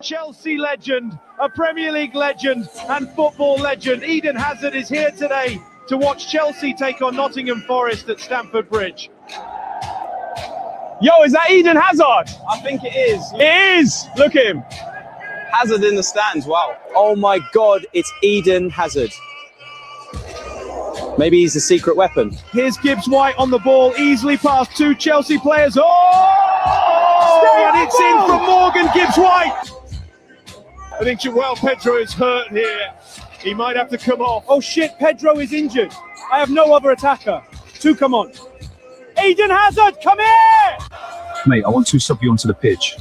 Chelsea legend, a Premier League legend and football legend. Eden Hazard is here today to watch Chelsea take on Nottingham Forest at Stamford Bridge. Yo, is that Eden Hazard? I think it is. It is! Look at him. Hazard in the stands, wow. Oh my God, it's Eden Hazard. Maybe he's the secret weapon. Here's Gibbs White on the ball, easily past two Chelsea players. Oh! And it's in from Morgan Gibbs White. I think João Pedro is hurt here. He might have to come off. Oh shit, Pedro is injured. I have no other attacker. Two, come on. Eden Hazard, come here! Mate, I want to sub you onto the pitch.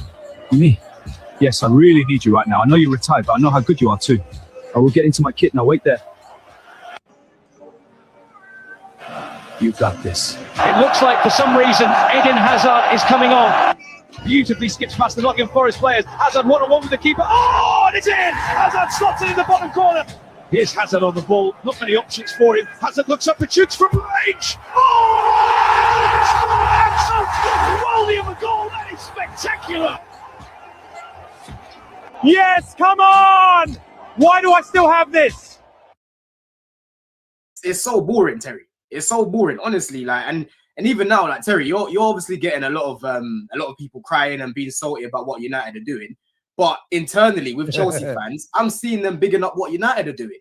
Me? Yes, I really need you right now. I know you're retired, but I know how good you are too. I will get into my kit now. Wait there. You've got this. It looks like for some reason Eden Hazard is coming on. Beautifully skips past the Nottingham Forest players. Hazard one-on-one with the keeper. Oh, and it's in! Hazard slots it in the bottom corner. Here's Hazard on the ball. Not many options for him. Hazard looks up and shoots from range. Oh! Worthy of a goal. That is spectacular. Yes, come on! Why do I still have this? It's so boring, Terry. It's so boring, honestly. Like, and even now, like Terry, you're obviously getting a lot of people crying and being salty about what United are doing. But internally, with Chelsea fans, I'm seeing them bigging up what United are doing,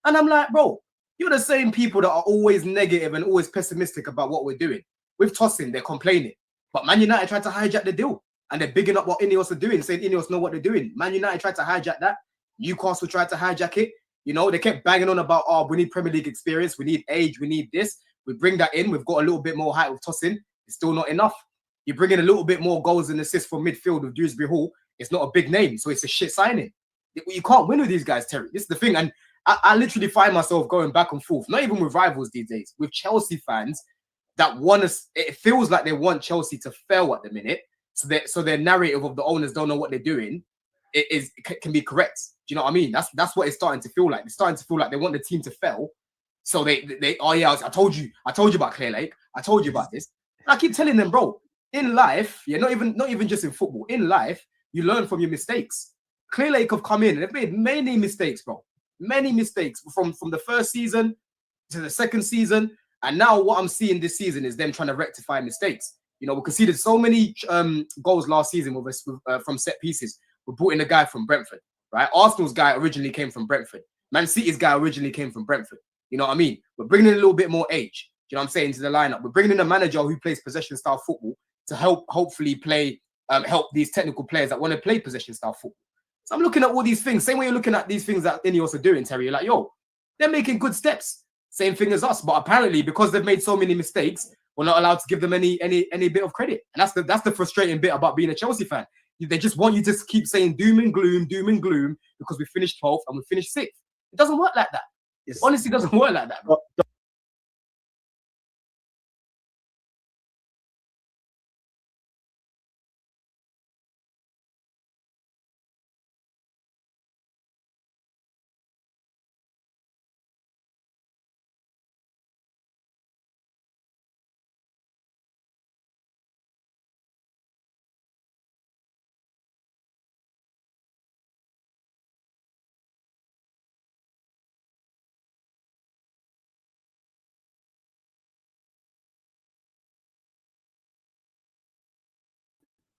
and I'm like, bro, you're the same people that are always negative and always pessimistic about what we're doing. With Tosin, they're complaining, but Man United tried to hijack the deal, and they're bigging up what Ineos are doing, saying Ineos know what they're doing. Man United tried to hijack that. Newcastle tried to hijack it. You know, they kept banging on about, oh, we need Premier League experience, we need age, we need this. We bring that in. We've got a little bit more height with Tosin. It's still not enough. You bring in a little bit more goals and assists from midfield with Dewsbury Hall. It's not a big name, so it's a shit signing. You can't win with these guys, Terry. This is the thing. And I literally find myself going back and forth, not even with rivals these days, with Chelsea fans that want us. It feels like they want Chelsea to fail at the minute. So their narrative of the owners don't know what they're doing can be correct. Do you know what I mean? That's what it's starting to feel like. It's starting to feel like they want the team to fail. So they oh yeah, I told you about Clear Lake. I told you about this. And I keep telling them, bro, in life, yeah, not even just in football, in life, you learn from your mistakes. Clear Lake have come in and they've made many mistakes, bro. Many mistakes from the first season to the second season. And now what I'm seeing this season is them trying to rectify mistakes. You know, we conceded so many goals last season from set pieces. We brought in a guy from Brentford, right? Arsenal's guy originally came from Brentford. Man City's guy originally came from Brentford. You know what I mean? We're bringing in a little bit more age. You know what I'm saying, to the lineup. We're bringing in a manager who plays possession-style football to hopefully help these technical players that want to play possession-style football. So I'm looking at all these things. Same way you're looking at these things that Ineos are doing, Terry. You're like, yo, they're making good steps. Same thing as us. But apparently, because they've made so many mistakes, we're not allowed to give them any bit of credit. And that's the frustrating bit about being a Chelsea fan. They just want you to keep saying doom and gloom, because we finished 12th and we finished 6th. It doesn't work like that. It honestly doesn't work like that, bro.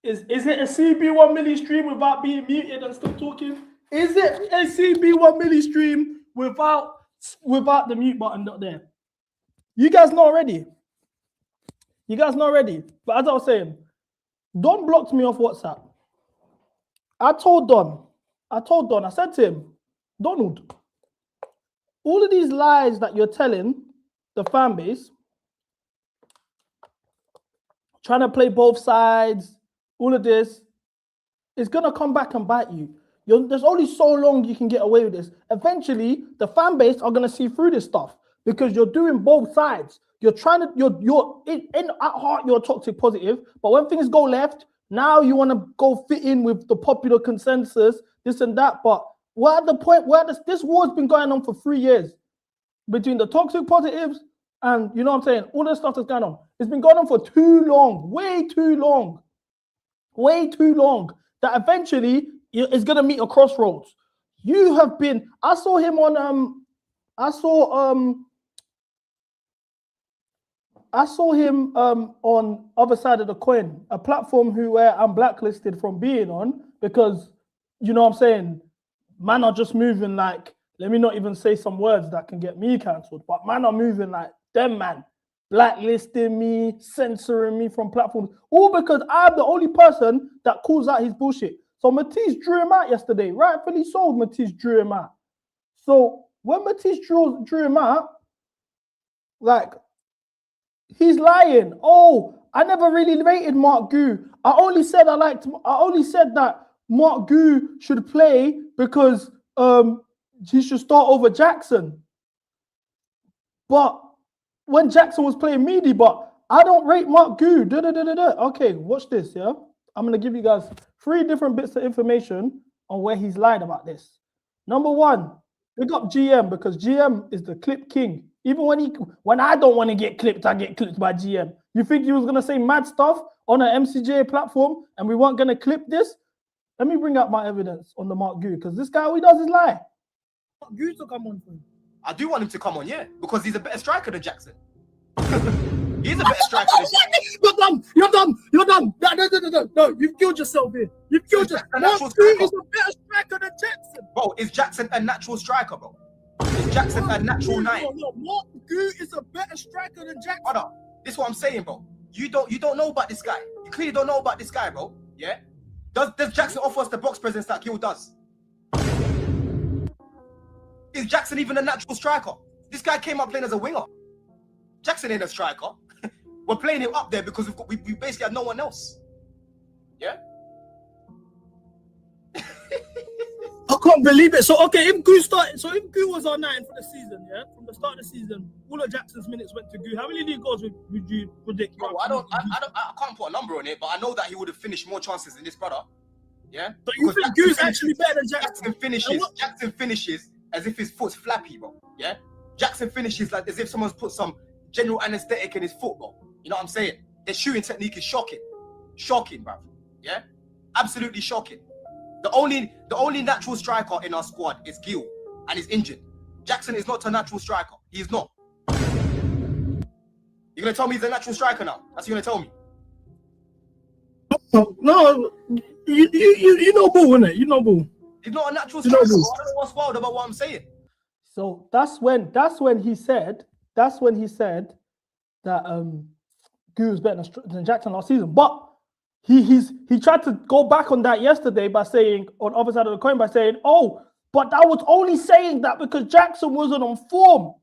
Is it a CB1 milli stream without being muted and still talking? Is it a CB1 milli stream without the mute button not there? You guys know already. But as I was saying, Don blocked me off WhatsApp. I told Don, I said to him, Donald, all of these lies that you're telling the fan base, trying to play both sides, all of this is going to come back and bite you. There's only so long you can get away with this. Eventually, the fan base are going to see through this stuff because you're doing both sides. You're trying to, at heart, you're toxic positive, but when things go left, now you want to go fit in with the popular consensus, this and that. But we're at the point where this war's been going on for 3 years between the toxic positives and, you know what I'm saying, all the stuff that's going on. It's been going on for too long, way too long, that eventually is gonna meet a crossroads. You have been. I saw him on. I saw him on other side of the coin, a platform where I'm blacklisted from being on because you know what I'm saying. Man are just moving like. Let me not even say some words that can get me cancelled, but man are moving like them, man. Blacklisting me, censoring me from platforms, all because I'm the only person that calls out his bullshit. So Matisse drew him out yesterday. Rightfully so, Matisse drew him out. So when Matisse drew him out, like, he's lying. Oh, I never really rated Mark Gu. I only said that Mark Gu should play because he should start over Jackson. But when Jackson was playing Meaty, but I don't rate Mark Gu. Okay, watch this, yeah? I'm going to give you guys 3 different bits of information on where he's lied about this. Number 1, pick up GM because GM is the clip king. Even when I don't want to get clipped, I get clipped by GM. You think he was going to say mad stuff on an MCGA platform and we weren't going to clip this? Let me bring up my evidence on the Mark Gu because this guy, all he does is lie. Mark Gu to come on for him. I do want him to come on, yeah, because he's a better striker than Jackson. He's a better striker than Jackson. You're dumb. No, you've killed yourself here. You've killed yourself. Mark Gu is a better striker than Jackson. Bro, is Jackson a natural striker, bro? Is Jackson a natural 9? No, Mark Gu is a better striker than Jackson. Hold on. This is what I'm saying, bro. You don't know about this guy. You clearly don't know about this guy, bro. Yeah? Does Jackson offer us the box presence that Gil does? Is Jackson even a natural striker? This guy came up playing as a winger. Jackson ain't a striker. We're playing him up there because we basically have no one else. Yeah? I can't believe it. So okay, if Gu was our 9 for the season, yeah, from the start of the season, all of Jackson's minutes went to Gu. How many league goals would you predict? Bro, I can't put a number on it, but I know that he would have finished more chances than this brother. Yeah. But you think Gu's actually better than Jackson? Jackson finishes as if his foot's flappy, bro. Yeah. Jackson finishes like as if someone's put some general anesthetic in his foot, bro. You know what I'm saying? His shooting technique is shocking, bro. Yeah. Absolutely shocking. The only natural striker in our squad is Gil, and he's injured. Jackson is not a natural striker. He's not. You're gonna tell me he's a natural striker now? That's what you're gonna tell me. No, you know Bull, innit? You know Bull. He's not a natural striker. I don't know what's wild about what I'm saying. So that's when he said that Gu was better than Jackson last season. But he tried to go back on that yesterday by saying, on the other side of the coin, by saying, oh, but I was only saying that because Jackson wasn't on form.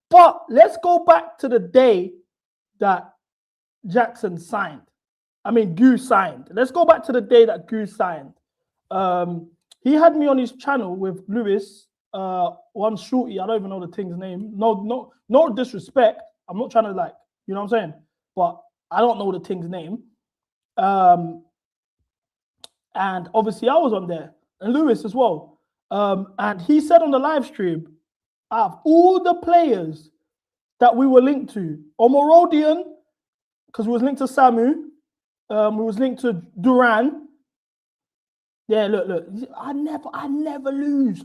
But let's go back to the day that Jackson signed. I mean, Gu signed. Let's go back to the day that Gu signed. He had me on his channel with Lewis, one shorty. I don't even know the thing's name. No disrespect. I'm not trying to like, you know what I'm saying? But I don't know the thing's name. And obviously I was on there, and Lewis as well. And he said on the live stream, out of all the players that we were linked to, Omorodian, because we was linked to Samu, we was linked to Duran. Yeah, look, I never lose.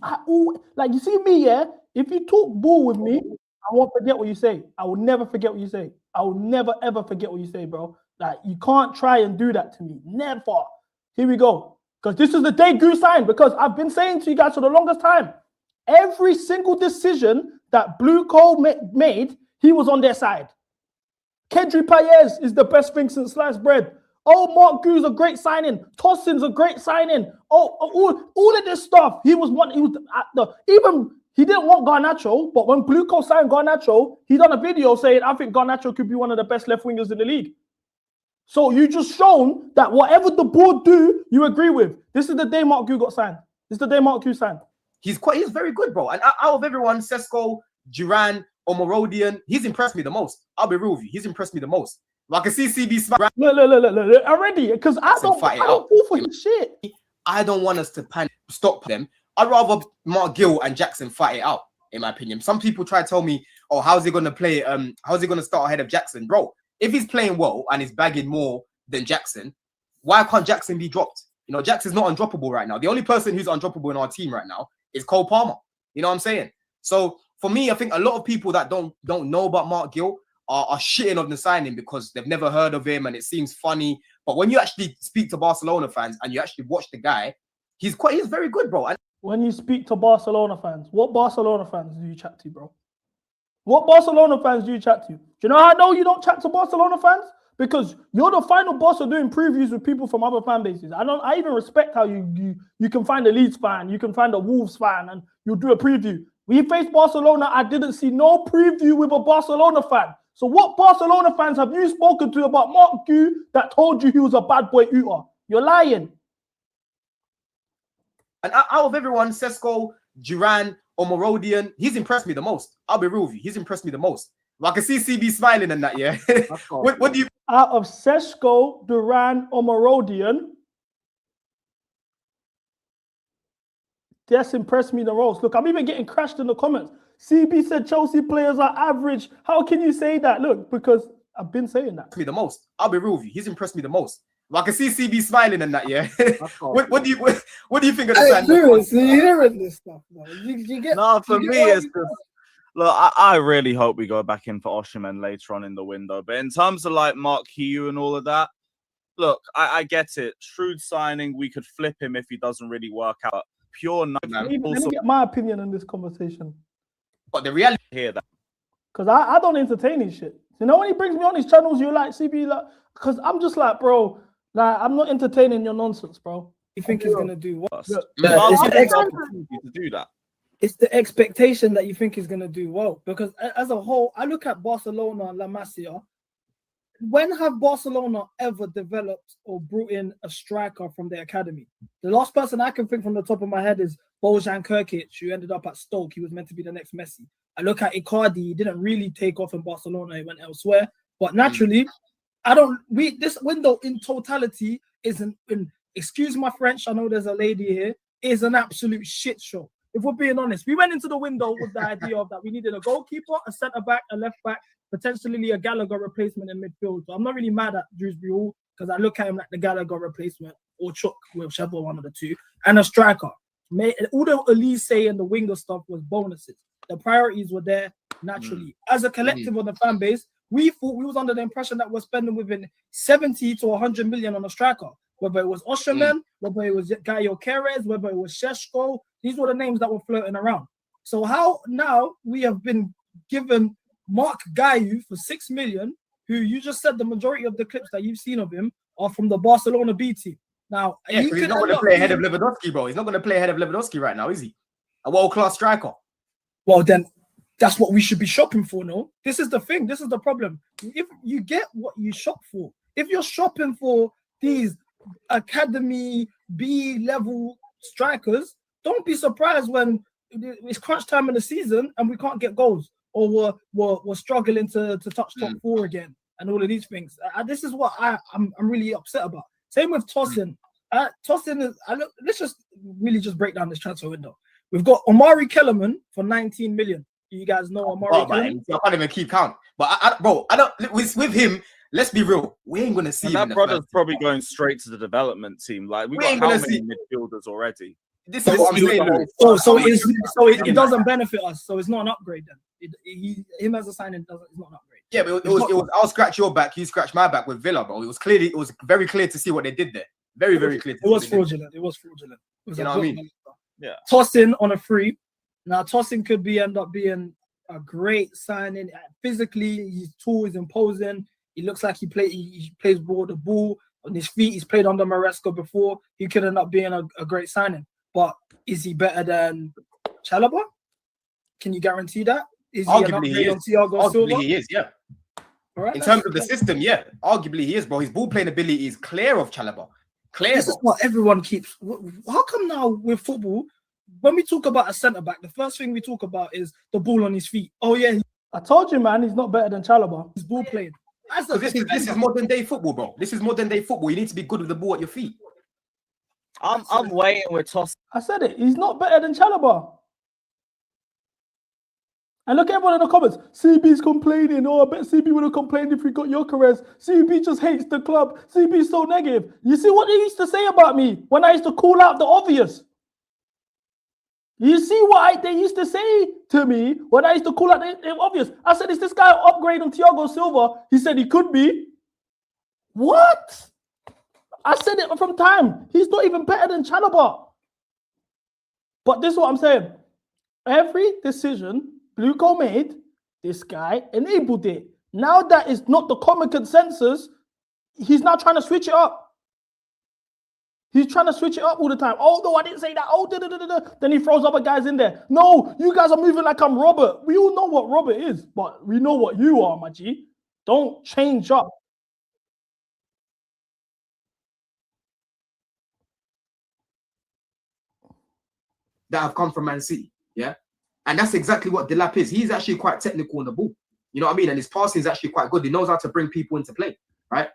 Like, you see me, yeah? If you talk ball with me, I won't forget what you say. I will never forget what you say. I will never, ever forget what you say, bro. Like, you can't try and do that to me. Never. Here we go. Because this is the day Gu signed. Because I've been saying to you guys for the longest time, every single decision that Blue Coal made, he was on their side. Kedri Paez is the best thing since sliced bread. Oh, Mark Gu's a great signing. Tossin's a great signing. Oh, all of this stuff. He didn't want Garnacho, but when Blue Coal signed Garnacho, he done a video saying, I think Garnacho could be one of the best left wingers in the league. So you just shown that whatever the board do, you agree with. This is the day Mark Gu got signed. This is the day Mark Gu signed. He's very good, bro. And out of everyone, Sesko, Duran, Omorodian, he's impressed me the most. I'll be real with you. He's impressed me the most. Like, I can see CB smack. Look, already, because I don't fall for his shit. I don't want us to stop them. I'd rather Mark Gill and Jackson fight it out, in my opinion. Some people try to tell me, oh, how's he going to play? How's he going to start ahead of Jackson? Bro, if he's playing well and he's bagging more than Jackson, why can't Jackson be dropped? You know, Jax is not undroppable right now. The only person who's undroppable in our team right now is Cole Palmer. You know what I'm saying? So for me, I think a lot of people that don't know about Mark Gill are shitting on the signing because they've never heard of him and it seems funny. But when you actually speak to Barcelona fans and you actually watch the guy, he's very good, bro. And when you speak to Barcelona fans, what Barcelona fans do you chat to, bro? What Barcelona fans do you chat to? Do you know how I know you don't chat to Barcelona fans? Because you're the final boss of doing previews with people from other fan bases. I even respect how you can find a Leeds fan, you can find a Wolves fan, and you'll do a preview. We faced Barcelona, I didn't see no preview with a Barcelona fan. So what Barcelona fans have you spoken to about Mark Gill that told you he was a bad boy Uta? You're lying. And out of everyone, Sesko, Duran, or Morodian, he's impressed me the most. I'll be real with you. He's impressed me the most. I can see CB smiling and that, yeah. What do you... Out of Sesko, Duran, or Morodian, that's impressed me the most. Look, I'm even getting crashed in the comments. CB said Chelsea players are average. How can you say that? Look, because I've been saying that. Me the most. I'll be real with you. He's impressed me the most. I can see CB smiling and that, yeah. What do you think of the sign? Seriously, you're hearing this stuff, man. You get, no, for me, it's just, look, I really hope we go back in for Osimhen later on in the window. But in terms of like Mark Gill and all of that, look, I get it. Shrewd signing, we could flip him if he doesn't really work out. Pure no. Let me get my opinion on this conversation. But the reality here that because I don't entertain his shit. You know, when he brings me on his channels, you're like CB, like, because I'm just like, bro, like I'm not entertaining your nonsense, bro. You think he's gonna do what? to do that. It's the expectation that you think he's gonna do well. Because as a whole, I look at Barcelona and La Masia. When have Barcelona ever developed or brought in a striker from their academy? The last person I can think from the top of my head is Bojan Krkic, who ended up at Stoke. He was meant to be the next Messi. I look at Icardi, he didn't really take off in Barcelona, he went elsewhere. But naturally, this window in totality isn't, excuse my French, I know there's a lady here, is an absolute shit show. If we're being honest, we went into the window with the idea of that we needed a goalkeeper, a centre-back, a left-back, potentially a Gallagher replacement in midfield. So I'm not really mad at Dewsbury Hall because I look at him like the Gallagher replacement or Chuck, whichever one of the two, and a striker. All the Elise and the winger stuff was bonuses. The priorities were there naturally. As a collective on the fan base, we thought we was under the impression that we're spending within 70 to 100 million on a striker. Whether it was Osimhen, whether it was Gaio Queiroz, whether it was Šeško, these were the names that were floating around. So how now we have been given Mark Gaio for 6 million, who you just said the majority of the clips that you've seen of him are from the Barcelona B team. Now, yeah, so he's not going to play ahead of Lewandowski, bro. He's not going to play ahead of Lewandowski right now, is he? A world-class striker. Well, then that's what we should be shopping for, no? This is the thing. This is the problem. If you get what you shop for, if you're shopping for these academy B-level strikers, don't be surprised when it's crunch time in the season and we can't get goals, or we're struggling to touch top 4 again, and all of these things. This is what I'm really upset about. Same with Tosin. Tosin is. Let's just really just break down this transfer window. We've got Omari Kellerman for 19 million. You guys know Omari Kellerman? I can't even keep count. But I don't. With him, let's be real. We ain't gonna see. That brother's probably going straight to the development team. Like we got how many midfielders already? This is what I'm saying. So it doesn't benefit us. So it's not an upgrade then. Him as a signing it's not an upgrade. Yeah, but it was. I'll scratch your back. You scratch my back with Villa, bro. It was very clear to see what they did there. Very clear. It was fraudulent. It was fraudulent. You know what I mean? Yeah. Tosin on a free. Now Tosin could end up being a great signing. Physically, he's tall, he's imposing. He looks like he plays the ball on his feet. He's played under Maresca before. He could end up being a great signing. But is he better than Chalobah? Can you guarantee that? Is he an upgrade on Thiago Silva? Arguably he is, yeah. All right, in terms of the system, yeah. Arguably he is, bro. His ball playing ability is clear of Chalobah. This is what everyone keeps. How come now with football, when we talk about a centre back, the first thing we talk about is the ball on his feet? Oh yeah, I told you, man, he's not better than Chalobah. His ball playing. This is modern day football, bro. This is modern day football. You need to be good with the ball at your feet. I'm waiting with Tosin. I said it. He's not better than Chalobah. And look at everyone in the comments. CB's complaining. Oh, I bet CB would have complained if we got Gyökeres. CB just hates the club. CB's so negative. You see what they used to say about me when I used to call out the obvious? You see what they used to say to me when I used to call out the obvious? I said, is this guy an upgrade on Thiago Silva? He said he could be. What? I said it from time. He's not even better than Chalobah. But this is what I'm saying. Every decision Bluco made, this guy enabled it. Now that is not the common consensus, he's now trying to switch it up. He's trying to switch it up all the time. Oh, no, I didn't say that. Oh, da, da, da, da. Then he throws other guys in there. No, you guys are moving like I'm Robert. We all know what Robert is, but we know what you are, my G. Don't change up. That have come from Man City, yeah? And that's exactly what Delap is. He's actually quite technical on the ball. You know what I mean? And his passing is actually quite good. He knows how to bring people into play, right?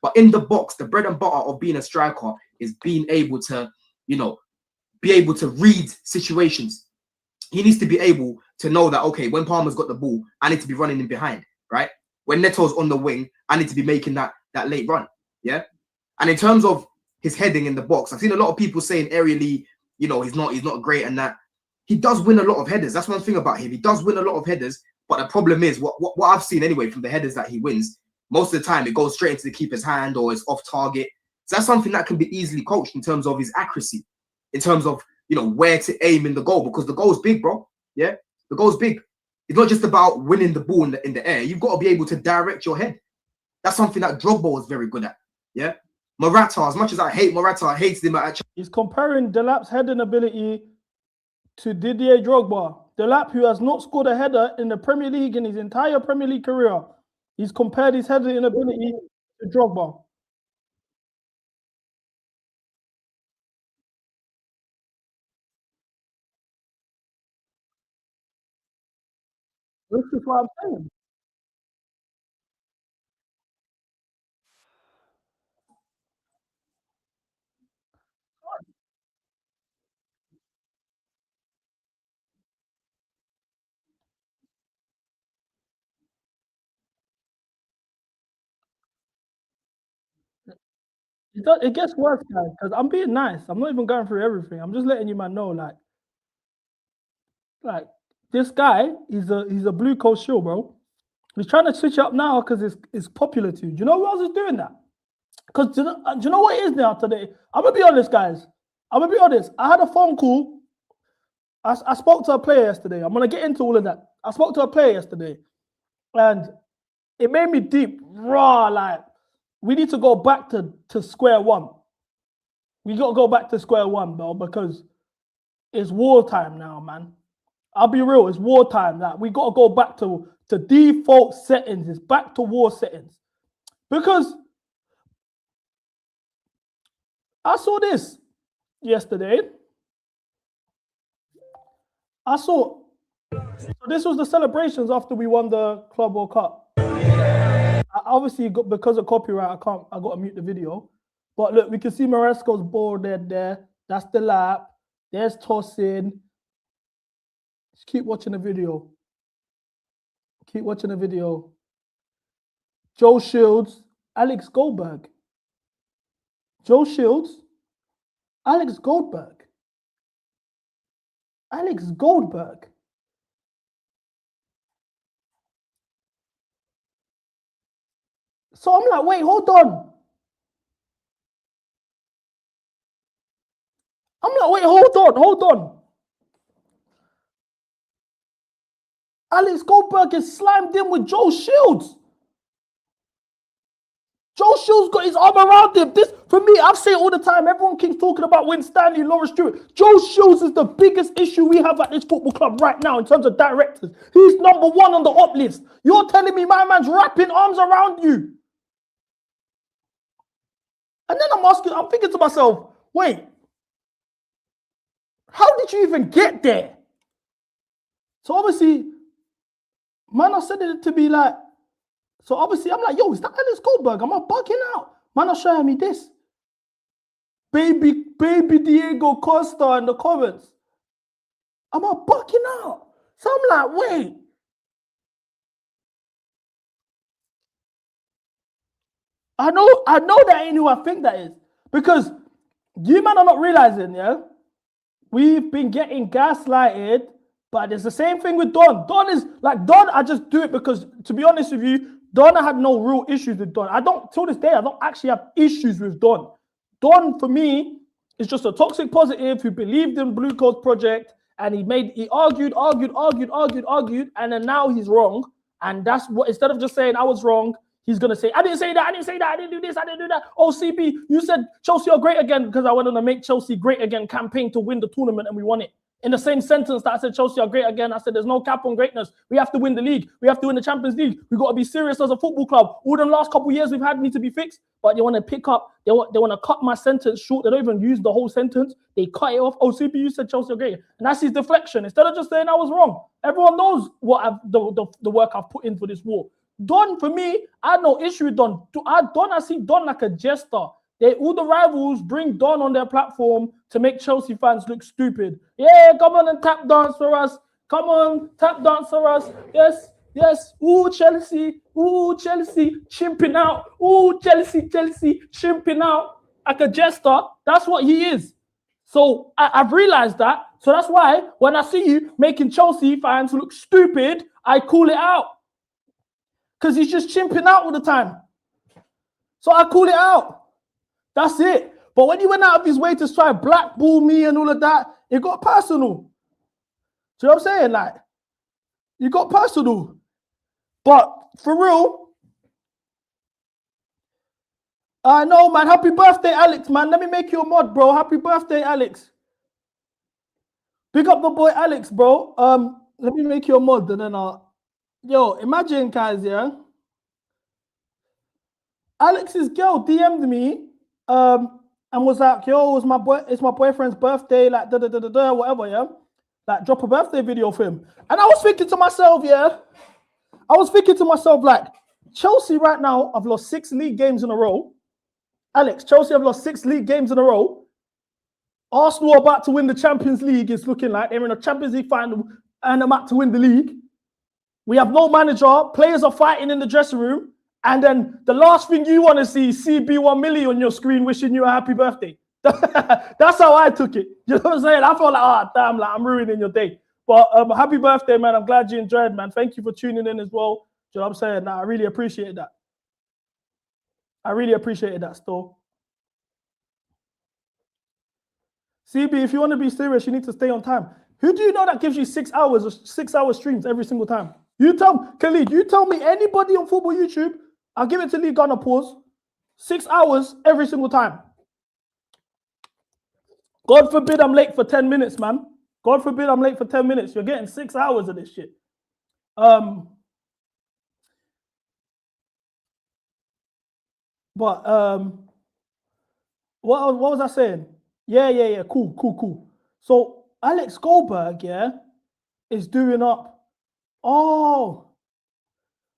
But in the box, the bread and butter of being a striker is being able to, you know, be able to read situations. He needs to be able to know that, okay, when Palmer's got the ball, I need to be running in behind, right? When Neto's on the wing, I need to be making that late run, yeah? And in terms of his heading in the box, I've seen a lot of people saying aerially, you know, he's not great and that. He does win a lot of headers. That's one thing about him. He does win a lot of headers, but the problem is what I've seen anyway from the headers that he wins, most of the time it goes straight into the keeper's hand or it's off target. So that's something that can be easily coached in terms of his accuracy, in terms of, you know, where to aim in the goal, because the goal's big, bro. Yeah, the goal's big. It's not just about winning the ball in the air. You've got to be able to direct your head. That's something that Drogba is very good at. Yeah, Morata, as much as I hate Morata, I hated him at. He's comparing Delap's heading ability to Didier Drogba. Delap, who has not scored a header in the Premier League in his entire Premier League career. He's compared his heading ability to Drogba. This is what I'm saying. It gets worse, guys, because I'm being nice. I'm not even going through everything. I'm just letting you man know, like this guy, he's a blue coat shield, bro. He's trying to switch up now because it's popular too. Do you know who else is doing that? Because do you know what it is now today? I'm gonna be honest, guys. I'm gonna be honest. I had a phone call. I spoke to a player yesterday. I'm gonna get into all of that. I spoke to a player yesterday, and it made me deep, raw. Like, we need to go back to square one. We got to go back to square one, bro, because it's wartime now, man. I'll be real, it's wartime. Like, we got to go back to default settings. It's back to war settings. Because I saw this yesterday. So this was the celebrations after we won the Club World Cup. Obviously, because of copyright, I got to mute the video. But look, we can see Maresco's ball there. That's the lap. There's tossing. Just keep watching the video. Keep watching the video. Joe Shields, Alex Goldberg. Joe Shields, Alex Goldberg. Alex Goldberg. So I'm like, wait, hold on. I'm like, wait, hold on. Alex Goldberg is slammed in with Joe Shields. Joe Shields got his arm around him. This, for me, I've said it all the time. Everyone keeps talking about Win Stanley and Lawrence Stewart. Joe Shields is the biggest issue we have at this football club right now in terms of directors. He's number one on the op list. You're telling me my man's wrapping arms around you. And then I'm thinking to myself, wait, how did you even get there? So obviously, man, I said it to be like, so obviously I'm like, yo, is that Alex Goldberg? Am I bugging out? Man, are showing me this. Baby Diego Costa in the comments. Am I bugging out? So I'm like, wait, I know that ain't who I think that is. Because you man are not realizing, yeah? We've been getting gaslighted, but it's the same thing with Don. Don, I just do it because, to be honest with you, Don, I had no real issues with Don. Till this day, I don't actually have issues with Don. Don, for me, is just a toxic positive who believed in Blue Coat Project, and he argued, and then now he's wrong. And that's what, instead of just saying I was wrong, he's going to say, I didn't say that, I didn't do this, I didn't do that. Oh, CB, you said Chelsea are great again because I went on a Make Chelsea Great Again campaign to win the tournament and we won it. In the same sentence that I said Chelsea are great again, I said there's no cap on greatness. We have to win the league. We have to win the Champions League. We've got to be serious as a football club. All the last couple of years we've had need to be fixed. But they want to pick up, they want to cut my sentence short. They don't even use the whole sentence. They cut it off. Oh, CB, you said Chelsea are great. And that's his deflection. Instead of just saying I was wrong. Everyone knows what the work I've put in for this war. Don, for me, I had no issue with Don. I see Don like a jester. All the rivals bring Don on their platform to make Chelsea fans look stupid. Yeah, come on and tap dance for us. Come on, tap dance for us. Yes, yes. Ooh, Chelsea. Ooh, Chelsea. Chimping out. Ooh, Chelsea, chimping out. Like a jester. That's what he is. So I've realized that. So that's why when I see you making Chelsea fans look stupid, I call it out. Because he's just chimping out all the time. So I call it out. That's it. But when he went out of his way to try blackball me and all of that, it got personal. Do you know what I'm saying? Like, it got personal. But for real, I know, man. Happy birthday, Alex, man. Let me make you a mod, bro. Happy birthday, Alex. Big up the boy, Alex, bro. Let me make you a mod, and then Yo, imagine, guys, yeah. Alex's girl DM'd me, and was like, "Yo, it's my boyfriend's birthday, like whatever, yeah. Like, drop a birthday video for him." And I was thinking to myself, like, Chelsea right now have lost 6 league games in a row. Alex, Chelsea have lost 6 league games in a row. Arsenal are about to win the Champions League. It's looking like they're in a Champions League final and about to win the league. We have no manager. Players are fighting in the dressing room. And then the last thing you want to see is CB1 Millie on your screen wishing you a happy birthday. That's how I took it. You know what I'm saying? I felt like, damn, like I'm ruining your day. But happy birthday, man. I'm glad you enjoyed, man. Thank you for tuning in as well. You know what I'm saying? Nah, I really appreciate that. I really appreciated that, still. CB, if you want to be serious, you need to stay on time. Who do you know that gives you 6 hours or 6 hour streams every single time? Khalid, you tell me anybody on football YouTube, I'll give it to Lee Gunner, pause. 6 hours every single time. God forbid I'm late for 10 minutes, man. God forbid I'm late for 10 minutes. You're getting 6 hours of this shit. What was I saying? Yeah. Cool. So Alex Goldberg, yeah, is doing up. Oh,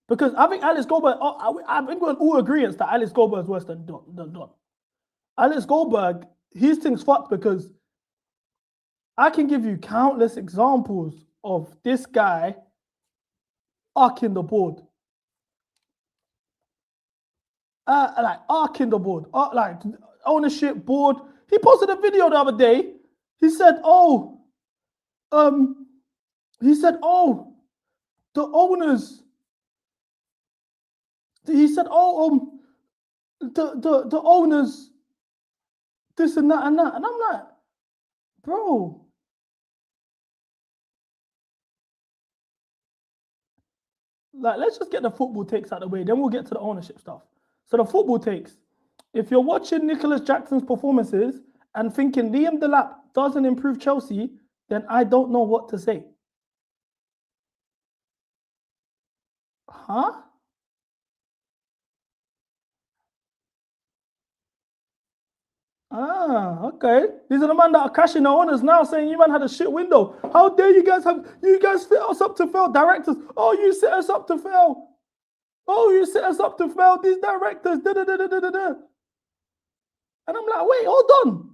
because I think Alex Goldberg. I think we're all agreeance that Alex Goldberg is worse than Don. Alex Goldberg, his thing's fucked because I can give you countless examples of this guy arcing the board. Like arcing the board, like ownership board. He posted a video the other day. He said, the owners. He said, the owners, this and that and that. And I'm like, bro. Like, let's just get the football takes out of the way, then we'll get to the ownership stuff. So the football takes. If you're watching Nicholas Jackson's performances and thinking Liam Delap doesn't improve Chelsea, then I don't know what to say. Huh? Ah, okay. These are the men that are crashing the owners now, saying you man had a shit window. How dare you guys set us up to fail, directors? Oh, you set us up to fail. These directors. And I'm like, wait, hold on.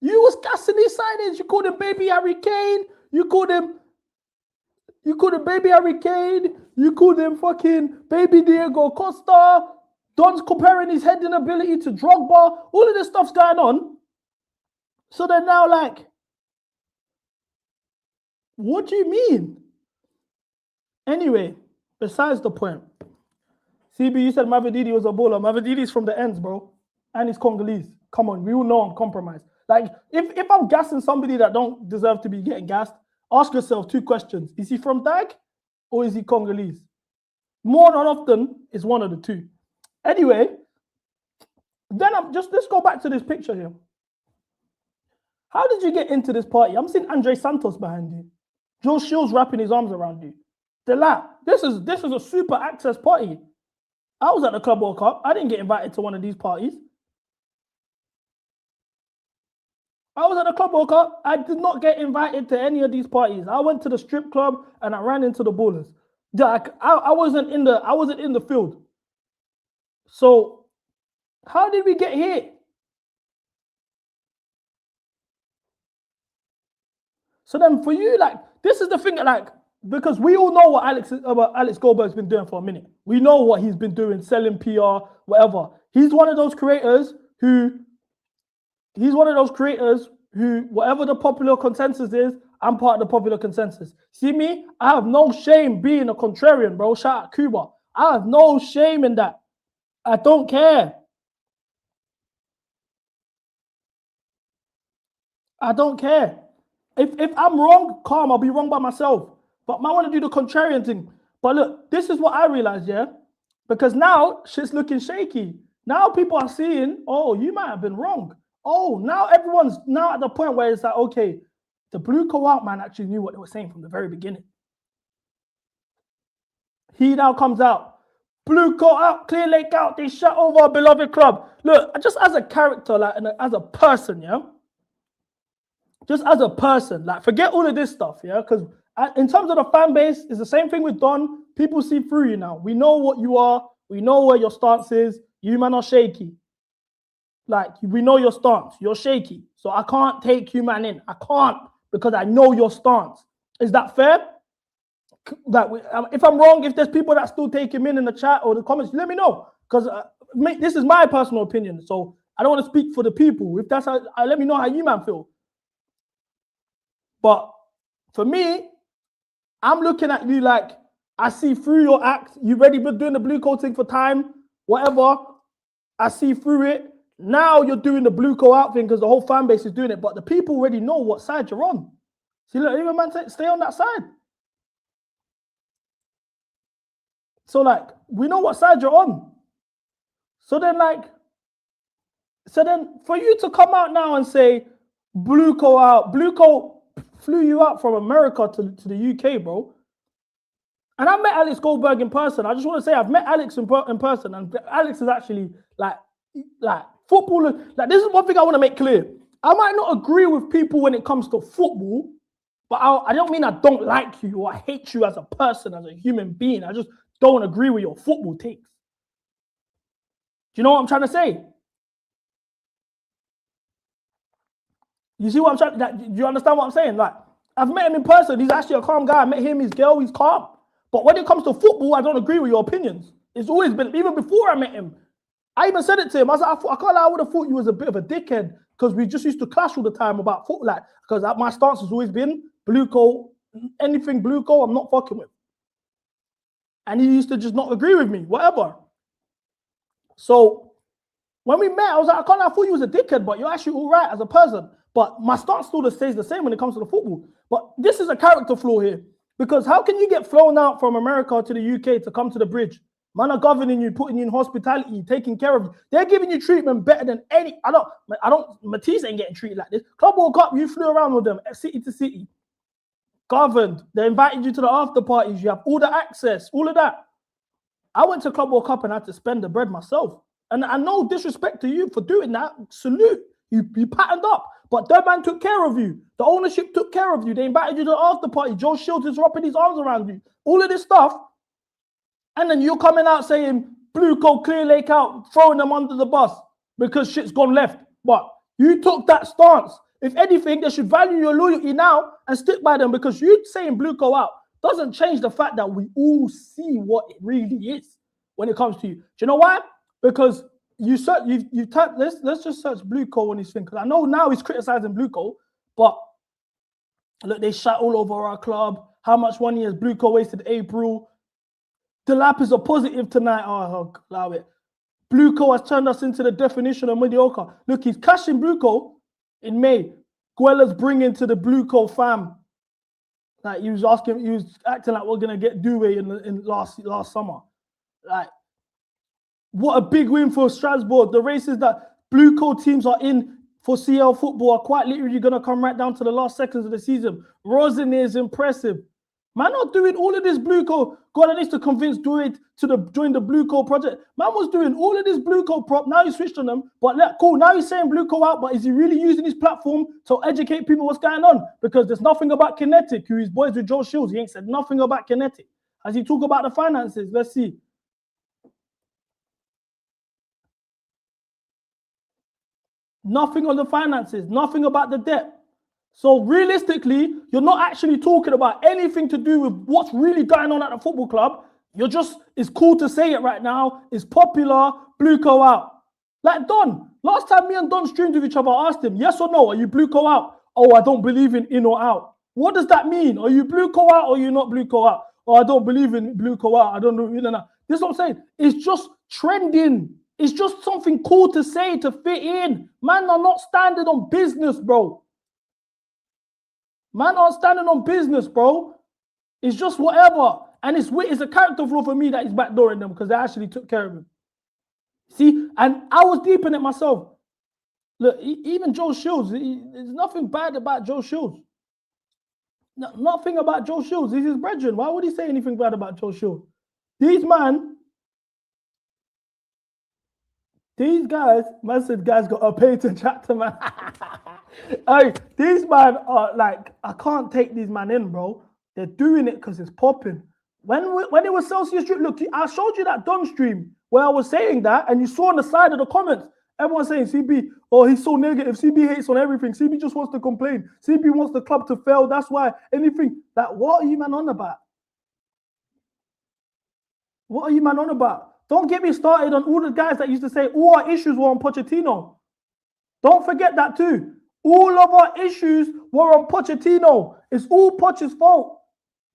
You was gassing these signings. You called him baby Harry Kane. You called him baby Harry Kane. You called him fucking baby Diego Costa. Don's comparing his heading ability to Drogba. All of this stuff's going on. So they're now like, what do you mean? Anyway, besides the point. CB, you said Mavadidi was a baller. Mavadidi's from the ends, bro. And he's Congolese. Come on, we all know I'm compromised. Like, if I'm gassing somebody that don't deserve to be getting gassed, ask yourself 2 questions. Is he from Dag or is he Congolese? More than often, it's one of the 2. Anyway, then let's go back to this picture here. How did you get into this party? I'm seeing Andre Santos behind you. Joe Shields wrapping his arms around you. This is a super access party. I was at the Club World Cup. I didn't get invited to one of these parties. I was at the Club World Cup. I did not get invited to any of these parties. I went to the strip club and I ran into the ballers. Like, I wasn't in the field. So how did we get here? So then for you, like, this is the thing, like, because we all know what Alex Goldberg's been doing for a minute. We know what he's been doing, selling PR, whatever. He's one of those creators who, whatever the popular consensus is, I'm part of the popular consensus. See me? I have no shame being a contrarian, bro. Shout out Cuba. I have no shame in that. I don't care. I don't care. If I'm wrong, calm, I'll be wrong by myself. But I want to do the contrarian thing. But look, this is what I realized, yeah? Because now shit's looking shaky. Now people are seeing, oh, you might have been wrong. Oh, now everyone's now at the point where it's like, okay, the blue co-out man actually knew what they were saying from the very beginning. He now comes out. Blue co-out, clear lake out, they shut over our beloved club. Look, just as a character, like, and as a person, yeah? Just as a person, like, forget all of this stuff, yeah? Because in terms of the fan base, it's the same thing with Don. People see through you now. We know what you are. We know where your stance is. You man are shaky. Like, we know your stance. You're shaky. So I can't take you man in. I can't, because I know your stance. Is that fair? Like, if I'm wrong, if there's people that still take him in the chat or the comments, let me know. Because this is my personal opinion. So I don't want to speak for the people. If that's how, let me know how you man feel. But for me, I'm looking at you like, I see through your act. You've already been doing the blue coating for time, whatever. I see through it. Now you're doing the blue co out thing because the whole fan base is doing it. But the people already know what side you're on. See, look, even man, stay on that side. So, like, we know what side you're on. So then for you to come out now and say, blue co out, blue co flew you out from America to the UK, bro. And I met Alex Goldberg in person. I just want to say I've met Alex in person, and Alex is actually like footballer. Like, this is one thing I want to make clear. I might not agree with people when it comes to football, but I don't mean I don't like you or I hate you as a person, as a human being. I just don't agree with your football takes. Do you know what I'm trying to say? You see what I'm trying to, do you understand what I'm saying? Like, I've met him in person. He's actually a calm guy. I met him, his girl, he's calm. But when it comes to football, I don't agree with your opinions. It's always been, even before I met him. I even said it to him. I was like, I can't lie, I would have thought you was a bit of a dickhead because we just used to clash all the time about football. Like, because my stance has always been blue coat, anything blue coat, I'm not fucking with. And he used to just not agree with me, whatever. So when we met, I was like, I can't lie, I thought you was a dickhead, but you're actually all right as a person. But my stance still stays the same when it comes to the football. But this is a character flaw here. Because how can you get flown out from America to the UK to come to the bridge? Man are governing you, putting you in hospitality, taking care of you. They're giving you treatment better than any. Matisse ain't getting treated like this. Club World Cup, you flew around with them, city to city. Governed. They invited you to the after parties. You have all the access, all of that. I went to Club World Cup and I had to spend the bread myself. And I no disrespect to you for doing that. Salute. You patterned up. But that man took care of you. The ownership took care of you. They invited you to the after party. Joe Shields is wrapping his arms around you. All of this stuff. And then you're coming out saying, blue coat, clear lake out, throwing them under the bus because shit's gone left. But you took that stance. If anything, they should value your loyalty now and stick by them, because you saying Blue go out doesn't change the fact that we all see what it really is when it comes to you. Do you know why? Because you search, you type, let's just search Blue Co on his thing, because I know now he's criticizing Blue Co, but look, they shout all over our club. How much money has Blue Co wasted April? The lap is a positive tonight. Oh, allow it. Blue Co has turned us into the definition of mediocre. Look, he's cashing Blue Co in May. Guella's bringing to the Blue Co fam. Like, he was acting like we're gonna get Douay in last summer. Like, what a big win for Strasbourg. The races that Blue Co teams are in for CL football are quite literally gonna come right down to the last seconds of the season. Rosen is impressive. Man, not doing all of this Blue Co. God, I need to convince Douay to join the Blue Co project. Man was doing all of this Blue Co prop. Now he switched on them. But cool, now he's saying Blue Co out. But is he really using his platform to educate people what's going on? Because there's nothing about Kinetic, who is boys with Joe Shields. He ain't said nothing about Kinetic. As he talk about the finances, let's see. Nothing on the finances. Nothing about the debt. So realistically, you're not actually talking about anything to do with what's really going on at the football club. You're just, it's cool to say it right now. It's popular. Blue Co out. Like Don, last time me and Don streamed with each other, I asked him, yes or no, are you Blue Co out? Oh, I don't believe in or out. What does that mean? Are you Blue Co out or are you not Blue Co out? Oh, I don't believe in Blue Co out. I don't know. This is what I'm saying. It's just trending. It's just something cool to say to fit in. Man are not standing on business, bro. Man aren't standing on business, bro. It's just whatever. And it's a character flaw for me that he's backdooring them, because they actually took care of him. See? And I was deep in it myself. Look, even Joe Shields, there's nothing bad about Joe Shields. Nothing about Joe Shields. He's his brethren. Why would he say anything bad about Joe Shields? These guys, man said guys got to pay to chat to man. Hey, these man are like, I can't take these man in, bro. They're doing it because it's popping. When it was Celsius Street, look, I showed you that Don stream where I was saying that, and you saw on the side of the comments, everyone saying CB, oh, he's so negative. CB hates on everything. CB just wants to complain. CB wants the club to fail. That's why anything. That, what are you man on about? What are you man on about? Don't get me started on all the guys that used to say all our issues were on Pochettino. Don't forget that too. All of our issues were on Pochettino. It's all Poch's fault.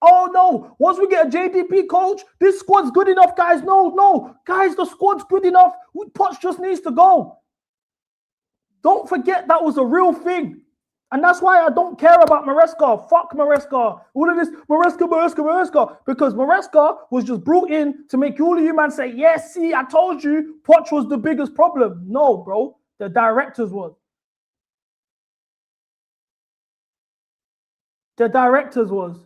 Oh no, once we get a JDP coach, this squad's good enough, guys. No, guys, the squad's good enough. Poch just needs to go. Don't forget that was a real thing. And that's why I don't care about Maresca. Fuck Maresca. All of this Maresca. Because Maresca was just brought in to make all of you man say, yes, see, I told you Poch was the biggest problem. No, bro. The directors was. The directors was.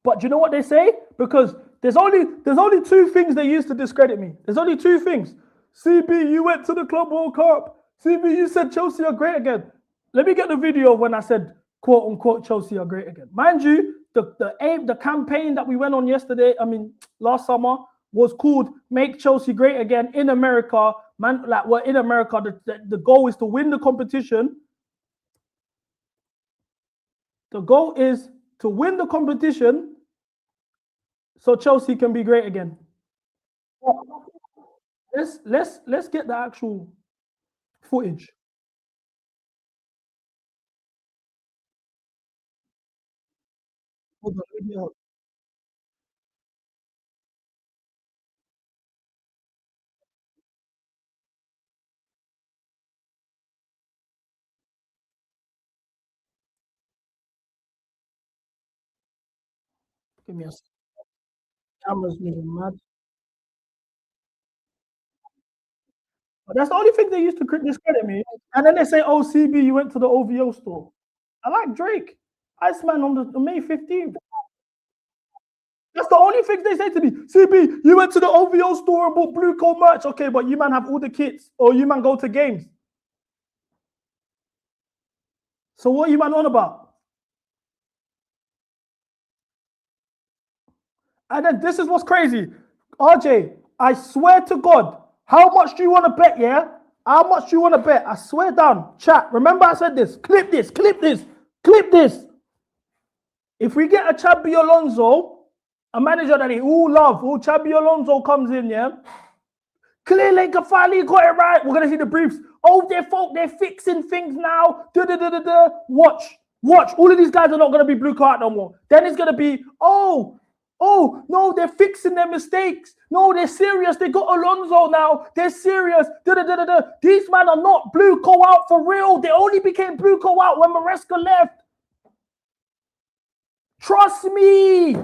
But do you know what they say? Because there's only two things they used to discredit me. There's only two things. CB, you went to the Club World Cup. CB, you said Chelsea are great again. Let me get the video of when I said, quote unquote, Chelsea are great again. Mind you, the campaign that we went on last summer was called Make Chelsea Great Again in America. Man, like we're in America. The goal is to win the competition. The goal is to win the competition so Chelsea can be great again. Let's get the actual footage. Hold on, give me a second. Camera's moving mad. But that's the only thing they used to discredit me. And then they say, oh, CB, you went to the OVO store. I like Drake. Iceman on the May 15th. That's the only thing they say to me. CB, you went to the OVO store and bought Blue Co merch. Okay, but you man have all the kits. Or you man go to games. So what are you man on about? And then this is what's crazy. RJ, I swear to God, How much do you want to bet, yeah? How much do you want to bet? I swear down. Chat, remember I said this. Clip this, clip this, clip this. If we get a Xabi Alonso, a manager that he all love, Xabi Alonso comes in, yeah? Clearly, Gafali got it right. We're going to see the briefs. Oh, they're fixing things now. Watch. All of these guys are not going to be blue card no more. Then it's going to be, oh, no, they're fixing their mistakes. No, they're serious. They got Alonso now. They're serious. These men are not blue co out for real. They only became blue co out when Maresca left. Trust me.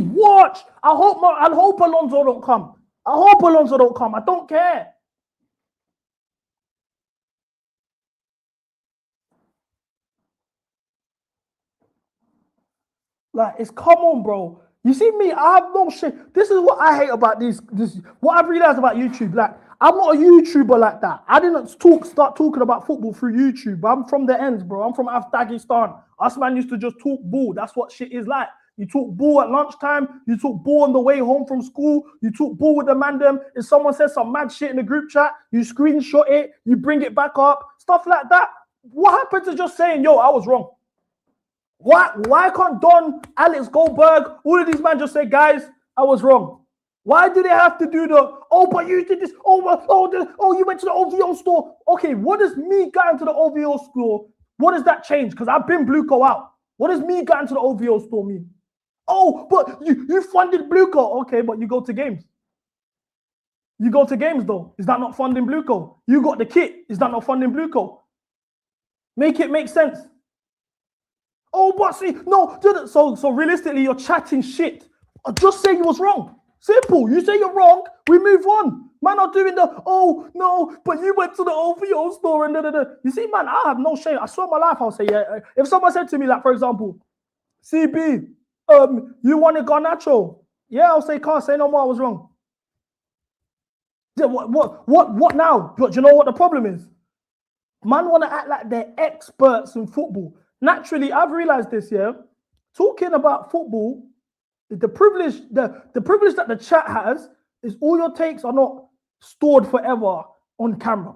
Watch. I hope Alonso don't come. I don't care. Like, it's come on, bro. You see me, I have no shit. This is what I hate about this. What I've realized about YouTube. Like, I'm not a YouTuber like that. I didn't start talking about football through YouTube. I'm from the ends, bro. I'm from Afghanistan. Us man used to just talk ball. That's what shit is like. You talk ball at lunchtime. You talk ball on the way home from school. You talk ball with the man them. If someone says some mad shit in the group chat, you screenshot it. You bring it back up. Stuff like that. What happened to just saying, yo, I was wrong? Why can't Don, Alex Goldberg, all of these men just say, guys, I was wrong? Why do they have to do the, oh, but you did this, oh, you went to the OVO store. Okay, what does me going to the OVO store, what does that change? Because I've been Blueco out. What does me going to the OVO store mean? Oh, but you funded Blueco. Okay, but you go to games. You go to games though. Is that not funding Blueco? You got the kit. Is that not funding Blueco? Make it make sense. Oh, but see, no, so realistically, you're chatting shit. Just say you was wrong. Simple. You say you're wrong, we move on. Man, not doing the, oh, no, but you went to the OVO store and da. You see, man, I have no shame. I swear my life, I'll say, yeah. If someone said to me, like, for example, CB, you wanted Garnacho. Yeah, I'll say, can't say no more, I was wrong. Yeah, what now? But you know what the problem is? Man want to act like they're experts in football. Naturally, I've realized this, yeah. Talking about football, the privilege that the chat has is all your takes are not stored forever on camera.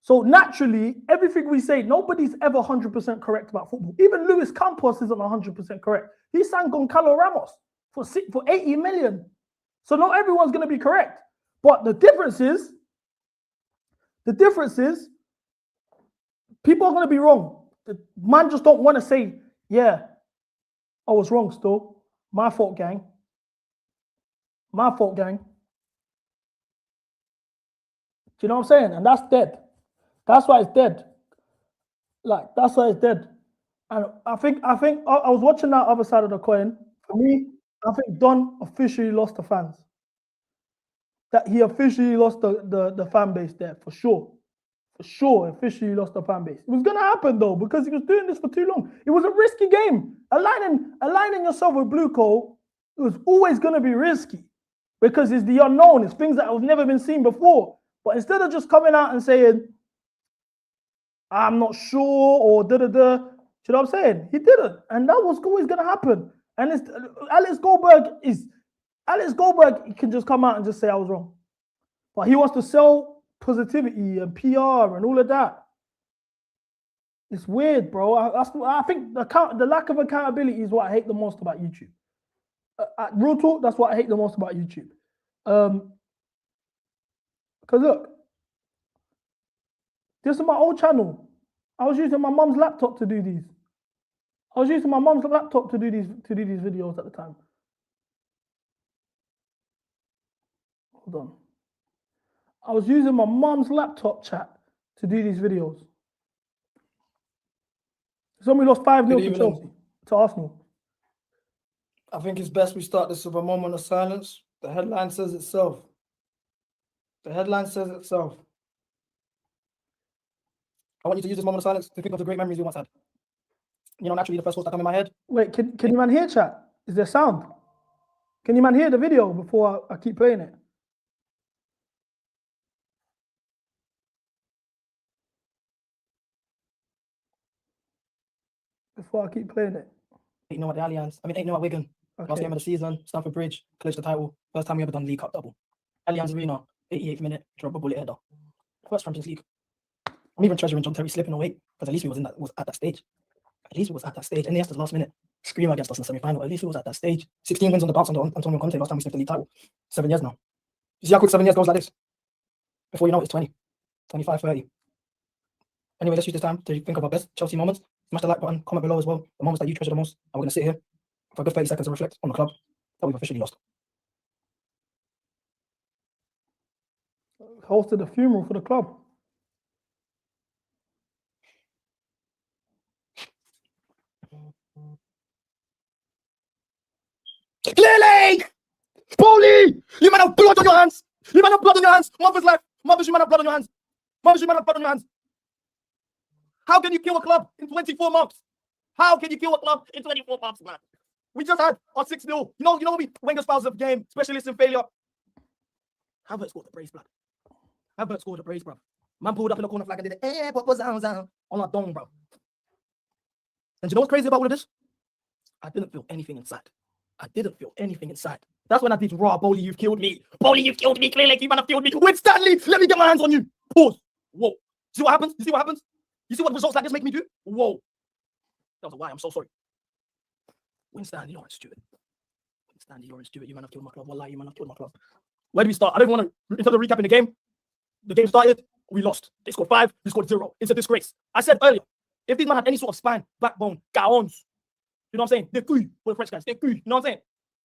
So naturally, everything we say, nobody's ever 100% correct about football. Even Luis Campos isn't 100% correct. He signed Goncalo Ramos for 80 million. So not everyone's going to be correct. But the difference is, people are going to be wrong. The man just don't want to say, yeah, I was wrong still. My fault, gang. My fault, gang. Do you know what I'm saying? And that's dead. That's why it's dead. Like, that's why it's dead. And I think I was watching that other side of the coin. For me, I think Don officially lost the fans. That he officially lost the fan base there, for sure. For sure, officially lost the fan base. It was going to happen, though, because he was doing this for too long. It was a risky game. Aligning yourself with Blueco, it was always going to be risky because it's the unknown. It's things that have never been seen before. But instead of just coming out and saying, I'm not sure, or da-da-da, do you know what I'm saying? He didn't. And that was always going to happen. And Alex Goldberg, he can just come out and just say I was wrong. But he wants to sell positivity and PR and all of that. It's weird, bro. I think the lack of accountability is what I hate the most about YouTube. Real talk, that's what I hate the most about YouTube. Because look, this is my old channel. I was using my mum's laptop to do these. Hold videos at the time. Hold on. I was using my mum's laptop chat to do these videos. So we lost 5-0 to Chelsea, to Arsenal. I think it's best we start this with a moment of silence. The headline says itself. The headline says itself. I want you to use this moment of silence to think of the great memories you once had. You know, naturally, the first thoughts that come in my head. Wait, can you man hear chat? Is there sound? Can you man hear the video before I keep playing it? Before I keep playing it. 8-0 at the Allianz. 8-0 at Wigan. Okay. Last game of the season, Stamford Bridge, clinched the title. First time we ever done League Cup double. Allianz Arena, 88th minute, drop a bullet header. First Champions League. I'm even treasuring John Terry slipping away because at least he was at that stage. At least he was at that stage. And yes, the last minute screamer against us in the semi-final. At least he was at that stage. 16 wins on the bounce under Antonio Conte. Last time we sniffed the league title. 7 years now. You see how quick 7 years goes like this? Before you know it, it's 20, 25, 30. Anyway, let's use this time to think of our best Chelsea moments. Smash the like button, comment below as well. The moments that you treasure the most. And we're going to sit here for a good 30 seconds to reflect on the club that we've officially lost. Hosted a funeral for the club. Clearly! Paulie! You might have blood on your hands! You might have blood on your hands! Mother's life! Mother's, you might have blood on your hands! Mother's, you might have blood on your hands! How can you kill a club in 24 months? How can you kill a club in 24 months, man? We just had our 6-0. You know Wenger's fouls of game, specialist in failure. Havertz scored the brace, blood. Havertz scored the brace, bro. Man pulled up in the corner flag and did it. What was that? On our dome, bro. And you know what's crazy about all of this? I didn't feel anything inside. I didn't feel anything inside. That's when I did raw. Bowley, you've killed me. Bowley, you've killed me. Clearly, you might have killed me. Win Stanley, let me get my hands on you. Pause. Whoa. See what happens? You see what happens? You see what results like this make me do? Whoa. That was a lie. I'm so sorry. Win Stanley, you're stupid. Win Stanley, you're stupid. You might have killed my club. Wallahi, you might have killed my club. Where do we start? I don't want to, in terms of recapping the game started, we lost. They scored 5, we scored 0. It's a disgrace. I said earlier, if these men had any sort of spine, backbone, gaons, you know what I'm saying? They're good for the French guys. They're good. You know what I'm saying?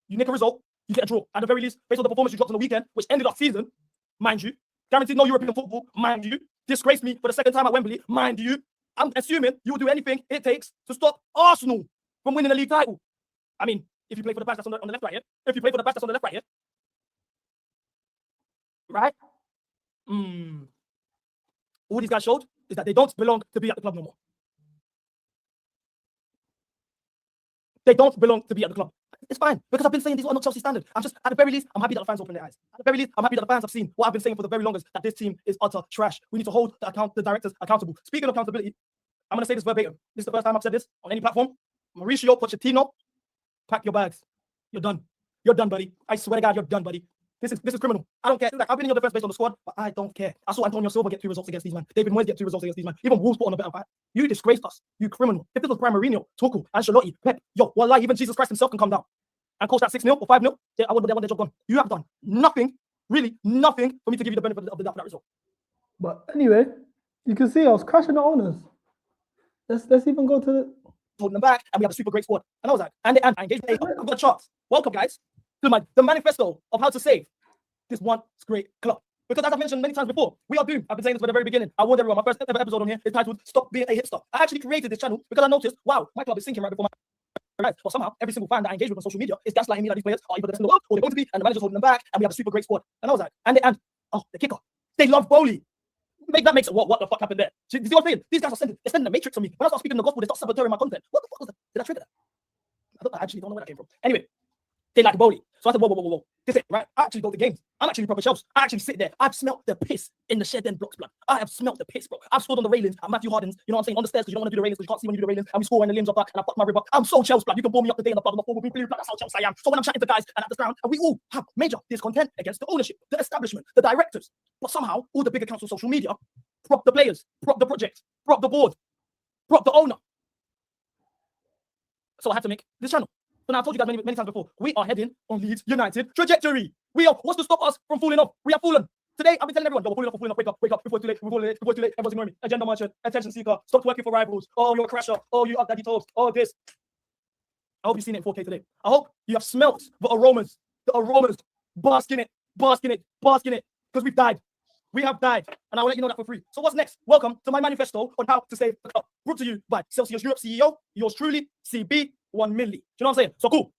You make a result, you get a draw. At the very least, based on the performance you dropped on the weekend, which ended our season, mind you, guaranteed no European football, mind you, disgraced me for the second time at Wembley, mind you. I'm assuming you will do anything it takes to stop Arsenal from winning the league title. I mean, if you play for the batch that's on the left right here, if you play for the batch that's on the left right here, right? All these guys showed is that they don't belong to be at the club no more. They don't belong to be at the club. It's fine, because I've been saying these are not Chelsea standard. I'm just, at the very least, I'm happy that the fans open their eyes. At the very least, I'm happy that the fans have seen what I've been saying for the very longest, that this team is utter trash. We need to hold the directors accountable. Speaking of accountability, I'm going to say this verbatim. This is the first time I've said this on any platform. Mauricio Pochettino, pack your bags. You're done. You're done, buddy. I swear to God, you're done, buddy. This is criminal. I don't care. Like, I've been in your defense based on the squad, but I don't care. I saw Antonio Silva get 2 results against these men. David Moyes get 2 results against these men. Even Wolves put on a better fight. You disgraced us. You criminal. If this was Prime Mourinho, Tuchel, Ancelotti, Pep, yo, wallahi, even Jesus Christ himself can come down and coach that 6-0 or 5-0. I want their job done. You have done nothing, really nothing, for me to give you the benefit of the doubt for that result. But anyway, you can see I was crashing the owners. Let's even go to the holding them back, and we have a super great squad. And I was like, and I engaged. Hey, I've got charts. Welcome, guys, to the manifesto of how to save this one great club. Because as I've mentioned many times before, we are doomed. I've been saying this from the very beginning. I warned everyone. My first ever episode on here is titled "Stop Being a Hipster." I actually created this channel because I noticed, wow, my club is sinking right before my eyes. But somehow, every single fan that I engage with on social media is gaslighting me that these players are either the best in the world or they're going to be, and the manager's holding them back, and we have a super great squad. And I was like, and the kicker, they love Bowley. That makes it what the fuck happened there? You see what I'm saying? These guys are sending the matrix on me. When I start speaking the gospel, they start sabotaging my content. What the fuck was that? Did I trigger that? I actually don't know where that came from. Anyway, they like Bowley. So I said, whoa. This is it, right? I actually go to games. I'm actually proper shelves. I actually sit there. I've smelt the piss in the shed end blocks, blood. I have smelt the piss, bro. I've scored on the railings at Matthew Harden's, you know what I'm saying, on the stairs because you don't want to do the railings because you can't see when you do the railings. And we score when the limbs are back and I fuck my ribber. I'm so Chelsea, blood. You can bore me up the day in the blood on the floor with me, blood. That's how Chelsea I am. So when I'm chatting to guys and at the ground, and we all have major discontent against the ownership, the establishment, the directors. But somehow, all the big accounts on social media prop the players, prop the project, prop the board, prop the owner. So I had to make this channel. So now I've told you guys many times before, we are heading on Leeds United trajectory. We are, what's to stop us from falling off? We have fallen. Today, I've been telling everyone, yo, we're falling off, wake up, before it's too late, everyone's ignoring me. Agenda merchant, attention seeker, stop working for rivals. Oh, you're a crasher. Oh, you up daddy talks. Oh, this. I hope you've seen it in 4K today. I hope you have smelt the aromas, bask in it, because we've died. We have died, and I will let you know that for free. So what's next? Welcome to my manifesto on how to save the club. Brought to you by Celsius Europe CEO, yours truly, CB 1 milli. Do you know what I'm saying? So cool.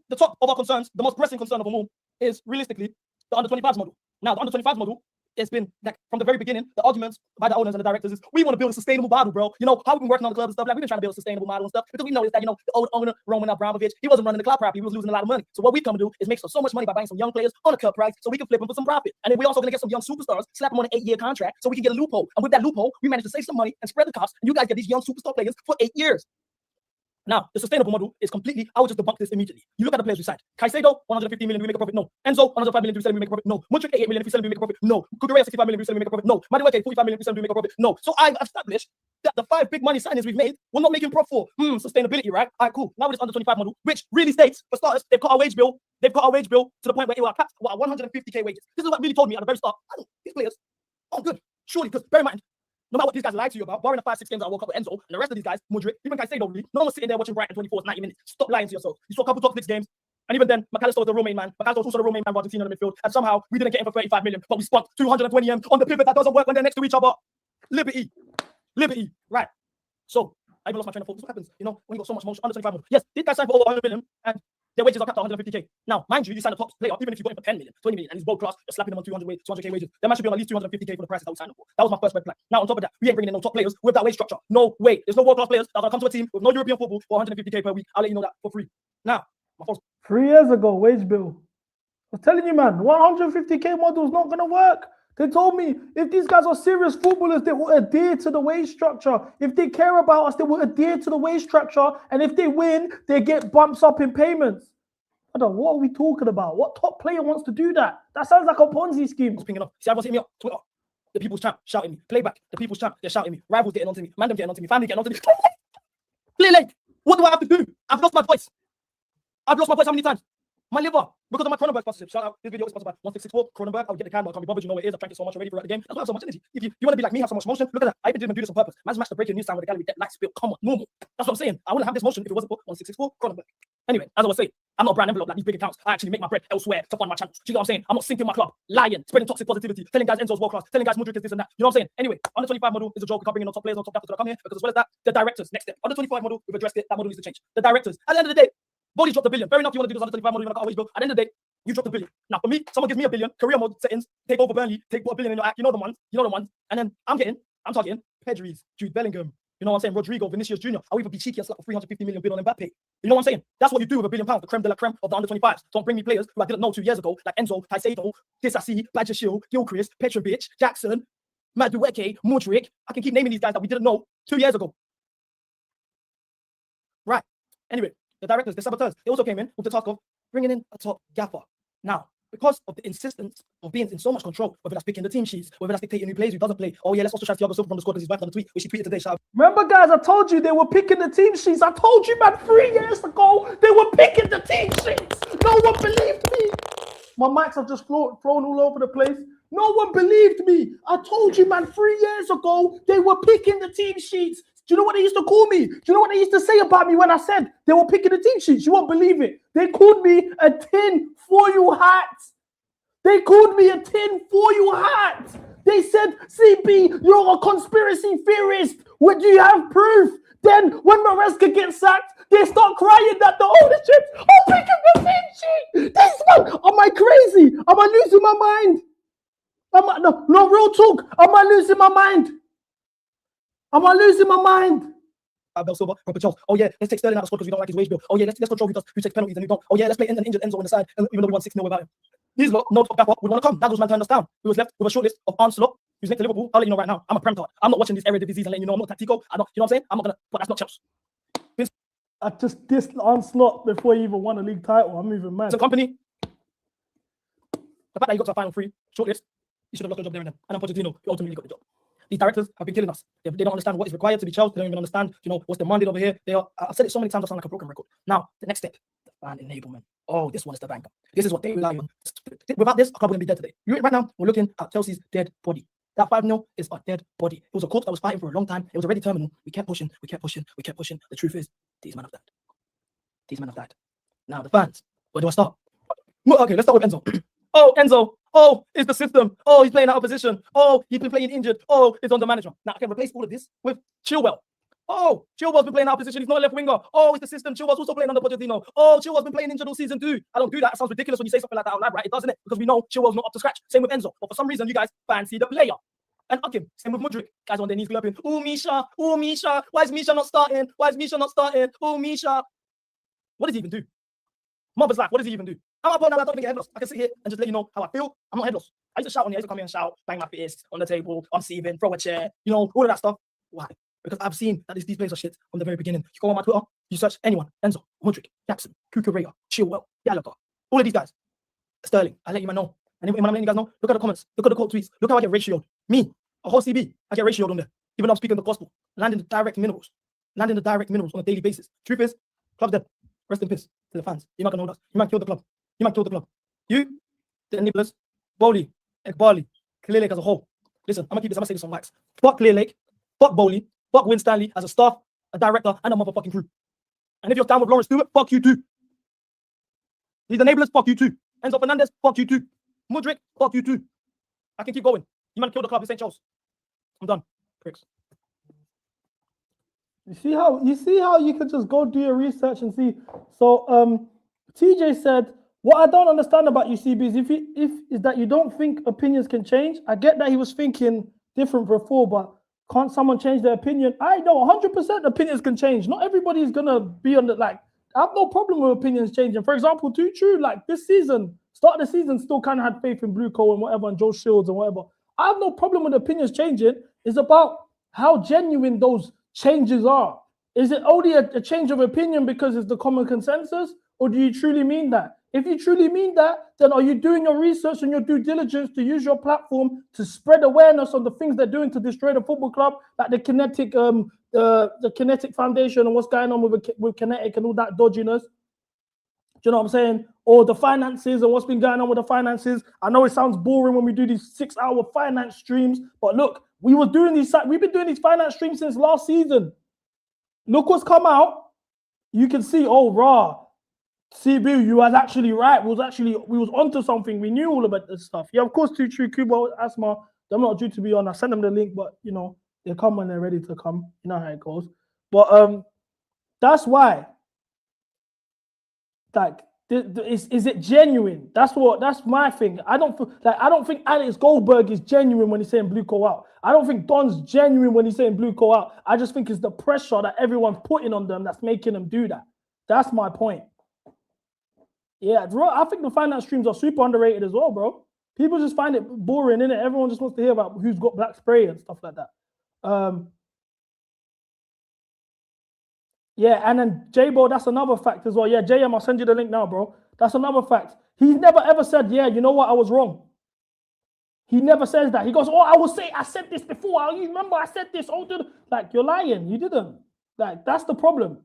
The top of our concerns, the most pressing concern of them all, is realistically the under-25s model. Now, the under-25s model, it's been like from the very beginning, the arguments by the owners and the directors is we want to build a sustainable model, bro. You know, how we've been working on the club and stuff, like we've been trying to build a sustainable model and stuff, because we noticed that, you know, the old owner, Roman Abramovich, he wasn't running the club properly, he was losing a lot of money. So what we come to do is make so much money by buying some young players on a cut price so we can flip them for some profit. And then we're also going to get some young superstars, slap them on an 8-year contract so we can get a loophole. And with that loophole, we manage to save some money and spread the costs, and you guys get these young superstar players for 8 years. Now, the sustainable model is completely, I would just debunk this immediately. You look at the players we signed. Caicedo, 150 million, we make a profit? No. Enzo, 105 million, we sell, we make a profit? No. Modric, 88 million, we sell, we make a profit? No. Kukurea, 65 million, we sell, we make a profit? No. Madueke, 45 million, we sell, we make a profit? No. So I've established that the 5 big money signings we've made will not make him profit for. Sustainability, right? All right, cool. Now with this under 25 model, which really states, for starters, they've cut our wage bill. They've cut our wage bill to the point where it will cap 150k wages. This is what really told me at the very start. These players, good. Surely, because bear in mind, no matter what these guys lied to you about, barring the 5-6 games I woke up with Enzo, and the rest of these guys, Modric, even Caicedo, really, no one's sitting there watching Brighton 24 90 minutes. Stop lying to yourself. You saw a couple top 6 games, and even then, McAllister was the real main man. McAllister was also the real main man for Argentina in the midfield, and somehow we didn't get him for 35 million, but we spent 220M on the pivot that doesn't work when they're next to each other. Liberty, right? So I even lost my train of thought. This is what happens, you know, when you got so much motion under 25 million. Yes, these guys signed for over 100 million, and their wages are capped at 150k. Now, mind you, you sign a top player, even if you got him for 10 million, 20 million, and he's world class, you're slapping him on 200k wages. That man should be on at least 250k for the prices that we signed him for. That was my first red flag. Now, on top of that, we ain't bringing in no top players with that wage structure. No way. There's no world class players that are gonna come to a team with no European football for 150k per week. I'll let you know that for free. Now, my first 3 years ago, wage bill. I was telling you, man, 150k model is not gonna work. They told me if these guys are serious footballers, they will adhere to the wage structure. If they care about us, they will adhere to the wage structure. And if they win, they get bumps up in payments. I don't know, what are we talking about? What top player wants to do that? That sounds like a Ponzi scheme. Picking up. See, everyone's hitting me up. Twitter. The people's champ shouting me. Playback. The people's champ, they're shouting me. Rivals getting onto me. Mandem getting onto me. Family getting onto me. Play late. What do I have to do? I've lost my voice. I've lost my voice how many times? My liver, because of my Cronenberg sponsorship. Shout out, this video is sponsored by 1664 Cronenberg. I would get the can, but I can't be bothered. You know what it is. I've drank it so much already throughout the game. That's why I have so much energy. If you want to be like me, have so much motion, look at that. I even didn't do this on purpose. Man's match the breaking news sound with the gallery get light spill. Come on, normal. That's what I'm saying. I wouldn't have this motion if it wasn't for 1664 Cronenberg. Anyway, as I was saying, I'm not a brand envelope like these big accounts. I actually make my bread elsewhere to fund my channel. You know what I'm saying? I'm not sinking my club, lying, spreading toxic positivity, telling guys Enzo's world class, telling guys Modric is this and that. You know what I'm saying? Anyway, under 25 model is a joke. We can't bring in no top players or top captains to come here because as well as that, the directors, next step. Under 25 model, we've addressed it. That model needs to change. The directors, at the end of the day, Body's dropped $1 billion. Fair enough, you want to do this under 25 model, you want to cut our wage bill. At the end of the day, you dropped $1 billion. Now, for me, someone gives me $1 billion, career mode settings, take over Burnley, take $1 billion in your act. You know the ones. And then I'm targeting Pedri, Jude Bellingham. You know what I'm saying? Rodrigo, Vinicius Jr. I'll even be cheeky and slap a 350 million bid on Mbappe. You know what I'm saying? That's what you do with £1 billion, the creme de la creme of the under 25s. Don't bring me players who I didn't know 2 years ago, like Enzo, Caicedo, Disasi, Bajashil, Gilchrist, Petrovic, Jackson, Madueke, Modric. I can keep naming these guys that we didn't know 2 years ago. Right. Anyway, the directors, the saboteurs, they also came in with the task of bringing in a top gaffer. Now, because of the insistence of being in so much control, whether that's picking the team sheets, whether that's dictating who plays, who doesn't play. Oh yeah, let's also try Thiago Silva from the squad because he's back on the tweet, which he tweeted today. Shout out. Remember, guys, I told you they were picking the team sheets. I told you, man, 3 years ago, they were picking the team sheets. No one believed me. My mics have just flown all over the place. No one believed me. I told you, man, 3 years ago, they were picking the team sheets. Do you know what they used to call me? Do you know what they used to say about me when I said they were picking the team sheets? You won't believe it. They called me a tin foil hat. They called me a tin foil hat. They said, CB, you're a conspiracy theorist. What do you have proof? Then when Maresca gets sacked, they start crying that the ownership are picking the team sheet. This one, am I crazy? Am I losing my mind? No, real talk. Am I losing my mind? Am I losing my mind? Bell Silva, Robert Charles. Oh yeah, let's take Sterling out of the squad because we don't like his wage bill. Oh yeah, let's control who takes penalties and who don't. Oh yeah, let's play an injured Enzo on the side, and even though we won 6-0 without him. These lot, no top gaffer would want to come. That was man turned us down. We was left with a short list of Onslaught, who's linked to Liverpool. I'll let you know right now. I'm a prem card. I'm not watching this area disease and letting you know I'm not tactical. I'm not, you know what I'm saying? I'm not gonna, but that's not Chelsea. I just dissed Onslaught before he even won a league title. I'm even mad. It's a company. The fact that he got to a final 3 shortlist, he should have lost the job there and then. And I'm Pochettino, he ultimately got the job. These directors have been killing us. They don't understand what is required to be Chelsea. They don't even understand, you know, what's demanded over here. I've said it so many times, I sound like a broken record. Now, the next step, the fan enablement. Oh, this one is the banker. This is what they rely on. Without this, our club wouldn't be dead today. Right now, we're looking at Chelsea's dead body. That 5-0 is a dead body. It was a corpse that was fighting for a long time. It was already terminal. We kept pushing. The truth is, these men have died. Now, the fans, where do I start? Okay, let's start with Enzo. Oh, Enzo. Oh, it's the system. Oh, he's playing out of position. Oh, he's been playing injured. Oh, it's on the manager. Now, I can replace all of this with Chilwell. Oh, Chilwell's been playing out of position. He's not a left winger. Oh, it's the system. Chilwell's also playing under Pochettino. Oh, Chilwell's been playing injured all season too. I don't do that. It sounds ridiculous when you say something like that out loud, right? It doesn't it? Because we know Chilwell's not up to scratch. Same with Enzo. But for some reason, you guys fancy the player. And okay, same with Modric. Guys on their knees clapping. Oh, Misha. Oh, Misha. Why is Misha not starting? Oh, Misha. What does he even do? Mother's life. What does he even do? I'm not I don't even get headless. I can sit here and just let you know how I feel. I'm not headless. I used to shout on here. I used to come here and shout, bang my fist on the table, I'm seething, throw a chair, you know, all of that stuff. Why? because I've seen that these players are shit from the very beginning. You go on my Twitter, you search anyone, Enzo, Mudryk, Jackson, Kukurea, Chilwell, Gallagher, all of these guys, Sterling. I let you man know. And when I'm letting you guys know, look at the comments, look at the quote tweets, look how I get ratioed. Me, a whole CB, I get ratioed on there. Even though I'm speaking the gospel, landing the direct minerals on a daily basis. Truth is, club's dead. Rest in peace to the fans. You might know that. You might kill the club. You might kill the club. You, the enablers, Bowley, Ekbali, Clear Lake as a whole. Listen, I'm gonna keep this. I'm gonna say this on wax. Fuck Clear Lake, fuck Bowley, fuck Win Stanley as a staff, a director, and a motherfucking crew. And if you're down with Lawrence Stewart, fuck you too. These enablers, fuck you too. Enzo Fernandez, fuck you too. Mudryk, fuck you too. I can keep going. You might kill the club. This ain't Charles. I'm done. Pricks. You see how you can just go do your research and see. So TJ said, what I don't understand about UCB is that you don't think opinions can change. I get that he was thinking different before, but can't someone change their opinion? I know 100% opinions can change. Not everybody is gonna be on the I have no problem with opinions changing. For example, too true, like this season, start of the season, still kind of had faith in Blue Coal and whatever, and Joe Shields and whatever. I have no problem with opinions changing. It's about how genuine those changes are. Is it only a change of opinion because it's the common consensus, or do you truly mean that? If you truly mean that, then are you doing your research and your due diligence to use your platform to spread awareness on the things they're doing to destroy the football club, like the Kinetic, the Kinetic Foundation and what's going on with Kinetic and all that dodginess? Do you know what I'm saying? Or the finances and what's been going on with the finances. I know it sounds boring when we do these 6-hour finance streams, but look, we've been doing these finance streams since last season. Look what's come out. You can see, oh, raw. CB, you was actually right. We was onto something. We knew all about this stuff. Yeah, of course, Too True, Kubo, Asma, they're not due to be on. I send them the link, but you know, they come when they're ready to come. You know how it goes. But that's why. Like, is it genuine? That's my thing. I don't think Alex Goldberg is genuine when he's saying Blue Coal out. I don't think Don's genuine when he's saying Blue Coal out. I just think it's the pressure that everyone's putting on them that's making them do that. That's my point. Yeah, I think the finance streams are super underrated as well, bro. People just find it boring, innit? Everyone just wants to hear about who's got black spray and stuff like that. Yeah, and then J-Bo, that's another fact as well. Yeah, JM, I'll send you the link now, bro. That's another fact. He's never ever said, yeah, you know what, I was wrong. He never says that. He goes, oh, I said this before. You remember I said this. Oh, dude. Like, you're lying. You didn't. Like, that's the problem.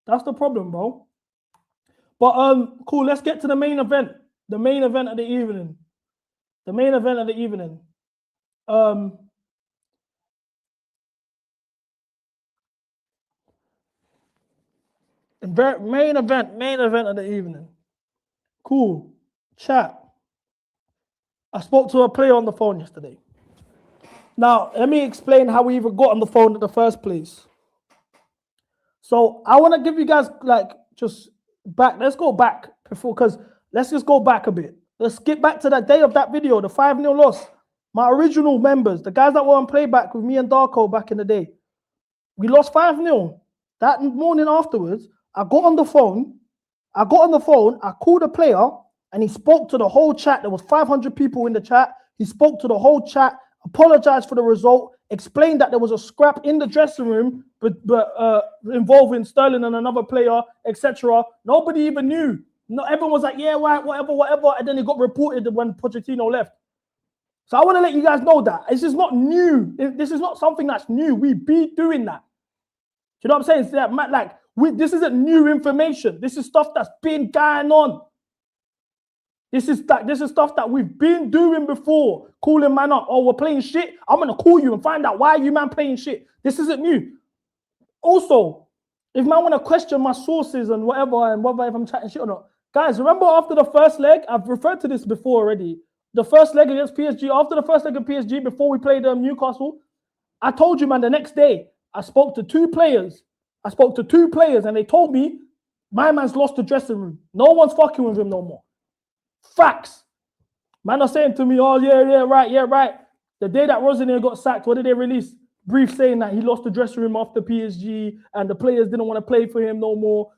That's the problem, bro. But cool, let's get to the main event. The main event of the evening. The main event of the evening. Main event of the evening. Cool. Chat. I spoke to a player on the phone yesterday. Now, let me explain how we even got on the phone in the first place. So I want to give you guys just back. Let's go back let's just go back a bit. Let's skip back to that day of that video, the 5-0 loss. My original members, the guys that were on playback with me and Darko back in the day. We lost 5-0. That morning afterwards, I got on the phone, I called a player, and he spoke to the whole chat. There was 500 people in the chat. He spoke to the whole chat, apologized for the result, explained that there was a scrap in the dressing room, but involving Sterling and another player, etc. Nobody even knew. No, everyone was like, yeah, right, whatever. And then it got reported when Pochettino left. So I want to let you guys know that this is not new. This is not something that's new. We be doing that. Do you know what I'm saying? This isn't new information. This is stuff that's been going on. This is stuff that we've been doing before. Calling man up. Oh, we're playing shit. I'm gonna call you and find out why you man playing shit. This isn't new. Also, if man want to question my sources and whatever, and whether if I'm chatting shit or not, guys, remember after the first leg, I've referred to this before already. The first leg against PSG, after the first leg of PSG, before we played Newcastle, I told you, man, the next day I spoke to two players. And they told me my man's lost the dressing room. No one's fucking with him no more. Facts. Man are saying to me, oh, yeah, right. The day that Rosenier got sacked, what did they release? Brief saying that he lost the dressing room after PSG and the players didn't want to play for him no more.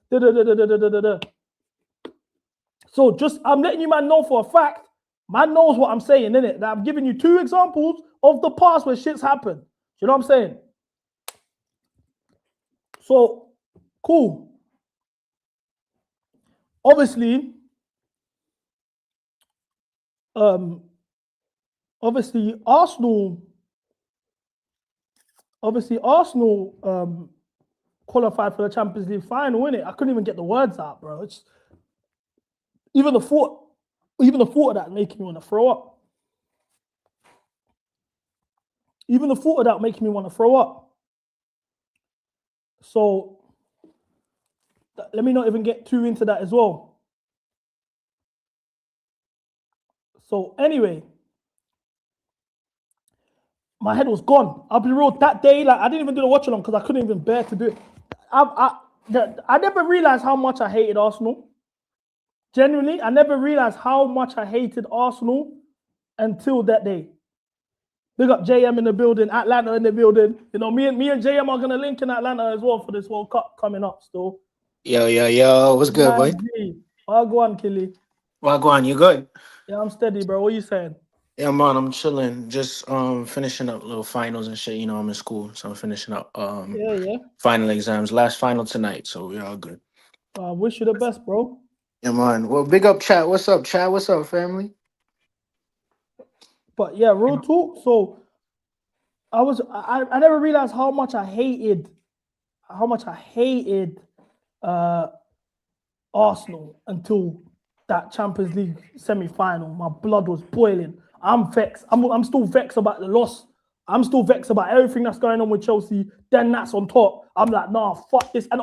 So I'm letting you man know for a fact, man knows what I'm saying, innit? That I'm giving you two examples of the past where shit's happened. You know what I'm saying? So cool. Obviously, Arsenal qualified for the Champions League final, innit? I couldn't even get the words out, bro. It's even the thought of that making me want to throw up. Even the thought of that making me want to throw up. So let me not even get too into that as well. So anyway, my head was gone. I'll be real. That day, like I didn't even do the watch along because I couldn't even bear to do it. I never realized how much I hated Arsenal. Genuinely, I never realized how much I hated Arsenal until that day. Big up JM in the building, Atlanta in the building. You know, me and JM are gonna link in Atlanta as well for this World Cup coming up still. Yo, what's good, boy? I'll go on, Killy. Wagwan, you good? Yeah, I'm steady, bro. What are you saying? Yeah, man, I'm chilling. Just finishing up little finals and shit. You know, I'm in school, so I'm finishing up final exams. Last final tonight, so we're all good. I wish you the best, bro. Yeah, man. Well, big up, chat. What's up, chat? What's up, family? But yeah, real talk. So I never realized how much I hated Arsenal until that Champions League semi-final. My blood was boiling. I'm vexed. I'm still vexed about the loss. I'm still vexed about everything that's going on with Chelsea. Then that's on top. I'm like, nah, fuck this. And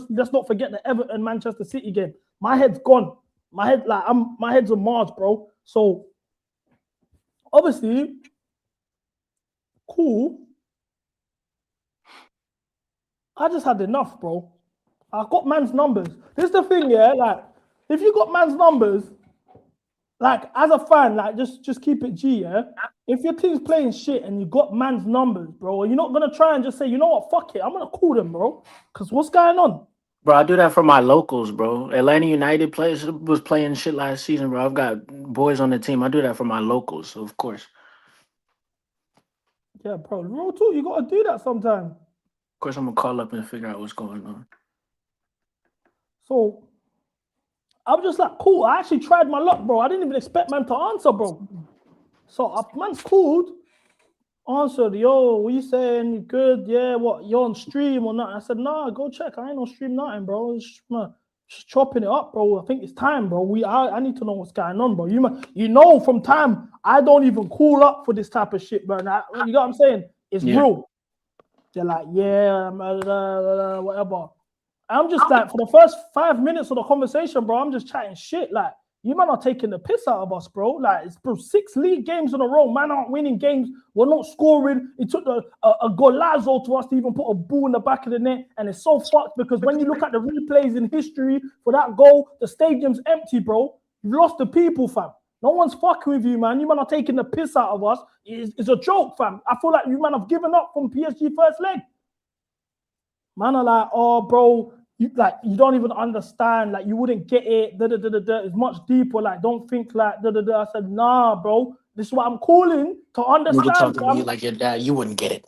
let's not forget the Everton Manchester City game. My head's gone. My head's on Mars, bro. So obviously, cool. I just had enough, bro. I got man's numbers. This is the thing, yeah. Like, if you got man's numbers, like as a fan, like just keep it G, yeah. If your team's playing shit and you got man's numbers, bro, you're not gonna try and just say, you know what, fuck it, I'm gonna call them, bro. Cause what's going on? Bro, I do that for my locals, bro. Atlanta United players was playing shit last season, bro. I've got boys on the team. I do that for my locals, so of course. Yeah, bro. Real talk, you gotta do that sometime. Of course, I'm gonna call up and figure out what's going on. So I'm just like, cool. I actually tried my luck, bro. I didn't even expect man to answer, bro. So man's called, answered, yo, what you saying? You good? Yeah, what? You're on stream or not? I said, nah, go check. I ain't on stream nothing, bro. Just chopping it up, bro. I think it's time, bro. I need to know what's going on, bro. You know, from time, I don't even call up for this type of shit, bro. Now, you know what I'm saying? It's real. They're like, yeah, whatever. I'm just like, for the first 5 minutes of the conversation, bro, I'm just chatting shit. Like, you man are taking the piss out of us, bro. Like, it's bro, 6 league games in a row. Man aren't winning games. We're not scoring. It took a golazo to us to even put a ball in the back of the net. And it's so fucked because when you look at the replays in history for that goal, the stadium's empty, bro. You've lost the people, fam. No one's fucking with you, man. You man are taking the piss out of us. It's a joke, fam. I feel like you man have given up from PSG first leg. Man are like, oh, bro, you don't even understand. Like, you wouldn't get it. It's much deeper. Like, don't think like I said, nah, bro. This is what I'm calling to understand. You talking to me like your dad, you wouldn't get it.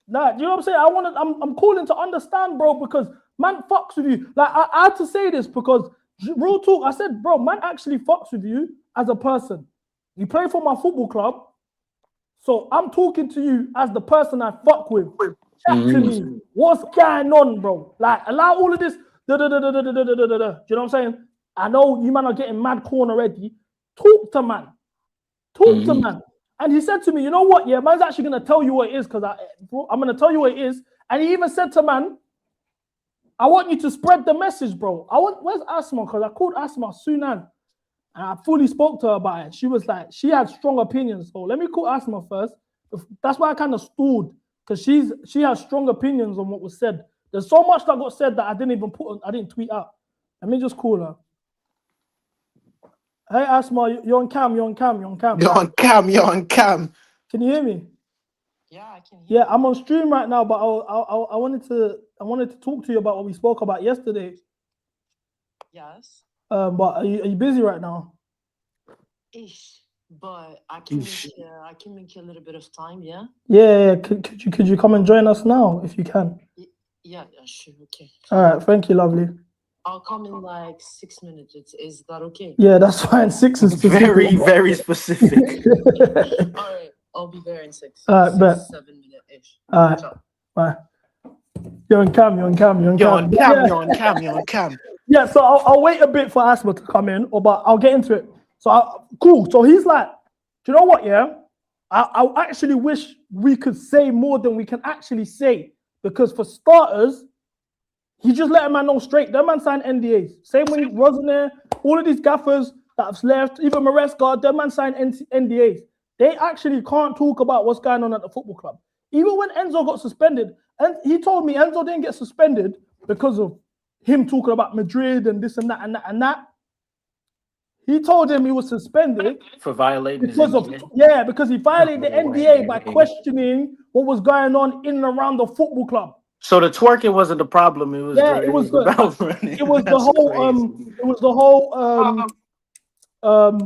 Nah, you know what I'm saying? I'm calling to understand, bro, because man fucks with you. Like, I had to say this because real talk, I said, bro, man actually fucks with you as a person. You play for my football club, so I'm talking to you as the person I fuck with. Chat to me. What's going on, bro? Like, allow all of this. Do you know what I'm saying? I know you man are getting mad corn already. Talk to man. Talk to man. And he said to me, you know what? Yeah, man's actually going to tell you what it is because I'm going to tell you what it is. And he even said to man, I want you to spread the message, bro. Where's Asma? Because I called Asma soon and I fully spoke to her about it. She was like, she had strong opinions. So let me call Asma first. That's why I kind of stalled. Because she has strong opinions on what was said. There's so much that got said that I didn't tweet out. Let me just call her. Hey Asma, you're on cam. You're on cam. Can you hear me? Yeah, I can hear. Yeah, I'm on stream right now, but I wanted to talk to you about what we spoke about yesterday. Yes. But are you busy right now? Ish. But I can make you a little bit of time, yeah? Yeah. Could you come and join us now if you can? Yeah, sure, okay. All right, thank you, lovely. I'll come in like 6 minutes. Is that okay? Yeah, that's fine. 6 is specific. Very, very specific. All right, I'll be there in 6. All right, bet. 7 minute-ish. All right, bye. You're on cam. Yeah, so I'll wait a bit for Asma to come in, but I'll get into it. So cool. So he's like, do you know what? Yeah, I actually wish we could say more than we can actually say, because for starters, he just let a man know straight. That man signed NDAs. Same when he wasn't there. All of these gaffers that have left, even Maresca, that man signed NDAs. They actually can't talk about what's going on at the football club. Even when Enzo got suspended, and he told me Enzo didn't get suspended because of him talking about Madrid and this and that and that and that. He told him he was suspended for violating because because he violated the NDA by questioning what was going on in and around the football club. So the twerking wasn't the problem. It was the whole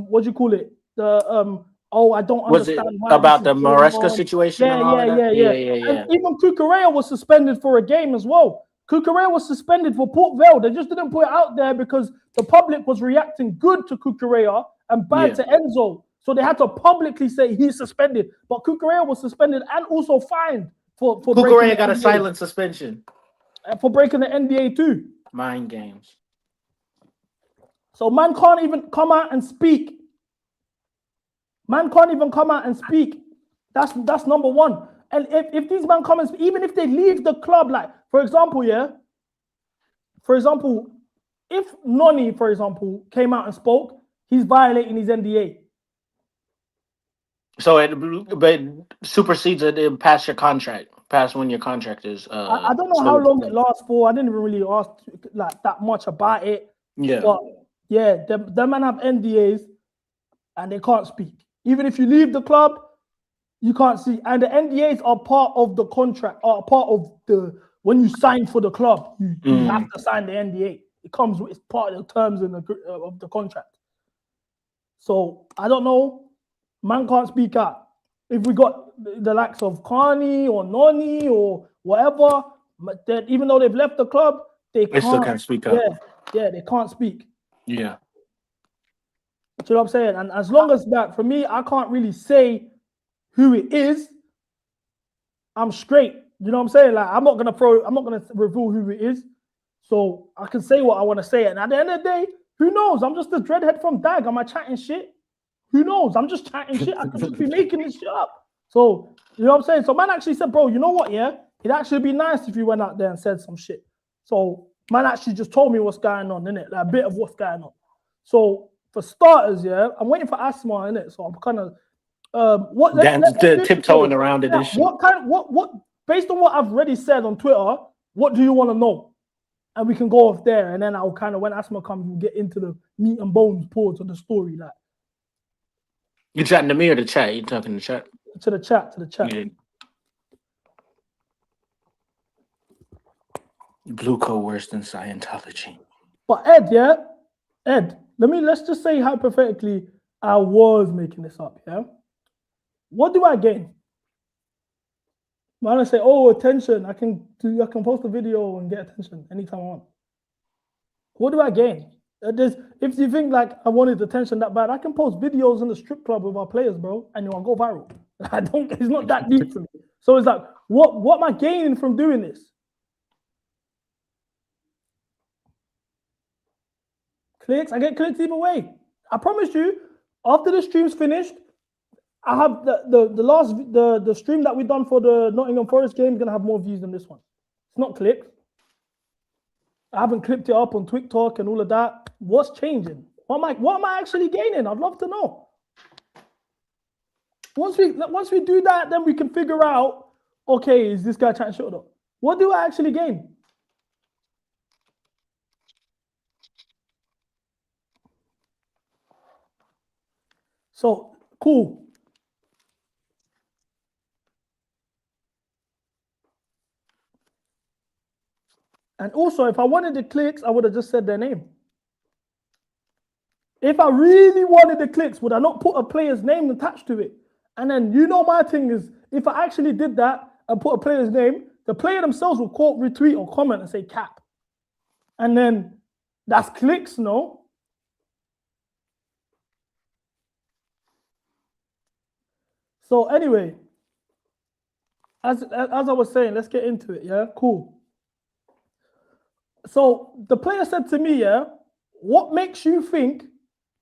what do you call it? I don't understand. Was it about the Maresca situation? Yeah. And even Cucurella was suspended for a game as well. Cucurella was suspended for Port Vale. They just didn't put it out there because the public was reacting good to Cucurella and bad to Enzo. So they had to publicly say he's suspended. But Cucurella was suspended and also fined for Cucurella got a silent suspension for breaking the NDA too. Mind games. So man can't even come out and speak. Man can't even come out and speak. That's number one. And if these men come and speak, even if they leave the club, like for example, if Noni, for example, came out and spoke, he's violating his NDA. So it supersedes it past your contract, past when your contract is. I don't know how long it lasts for. I didn't even really ask like that much about it. Yeah. But yeah, them men have NDAs and they can't speak. Even if you leave the club, you can't see. And the NDAs are part of the contract, are part of when you sign for the club, you have to sign the NDA. It comes with, it's part of the terms of the contract. So I don't know. Man can't speak out. If we got the likes of Carney or Noni or whatever, but even though they've left the club, they still can't speak out. Yeah, they can't speak. Yeah. Do you know what I'm saying? And as long as that, for me, I can't really say who it is. I'm straight. You know what I'm saying? Like I'm not gonna reveal who it is. So I can say what I want to say. And at the end of the day, who knows? I'm just a dreadhead from Dag. Am I chatting shit? Who knows? I'm just chatting shit. I could just be making this shit up. So you know what I'm saying? So man actually said, bro, you know what? Yeah, it'd actually be nice if you went out there and said some shit. So man actually just told me what's going on, innit? Like a bit of what's going on. So for starters, yeah, I'm waiting for Asma, innit? So I'm kind of tiptoeing around it. What based on what I've already said on Twitter, what do you want to know? And we can go off there, and then I'll kind of, when Asma comes, we'll get into the meat and bones parts of the story. Like, you chatting to me or the chat? You talking to the chat? To the chat. Yeah. Blue code worse than Scientology. But let's just say hypothetically, I was making this up. Yeah. What do I gain? Man, I say, oh, attention. I can post a video and get attention anytime I want. What do I gain? If you think like I wanted attention that bad, I can post videos in the strip club with our players, bro, and you'll go viral. It's not that deep for me. So it's like, what am I gaining from doing this? Clicks. I get clicks either way. I promise you, after the stream's finished, I have the stream that we done for the Nottingham Forest game is gonna have more views than this one. It's not clicks. I haven't clipped it up on TikTok and all of that. What's changing? What am I actually gaining? I'd love to know. Once we do that, then we can figure out, okay, is this guy chatting shit or not? What do I actually gain? So cool. And also, if I wanted the clicks, I would have just said their name. If I really wanted the clicks, would I not put a player's name attached to it? And then, my thing is, if I actually did that and put a player's name, the player themselves will quote, retweet, or comment and say cap. And then that's clicks, no? So anyway, as I was saying, let's get into it, yeah? Cool. So the player said to me, yeah, what makes you think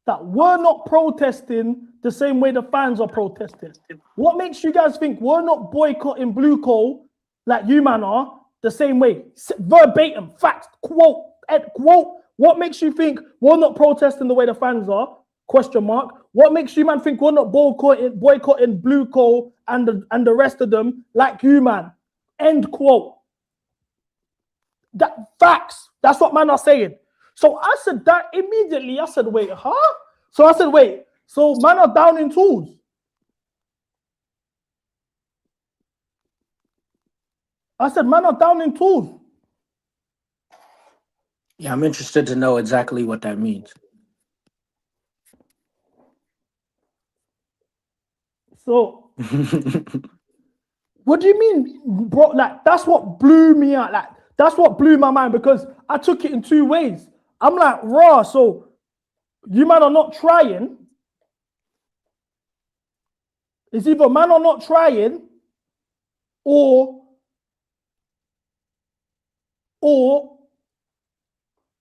that we're not protesting the same way the fans are protesting? What makes you guys think we're not boycotting Blue Coal like you man are the same way? Verbatim, facts, quote. What makes you think we're not protesting the way the fans are? Question mark. What makes you man think we're not boycotting Blue Coal and the rest of them like you man? End quote. That facts. That's what man are saying. So I said that immediately. I said, wait, huh? So I said, wait. So man are down in tools. I said, man are down in tools. Yeah, I'm interested to know exactly what that means. So, what do you mean, bro? Like, that's what blew me out. Like, that's what blew my mind because I took it in two ways. I'm like, raw. So, you man are not trying. It's either man are not trying, or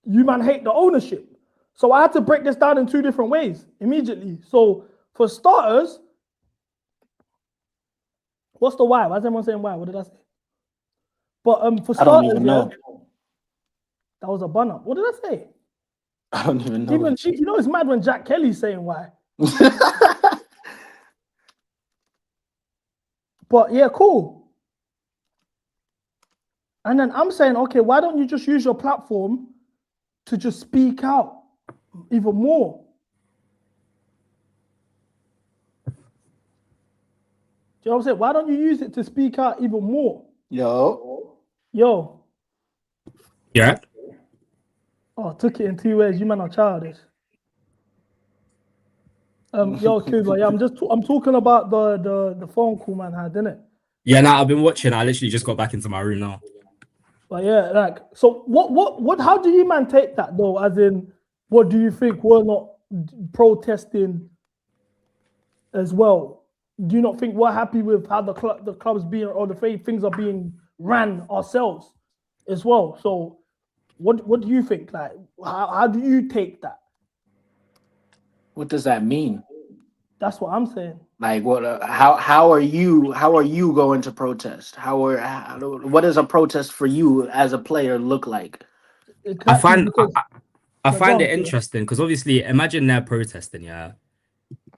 you man hate the ownership. So I had to break this down in two different ways immediately. So for starters, what's the why? Why is everyone saying why? What did I say? But for starters, I don't even know. That was a bun up. What did I say? I don't even know. You know, it's mad when Jack Kelly's saying why. But yeah, cool. And then I'm saying, okay, why don't you just use your platform to just speak out even more? Do you know what I'm saying? Why don't you use it to speak out even more? Yo. Yeah. Oh, took it in two ways. You man are childish. Yo, Cuba. Yeah, I'm talking about the phone call man had, didn't it? Yeah, nah, I've been watching. I literally just got back into my room now. But yeah, like, so what? How do you man take that though? As in, what do you think we're not protesting as well? Do you not think we're happy with how the club's being or the things are being ran ourselves as well? So, what do you think? Like, how do you take that? What does that mean? That's what I'm saying. Like, what? How are you going to protest? What does a protest for you as a player look like? I find it interesting because obviously, imagine they're protesting. Yeah,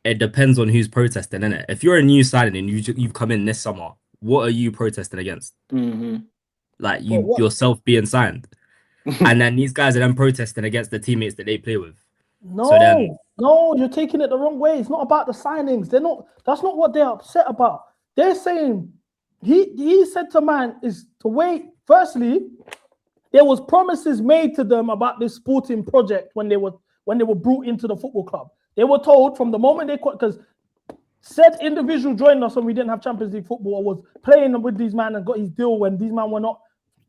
it depends on who's protesting, innit? If you're a new signing and you've come in this summer, what are you protesting against? Mm-hmm. Like yourself being signed, and then these guys are then protesting against the teammates that they play with. No, you're taking it the wrong way. It's not about the signings. That's not what they're upset about. They're saying he said to man is to wait. Firstly, there was promises made to them about this sporting project when they were brought into the football club. They were told from the moment because said individual joined us when we didn't have Champions League football, or was playing with these men and got his deal when these men were not.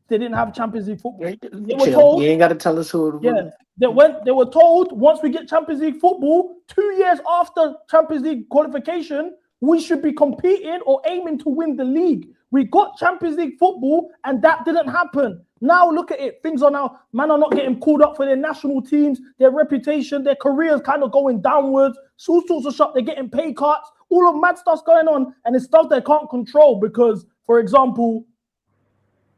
They didn't have Champions League football. They were told, you ain't got to tell us who. Yeah, they were told once we get Champions League football, 2 years after Champions League qualification, we should be competing or aiming to win the league. We got Champions League football, and that didn't happen. Now look at it. Things are now, man are not getting called up for their national teams, their reputation, their careers kind of going downwards. All sorts of stuff. They're getting pay cuts. All of mad stuff's going on, and it's stuff they can't control because, for example,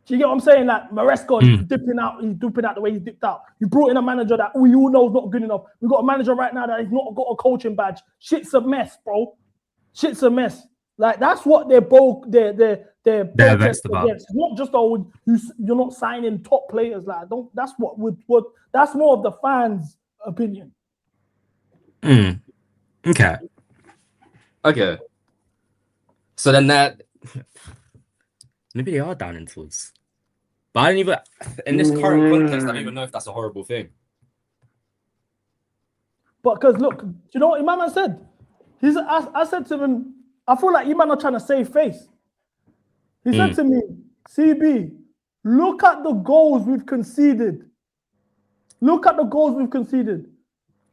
do you get what I'm saying? Like Maresca he's dipping out the way he's dipped out. You brought in a manager that we all know is not good enough. We've got a manager right now that has not got a coaching badge. Shit's a mess, bro. Shit's a mess. Like that's what they're vexed about. It's not just you're not signing top players. Like that's that's more of the fans' opinion. Okay. So then that maybe they are down in tools. But I don't even, in this current context, I don't even know if that's a horrible thing. But because look, do you know what Imam said? I said to him, I feel like Imam are trying to save face. He said to me, CB, look at the goals we've conceded. Look at the goals we've conceded.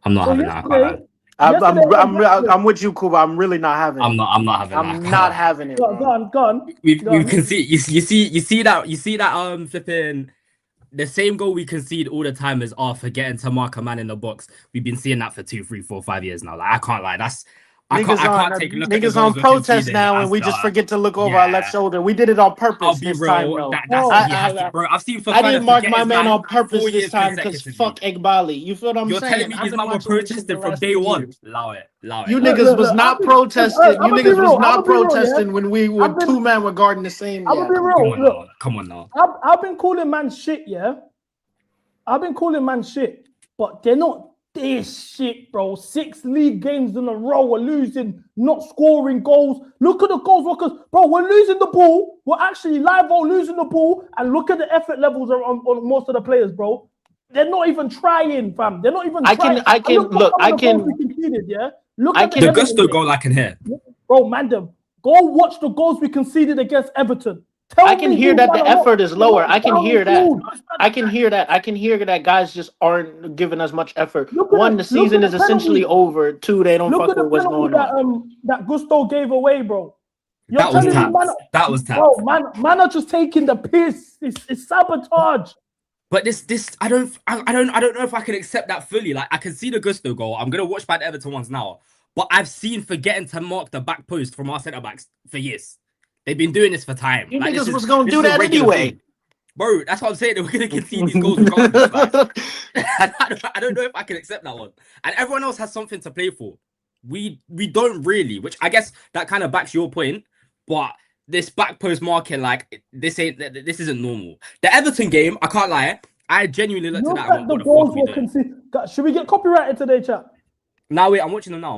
I'm not having that. I'm with you, Kuba. I'm really not having it. I'm not having that. I'm not having it. Go on. We've conceded. You see that flipping. The same goal we concede all the time is forgetting to mark a man in the box. We've been seeing that for 2, 3, 4, 5 years now. Like, I can't lie. I can't take a look at the niggas on goals we're protest conceding now, and we just forget to look over our left shoulder. We did it on purpose I'll be this real. time, bro. Bro, I've seen I didn't mark my man on purpose this time because fuck Egbali. You feel what I'm saying? You're telling me these man were protesting from day one. Allow it. You niggas was not protesting. You niggas was not protesting when two men were guarding the same. I'm gonna be real. Come on now. I've been calling man shit, yeah. I've been calling man shit, but they're not this shit, bro. 6 league games in a row, we're losing, not scoring goals. Look at the goals, because bro, we're losing the ball. We're actually losing the ball, and look at the effort levels on most of the players, bro. They're not even trying, fam. They're not even trying. The Gusto goal I can hear. Bro, man, go watch the goals we conceded against Everton. I can hear that the effort is lower. I can hear that. I can hear that guys just aren't giving us much effort. One, the season is essentially over. 2, they don't fuck with what's going on. That Gusto gave away, bro. That was tapped. Bro, man are just taking the piss. It's sabotage. But this I don't know if I can accept that fully. Like, I can see the Gusto goal. I'm gonna watch back the Everton ones now. But I've seen forgetting to mark the back post from our centre backs for years. They've been doing this for time. You niggas was gonna do that anyway. Bro, that's what I'm saying. We're gonna concede these goals regardless. I don't know if I can accept that one. And everyone else has something to play for. We don't really, which I guess that kind of backs your point. But this back post marking, like, this isn't normal. The Everton game, I can't lie, I genuinely looked at that and went, what the fuck are we doing? Should we get copyrighted today, chat? Nah, wait, I'm watching them now.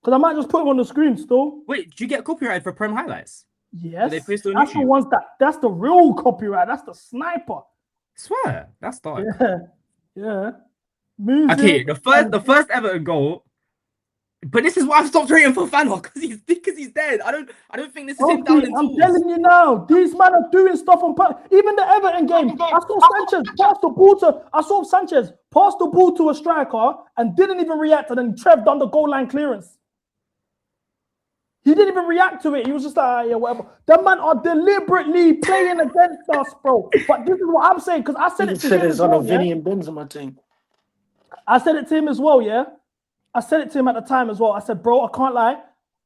Because I might just put them on the screen still. Wait, do you get copyrighted for Prem highlights? Yes. They post on that's YouTube? the ones that's the real copyright. That's the sniper. Swear, that's dark. Yeah. Okay, the first Everton goal. But this is why I've stopped rating for Fanhawk, because he's dead. I don't think this is him down in tools. I'm telling you now, these men are doing stuff on even the Everton game. I saw Sanchez pass the ball to a striker and didn't even react, and then Trev done the goal line clearance. He didn't even react to it. He was just like, yeah, whatever. The man are deliberately playing against us, bro. But this is what I'm saying, because I said it to him as well. Vinny and Benzema thing. I said it to him as well, yeah. I said it to him at the time as well. I said, bro, I can't lie.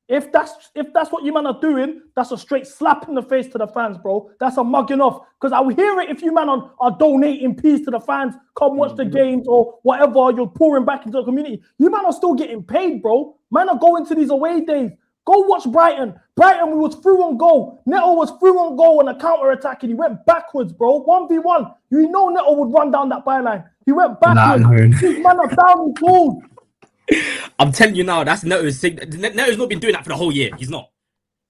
If that's what you man are doing, that's a straight slap in the face to the fans, bro. That's a mugging off. Because I will hear it if you man are donating peas to the fans, come watch the games or whatever, you're pouring back into the community. You man are still getting paid, bro. Man are going to these away days. Go watch Brighton. Brighton was through on goal. Neto was through on goal on a counter-attack and he went backwards, bro. 1v1. You know Neto would run down that byline. He went backwards. These man are down in goal. I'm telling you now, that's Neto's thing. Neto's not been doing that for the whole year. He's not.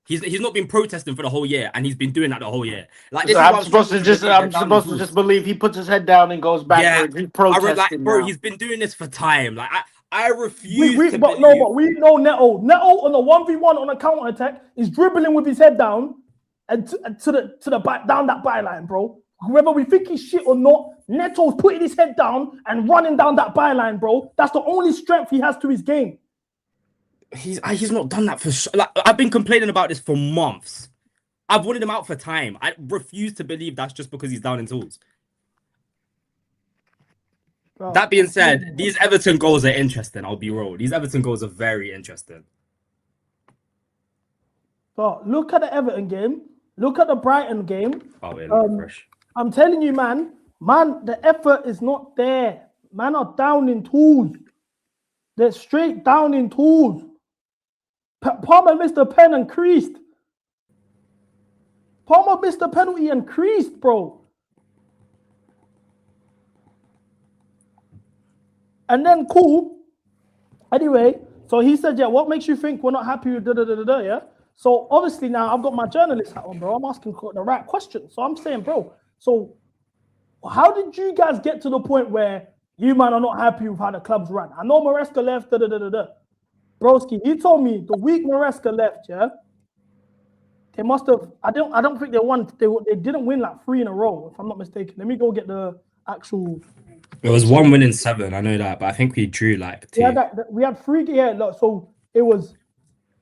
He's not been protesting for the whole year, and he's been doing that the whole year. Like, so I'm supposed to just believe he puts his head down and goes backwards. Yeah, he's protesting. bro, he's been doing this for time. Like, I refuse to believe. No, but we know Neto. Neto on a 1v1 on a counter attack is dribbling with his head down and to the back down that byline, bro. Whether we think he's shit or not, Neto's putting his head down and running down that byline, bro. That's the only strength he has to his game. He's not done that for like, I've been complaining about this for months. I've wanted him out for time. I refuse to believe that's just because he's down in tools. Bro, that being said, these Everton goals are interesting. I'll be real. These Everton goals are very interesting. Bro, look at the Everton game. Look at the Brighton game. Oh, yeah, fresh. I'm telling you, man, the effort is not there. Man are down in tools. They're straight down in tools. Palmer missed the pen and creased. Palmer missed the penalty and creased, bro. And then, cool. Anyway, so he said, yeah, what makes you think we're not happy with da-da-da-da-da, yeah? So, obviously, now I've got my journalist hat on, bro. I'm asking the right question. So, I'm saying, bro, so how did you guys get to the point where you, man, are not happy with how the club's run? I know Maresca left, da-da-da-da-da. Broski, he told me the week Maresca left, yeah, They must have. I don't think they won. They didn't win like 3 in a row, if I'm not mistaken. Let me go get the actual. It was 1 win in 7. I know that, but I think we drew like 2. We had 3. Yeah, look, so it was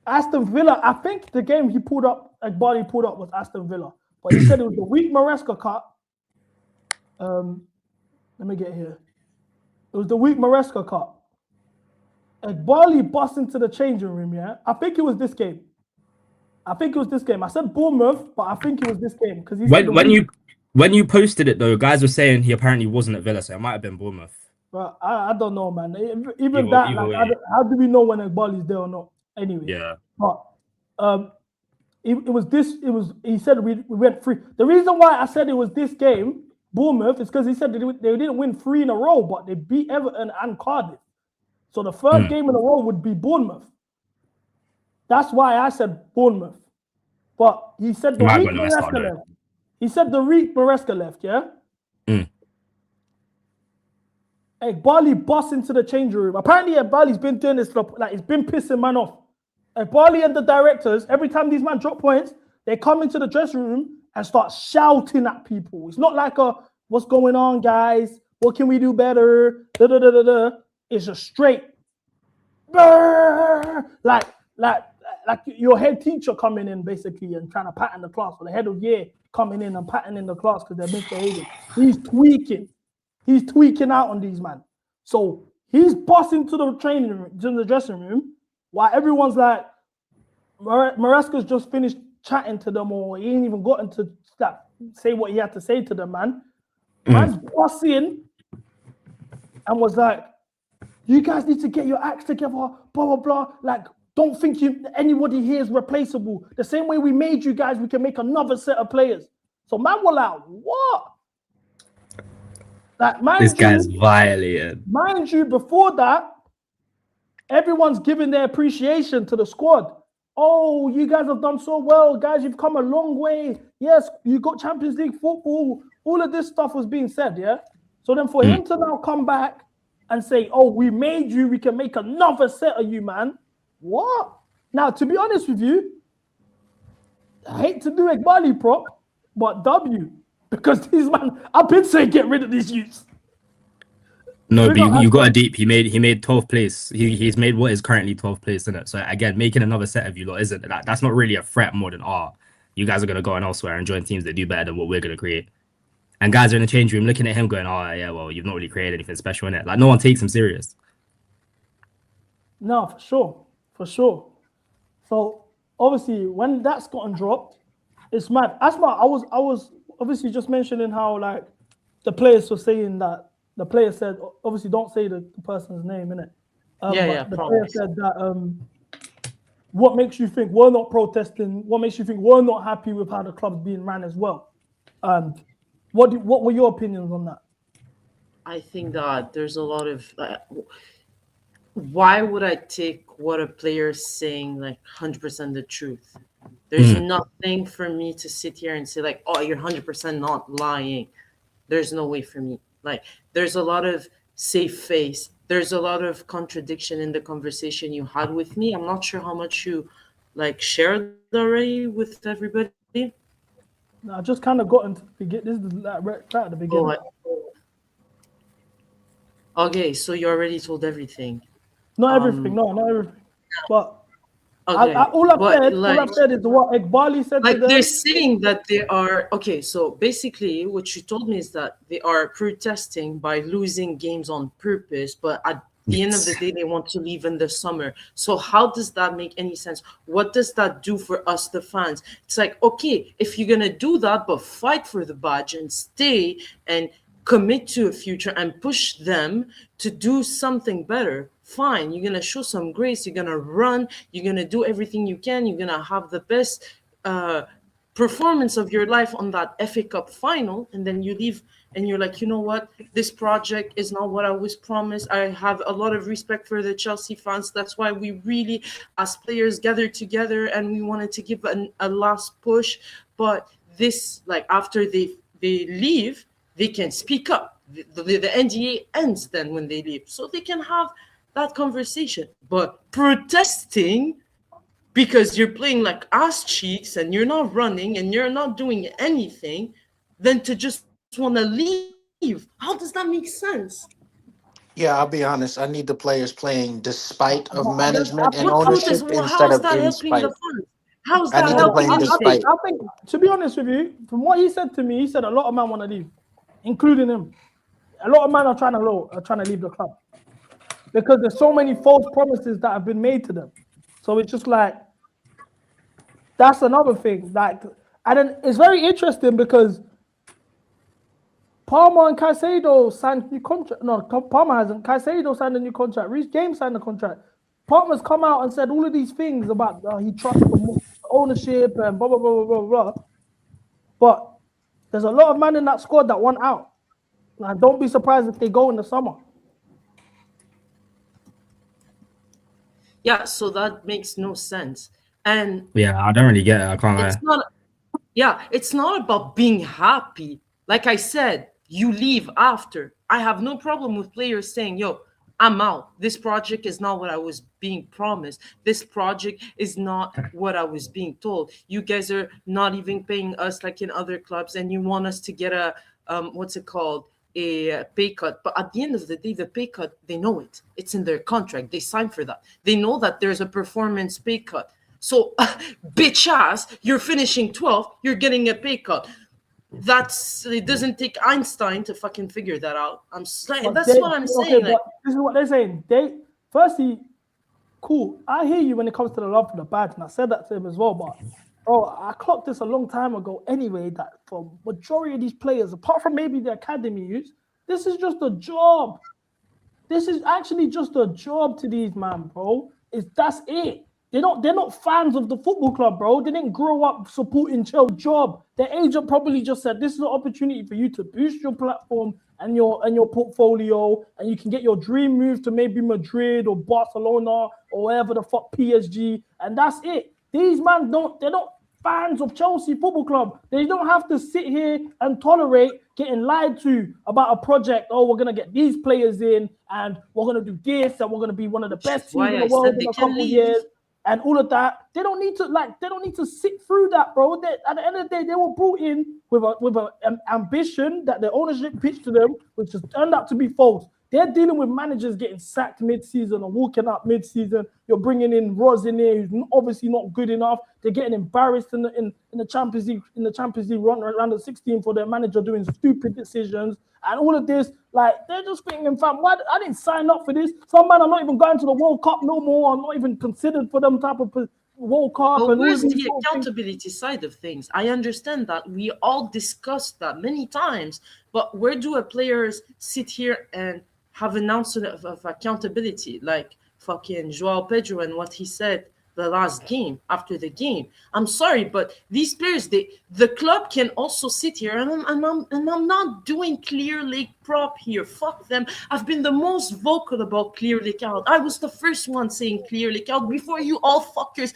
Aston Villa. I think the game he pulled up, like Barley pulled up, was Aston Villa. But he said it was the weak Maresca Cup. Let me get here. It was the weak Maresca Cup. Like Barley bust into the changing room. Yeah, I think it was this game. I said Bournemouth, but I think it was this game because when you posted it though, guys were saying he apparently wasn't at Villa, so it might have been Bournemouth. But I don't know, man. Even that, how do we know when Barley's there or not? Anyway, yeah. But it was this. It was. He said we went 3. The reason why I said it was this game, Bournemouth, is because he said they didn't win 3 in a row, but they beat Everton and Cardiff. So the third game in a row would be Bournemouth. That's why I said Bournemouth. But he said the week Maresca left. He said the week Maresca left, yeah? Hey, Barley bust into the changing room. Apparently, Barley's been doing this, like, he's been pissing man off. Like, Barley and the directors, every time these man drop points, they come into the dressing room and start shouting at people. It's not like what's going on, guys? What can we do better? Da, da, da, da, da. It's just straight. Like your head teacher coming in basically and trying to pattern the class, or the head of year coming in and patterning the class because they're misbehaving. He's tweaking out on these man. So he's busting to the training room, to the dressing room, while everyone's like, Maresca's just finished chatting to them, or he ain't even gotten to say what he had to say to them, man. Man's busting and was like, you guys need to get your acts together, blah, blah, blah. Like, don't think anybody here is replaceable. The same way we made you guys, we can make another set of players. So man were like, what? Like, this guy's violated. Mind you, before that, everyone's giving their appreciation to the squad. Oh, you guys have done so well. Guys, you've come a long way. Yes, you got Champions League football. All of this stuff was being said, yeah? So then for him to now come back and say, oh, we made you, we can make another set of you, man. What? Now, to be honest with you, I hate to do a Bali prop, but W. Because these man, I've been saying get rid of these youths. No, but you got a deep. He made 12th place. He's made what is currently 12th place, isn't it? So again, making another set of you lot isn't that's not really a threat more than you guys are gonna go on elsewhere and join teams that do better than what we're gonna create. And guys are in the change room looking at him going, oh yeah, well, you've not really created anything special in it. Like no one takes him serious. No, for sure. So obviously when that's gotten dropped, it's mad. Asma, I was obviously just mentioning how like the players were saying that the player said, obviously don't say the person's name, innit? The player said that what makes you think we're not protesting? What makes you think we're not happy with how the club's being ran as well? And what were your opinions on that? I think that there's a lot of why would I take what a player is saying like 100% the truth? There's nothing for me to sit here and say like, oh, you're 100% not lying. There's no way for me. Like, there's a lot of safe face. There's a lot of contradiction in the conversation you had with me. I'm not sure how much you like shared already with everybody. No, I just kind of got into the beginning. This is right at the beginning. Okay, so you already told everything. Not everything, not everything. But okay. All I've said is what Ekbali said. Like they're saying that they are okay. So basically, what you told me is that they are protesting by losing games on purpose, but at the end of the day, they want to leave in the summer. So how does that make any sense? What does that do for us, the fans? It's like, okay, if you're gonna do that, but fight for the badge and stay and commit to a future and push them to do something better. Fine, you're gonna show some grace, you're gonna run, you're gonna do everything you can, you're gonna have the best performance of your life on that FA Cup final, and then you leave and you're like, you know what, this project is not what I was promised. I have a lot of respect for the Chelsea fans. That's why we really, as players, gathered together and we wanted to give a last push. But this, like after they leave, they can speak up. The NDA ends then when they leave, so they can have that conversation. But protesting because you're playing like ass cheeks and you're not running and you're not doing anything, than to just want to leave. How does that make sense? Yeah, I'll be honest. I need the players playing despite of I management and What protest? ownership How instead is of that in helping the spite. fans? How is I that need them helping playing anything? despite. I think, to be honest with you, from what he said to me, he said a lot of men want to leave, including him. A lot of men are trying to leave the club because there's so many false promises that have been made to them. So it's just like, that's another thing. Like, and then it's very interesting because Palmer and Caicedo signed new contract. No, Palmer hasn't. Caicedo signed a new contract. Reece James signed a contract. Palmer's come out and said all of these things about he trusts the ownership and blah, blah, blah, blah, blah, blah. But there's a lot of men in that squad that want out. And don't be surprised if they go in the summer. Yeah, so that makes no sense. And Yeah, I don't really get it. I can't lie. it's not, yeah, it's not about being happy. Like I said, you leave after. I have no problem with players saying, yo, I'm out. This project is not what I was being promised. This project is not what I was being told. You guys are not even paying us like in other clubs, and you want us to get a what's it called? A pay cut. But at the end of the day, the pay cut, they know it. It's in their contract. They signed for that. They know that there's a performance pay cut. So, bitch ass, you're finishing 12th, you're getting a pay cut. It doesn't take Einstein to fucking figure that out. That's what I'm saying. Like, this is what they're saying. Firstly, cool. I hear you when it comes to the love for the badge, and I said that to him as well. But I clocked this a long time ago anyway, that for majority of these players, apart from maybe the academy youths, this is just a job. This is actually just a job to these man, bro. That's it. They're not fans of the football club, bro. They didn't grow up supporting Chelsea. Job. Their agent probably just said, this is an opportunity for you to boost your platform and your portfolio, and you can get your dream move to maybe Madrid or Barcelona or wherever the fuck, PSG, and that's it. These man they're not fans of Chelsea Football Club. They don't have to sit here and tolerate getting lied to about a project. Oh, we're gonna get these players in, and we're gonna do this, and we're gonna be one of the best teams in the world in a couple of years. And all of that, they don't need to sit through that, bro. At the end of the day, they were brought in with an ambition that the ownership pitched to them, which has turned out to be false. They're dealing with managers getting sacked mid-season or walking out mid-season. You're bringing in Roz in there, who's obviously not good enough. They're getting embarrassed in the Champions League round of 16 for their manager doing stupid decisions. And all of this, like, they're just thinking, fam, why I didn't sign up for this. Some men are not even going to the World Cup no more. I'm not even considered for them type of World Cup. But And where's the accountability side of things? I understand that. We all discussed that many times. But where do players sit here and have an ounce of accountability? Like fucking Joao Pedro and what he said the last game, after the game. I'm sorry, but these players, the club can also sit here, and I'm not doing Clear Lake prop here. Fuck them. I've been the most vocal about Clear Lake out. I was the first one saying Clear Lake out before you all fuckers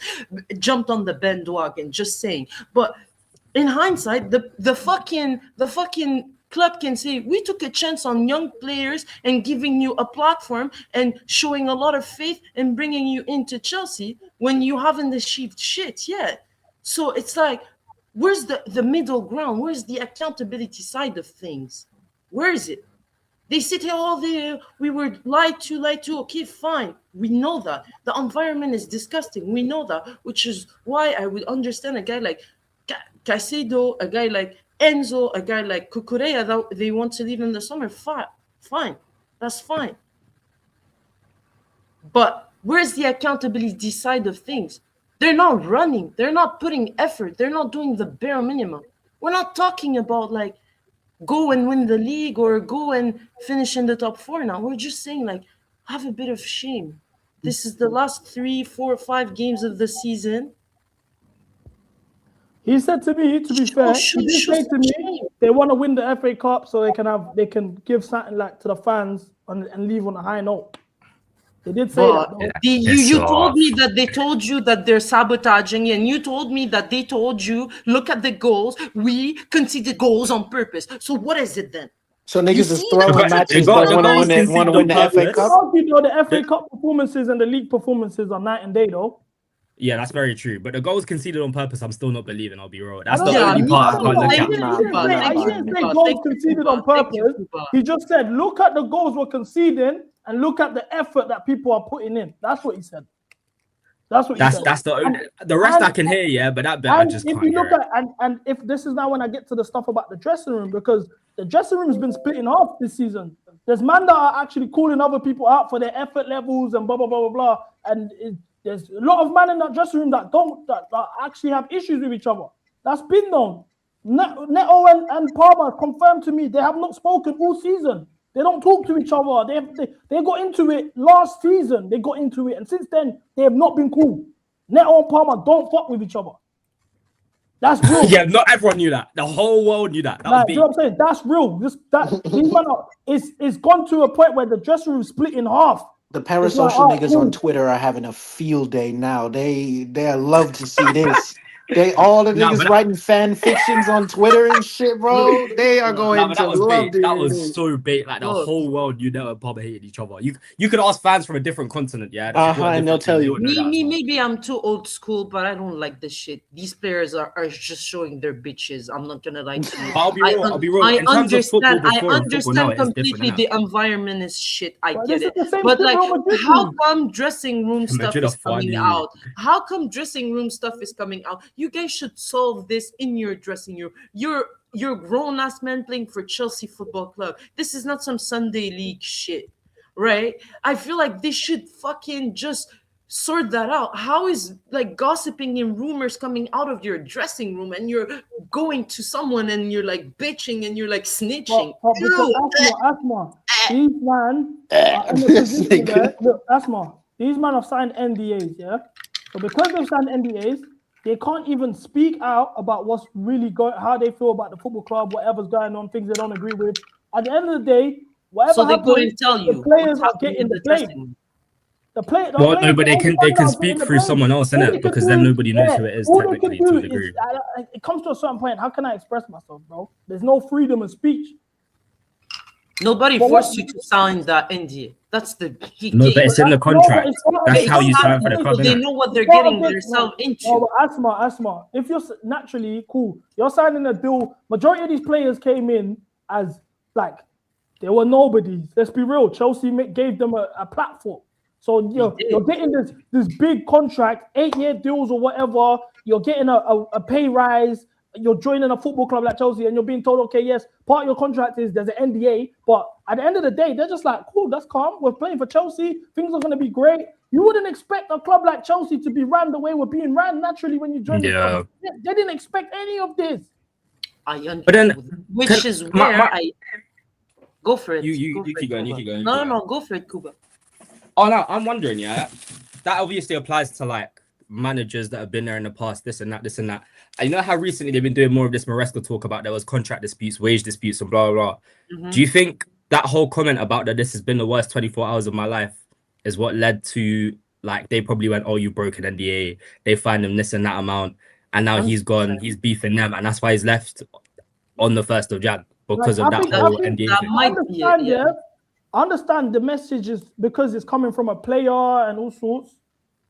jumped on the bandwagon, just saying. But in hindsight, the fucking club can say, we took a chance on young players and giving you a platform and showing a lot of faith and bringing you into Chelsea when you haven't achieved shit yet. So it's like, where's the middle ground? Where's the accountability side of things? Where is it? They sit here, we were lied to. Okay, fine. We know that. The environment is disgusting. We know that, which is why I would understand a guy like Caicedo, a guy like Enzo, a guy like Cucurella, that they want to leave in the summer. Fine. That's fine. But where's the accountability side of things? They're not running. They're not putting effort. They're not doing the bare minimum. We're not talking about like go and win the league or go and finish in the top 4 now. We're just saying like have a bit of shame. This is the last 3, 4, 5 games of the season. He said to me, to be fair, he did say to me they want to win the FA Cup so they can give something like to the fans and leave on a high note. They did say that. You told me that they told you that they're sabotaging, and you told me that they told you, look at the goals. We conceded goals on purpose. So what is it then? So niggas is throwing matches that want to win the FA Cup. The FA Cup performances and the league performances are night and day, though. Yeah, that's very true. But the goals conceded on purpose, I'm still not believing. I'll be real. That's the Yeah, only part I can't look he at. didn't say goals conceded on purpose. He just said, look at the goals we're conceding and look at the effort that people are putting in. That's what he said. That's what he said. That's the only, the rest I can hear, yeah, but that bit I just if can't you hear look it. at and if this is now when I get to the stuff about the dressing room, because the dressing room has been split in half this season. There's men that are actually calling other people out for their effort levels and blah blah blah blah blah. And there's a lot of men in that dressing room that actually have issues with each other. That's been known. Neto and Palmer confirmed to me they have not spoken all season. They don't talk to each other. They got into it last season. They got into it, and since then they have not been cool. Neto and Palmer don't fuck with each other. That's real. Yeah, not everyone knew that. The whole world knew that. That was you know what I'm saying? That's real. These men it's gone to a point where the dressing room split in half. The parasocial niggas on Twitter are having a field day now. They love to see this. All the niggas writing fan fictions on Twitter and shit, bro. They are going to love this. That was so bait. Like the whole world knew that Pogba hated each other. You could ask fans from a different continent, yeah. And they'll tell you. Maybe I'm too old school, but I don't like this shit. These players are just showing their bitches. I'm not gonna lie to you. I'll be real. I understand completely the environment is shit. I get it. But like, how come dressing room stuff is coming out? How come dressing room stuff is coming out? You guys should solve this in your dressing room. You're grown-ass men playing for Chelsea Football Club. This is not some Sunday league shit, right? I feel like they should fucking just sort that out. How is like gossiping and rumors coming out of your dressing room and you're going to someone and you're like bitching and you're like snitching? Asma, these man are in a position where, look, Asma, these men have signed NDAs, yeah? So because they've signed NDAs, they can't even speak out about what's really going, how they feel about the football club, whatever's going on, things they don't agree with. At the end of the day, whatever happens, the players are getting the blame. No, but they can speak through someone else, innit? Because then nobody knows who it is technically to a degree. It comes to a certain point. How can I express myself, bro? There's no freedom of speech. Nobody forced you to sign that NDA. That's the key. No, but it's in the contract. That's how you sign for the club. They know what they're getting themselves into. No, Asma. If you're naturally cool, you're signing a deal. Majority of these players came in as like they were nobodies. Let's be real. Chelsea gave them a platform. So you're getting this big contract, 8-year deals or whatever. You're getting a pay rise. You're joining a football club like Chelsea and you're being told, okay, yes, part of your contract is there's an NDA, but at the end of the day, they're just like, cool, that's calm. We're playing for Chelsea. Things are going to be great. You wouldn't expect a club like Chelsea to be ran the way we're being ran naturally when you join the club. They didn't expect any of this. I understand. But then, which is where I go for it. You keep going. No, go for it, Kuba. Oh no, I'm wondering, yeah. That obviously applies to like managers that have been there in the past, this and that. And you know how recently they've been doing more of this Maresca talk about there was contract disputes, wage disputes, and blah blah blah. Do you think that whole comment about that this has been the worst 24 hours of my life is what led to like they probably went, oh, you broke an NDA, they fined him this and that amount, and now he's gone, he's beefing them, and that's why he's left on the 1st of Jan because of that whole NDA thing. I understand the message is because it's coming from a player and all sorts.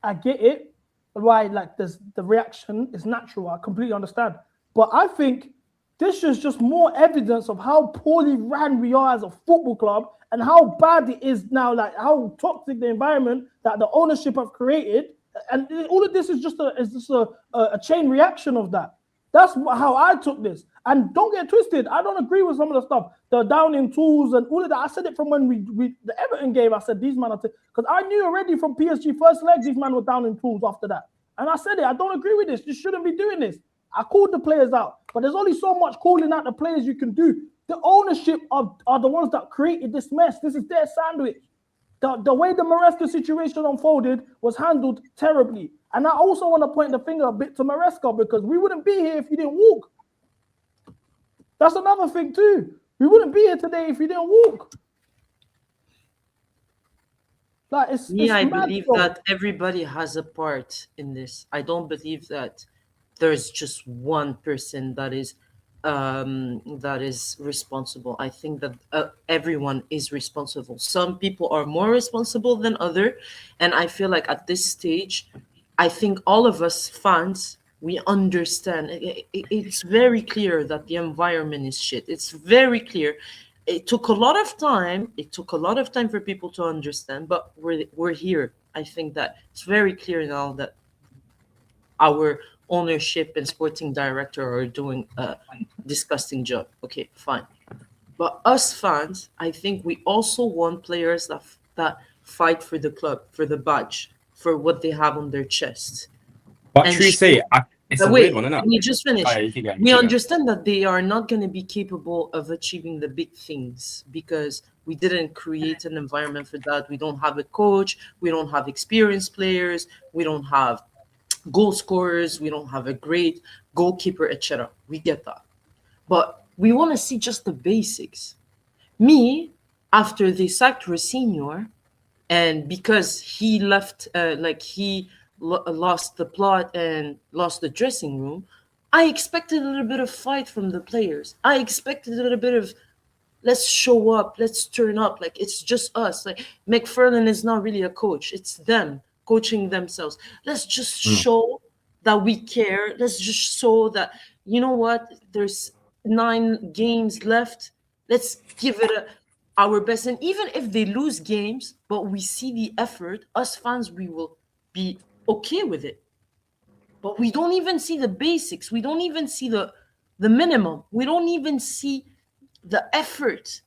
I get it. Why, like, the reaction is natural. I completely understand. But I think this is just more evidence of how poorly ran we are as a football club and how bad it is now, like how toxic the environment that the ownership have created. And all of this is just a chain reaction of that. That's how I took this. And don't get twisted. I don't agree with some of the stuff. The down in tools and all of that. I said it from when we the Everton game. I said these men are because I knew already from PSG first leg these men were down in tools after that. And I said it. I don't agree with this. You shouldn't be doing this. I called the players out, but there's only so much calling out the players you can do. The ownership are the ones that created this mess. This is their sandwich. The way the Maresca situation unfolded was handled terribly. And I also want to point the finger a bit to Maresca because we wouldn't be here if he didn't walk. That's another thing too. We wouldn't be here today if he didn't walk. Like I believe that everybody has a part in this. I don't believe that there's just one person that is responsible. I think that everyone is responsible. Some people are more responsible than other, and I feel like at this stage, I think all of us fans, we understand. It's very clear that the environment is shit. It's very clear. It took a lot of time. It took a lot of time for people to understand, but we're here. I think that it's very clear now that our ownership and sporting director are doing a disgusting job. Okay, fine. But us fans, I think we also want players that fight for the club, for the badge, for what they have on their chest. But true say, it's a weird one, isn't it? Let me just finish. Oh, yeah, we understand that they are not going to be capable of achieving the big things because we didn't create an environment for that. We don't have a coach. We don't have experienced players. We don't have goal scorers. We don't have a great goalkeeper, etc. We get that. But we want to see just the basics. Me, after they sacked Rosinho, and because he left, he lost the plot and lost the dressing room, I expected a little bit of fight from the players. I expected a little bit of, let's show up, let's turn up. Like, it's just us. Like, McFarlane is not really a coach. It's them coaching themselves. Let's just show that we care. Let's just show that, you know what, there's 9 games left. Let's give it our best. And even if they lose games, but we see the effort, us fans, we will be okay with it. But we don't even see the basics. We don't even see the minimum. We don't even see the effort.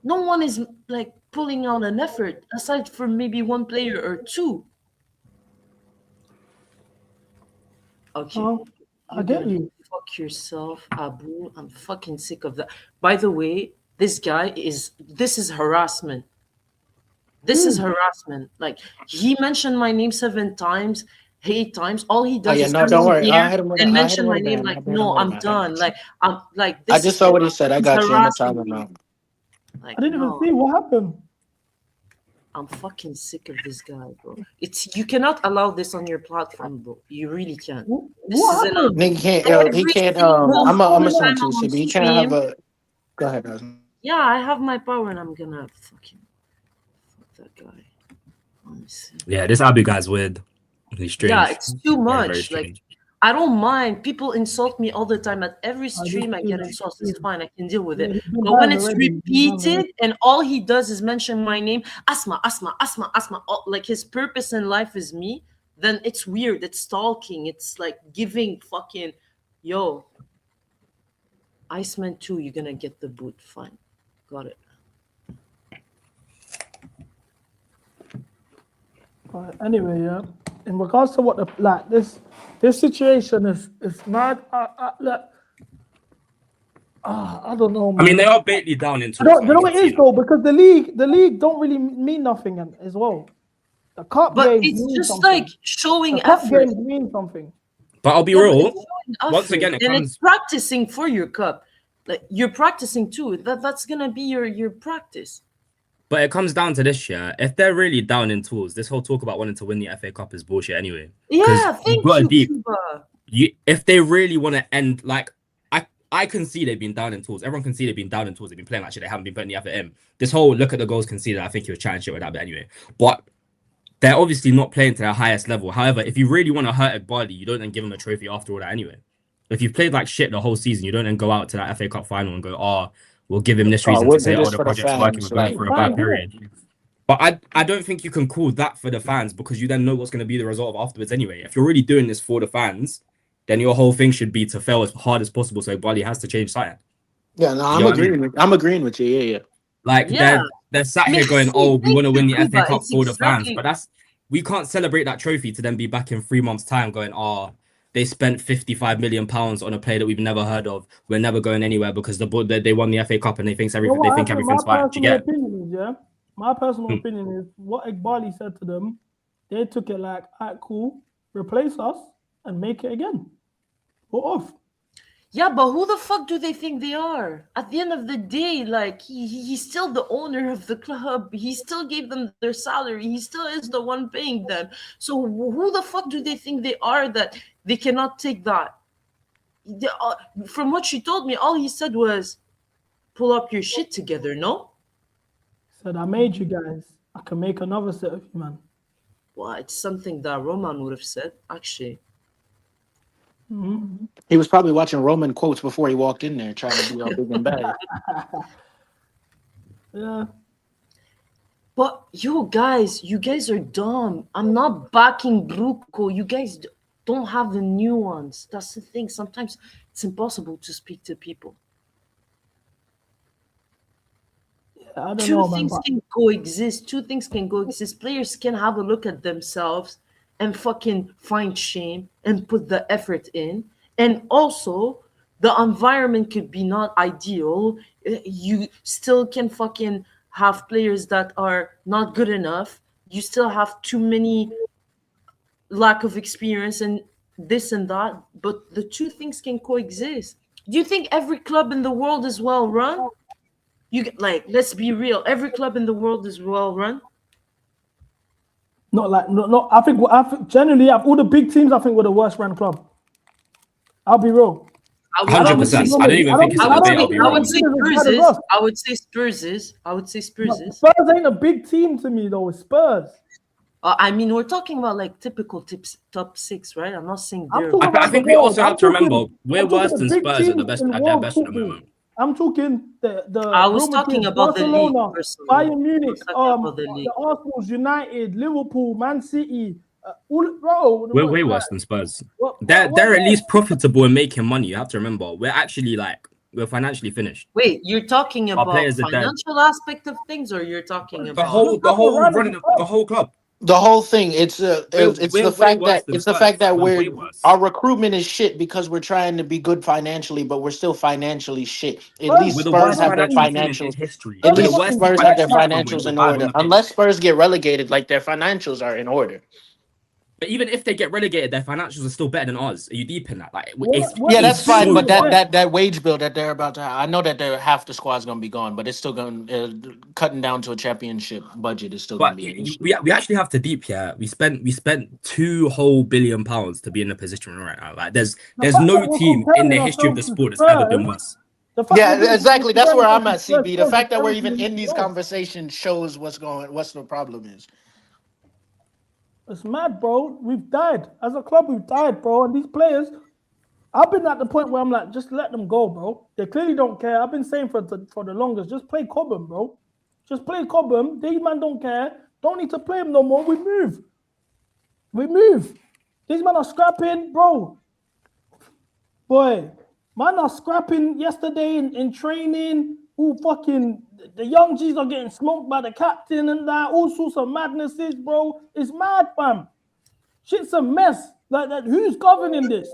No one is like pulling out an effort aside from maybe one player or two. Okay. I get you. Fuck yourself, Abu. I'm fucking sick of that. By the way, this is harassment. This is harassment. Like, he mentioned my name 7 times, 8 times. All he does is don't worry. and mention my name. Like, no, I'm done. Like, I'm like. This I just saw what he said. I got you. I'm gonna tell him now. Like, I didn't even see what happened. I'm fucking sick of this guy, bro. You cannot allow this on your platform, bro. You really can't. This is enough. Nigga he can't. I'm a send to you, but he can't have a. Go ahead, guys. Yeah, I have my power, and I'm gonna fucking fuck that guy. Honestly. Yeah, this Abu guy's weird. He's strange. Yeah, it's too much. Very Like, strange. I don't mind. People insult me all the time. At every stream, I get insulted. It's fine. I can deal with it. But when it's repeated and all he does is mention my name, Asma, like his purpose in life is me, then it's weird. It's stalking. It's like giving fucking, yo, Iceman 2, you're going to get the boot. Fine. Got it. Anyway, yeah. In regards to what this situation is mad. I don't know, man. I mean, they are basically down in You know what it is though, because the league don't really mean nothing as well. The cup but games it's mean just something. like showing the cup effort. games mean something. But I'll be Yeah, real. but it's showing Once effort, again, it and comes. it's practicing for your cup. Like, you're practicing too. That's gonna be your practice. But it comes down to this, yeah. If they're really down in tools, this whole talk about wanting to win the FA Cup is bullshit anyway. Yeah, thank you, Cuba. If they really want to end, like, I can see they've been down in tools. Everyone can see they've been down in tools. They've been playing like shit. They haven't been putting the effort in. This whole look at the goals conceded, I think he was chatting shit with that bit anyway. But they're obviously not playing to their highest level. However, if you really want to hurt Igbali, you don't then give him a trophy after all that anyway. If you've played like shit the whole season, you don't then go out to that FA Cup final and go, oh, we'll give him this reason to say, oh, the project's working, we're going for a bad period. But I don't think you can call that for the fans, because you then know what's going to be the result of afterwards anyway. If you're really doing this for the fans, then your whole thing should be to fail as hard as possible, so Bali has to change side. Yeah, no, I'm agreeing with you. Yeah. Like, they're sat here going, oh, we want to win the FA Cup for the fans. But we can't celebrate that trophy to then be back in 3 months' time going, oh, they spent £55 million on a player that we've never heard of. We're never going anywhere because they won the FA Cup and they think everything's fine. Do you get? My personal opinion is what Igbali said to them, they took it like, all right, cool, replace us and make it again. Go off. Yeah, but who the fuck do they think they are? At the end of the day, like, he's still the owner of the club. He still gave them their salary. He still is the one paying them. So who the fuck do they think they are that they cannot take that? From what she told me, all he said was, pull up your shit together, no? Said, I made you guys. I can make another set of you, man. Well, it's something that Roman would have said, actually. He was probably watching Roman quotes before he walked in there, trying to be all big and bad. Yeah. But you guys are dumb. I'm not backing Bruco. You guys don't have the nuance. That's the thing. Sometimes it's impossible to speak to people. I don't Two know, man. things can coexist. Two things can coexist. Players can have a look at themselves and fucking find shame and put the effort in. And also, the environment could be not ideal. You still can fucking have players that are not good enough. You still have too many lack of experience and this and that. But the two things can coexist. Do you think every club in the world is well run? Let's be real. Every club in the world is well run. No. I think generally, of all the big teams, I think we're the worst run club. I'll be real. 100%. I don't even think it's a debate. I'll be I wrong. would say Spurs is. Spurs ain't a big team to me though. It's Spurs. I mean, we're talking about like typical top 6, right? I'm not saying they're. I think we also have to remember we're worse than Spurs at their best at the moment. I'm talking the. I was talking about Barcelona, the league. Bayern Munich, the Arsenal's, United, Liverpool, Man City. We're way worse than Spurs. They're at least profitable and making money. You have to remember, we're financially finished. Wait, you're talking about financial aspect of things, or you're talking about the whole running of the whole club? The whole thing. It's the fact that our recruitment is shit because we're trying to be good financially, but we're still financially shit. At least Spurs have their financials. At least Spurs have their financials in order. Unless Spurs get relegated, like their financials are in order. But even if they get relegated, their financials are still better than ours. Are you deep in that? Yeah, that's fine. But that wage bill that they're about to have, I know that half the squad's gonna be gone, but it's still gonna cutting down to a championship budget is still gonna be an issue. We actually have to deep here. We spent £2 whole billion to be in the position we're right now. Like there's no team in the history of the sport that's ever been worse. Yeah, exactly. That's where I'm at, CB. The fact that we're even in these conversations shows what's the problem is. It's mad, bro. We've died. As a club, we've died, bro. And these players, I've been at the point where I'm like, just let them go, bro. They clearly don't care. I've been saying for the longest, just play Cobham, bro. Just play Cobham. These men don't care. Don't need to play them no more. We move. These men are scrapping, bro. Boy, man are scrapping yesterday in training. The young G's are getting smoked by the captain and that. All sorts of madnesses, bro. It's mad, fam. Shit's a mess. Like that. Who's governing this?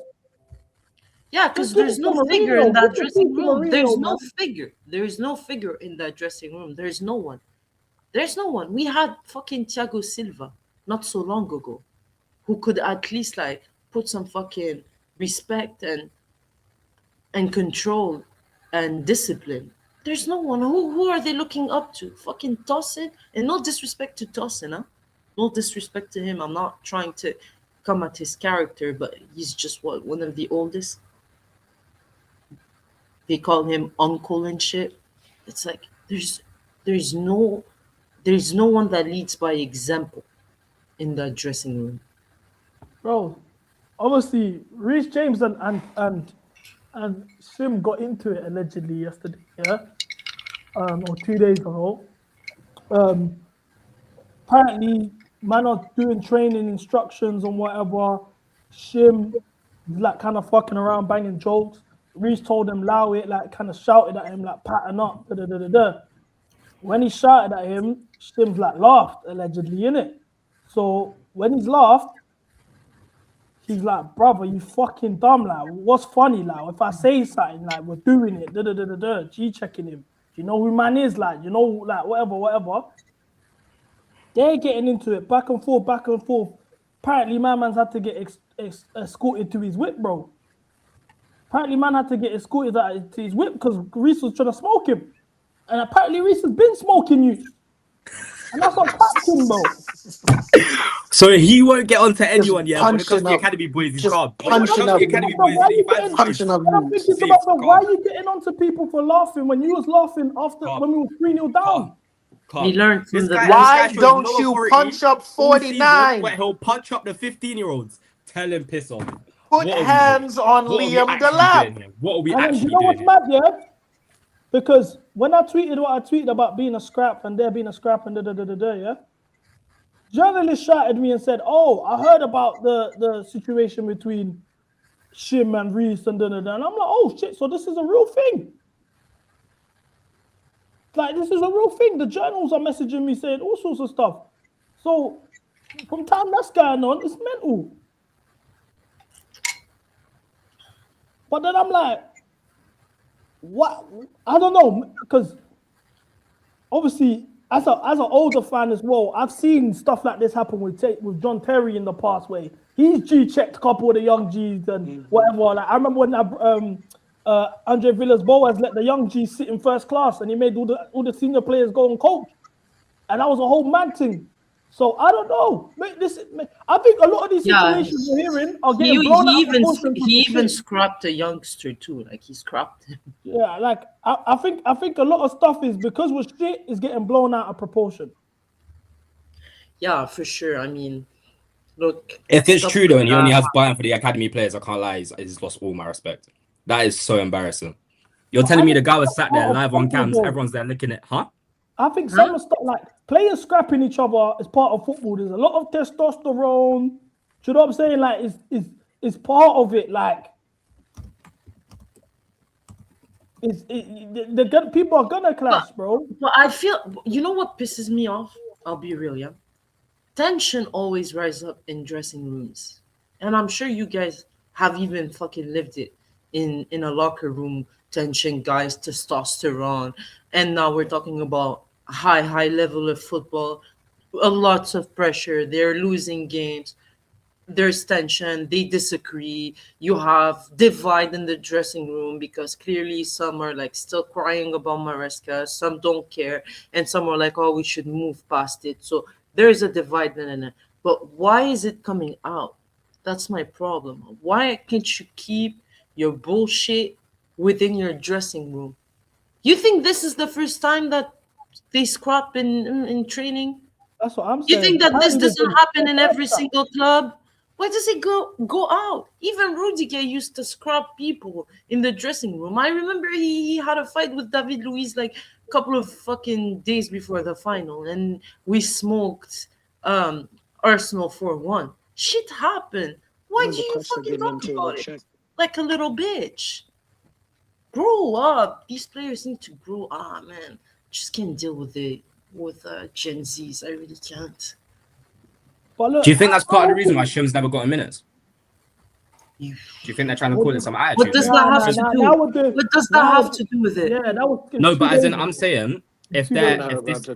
Yeah, because there's no figure in that dressing room. There's no figure. There is no figure in that dressing room. There's no one. We had fucking Thiago Silva not so long ago, who could at least put some fucking respect and control and discipline. There's no one. Who are they looking up to? Fucking Tosin? And no disrespect to Tosin, huh? No disrespect to him. I'm not trying to come at his character, but he's just one of the oldest. They call him uncle and shit. It's like there's no one that leads by example in that dressing room. Bro, obviously Reece James and Sim got into it allegedly yesterday, yeah? Or 2 days ago. Apparently, man are doing training instructions and whatever. Sim is kind of fucking around, banging jokes. Reece told him, allow it, kind of shouted at him, pattern up, da-da-da-da-da. When he shouted at him, Sim's laughed, allegedly, innit? So when he's laughed, he's like, brother, you fucking dumb, what's funny, if I say something, we're doing it, da-da-da-da-da, G-checking him. Do you know who man is, whatever. They're getting into it, back and forth. Apparently, my man's had to get escorted to his whip, bro. Apparently, man had to get escorted to his whip because Reece was trying to smoke him. And apparently, Reece has been smoking you. And that's not captain, bro. So he won't get onto anyone yet. When it comes to the academy boys, he's got punching up. Why are you getting onto people for laughing when you was laughing when we were 3-0 down? We learned from the Why don't you punch up 49? But he'll punch up the 15-year-olds. Tell him piss off. Put hands on Liam Delap. What are we And then, actually you know doing? what's mad, yeah? Because when I tweeted what I tweeted about being a scrap and there being a scrap and yeah, journalists shouted me and said, "Oh, I heard about the situation between Shim and Reese and and I'm like, oh shit, so this is a real thing. Like, this is a real thing. The journals are messaging me saying all sorts of stuff. So from time that's going on, it's mental. But then I'm like, what? I don't know, because obviously, as an older fan as well, I've seen stuff like this happen with John Terry in the past, where he's G-checked a couple of the young Gs and whatever. Like, I remember when Andre Villas-Boas let the young Gs sit in first class, and he made all the senior players go and coach, and that was a whole mad thing. So I don't know. I think a lot of these situations we're hearing are getting blown out of proportion. He even scrapped a youngster too. Like, he scrapped him. Yeah, like I think a lot of stuff is because we're shit is getting blown out of proportion. Yeah, for sure. I mean, look. If it's true though, and you only have Bayern for the academy players, I can't lie. He's lost all my respect. That is so embarrassing. You're telling me the guy was sat there live on cams, everyone's there looking at, huh? I think some stuff like players scrapping each other is part of football. There's a lot of testosterone. Do you know what I'm saying? Like, it's part of it. Like, people are gonna clash, bro. But I feel, you know what pisses me off? I'll be real, yeah. Tension always rises up in dressing rooms, and I'm sure you guys have even fucking lived it in a locker room. Tension, guys, testosterone, and now we're talking about high level of football. Lots of pressure. They're losing games. There's tension. They disagree. You have divide in the dressing room because clearly some are like still crying about Maresca, some don't care, and some are like, oh, we should move past it. So there's a divide in it. But why is it coming out? That's my problem. Why can't you keep your bullshit within your dressing room? You think this is the first time that they scrap in training? That's what I'm saying. You think that this doesn't happen in every single club? Why does it go out? Even Rudiger used to scrap people in the dressing room. I remember he had a fight with David Luiz like a couple of fucking days before the final, and we smoked Arsenal 4-1. Shit happened. Why do you fucking talk about it like a little bitch? Grow up. These players need to grow up, man. Just can't deal with Gen Zs. I really can't. But look, Do you think that's part of the reason why Shim's never got a minute? Do you think they're trying to call it some attitude? What does that have to do? What does that have to do with it? Yeah, that was no, but as in I'm saying, if this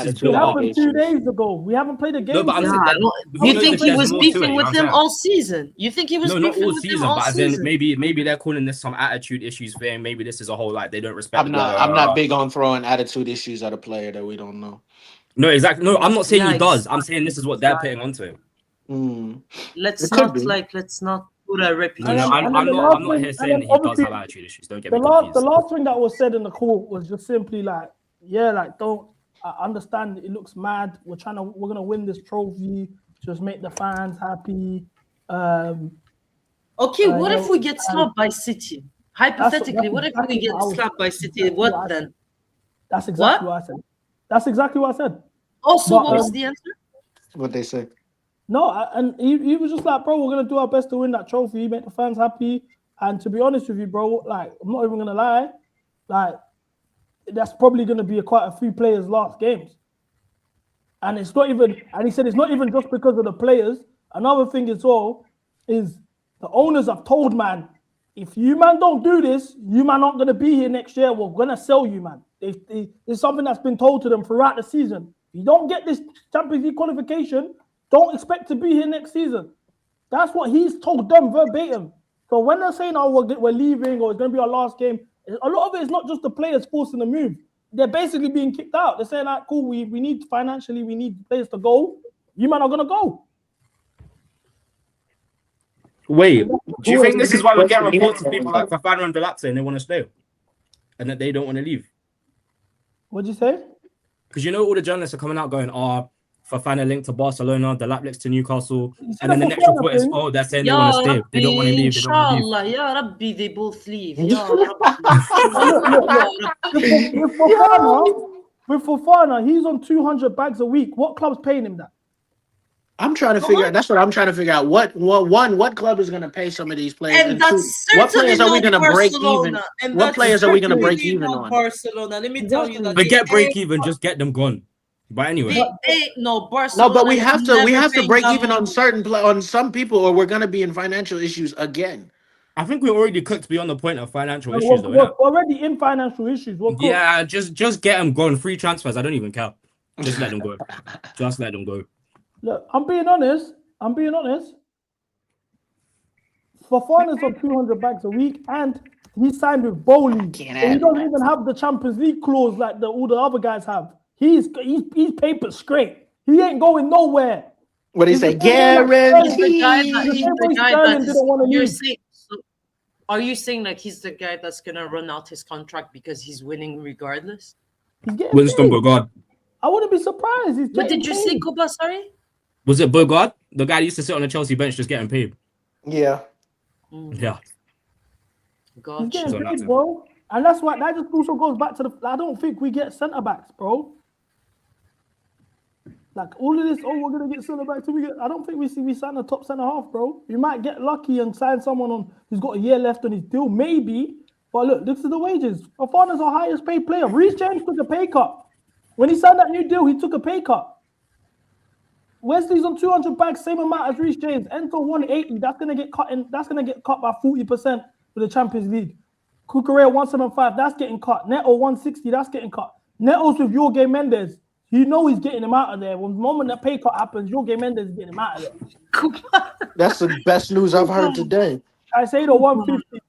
is built up, happened 2 days ago. We haven't played a game. No, but I'm saying, you think he was beefing with them all season? You think he was no, not beefing all with season, them all but as season? in maybe they're calling this some attitude issues thing. Maybe this is a whole like they don't respect. I'm not big on throwing attitude issues at a player that we don't know. No, exactly. No, I'm not saying he does. I'm saying this is what they're putting onto him. Let's not put a reputation. I'm not here saying that he does have attitude issues. Don't get me confused. The last thing that was said in the call was just simply like, don't. I understand it looks mad. We're gonna win this trophy. Just make the fans happy. Okay, what if we get slapped by City? Hypothetically, what if we get slapped by City? What then? That's exactly what I said. That's exactly what I said. Also, what was the answer? What they say? No, and he was just like, bro, we're gonna do our best to win that trophy, make the fans happy. And to be honest with you, bro, like, I'm not even gonna lie, like, that's probably gonna be quite a few players' last games. And it's not even, and he said it's not even just because of the players. Another thing as well is the owners have told man, if you man don't do this, you man not gonna be here next year. We're gonna sell you, man. It's something that's been told to them throughout the season. If you don't get this Champions League qualification, don't expect to be here next season. That's what he's told them verbatim. So when they're saying, oh, we're leaving or it's going to be our last game, a lot of it is not just the players forcing the move. They're basically being kicked out. They're saying, like, cool, we need financially, we need players to go. You man are going to go. Wait, do you think this is why we get reports of people like Fafana and Delap saying they want to stay and that they don't want to leave? What'd you say? Because you know all the journalists are coming out going, Fofana linked to Barcelona, the lap links to Newcastle, and then the next report is, they're saying they Ya want to stay. They Rabbi, don't want to leave. They don't want to leave. inshallah, Ya Rabbi, they both leave. Ya Rabbi. With Fofana, he's on 200 bags a week. What club's paying him that? I'm trying to figure out. That's what I'm trying to figure out. What club is going to pay some of these players? And that's two, what players are we going to break even? And what players are we going to break even on? Barcelona. Let me tell you that. Forget break even, just get them gone. But anyway, Barcelona. No, but we have to break even on on some people, or we're going to be in financial issues again. I think we're already cooked beyond the point of financial issues. We're already in financial issues. Yeah, just get them gone. Free transfers. I don't even care. Just let them go. Just let them go. Look, I'm being honest. Fofana's on 200 bags a week, and he signed with Bowley. So he doesn't even have the Champions League clause like all the other guys have. He's paper straight. He ain't going nowhere. What he say? Guaranteed. Are you saying like he's the guy that's gonna run out his contract because he's winning regardless? Winston Bogard. I wouldn't be surprised. What did you say, Kuba? Sorry. Was it Bogard? The guy that used to sit on the Chelsea bench just getting paid. Yeah. Yeah. He's getting paid, bro. And that's why that just also goes back to I don't think we get centre backs, bro. Like all of this, we're gonna get centre backs. I don't think we sign a top centre half, bro. We might get lucky and sign someone who's got a year left on his deal, maybe. But look, this is the wages. Fofana's our highest paid player. Reece James took a pay cut. When he signed that new deal, he took a pay cut. Wesley's on 200 bags, same amount as Reece James. Ento 180. That's gonna get cut by 40% with the Champions League. Cucurella 175. That's getting cut. Neto 160. That's getting cut. Neto's with Jorge Mendes. You know he's getting him out of there. When the moment that pay cut happens, Jorge Mendes is getting him out of there. That's the best news I've heard today. I say the 150.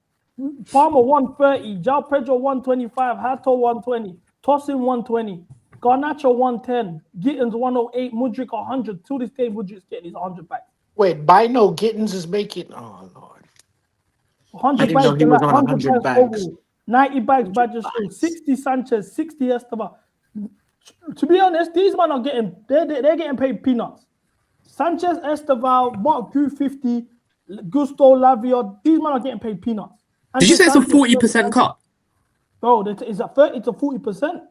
Palmer 130. João Pedro 125. Hato 120. Tosin 120. Garnacho 110, Gittins 108, Mudryk 100. To this day, Mudryk's getting his 100 back. Wait, Bino Gittins is making. Oh Lord, 100 bags. He was on 100 bags. 90 bags, Badgers. 60 Sanchez, 60 Esteban. To be honest, these men are getting they're getting paid peanuts. Sanchez, Esteval, Mark Gu 50, Gusto Lavia. These men are getting paid peanuts. And did you say it's a 40% cut? Bro, it's a 30 to 40%.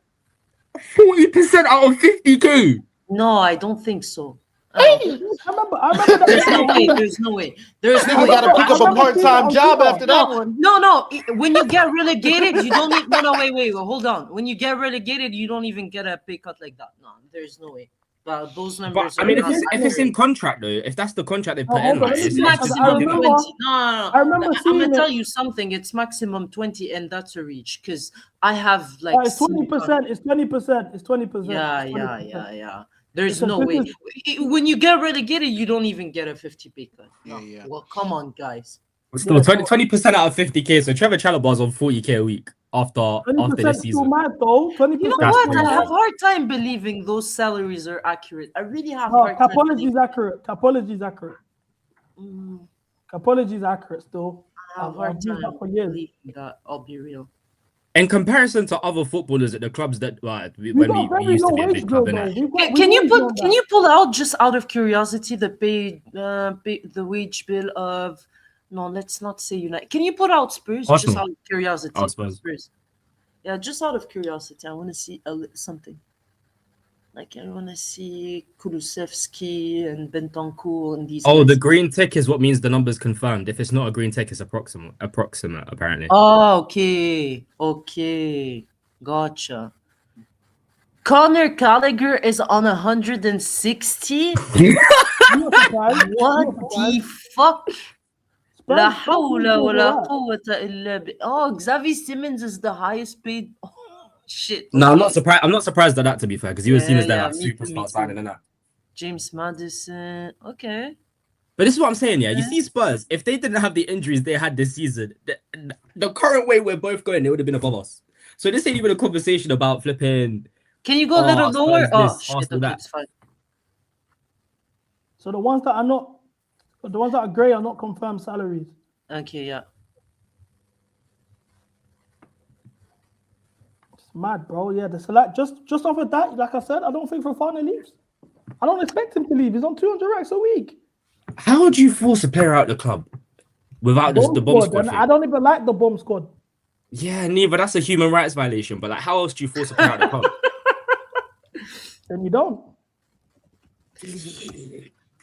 40% out of 50k? No, I don't think so. I remember that. There's no way. You gotta pick up a part-time job after that one. No. When you get relegated, you don't need. No, wait. Hold on. When you get relegated, you don't even get a pay cut like that. No, there's no way. Those numbers. But, I mean, if it's in contract though, if that's the contract they put in, like, it's maximum 20. No. I'm gonna tell you something. It's maximum 20, and that's a reach because I have like. It's 20%. It's 20%. It's 20%. Yeah. There's no way. When you get relegated, you don't even get a 50 pay cut. No. Yeah. Well, come on, guys. Still 20% out of 50k. So Trevor Chalobah's on 40k a week after this season. You know what? I have a hard time believing those salaries are accurate. I really have hard time. Capology is accurate. Capology is accurate still. I have a hard time believing that. I'll be real. In comparison to other footballers at the clubs that when we used to be a big club, can you pull out, just out of curiosity, the wage bill of, no, let's not say United. Can you put out Spurs? Arsenal. Just out of curiosity. Oh, Spurs. Yeah, just out of curiosity, I want to see something. Like I want to see Kulusevski and Bentancur and these. Oh, the green tick is what means the number's confirmed. If it's not a green tick, it's approximate apparently. Oh, okay, gotcha. Conor Gallagher is on 160. What the fuck? La hawla wa la quwwata illa billah. Oh, Xavi Simons is the highest paid. Oh, shit. No, I'm not surprised at that, to be fair, because he was seen as that superstar signing, innit? James Maddison. Okay. But this is what I'm saying, yeah. You see Spurs, if they didn't have the injuries they had this season, the current way we're both going, they would have been above us. So this ain't even a conversation about flipping. Can you go a little lower? Oh, shit, okay, it's fine. So the ones that are grey are not confirmed salaries. Okay, yeah. Mad, bro. Yeah, the select just off of that, like I said, I don't think Fofana leaves. I don't expect him to leave. He's on 200 racks a week. How would you force a player out of the club without the bomb squad and thing? I don't even like the bomb squad. Yeah, neither. That's a human rights violation. But like, how else do you force a player out of the club? Then you don't.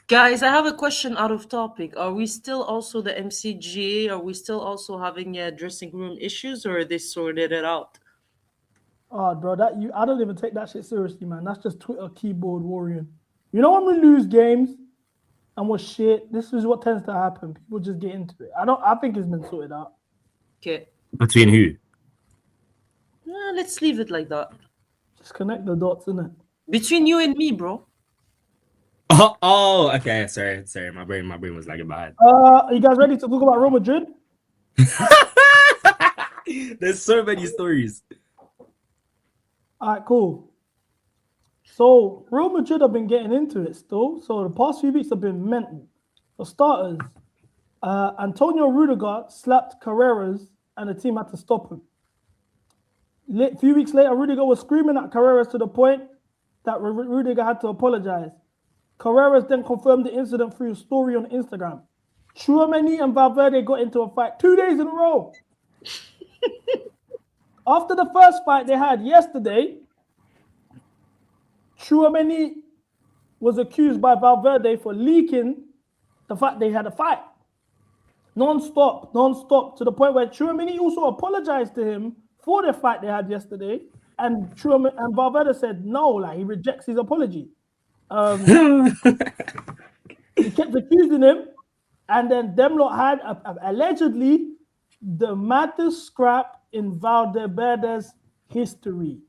Guys, I have a question out of topic. Are we still also the MCGA? Are we still also having dressing room issues, or are they sorted it out? Oh, bro, I don't even take that shit seriously, man. That's just Twitter keyboard warrior. You know when we lose games and we're shit, this is what tends to happen. People just get into it. I think it's been sorted out. Okay. Between who? Let's leave it like that. Just connect the dots, innit? Between you and me, bro. Oh, okay. Sorry. My brain was lagging behind. Are you guys ready to talk about Real Madrid? There's so many stories. All right, cool. So Real Madrid have been getting into it still. So the past few weeks have been mental. For starters, Antonio Rudiger slapped Carreras and the team had to stop him. A few weeks later, Rudiger was screaming at Carreras to the point that Rudiger had to apologize. Carreras then confirmed the incident through a story on Instagram. Tchouaméni and Valverde got into a fight 2 days in a row. After the first fight they had yesterday, Tchouaméni was accused by Valverde for leaking the fact they had a fight. Non-stop, to the point where Tchouaméni also apologized to him for the fight they had yesterday, and Valverde said no, like he rejects his apology. He kept accusing him, and then them lot had allegedly the maddest scrap in Valverde's history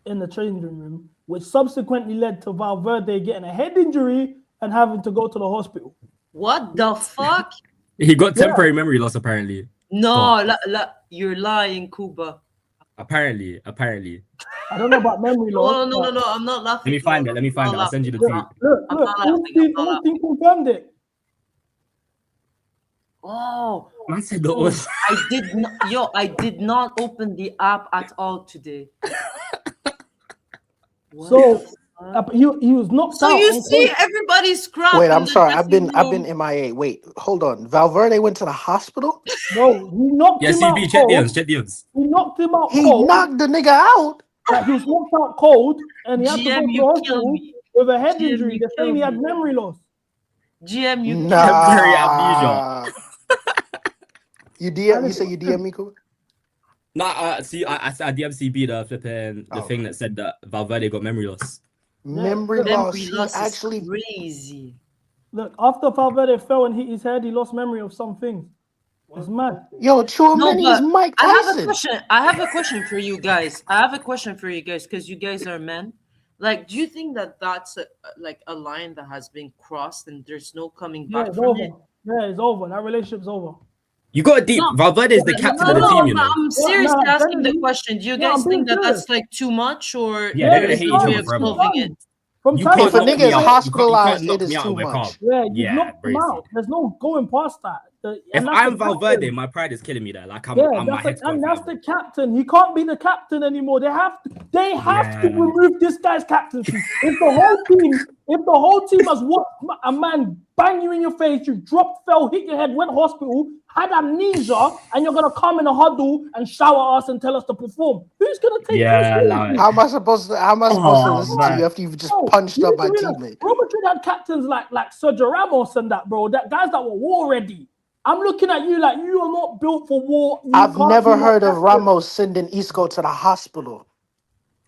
in the training room, which subsequently led to Valverde getting a head injury and having to go to the hospital. What the fuck? He got temporary memory loss, apparently. No, you're lying, Kuba. Apparently. I don't know about memory loss. No, I'm not laughing. Let me find it. I'll send you the tweet. Look, team confirmed it. Oh, I said that was. I did not open the app at all today. So he was knocked out. So you see, everybody's crying. Wait, I'm sorry. I've been MIA. Wait, hold on. Valverde went to the hospital? No, he knocked him out. Check the odds. He knocked him out. He knocked the nigga out. Like he was knocked out cold, and he had to go to the hospital with a head injury. They're saying he had memory loss. GM, you temporary amnesia. You say you DM me, cool? Nah, see, I DMCB the flipping the thing that said that Valverde got memory loss. Memory loss. He actually crazy. Look, after Valverde fell and hit his head, he lost memory of some things. It's mad. Yo, Tchouaméni is Mike Tyson. I have a question for you guys. Because you guys are men. Like, do you think that that's a line that has been crossed and there's no coming back from it? Yeah, it's over. That relationship's over. You got deep. Valverde is the captain of the team, you know. I'm seriously asking the question. Do you guys think that that's like too much, or they're gonna hate each other forever. If a nigga is hospitalized, it is too much. Yeah, knocked him out. There's no going past that. If I'm Valverde, my pride is killing me there. Like I'm my head's and that's the captain. He can't be the captain anymore. They have to remove this guy's captaincy. If the whole team has watched a man bang you in your face, you dropped, fell, hit your head, went hospital, had amnesia, and you're gonna come in a huddle and shower us and tell us to perform. Who's gonna take this? Like, how am I supposed to listen to you after you've just punched up my teammate? Real Madrid had captains like Sergio Ramos and that, bro. That guys that were war ready. I'm looking at you like you are not built for war. I've never heard of Ramos sending Isco to the hospital.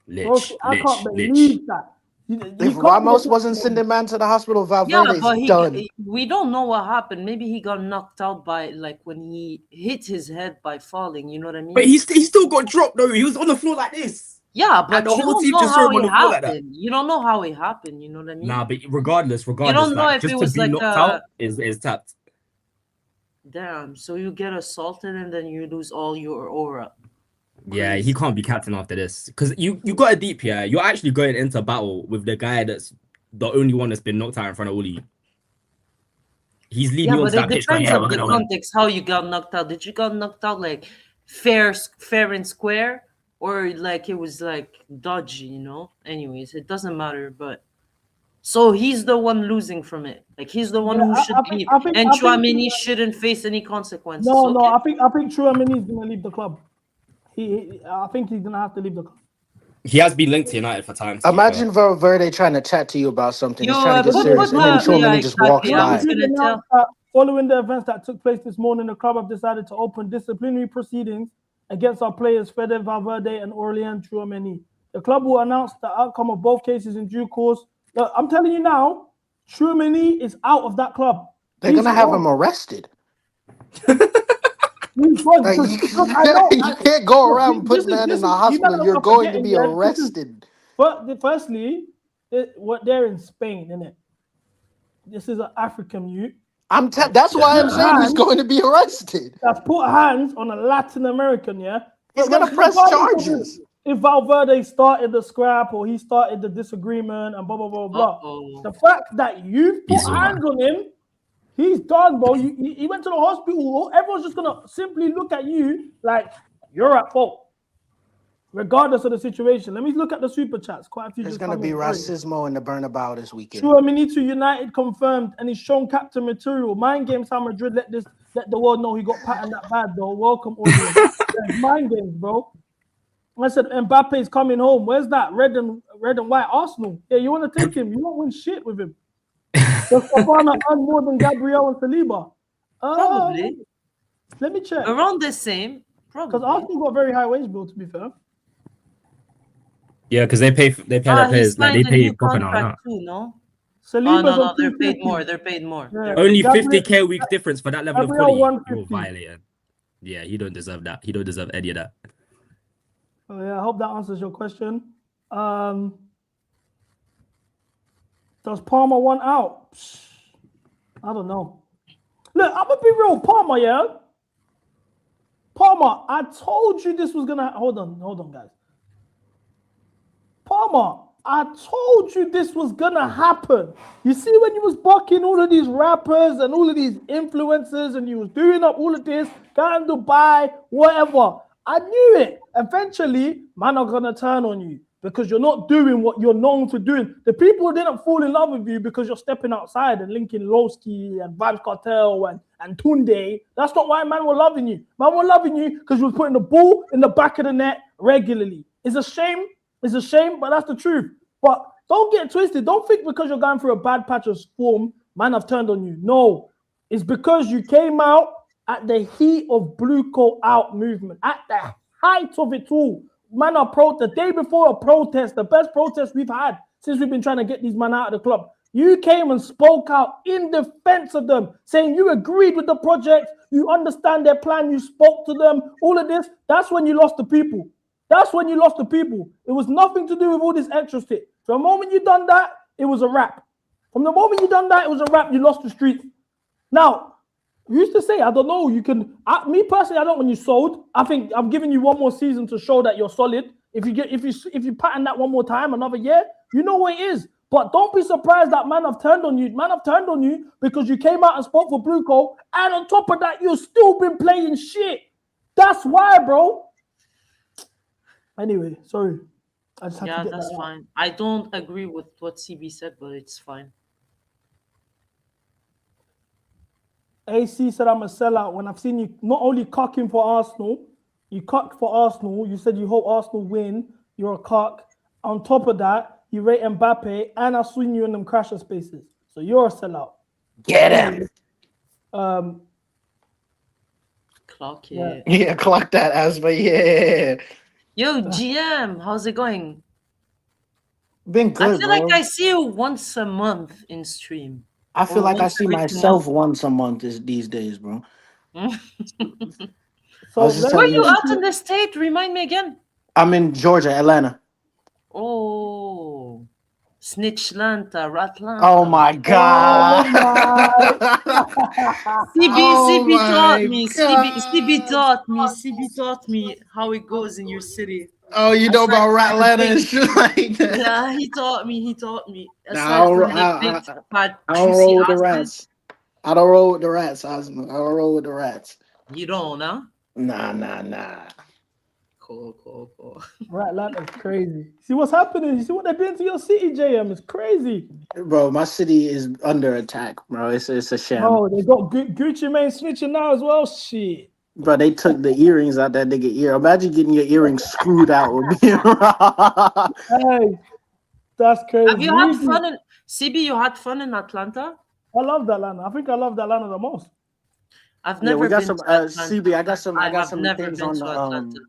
I can't believe that. If Ramos wasn't sending man to the hospital, Valverde's done. We don't know what happened. Maybe he got knocked out by when he hit his head by falling. You know what I mean? But he still got dropped though. He was on the floor like this. Yeah, but the whole team just saw him on the floor like that. You don't know how it happened. You know what I mean? Nah, but regardless, you don't know if just it was to be knocked out is tapped. Damn. So you get assaulted and then you lose all your aura. Yeah, he can't be captain after this because you got a deep here. You're actually going into battle with the guy that's the only one that's been knocked out in front of all you. He's leading you on that pitch. Depends on the context how you got knocked out. Did you got knocked out like fair and square, or like it was like dodgy, you know. Anyways, it doesn't matter, but so he's the one losing from it. Like he's the one who should leave, and Tchouaméni shouldn't face any consequences. No, okay? I think Tchouaméni is gonna leave the club. I think he's gonna have to leave the club. He has been linked to United for time. Imagine Valverde trying to chat to you about something. He's trying to get serious, and then Tchouaméni just walks by. Following the events that took place this morning, the club have decided to open disciplinary proceedings against our players Fede Valverde and Aurelien Tchouaméni. The club will announce the outcome of both cases in due course. Look, I'm telling you now, Tchouaméni is out of that club. They're gonna have him arrested. You can't go around putting man in the hospital. You're going to be arrested. But firstly, they're in Spain, isn't it? This is an African youth. That's why I'm saying he's going to be arrested. That's put hands on a Latin American, yeah? He's going to press charges. If Valverde started the scrap or he started the disagreement and blah, blah, blah, blah. The fact that you put hands on him, he's done, bro. He went to the hospital. Everyone's just going to simply look at you like you're at fault, regardless of the situation. Let me look at the super chats. Quite a few. There's going to be racismo in the Bernabeu this weekend. Tchouaméni to United confirmed, and he's shown captain material. Mind games. How Madrid let the world know he got patterned that bad, though. Welcome, audience. Mind games, bro. I said Mbappe is coming home. Where's that red and white Arsenal? Yeah, you want to take him? You won't win shit with him. Does Fofana earn more than Gabriel and Saliba? Probably. Let me check. Around the same. Probably. Because Arsenal got a very high wage bill, to be fair. Yeah, because they pay their players like they pay proper now. No? No, they're paid more. They're paid more. Yeah. Only 50K a week difference for that level of quality. You're violating. Yeah, he don't deserve that. He don't deserve any of that. Oh yeah, I hope that answers your question. Does Palmer want out? I don't know. Look, I'm gonna be real, Palmer. Yeah, Palmer. I told you this was gonna. Hold on, guys. Palmer, I told you this was gonna happen. You see, when you was bucking all of these rappers and all of these influencers, and you was doing up all of this, going to Dubai, whatever. I knew it. Eventually, man are gonna turn on you because you're not doing what you're known for doing. The people didn't fall in love with you because you're stepping outside and linking Lowski and Vibes Cartel and Tunde. That's not why man were loving you. Man were loving you because you was putting the ball in the back of the net regularly. It's a shame. It's a shame, but that's the truth. But don't get twisted. Don't think because you're going through a bad patch of form, man have turned on you. No, it's because you came out at the heat of Blue Coat Out movement, at the height of it all. Man, the day before a protest, the best protest we've had since we've been trying to get these men out of the club. You came and spoke out in defense of them, saying you agreed with the project, you understand their plan, you spoke to them, all of this. That's when you lost the people. That's when you lost the people. It was nothing to do with all this extra shit. So the moment you done that, it was a wrap. From the moment you done that, it was a wrap. You lost the street. Now, we used to say, I don't know, you can. Me personally, I don't. When you sold, I think I'm giving you one more season to show that you're solid. If you pattern that one more time, another year, you know what it is. But don't be surprised that man have turned on you. Man have turned on you because you came out and spoke for Blue Coat, and on top of that, you've still been playing shit. That's why, bro. Anyway, sorry. I just had to get that's that fine. I don't agree with what CB said, but it's fine. AC said I'm a sellout when I've seen you not only cocking for Arsenal, you cock for Arsenal. You said you hope Arsenal win. You're a cock. On top of that, you rate Mbappe, and I've seen you in them crasher spaces. So you're a sellout. Get him. Clock it. Yeah, clock that, Asma. Yeah. Yo, GM, how's it going? Been good. I feel like I see you once a month in stream. I feel like I see myself once a month these days, bro. So where are you out in the state? Remind me again. I'm in Georgia, Atlanta. Oh, Snitchlanta, Ratlanta. Oh my God. CB taught me how it goes in your city. Oh, you know about Ratlanta and shit like that. Yeah, he taught me. I don't roll with the rats. I don't roll with the rats, Osmo. I don't roll with the rats. You don't, huh? Nah. Cool. Right, Atlanta's crazy. See what's happening? You see what they're doing to your city, JM? It's crazy. Bro, my city is under attack, bro. It's a sham. Oh, they got Gucci Mane snitching now as well. Shit. Bro, they took the earrings out that nigga ear. Imagine getting your earrings screwed out with being Hey, that's crazy. Have you had fun in CB? You had fun in Atlanta? I loved Atlanta. I think I loved Atlanta the most. I've never we got been some to Atlanta. CB. I got some never things been on to the Atlanta.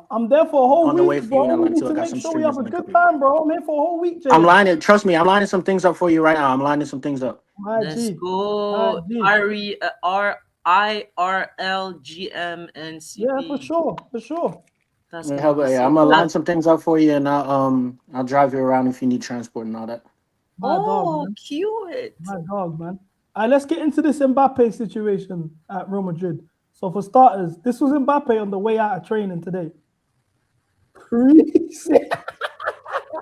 I'm there for a whole on the way week, for you bro. in We Atlanta need too. to I got make some sure we have a streamers in the good time, bro. I'm here for a whole week, JM. I'm lining. Trust me, I'm lining some things up for you right now. I'm lining some things up. Let's go. IRLGM Yeah, for sure. That's I'm gonna be so gonna cool. line some things up for you, and I'll drive you around if you need transport and all that. My dog, man. Cute. My dog, man. All right, let's get into this Mbappe situation at Real Madrid. So for starters, this was Mbappe on the way out of training today. Crazy.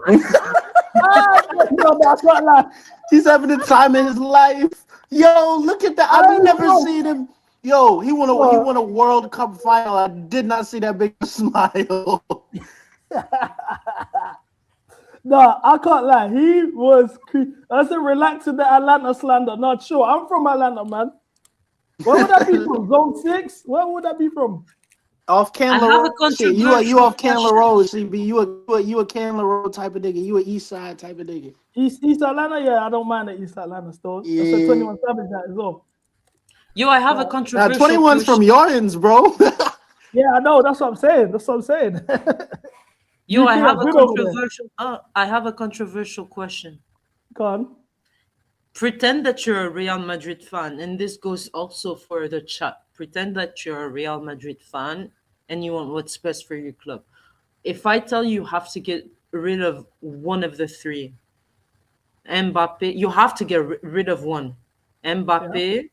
That's not like. He's having the time of his life. Yo, look at that. I've never seen him. Yo, he won a World Cup final. I did not see that big smile. No, I can't lie. He was. I said, relax with the Atlanta slander. Not sure. I'm from Atlanta, man. Where would that be from? Zone 6? Where would that be from? Off Candler Road. You off Candler Road, CB. You a Candler Road type of nigga. You a East Side type of nigga. East Atlanta, yeah. I don't mind the East Atlanta store. Yeah. That's a 21 Savage that as well. Yo, I have a controversial 21's from your ends, bro. Yeah, I know. That's what I'm saying. Yo, I have a controversial question. Go on. Pretend that you're a Real Madrid fan, and this goes also for the chat. Pretend that you're a Real Madrid fan and you want what's best for your club. If I tell you have to get rid of one of the three, Mbappe, you have to get rid of one. Mbappe,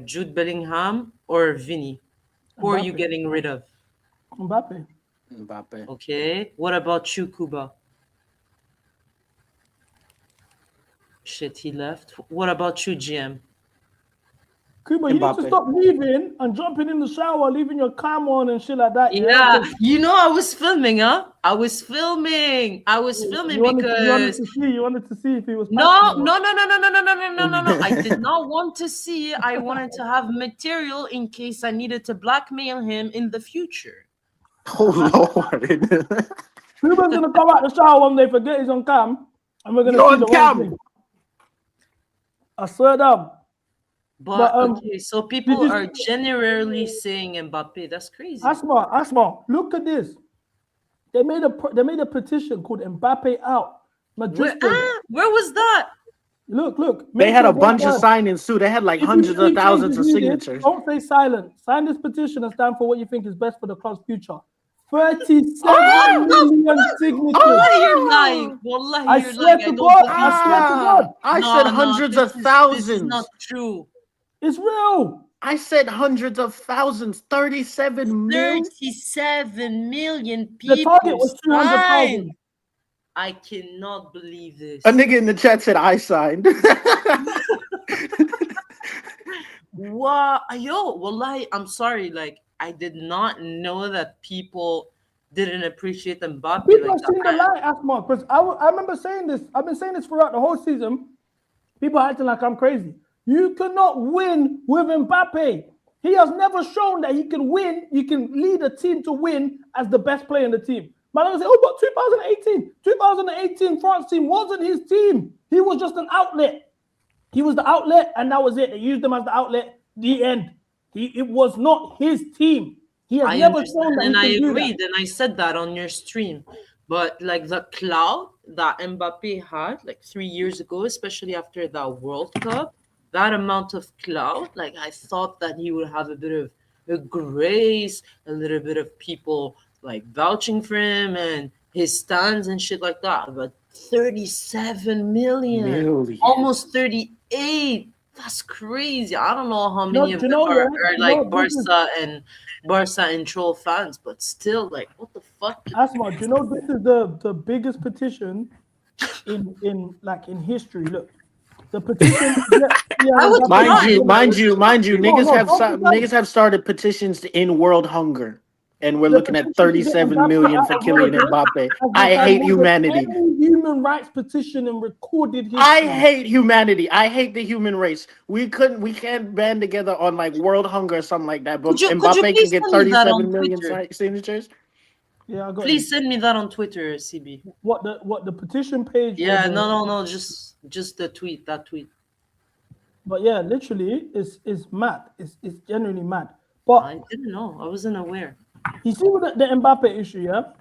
Jude Bellingham, or Vinny. Who are you getting rid of? Mbappe. Okay. What about you, Kuba? Shit, he left. What about you, GM? Kuba, you need to stop leaving and jumping in the shower, leaving your cam on and shit like that. Yeah, you know I was filming, huh? I was filming because you wanted to see if he was. No. I did not want to see. I wanted to have material in case I needed to blackmail him in the future. Oh Lord! Kuba's gonna come out the shower one day, forget he's on cam, and we're gonna see the whole thing. I swear down. But okay, so people are generally saying Mbappe. That's crazy. Asma, look at this. They made a petition called Mbappe out. Where was that? Look. They had a bunch of signings too. They had like hundreds of thousands of signatures. Don't say silent. Sign this petition and stand for what you think is best for the club's future. 37 million signatures. Wallahi, you're lying. Wallahi, I swear to God. I said hundreds of thousands. This is not true. It's real. I said hundreds of thousands. 37 million. 37 million people. The target was 200,000. I cannot believe this. A nigga in the chat said I signed. Wow, yo, wallahi, I'm sorry. Like, I did not know that people didn't appreciate Mbappe. People have seen the light, Asma, because I remember saying this. I've been saying this throughout the whole season. People are acting like I'm crazy. You cannot win with Mbappe. He has never shown that he can win. You can lead a team to win as the best player in the team. Man, I was like, but 2018 France team wasn't his team. He was just an outlet. He was the outlet, and that was it. They used him as the outlet. The end. It was not his team. He has never shown that. And I agreed, and I said that on your stream. But like the clout that Mbappe had like 3 years ago, especially after that World Cup, that amount of clout, like I thought that he would have a bit of a grace, a little bit of people like vouching for him and his stands and shit like that. But 37 million. Almost 38. That's crazy. I don't know how many of them are like Barca and troll fans, but still, like, what the fuck? Asma, do you know this is the biggest petition in history? Look, the petition. Mind you, niggas have started petitions to end world hunger. and we're looking at 37 million for Kylian Mbappe. I hate humanity. Human rights petition and recorded history. I hate humanity. I hate the human race. We can't band together on like world hunger or something like that. But Mbappe can get 37 million signatures. Yeah, I got Please send me that on Twitter, CB. What the petition page? Yeah, no, just the tweet, that tweet. But yeah, literally, it's mad. It's genuinely mad. But I didn't know. I wasn't aware. You see with the Mbappe issue, yeah?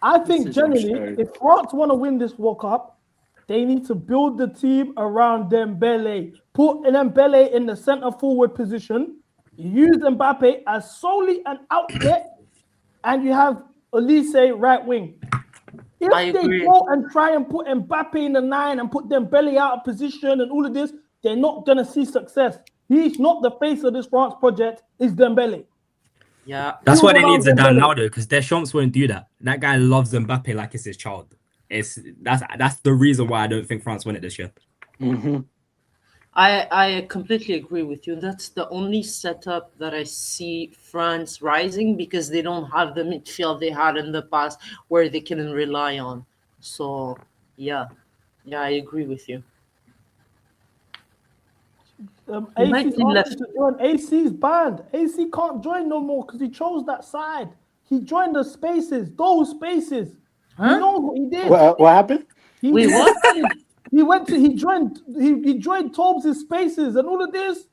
I think generally, if France want to win this World Cup, they need to build the team around Dembele. Put Dembele in the center forward position. You use Mbappe as solely an outlet, and you have Elise right wing. If they go and try and put Mbappe in the 9 and put Dembele out of position and all of this, they're not gonna see success. He's not the face of this France project. It's Dembele. Yeah, that's why they need Zidane now, though, because Deschamps won't do that. That guy loves Mbappe like it's his child. That's the reason why I don't think France win it this year. I completely agree with you. That's the only setup that I see France rising, because they don't have the midfield they had in the past where they can rely on. So yeah, I agree with you. AC's banned. AC can't join no more because he chose that side. He joined the spaces, those spaces. Huh? He knows what he did. What happened? Wait, what? He joined Tobes' spaces and all of this.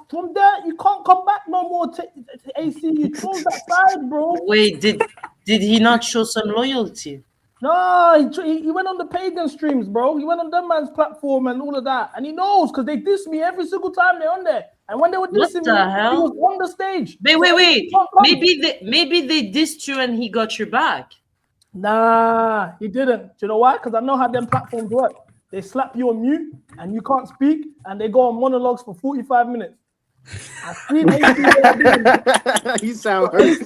From there, you can't come back no more to AC. You chose that side, bro. Wait, did he not show some loyalty? No, he went on the pagan streams, bro. He went on that man's platform and all of that. And he knows because they diss me every single time they're on there. And when they were dissing me, he was on the stage. Wait. Maybe they dissed you and he got your back. Nah, he didn't. Do you know why? Because I know how them platforms work. They slap you on mute and you can't speak, and they go on monologues for 45 minutes. I seen you sound hurt.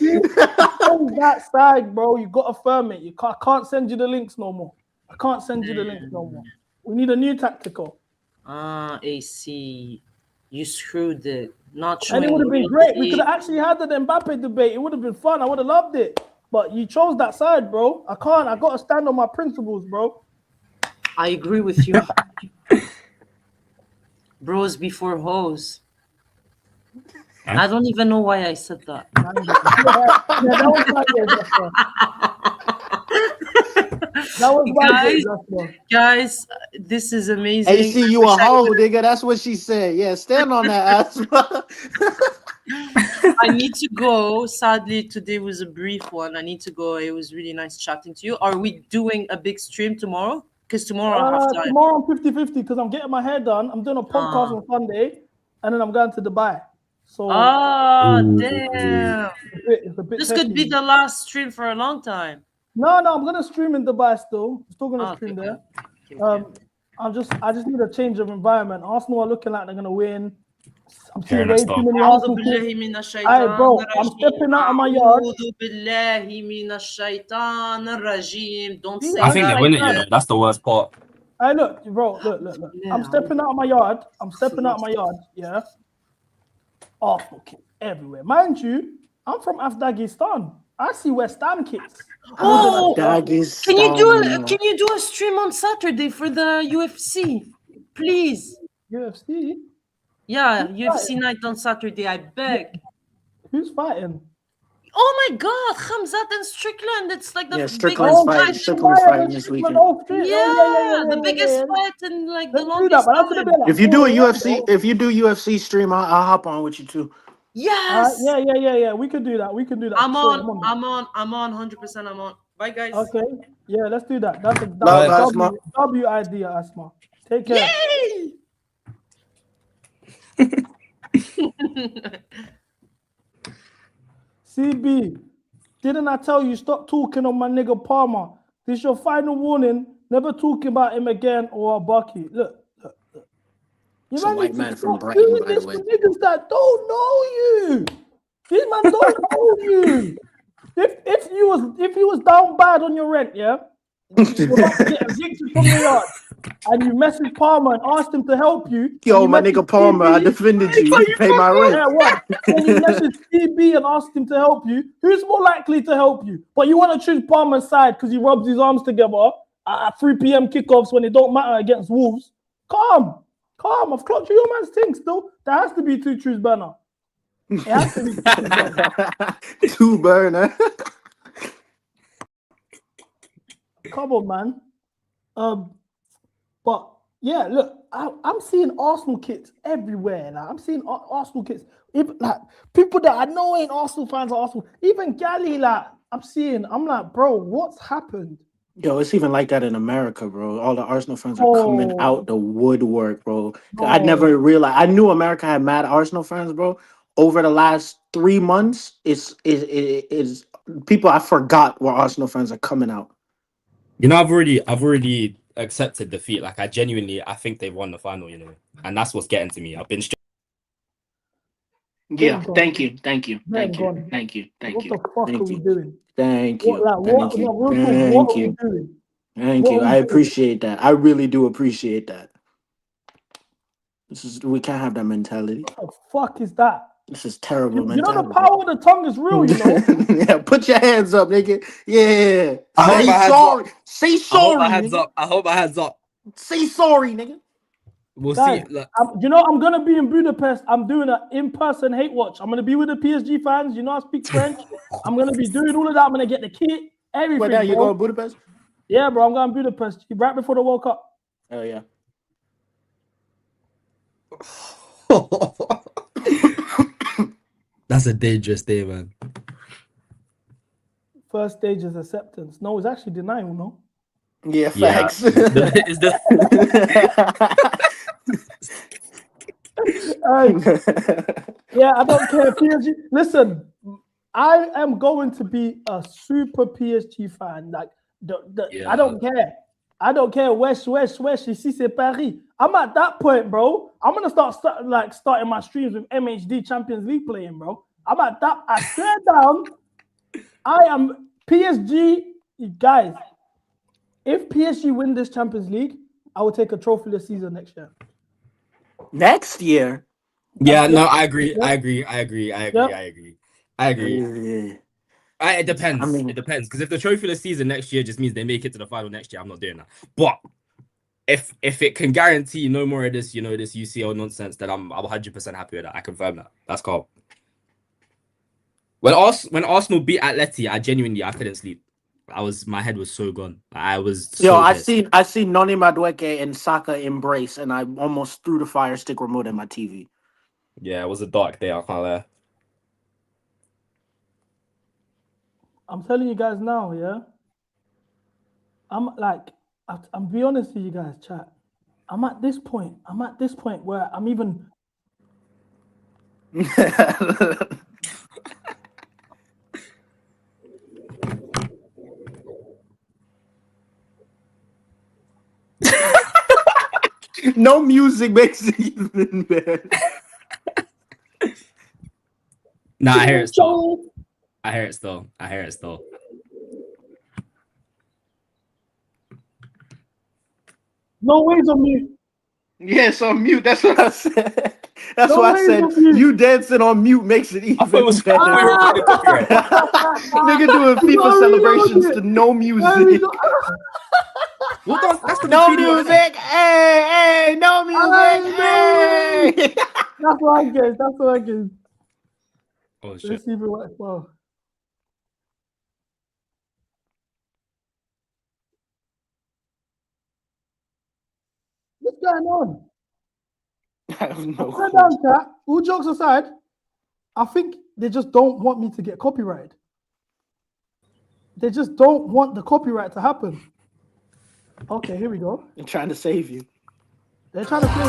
On that side, bro, you got to firm it. I can't send you the links no more. I can't send you the links no more. We need a new tactical. AC, you screwed it. Not and it would have been great. We could have actually had the Mbappe debate. It would have been fun. I would have loved it. But you chose that side, bro. I can't. I got to stand on my principles, bro. I agree with you. Bros before hoes. I don't even know why I said that. Guys, this is amazing. AC, you a hoe, nigga. That's what she said. Yeah, stand on that ass. I need to go. Sadly, today was a brief one. I need to go. It was really nice chatting to you. Are we doing a big stream tomorrow? Because tomorrow I have time. Tomorrow I'm 50-50 because I'm getting my hair done. I'm doing a podcast on Sunday, and then I'm going to Dubai. So damn. This could be the last stream for a long time. No, I'm gonna stream in Dubai still. Still gonna stream there. I just need a change of environment. Arsenal are looking like they're gonna win. I'm seeing way too many Arsenal. Hey, bro, I'm stepping out of my yard. Don't say I think they're winning it. That's the worst part. Hey, look, bro, look. I'm stepping out of my yard. Yeah. Arsenal kits everywhere. Mind you, I'm from Afghanistan. I see West Ham kits. Oh, can you do a stream on Saturday for the UFC, please? UFC? Yeah, UFC night on Saturday. I beg. Who's fighting? Oh my God, Khamzat and Strickland. It's like the Strickland's fighting this weekend. The biggest fight in like the longest time. If you do a UFC stream, I'll hop on with you too. Yes. Yeah. We could do that. I'm on 100%. I'm on. Bye, guys. Okay. Yeah, let's do that. That's a W idea, Asma. Take care. Yay! CB, didn't I tell you stop talking on my nigga Palmer? This is your final warning. Never talking about him again or Bucky. Look. It's a white man from Brighton, by the way. Niggas that don't know you. These man don't know you. If you was down bad on your rent, yeah, you would have to get evicted from the yard. and you message Palmer and asked him to help you. Yo, my nigga Palmer, I defended you. You pay my rent. Yeah, what? When you message CB and asked him to help you, who's more likely to help you? But you want to choose Palmer's side because he rubs his arms together at 3 p.m. kickoffs when it don't matter against Wolves. Calm. I've clocked you your man's thing still. There has to be two truths burner. It has to be two burner. Come on, man. But yeah, look, I'm seeing Arsenal kits everywhere. Like, I'm seeing Arsenal kits. Even like people that I know ain't Arsenal fans are Arsenal. Even Gally, like I'm like, bro, what's happened? Yo, it's even like that in America, bro. All the Arsenal fans are coming out the woodwork, bro. I never realized. I knew America had mad Arsenal fans, bro. Over the last 3 months, it's people I forgot were Arsenal fans are coming out. You know, I've already accepted defeat. Like, I think they've won the final, you know, and that's what's getting to me. I've been. Yeah, thank you. What the fuck are we doing? Thank you. What are we doing? Thank you. I appreciate that. I really do appreciate that. We can't have that mentality. What the fuck is that? This is terrible You mentality. know the power of the tongue is real, you know? Yeah, put your hands up, nigga. Yeah. Say sorry. Say sorry. I hold my hands up. Say sorry, nigga. We'll Guys, see. Look. You know, I'm gonna be in Budapest. I'm doing an in-person hate watch. I'm gonna be with the PSG fans. You know, I speak French. I'm gonna be doing all of that. I'm gonna get the kit, everything. Wait, now you going to Budapest? Yeah, bro. I'm going to Budapest right before the World Cup. Oh yeah. That's a dangerous day, man. First stage is acceptance. No, it's actually denial. No. Yeah, facts. Yeah, I don't care. PSG. Listen, I am going to be a super PSG fan. Like, I don't care. I don't care. Wesh. Ici c'est Paris. I'm at that point, bro. I'm gonna starting my streams with MHD Champions League playing, bro. I'm at that. I swear down. I am PSG, guys. If PSG win this Champions League, I will take a trophy this season next year. Next year? Yeah, no, I agree. I agree. It depends. It depends. Because if the trophyless season next year just means they make it to the final next year, I'm not doing that. But if it can guarantee no more of this, this UCL nonsense, then I'm 100% happy with that. I confirm that. That's cool. When Arsenal beat Atleti, I couldn't sleep. My head was so gone. I was so I seen Noni Madueke and Saka embrace, and I almost threw the Fire Stick remote at my TV. Yeah, it was a dark day. I can't lie. I'm telling you guys now, yeah. I'm be honest with you guys, chat. I'm at this point where I'm even. No music makes it even better. Nah, I hear it still. No ways on mute. Yes, on mute. That's what I said. That's why I said you dancing on mute makes it even better. Nigga doing FIFA celebrations to no music. No music. Hey, no music. Hey. That's what I guess. Oh shit. Let's see if it works well. What's going on? I have no clue. All jokes aside, I think they just don't want me to get copyrighted. They just don't want the copyright to happen. Okay, here we go. They're trying to save you. They're trying to save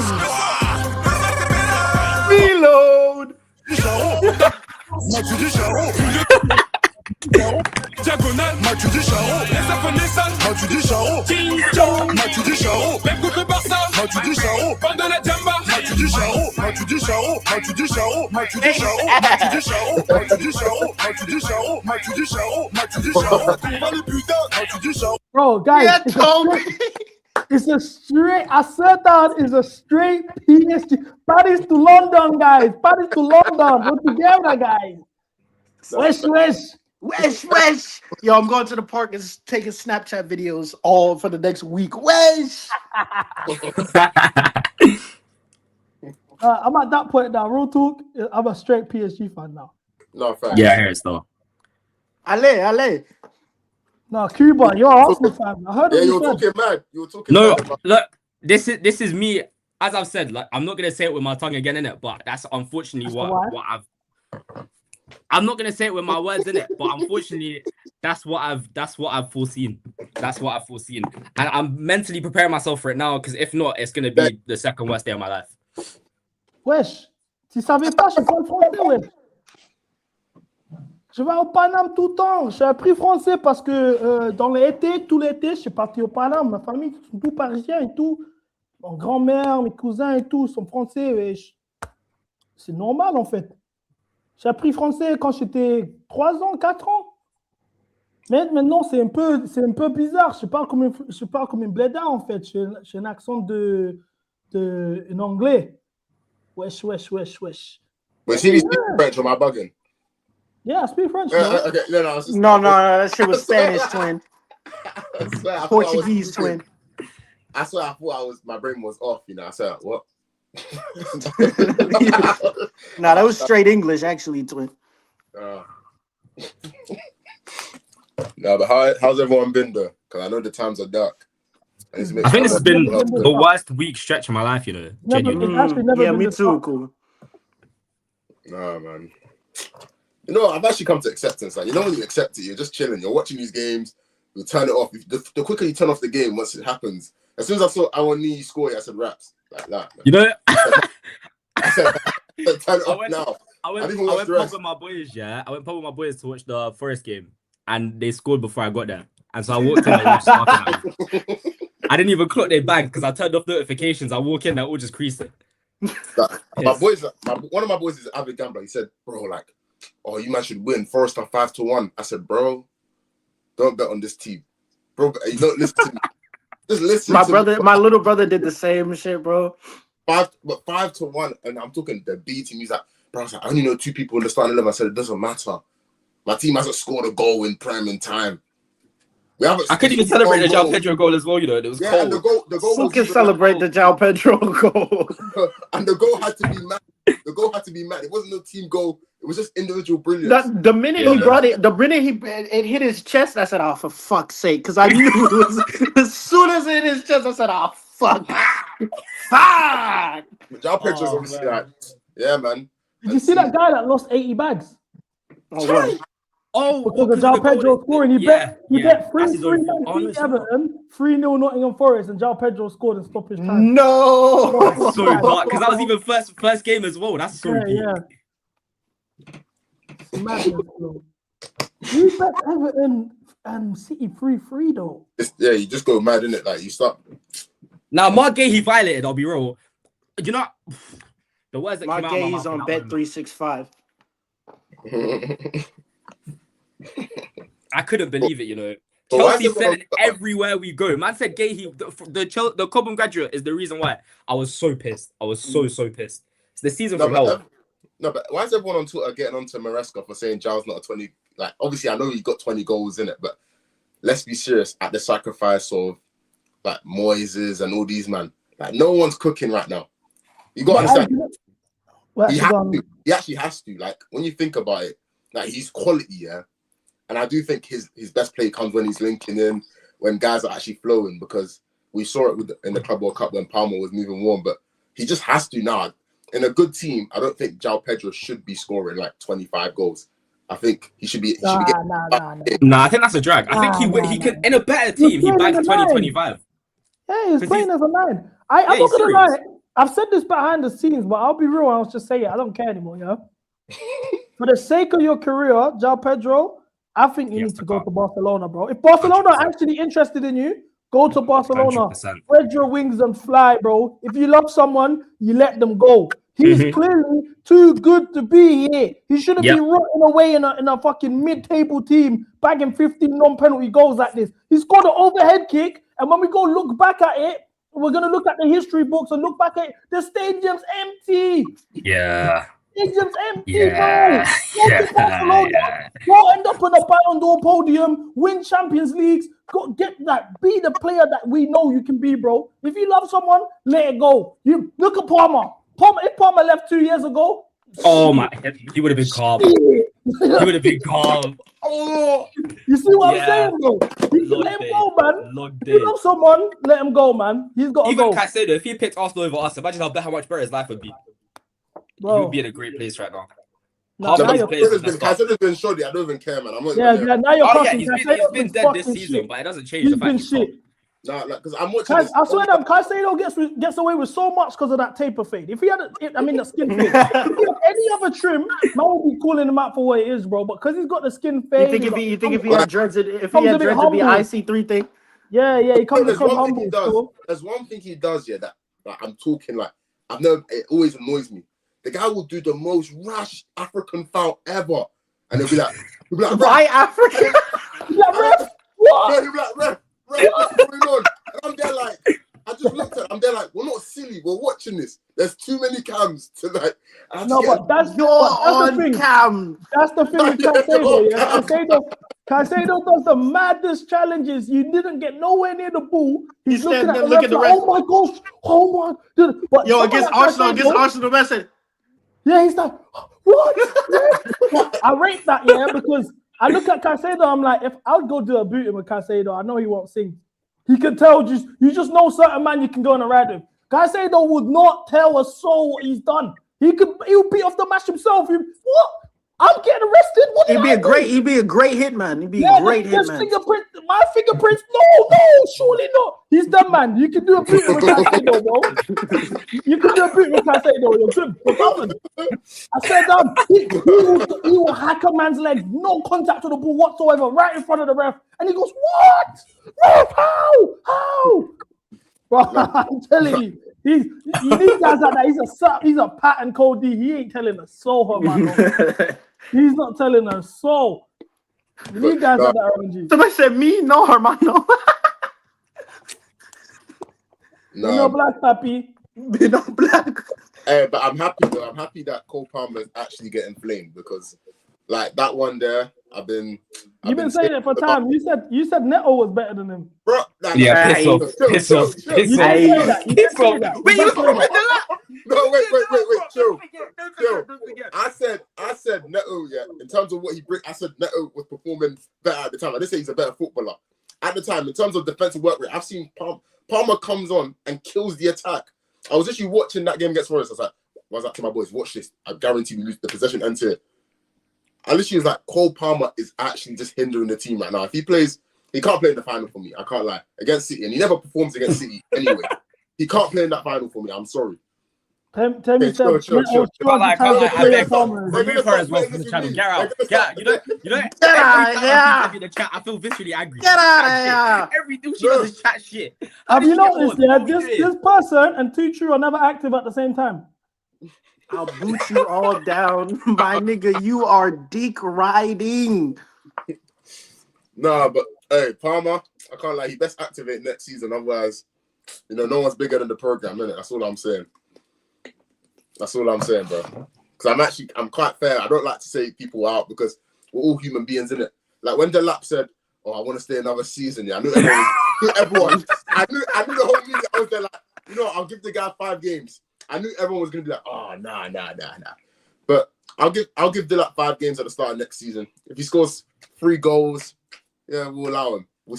me. Reload. Diagonale, Mathieu Descharo, les Afghanistan, Mathieu Descharo, Mathieu Descharo, même contre le Barça, Mathieu Descharo, bande de la Jamba, Mathieu Descharo, Mathieu Descharo, Mathieu Descharo, Mathieu Descharo, Mathieu Descharo, Mathieu Descharo, Mathieu Descharo, Mathieu Descharo, Mathieu Descharo, on va le putain, Mathieu Descharo. Bro, guys, yeah, Toby. It's a straight. I said that is a straight PSG. Paris to London, guys. Paris to London. We're together, guys. Wesh. Yo, I'm going to the park and taking Snapchat videos all for the next week. Wesh. I'm at that point now. Real talk. I'm a straight PSG fan now. No, fair. Yeah, I hear it still. Ale. No, Cuba, you're Arsenal fan. I heard Yeah, what you you were said. talking mad. You were talking No, mad. look, this is me. As I've said, like I'm not gonna say it with my tongue again, innit? But that's unfortunately what I've. I'm not gonna say it with my words in it, but unfortunately, that's what I've foreseen. That's what I've foreseen, and I'm mentally preparing myself for it now. Because if not, it's gonna be the second worst day of my life. Wesh, tu savais pas, je parle français, wesh. Je vais au Paname tout le temps. J'ai appris français parce que dans l'été, tout l'été, je suis parti au Paname. Ma famille, sont tous parisiens et tout. Mon grand-mère, mes cousins et tout sont français. Wesh. C'est normal, en fait. J'ai appris français quand j'étais 3 ans, 4 ans. Mais maintenant, c'est un peu bizarre. Je parle comme une blédard, en fait. J'ai un accent en anglais. Wesh. But see, you speak French, am I bugging? Yeah, I speak French. Okay, no. No, that shit was Spanish, twin. I swear, I Portuguese, twin. I swear, I thought my brain was off. You know, I said what? Nah, that was straight English, actually, twin. No, but how's everyone been though? Because I know the times are dark. I think this has been the worst week stretch of my life, you know. Genuinely. Yeah, me too, cool. Nah, man. You know, I've actually come to acceptance. Like, you know, when you accept it, you're just chilling. You're watching these games. You turn it off. The quicker you turn off the game, once it happens. As soon as I saw Awani score, I said raps like that. Man. You know, I said turn it off now. I went pub with my boys. Yeah, I went pub with my boys to watch the Forest game, and they scored before I got there. And so I walked in and just laughing at me. I didn't even clock their bag because I turned off notifications. I walk in, they're all just creasing. My boys, one of my boys is an avid gambler. He said, "Bro, like, oh, you man should win. Forest are 5-1." I said, "Bro, don't bet on this team, bro. You don't listen to me. Just listen." My little brother did the same shit, bro. 5-1, and I'm talking the B team. He's like, "Bro, I was like, I only know 2 people in the starting 11." I said, "It doesn't matter. My team hasn't scored a goal in prime in time. I couldn't even celebrate the João Pedro goal as well, you know. It was cold. And the goal Who can celebrate the João Pedro goal? And the goal had to be mad. The goal had to be mad. It wasn't no team goal. It was just individual brilliance. The minute he brought it, it hit his chest, I said, "Oh, for fuck's sake!" Because I knew it was. As soon as it hit his chest, I said, "Oh, fuck, fuck." João Pedro's obviously like, yeah, man. Did you see that guy that lost 80 bags? Because of João Pedro scoring, he bet 3-3 beat Everton, 3-0 Nottingham Forest, and João Pedro scored and stopped his time. No, that's so dark because that was even first game as well. That's so deep. Madness, bro. You bet Everton and City 3-3 though. You just go mad, innit? Like you start. Now, Mark Gay, he violated. I'll be real. You know, the words that Mark came out of my Gay mouth is on that Bet365. I couldn't believe it, you know. But Chelsea said it everywhere we go. Man said Gay, the Cobham graduate is the reason why. I was so pissed. I was so pissed. It's the season from hell. No, but why is everyone on Twitter getting onto Maresca for saying Giles not a 20? Like, obviously, I know he got 20 goals in it, but let's be serious. At the sacrifice of like Moises and all these man, like no one's cooking right now. You got to understand. He actually has to. Like when you think about it, like he's quality, yeah. And I do think his best play comes when he's linking in, when guys are actually flowing, because we saw it in the Club World Cup when Palmer was moving warm, but he just has to now. In a good team, I don't think João Pedro should be scoring like 25 goals. I think he should be. Nah, I think that's a drag. I think he could, in a better team, he bags 20-25. Yeah, he's playing as a 9. I'm not going to lie. I've said this behind the scenes, but I'll be real. I'll just say it. I don't care anymore, yeah? For the sake of your career, João Pedro, I think you need to go to Barcelona, bro. If Barcelona are actually interested in you, go to Barcelona. 100%. Spread your wings and fly, bro. If you love someone, you let them go. He's clearly too good to be here. He shouldn't be rotting away in a fucking mid-table team, bagging 15 non-penalty goals like this. He scored an overhead kick And when we go look back at it, we're gonna look at the history books and look back at it. The stadium's empty. Yeah. Stadium's empty, Yeah. bro. Go to Barcelona. Go end up on a Ballon d'Or podium. Win Champions Leagues. Go get that. Be the player that we know you can be, bro. If you love someone, let it go. You look at Palmer. If Palmer left 2 years ago. Oh my! He would have been calm. He would have been calm. Oh, you see what I'm saying, bro? You can let him go, man. If you love someone, let him go, man. He's got to go. Even Caicedo, if he picked Arsenal over us, imagine how much better his life would be. Bro. He would be in a great place right now. No, Caicedo's been shoddy. I don't even care, man. I'm not. Yeah, now you're crossing. He's been dead this season, shit. but it doesn't change the fact he's shit. Nah, because I'm watching. I swear that Caicedo gets away with so much because of that taper fade. If he had, the skin fade. If he had any other trim, man would be calling him out for what it is, bro. But because he's got the skin fade, you think if he had dreads, it'd be an IC3 thing? Yeah, he comes across humble. There's one thing he does, yeah, that I'm talking like I've never. It always annoys me. The guy will do the most rash African foul ever, and he'll be like, "Why African?" Ref, what? No, he'll be like, ref, what's going on? And I'm there like, I just looked at. I'm there like, we're not silly. We're watching this. There's too many cams to like. No, but that's the thing. Cam. That's the thing with Caicedo. Yeah? Caicedo does the maddest challenges. You didn't get nowhere near the ball. He's looking at the ref like, oh my gosh, oh my. But against Arsenal, man said. Yeah, he's like, what? I rate that, yeah, because I look at Caicedo, I'm like, if I'll go do a booting with Caicedo, I know he won't sing. He can tell you just know certain man you can go on a ride with. Caicedo would not tell a soul what he's done. He'll beat off the match himself. What? I'm getting arrested. What He'd be a great hitman. He'd be a great hitman. My fingerprints. No, surely not. He's done, man. You can do a boot with Caicedo, bro. You can do a boot with Caicedo. You're good. You're covered. I said, he will hack a man's leg, no contact with the ball whatsoever, right in front of the ref, and he goes, "What? Ref? How?" Bro, I'm telling you. You need guys like that. He's a Pat and Cody. He ain't telling a soul, man. He's not telling a soul. You need guys like that around you. Somebody said me, no, hermano. No. You're black, Papi. You're not black. Hey, but I'm happy though. I'm happy that Cole Palmer is actually getting flamed because, like that one there, You've been saying it for time. You said Neto was better than him, bro. Piss off. Wait, chill. I said Neto. Yeah, in terms of what he brings, I said Neto was performing better at the time. I didn't say he's a better footballer at the time. In terms of defensive work rate, I've seen Palmer comes on and kills the attack. I was actually watching that game against Forest. I was like, "What's that to my boys? Watch this. I guarantee we lose the possession ends here." I literally was like, Cole Palmer is actually just hindering the team right now. If he plays, he can't play in the final for me. I can't lie. Against City, and he never performs against City anyway. He can't play in that final for me. I'm sorry. Chill. I beg remove her as well from the channel. Get out. You know. Every the chat, I feel viscerally angry. Get out of here. Everything she does is chat shit. Have you noticed? Yeah, this person and Tuchu are never active at the same time. I'll boot you all down, my nigga. You are dick riding. Nah, but hey, Palmer, I can't lie. He best activate next season. Otherwise, no one's bigger than the program, innit? That's all I'm saying. That's all I'm saying, bro. Because I'm quite fair. I don't like to say people out because we're all human beings, innit? Like when Delap said, "Oh, I want to stay another season," yeah, I knew everyone. I knew the whole media. I was there like, I'll give the guy 5 games. I knew everyone was gonna be like, "Oh, nah." But I'll give Delap 5 games at the start of next season. If he scores 3 goals, yeah, we'll allow him. You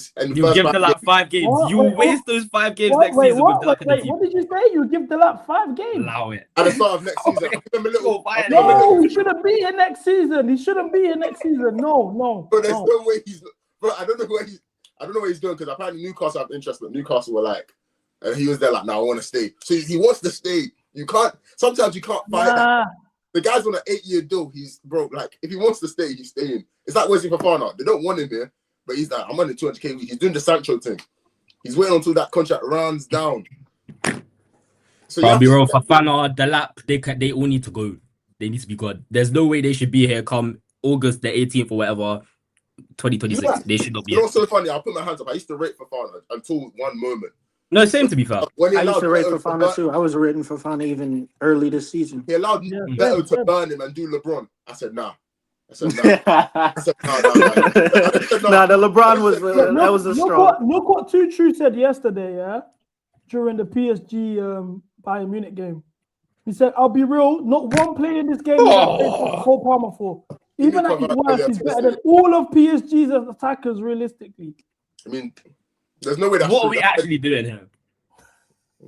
give Delap 5 games. You waste those 5 games next season with Delap in the team. What did you say? You give Delap 5 games? Allow it. At the start of next season, I'll give him a little. No, he shouldn't be here next season. He shouldn't be here next season. No. But there's no way he's. Bro, I don't know what he's doing because apparently Newcastle have interest, but Newcastle were like, and he was there like, "No, I want to stay." So he wants to stay. You can't. Sometimes you can't fight. That. The guy's on an 8-year deal. He's broke. Like if he wants to stay, he's staying. It's like Wesley Fofana. They don't want him here, but he's like, I'm on the 200k a week. He's doing the Sancho thing. He's waiting until that contract runs down. So I'll be real. Fofana, Delap, they all need to go. They need to be gone. There's no way they should be here come August the 18th or whatever. 2026. They should not be. You know what's so funny? I'll put my hands up. I used to rate Fofana until one moment. No, same to be fair. When he I used to rate Beto Fofana too. I was rating Fofana even early this season. He allowed Beto to burn him and do LeBron. I said, nah. I said, nah. I said, nah. Nah, the LeBron was that was a straw. Look what True said yesterday, yeah, during the PSG Bayern Munich game. He said, "I'll be real. Not one player in this game that I played for Cole Palmer for. Even at his worst, he's better than all of PSG's attackers realistically." I mean, there's no way that. What are we actually doing here?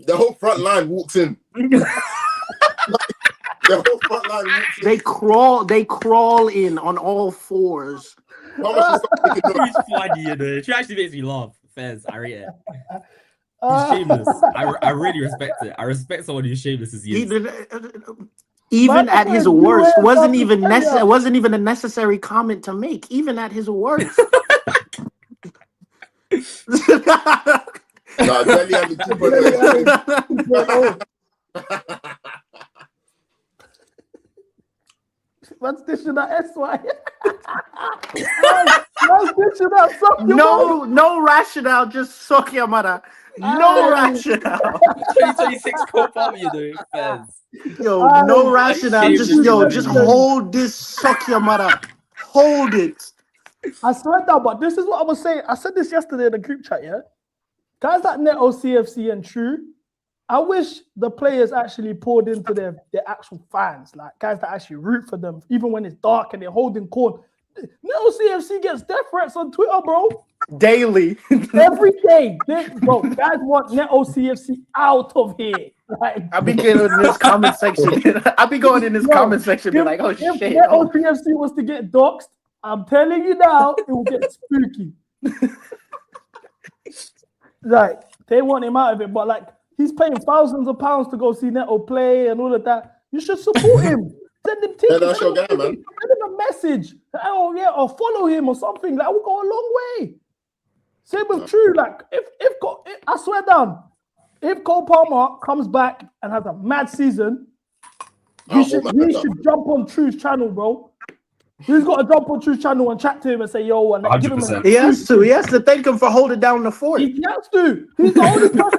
The whole front line walks in. The whole front line walks in. They crawl in on all fours. He's funny, you know. She actually makes me laugh. Fez, I rate it. He's shameless. I really respect it. I respect someone who's shameless as you. Even at his worst, wasn't even a necessary comment to make. Even at his worst. Nah, Delhi had the Man's dishing that SY. Man's dishing that suck your mother. No rationale, just suck your mother. No rationale. 2026 Cole Palmer, you doing, Fez. Yo, no rationale. Just hold this, suck your mother. Hold it. I swear down, but this is what I was saying. I said this yesterday in the group chat, yeah? Guys like Neto, CFC, and True, I wish the players actually poured into their actual fans, like guys that actually root for them, even when it's dark and they're holding corn. Neto CFC gets death threats on Twitter, bro. Daily. Every day. Bro, guys want Neto CFC out of here. Like, I'll be getting in this comment section. I'll be going in this comment section be like, oh shit. If Neto CFC was to get doxxed, I'm telling you now, it will get spooky. Like, they want him out of it, but like, he's paying thousands of pounds to go see Neto play and all of that. You should support him. Send him tickets. Send him a message. Oh yeah, or follow him or something. That will go a long way. Same with True. Like, if I swear down, if Cole Palmer comes back and has a mad season, he should jump on True's channel, bro. He's got to jump on True's channel and chat to him and say, yo, and give him a He has to thank him for holding down the fort. He has to. He's the only person.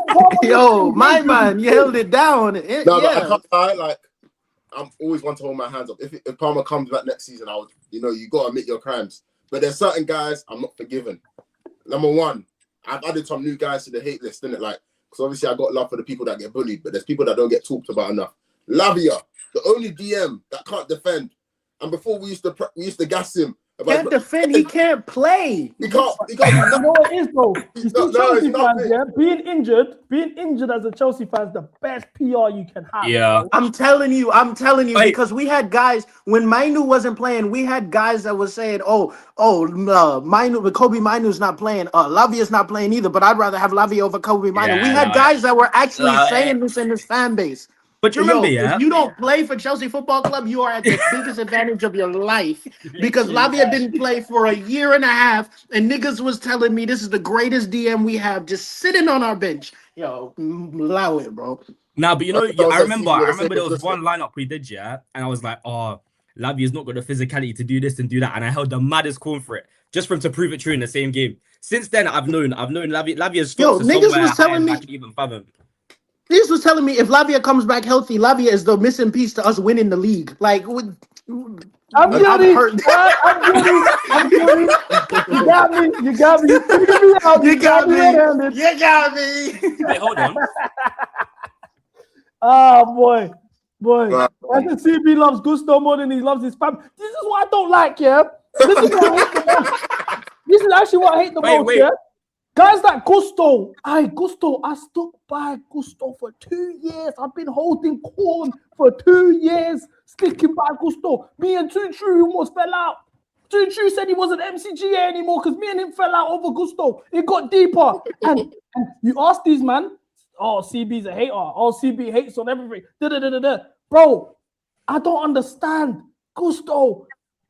Yo, my man, you held it down. But I can't lie, like, I'm always one to hold my hands up. If Palmer comes back next season, you got to admit your crimes. But there's certain guys I'm not forgiving. Number one, I've added some new guys to the hate list, innit? Like, because obviously I got love for the people that get bullied, but there's people that don't get talked about enough. Lavia, the only DM that can't defend. And before we used to gas him. Can't defend, he can't play. He can't. You know what it is, bro? You see Chelsea fans, yeah? Being injured as a Chelsea fan is the best PR you can have. Yeah. Bro. I'm telling you, because we had guys, when Mainu wasn't playing, we had guys that were saying, Mainu, Kobe Mainu's not playing, Lavia's not playing either, but I'd rather have Lavia over Kobe Mainu. Yeah, we had guys that were actually saying this in this fan base. But you remember, if you don't play for Chelsea Football Club, you are at the biggest advantage of your life. Because Lavia didn't play for a year and a half, and niggas was telling me this is the greatest DM we have, just sitting on our bench. Yo, allow it, bro. Nah, but I remember there was one lineup we did, yeah, and I was like, oh, Lavia's not got the physicality to do this and do that, and I held the maddest corn for it, just for him to prove it true in the same game. Since then, I've known Lavia's strokes niggas was telling me. I could even fathom. This was telling me if Lavia comes back healthy, Lavia is the missing piece to us winning the league. Like, I'm guilty. I'm guilty. You got me. You got me. You got me. Wait, hold on. Oh boy. I can see he loves Gusto more than he loves his family. This is what I don't like, yeah. This is what I hate the most. This is actually what I hate the most, yeah. Guys like Gusto, I stuck by Gusto for 2 years. I've been holding corn for 2 years, sticking by Gusto. Me and True almost fell out. True said he wasn't MCGA anymore because me and him fell out over Gusto. It got deeper. And you ask these man, oh, CB's a hater. Oh, CB hates on everything. Bro, I don't understand. Gusto,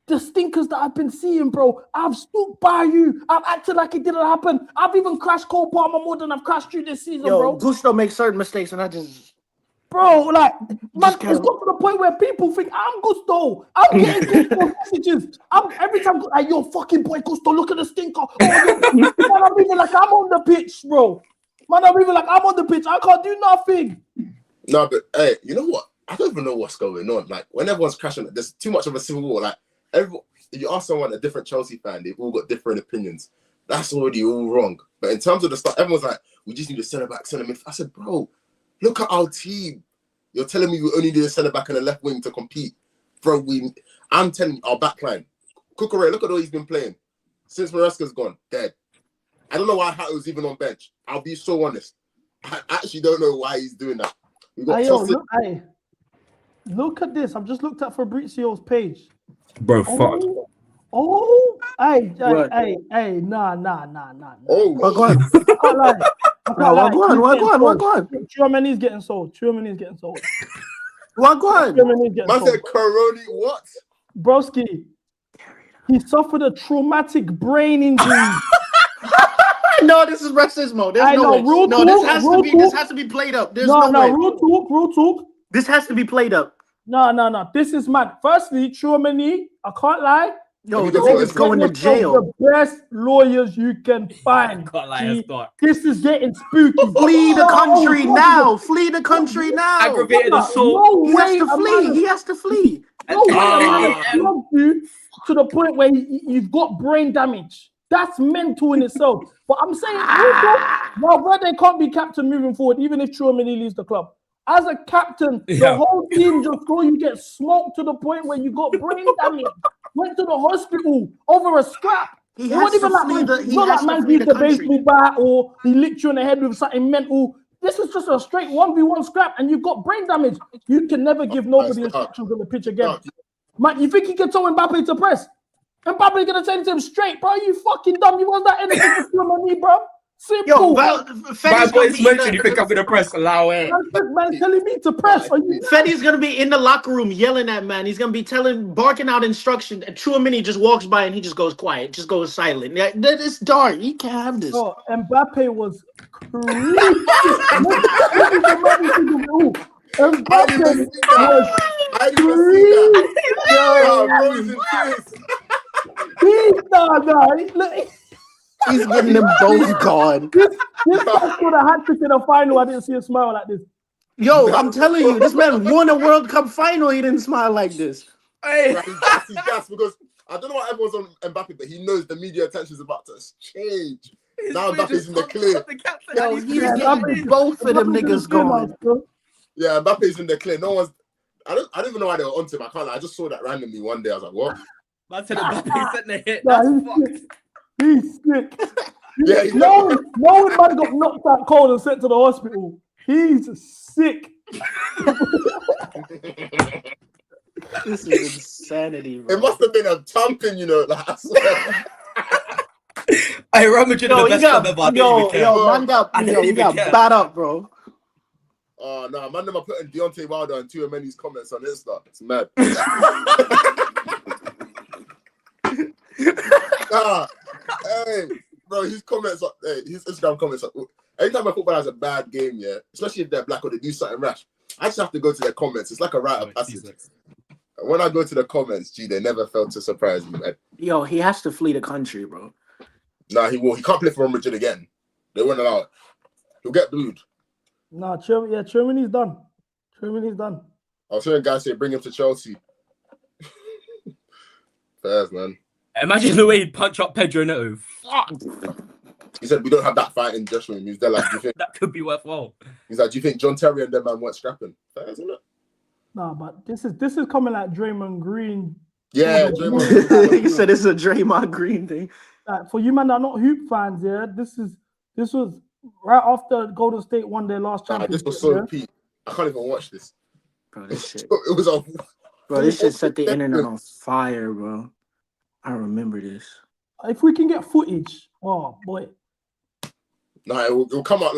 the stinkers that I've been seeing, bro, I've stood by you. I've acted like it didn't happen. I've even crashed Cole Palmer more than I've crashed you this season, bro. Gusto makes certain mistakes, and I just Bro, like, man, it's got to the point where people think I'm Gusto. I'm getting Gusto messages. Every time, like, yo, fucking boy, Gusto, look at the stinker. Oh, man, I'm even like, I'm on the pitch, bro. Man, I'm even like, I'm on the pitch. I can't do nothing. No, but hey, you know what? I don't even know what's going on. Like, when everyone's crashing, there's too much of a civil war. Like, if you ask someone, a different Chelsea fan, they've all got different opinions. That's already all wrong. But in terms of the stuff, everyone's like, we just need a centre back, centre mid. I said, bro, look at our team. You're telling me we only need a centre back and a left wing to compete, bro. I'm telling you, our backline. Cucurella, look at all he's been playing since Maresca's gone, dead. I don't know why Hato was even on bench. I'll be so honest. I actually don't know why he's doing that. We got look at this. I've just looked at Fabrizio's page. Bro, fuck. Hey, nah. Oh, go on. What on? Chouameni's getting sold. What on? Man said Coroni, what? Broski, he suffered a traumatic brain injury. No, this is racism. There's no way. No, this has to be played up. There's no way. Real talk. This has to be played up. No. This is mad. Firstly, Chouameni, I can't lie. Yo, he's going to jail. The best lawyers you can find. This is getting spooky. Flee the country now. Flee the country now. Aggravated assault. He has to flee. No way you to the point where you've got brain damage. That's mental in itself. But I'm saying, Valverde can't be captain moving forward, even if Chouameni leaves the club. As a captain, the whole team just saw you get smoked to the point where you got brain damage. Went to the hospital over a scrap. It wasn't even like man used a baseball bat or he licked you in the head with something mental. This is just a straight 1v1 scrap and you've got brain damage. You can never give nobody instructions on the pitch again. Man, you think he can tell Mbappe to press? Mbappe gonna say to him straight, bro. You fucking dumb. You want that anything to on me, bro? Simple. Bad boys mentioned you think I'm gonna press. Allow it. Man telling me to press. Fetty's gonna be in the locker room yelling at man. He's gonna be barking out instructions. And Chouameni just walks by and he just goes quiet, just goes silent. It's dark. You can't have this. Oh, Mbappe was crazy. He's getting them both gone. This guy scored a hat trick in a final. I didn't see a smile like this. Yo, I'm telling you, this man won a World Cup final. He didn't smile like this. Hey, he's gas because I don't know why everyone's on Mbappe, but he knows the media attention is about to change. Now Mbappe's in the clear. Yo, he's getting both of them niggas going. Yeah, Mbappe's in the clear. No one's. I don't even know why they were onto him. I can't. I just saw that randomly one day. I was like, what? Man said Mbappe sent the hit. That's fucked. He's sick. Yeah, no one man got knocked out cold and sent to the hospital. He's sick. This is insanity, bro. It must have been a thumping, you know. Like, I swear. Hey, Real Madrid the best club ever. Man got bad up, bro. Oh no, man, them are putting Deontay Wilder and TCHOUAMENI's comments on Insta. It's mad. Hey, bro, his comments, his Instagram comments. Anytime a footballer has a bad game, yeah, especially if they're black or they do something rash, I just have to go to their comments. It's like a rite of passage. When I go to the comments, they never fail to surprise me, man. Yo, he has to flee the country, bro. Nah, he will. He can't play for Real Madrid again. They won't allow it. He'll get booed. Nah, Chouameni's done. Chouameni's done. I was hearing guys say bring him to Chelsea. Fairs, man. Imagine the way he'd punch up Pedro Neto. Fuck. He said we don't have that fight in dressing room. He's there like, do you think that could be worthwhile? He's like, do you think John Terry and them man weren't scrapping? Fair, isn't it? Nah, but this is coming like Draymond Green. Yeah, Draymond. He said it's a Draymond Green thing. Like, for you man that are not hoop fans, yeah, this was right after Golden State won their last championship. This was so peak. I can't even watch this. Bro, this shit. It was a. Bro, this shit set the internet on fire, bro. I remember this. If we can get footage, oh boy. No, it will come out in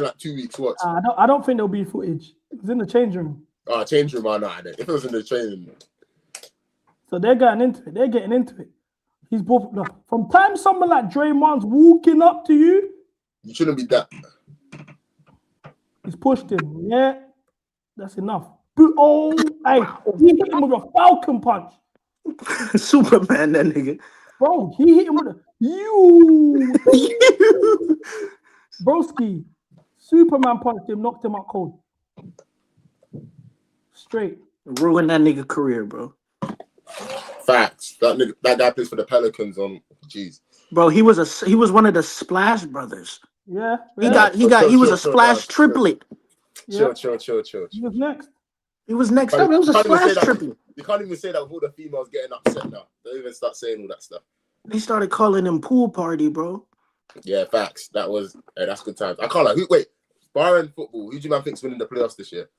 like 2 weeks. What? I don't think there'll be footage. It's in the change room. Oh, change room, nah. If it was in the change room. So they're getting into it. He's both from time someone like Draymond's walking up to you. You shouldn't be that. He's pushed him. Yeah. That's enough. Oh, hey, he hit him with a falcon punch. Superman, that nigga. Bro, he hit him with a you. Broski. Superman punched him, knocked him out cold. Straight. Ruined that nigga career, bro. Facts. That guy plays for the Pelicans on. Jeez. Bro, he was one of the Splash Brothers. Yeah. He was a Splash triplet. Chill. He was next. He was next up. It was a Splash triplet. You can't even say that with all the females getting upset now. Don't even start saying all that stuff. They started calling him pool party, bro. Yeah, facts. That's good times. I can't wait. Barring football, who do you man think's winning the playoffs this year?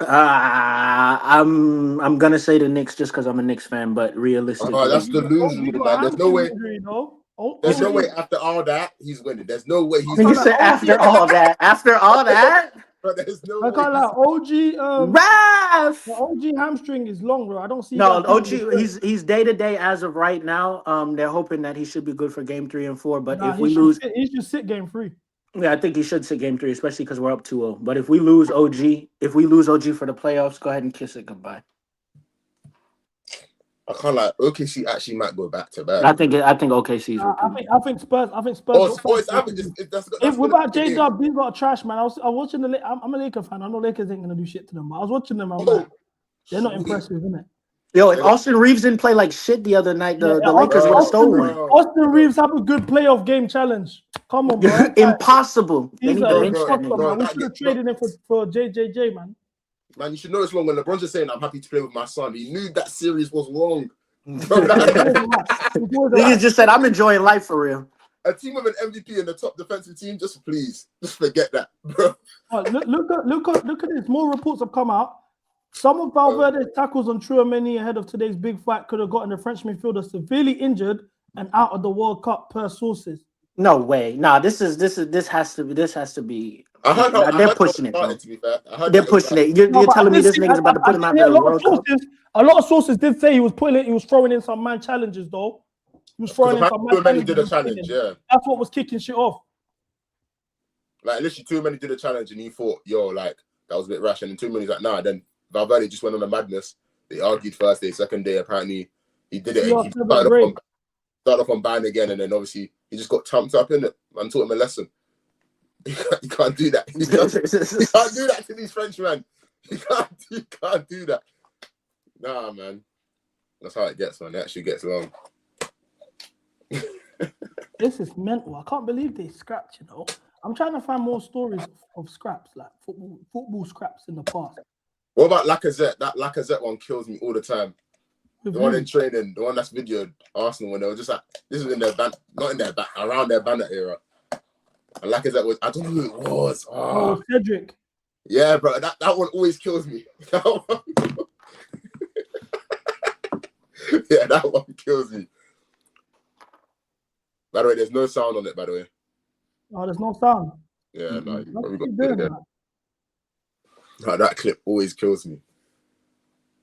I'm gonna say the Knicks just because I'm a Knicks fan, but realistically, that's delusional, man. There's no way. There's no way after all that he's winning. There's no way he's. You said after all that. After all that. But there's no. I can't lie. OG. Raf. The OG hamstring is long, bro. I don't see. No, OG. He's day to day as of right now. They're hoping that he should be good for game 3 and 4. But if we lose, he should sit game 3. Yeah, I think he should sit game 3, especially because we're up 2-0. But if we lose OG for the playoffs, go ahead and kiss it goodbye. I can't lie. OKC actually might go back to back. I think OKC's. I think Spurs. If without J Dub, these got trash, man. I was watching I'm a Lakers fan. I know Lakers ain't gonna do shit to them, but I was watching them. I'm like, they're not impressive, innit? Yo, if Austin Reeves didn't play like shit the other night, the Lakers would have stolen. Austin Reeves have a good playoff game challenge. Come on, bro. Impossible. We should have traded him for JJJ, man. Man, you should know it's wrong. When LeBron's just saying, I'm happy to play with my son, he knew that series was wrong. Niggas just said, I'm enjoying life for real. A team with an MVP in the top defensive team, just forget that, bro. Look at this. More reports have come out. Some of Valverde's tackles on Chouameni ahead of today's big fight could have gotten the French midfielder severely injured and out of the World Cup, per sources. No way. Nah, this has to be. They're pushing it. They're pushing it. You're telling me this nigga's about to put him out there in the World Cup. A lot of sources did say he was throwing in some man challenges though. He was throwing in some man challenges. Did a challenge, yeah. That's what was kicking shit off. Like literally, too many did a challenge, and he thought, "Yo, like that was a bit rash." And then too many's like, "Nah." Then Valverde just went on a madness. They argued first day, second day. Apparently, he did it. He started off on ban again, and then obviously he just got thumped up in it. Man taught him a lesson. You can't do that. You can't do that to these French man. You can't do that. Nah, man. That's how it gets, man. It actually gets long. This is mental. I can't believe they scrapped, I'm trying to find more stories of scraps, like football scraps in the past. What about Lacazette? That Lacazette one kills me all the time. The one in training, the one that's videoed Arsenal when they were just like, this was in their band, not in their back, around their banner era. And Lacazette was, I don't know who it was. Oh, Cedric. Yeah, bro, that one always kills me. Yeah, that one kills me. By the way, there's no sound on it, by the way. Oh, there's no sound. Yeah, no, we got to do it. No, that clip always kills me.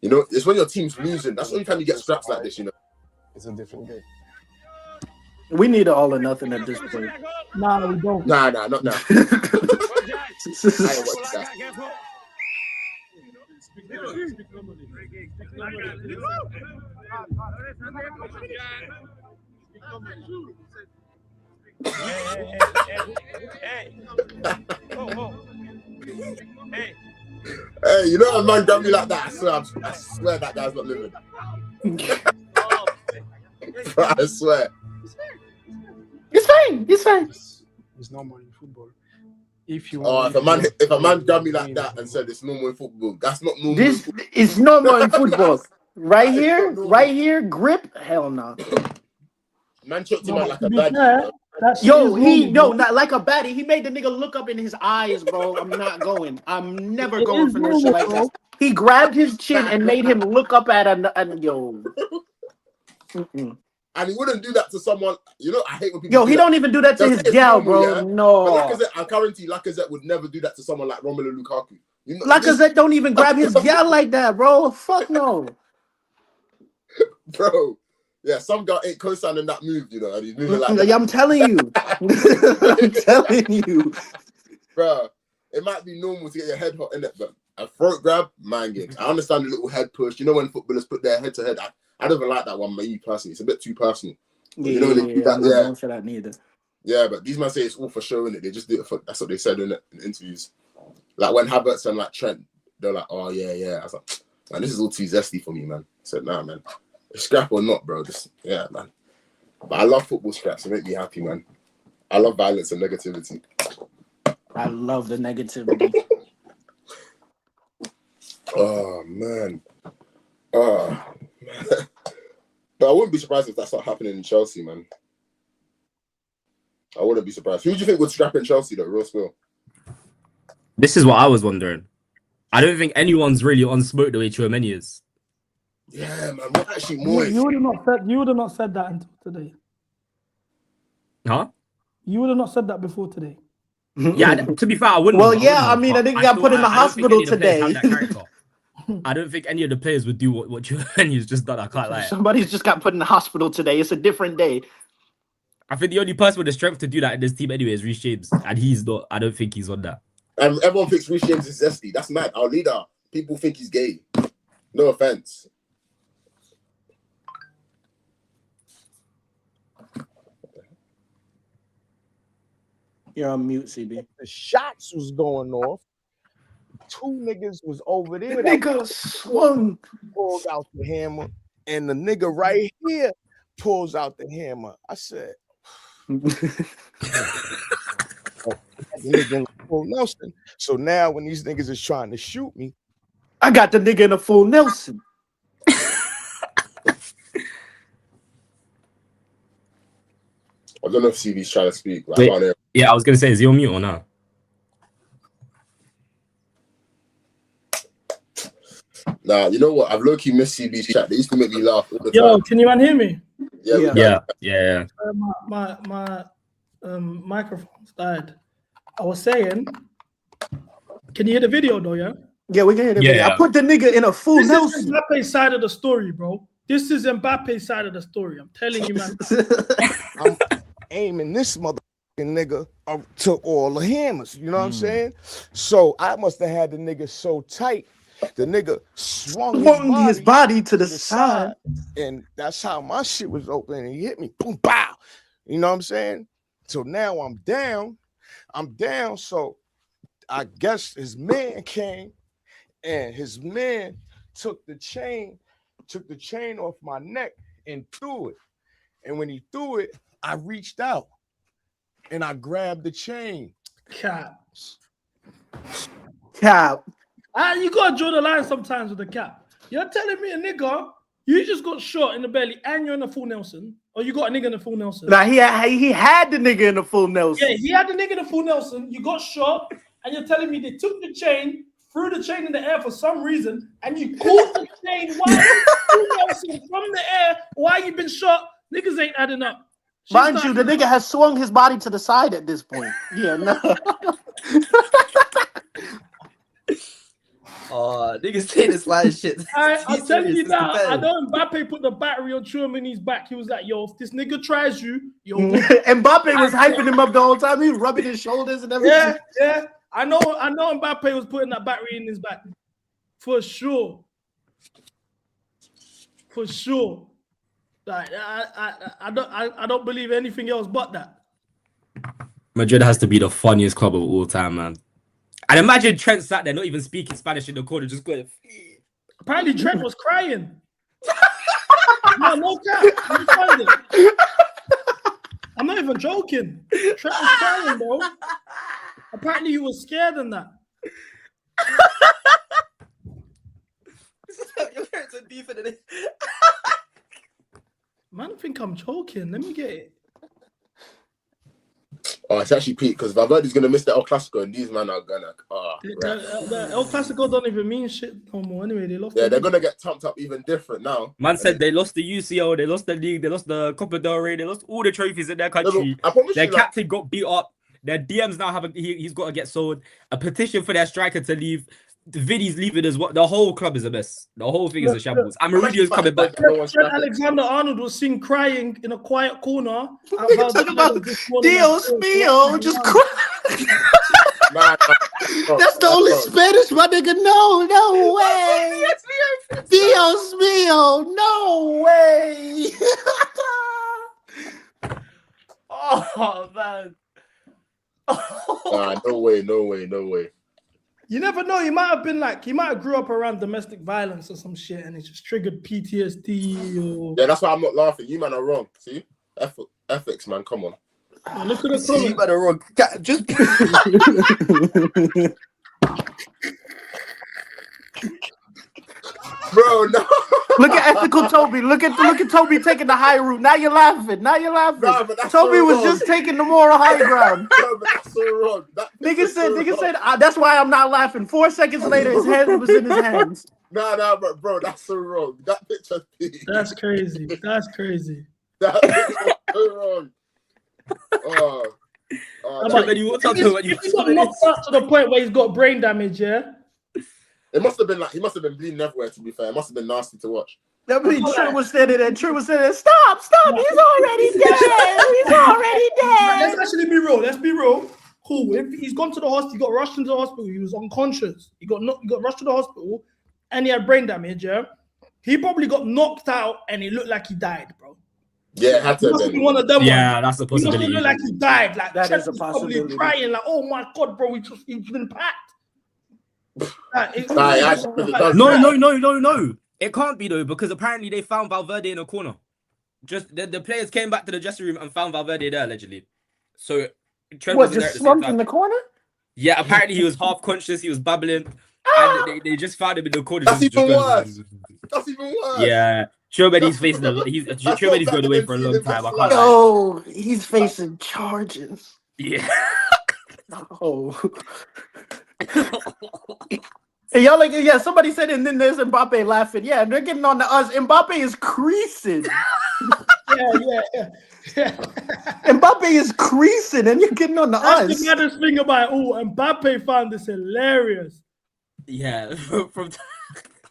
It's when your team's losing. That's the only time you get scraps like this, It's a different game. We need an all or nothing at this point. Nah, we don't. Nah, not now. Hey, you know a man grab me like that? I swear that guy's not living. I swear. It's fine. It's fine. It's normal in football. If a man grab me like that and said it's normal in football, that's not normal. This is normal in football. Right here, grip. Hell no. Man choked him out like a baddie. Not like a baddie. He made the nigga look up in his eyes, bro. I'm not going. I'm never going for no shit like that. He grabbed his chin and made him look up at yo. And he wouldn't do that to someone. I hate when people. He don't even do that to his gal, bro. Yeah? No. But I guarantee Lacazette would never do that to someone like Romelu Lukaku. Lacazette don't even grab his gal like that, bro. Fuck no. Bro. Yeah, some guy ain't co-signing that move, and he's moving like that. I'm telling you. I'm telling you. Bro, it might be normal to get your head hot in it, but a throat grab, man games. I understand the little head push. You know when footballers put their head to head. I don't even like that one, me personally. It's a bit too personal. Yeah, you know when they do that, I'm not going for that neither. Yeah, but these men say it's all for show, innit? They just do it for, that's what they said in interviews. Like when Havertz and like Trent, they're like, oh yeah. I was like, man, this is all too zesty for me, man. I said, nah, man. Scrap or not, bro. Just, yeah, man. But I love football scraps. They make me happy, man. I love violence and negativity. I love the negativity. Oh, man. Oh, man. But I wouldn't be surprised if that's not happening in Chelsea, man. I wouldn't be surprised. Who do you think would scrap in Chelsea, though? Real spill. This is what I was wondering. I don't think anyone's really on smoke the way Tchouaméni is. Yeah, man. We're actually more. You would have not said that until today. Huh? You would have not said that before today. Yeah, to be fair, I wouldn't. Well, yeah, I mean, I think he got put in the hospital today. I don't think any of the players would do what Tchouaméni's just done. I can't lie. Somebody's just got put in the hospital today. It's a different day. I think the only person with the strength to do that in this team anyway is Reece James, and he's not. I don't think he's on that. And everyone thinks Reece James is zesty. That's mad. Our leader. People think he's gay. No offense. You're on mute, CB. The shots was going off. Two niggas was over there. The nigga swung. Pulled out the hammer. And the nigga right here pulls out the hammer. I said, full Nelson. So now when these niggas is trying to shoot me, I got the nigga in a full Nelson. I don't know if CB's trying to speak. Like, Wait, yeah, I was gonna say, is he on mute or not? Nah, you know what? I've low-key missed CB's chat. They used to make me laugh all the Yo, time. can you man hear me? Yeah. My microphone's died. I was saying, can you hear the video though? Yeah. Yeah, we can hear the video. I put the nigga in a full Nelson. This is Mbappe's side of the story, bro. This is Mbappe's side of the story. I'm telling you, man. I'm aiming this motherfucking nigga up to all the hammers. You know what I'm saying? So I must have had the nigga so tight. The nigga swung his body to the side. And that's how my shit was open. And he hit me. Boom, bow. You know what I'm saying? So now I'm down. So I guess his man came and his man took the chain off my neck and threw it. And when he threw it, I reached out and I grabbed the chain. Cap. You gotta draw the line sometimes with the cap. You're telling me a nigga, you just got shot in the belly and you're in a full Nelson, or you got a nigga in a full Nelson? Nah, he had the nigga in a full Nelson. Yeah, he had the nigga in a full Nelson. You got shot, and you're telling me they took the chain, threw the chain in the air for some reason, and you caught the chain while full Nelson from the air while you've been shot. Niggas ain't adding up. Mind you, the nigga has swung his body to the side at this point. Yeah, no. Oh, niggas say this line shit. I'm telling you now, I know Mbappe put the battery on Tchouaméni's back. He was like, yo, if this nigga tries you, yo. Mbappe was hyping him up the whole time. He was rubbing his shoulders and everything. Yeah. I know Mbappe was putting that battery in his back. For sure. Like, I don't believe anything else but that. Madrid has to be the funniest club of all time, man. And imagine Trent sat there, not even speaking Spanish in the corner, just going. Apparently, Trent was crying. No cap. I'm not even joking. Trent was crying, bro. Apparently, he was scared in that. Man, I think I'm joking. Let me get it. Oh, it's actually Pete because Valverde's gonna miss the El Clasico, and these men are gonna. The El Clasico don't even mean shit no more. Anyway, they lost. Yeah, they're gonna get pumped up even different now. Man said they lost the UCL, they lost the league, they lost the Copa del Rey, they lost all the trophies in their country. Their captain got beat up. Their DMs now he's got to get sold. A petition for their striker to leave. Vinny's leaving as well. The whole club is a mess. The whole thing is a shambles. And Mourinho's coming back. Trent Alexander-Arnold was seen crying in a quiet corner. Talking about Dios mío, just crying. That's the only Spanish my nigga know. No way. Dios mío. No way. Oh man. No way. You never know. He might have grew up around domestic violence or some shit, and it just triggered PTSD. Or... Yeah, that's why I'm not laughing. You man are wrong. See, ethics, man. Come on. Yeah, look at the You better wrong. Just bro, no. Look at ethical Toby. Look at Toby taking the high route. Now you're laughing. Nah, but that's Toby so was wrong. just taking the moral high ground. No, but that's so wrong. Nigga said, that's why I'm not laughing. 4 seconds later, his head was in his hands. Nah, but bro, that's so wrong. That picture's peak. That's crazy. That's crazy. That picture's so wrong. He's got knocked out to the point where he's got brain damage, yeah? It must have been like he must have been bleeding everywhere. To be fair, it must have been nasty to watch. That means True was standing there. Stop! He's already dead. He's already dead. Let's actually be real. Let's be real. Cool. If he's gone to the hospital, he got rushed into the hospital. He was unconscious. He got rushed to the hospital, and he had brain damage. Yeah, he probably got knocked out, and it looked like he died, bro. Yeah, it had to have been one of them. Yeah, that's a possibility. He looked like he died. Like that Chelsea is a was probably possibility. crying, like, "Oh my god, bro, he's been packed." No. It can't be though, because apparently they found Valverde in a corner. Just the players came back to the dressing room and found Valverde there allegedly. So Trent What, wasn't there just at the same slumped time. in the corner? Yeah, apparently he was half conscious. He was babbling, and they just found him in the corner. That's just even going- worse. That's even worse. Yeah, Chouameni's facing Chouameni's going away for a long time. I can't lie. No, he's facing charges. Yeah. Oh. And y'all like, yeah, somebody said, and then there's Mbappe laughing. Yeah, they're getting on to us. Mbappe is creasing. Yeah. Mbappe is creasing, and you're getting on to us. That's the maddest thing about Mbappe found this hilarious. Yeah,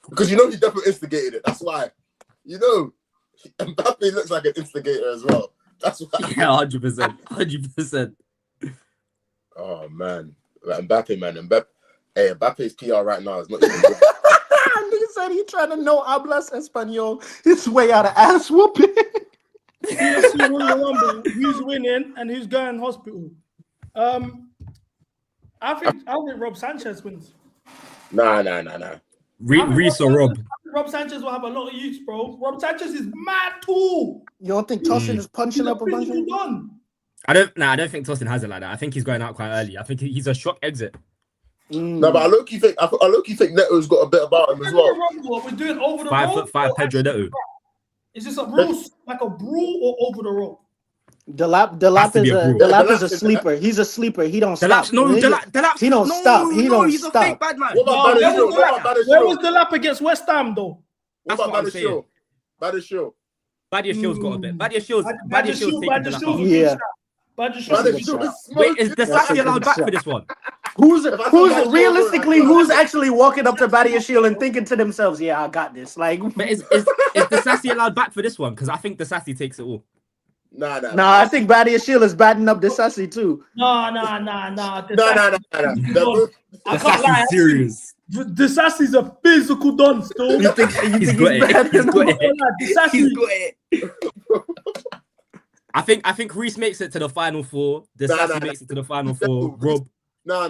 because you know he definitely instigated it. That's why. You know, Mbappe looks like an instigator as well. That's why. Yeah, 100%. Oh man, like, Mbappe, man, Mbappe's PR right now is not even good. Nigga said he trying to know hablas español his way out of ass whooping. Who's winning and who's going hospital? I think Rob Sanchez wins. Nah. Reese or Rob? Rob Sanchez will have a lot of use, bro. Rob Sanchez is mad too. You don't think Tosin is punching up a bunch of done? I don't think Tosin has it like that. I think he's going out quite early. I think he's a shock exit. No, but I low-key think Neto's got a bit about him as well. What we're doing over the 5'5" Pedro Neto. Is this a brawl, like a brawl or over the rope? Delap is a sleeper. He's a sleeper. He don't stop. No, Delap. He don't stop. He don't he's stop. a fake bad man. Where was Delap against West Ham though? That's what I'm saying. Badia Shield's got a bit. Badia Shield's taking Delap. Yeah. Wait, is Desassi allowed back for this one? Who's realistically who's actually walking up to Badia Shield and thinking to themselves, "Yeah, I got this." Like, but is Desassi allowed back for this one? Because I think Desassi takes it all. Nah. I think Badia Shield is batting up Desassi too. No. Desassi serious. Desassi's a physical don still. You think He's got it. I think Reese makes it to the final four. Desassi makes it to the final four. Rob. No.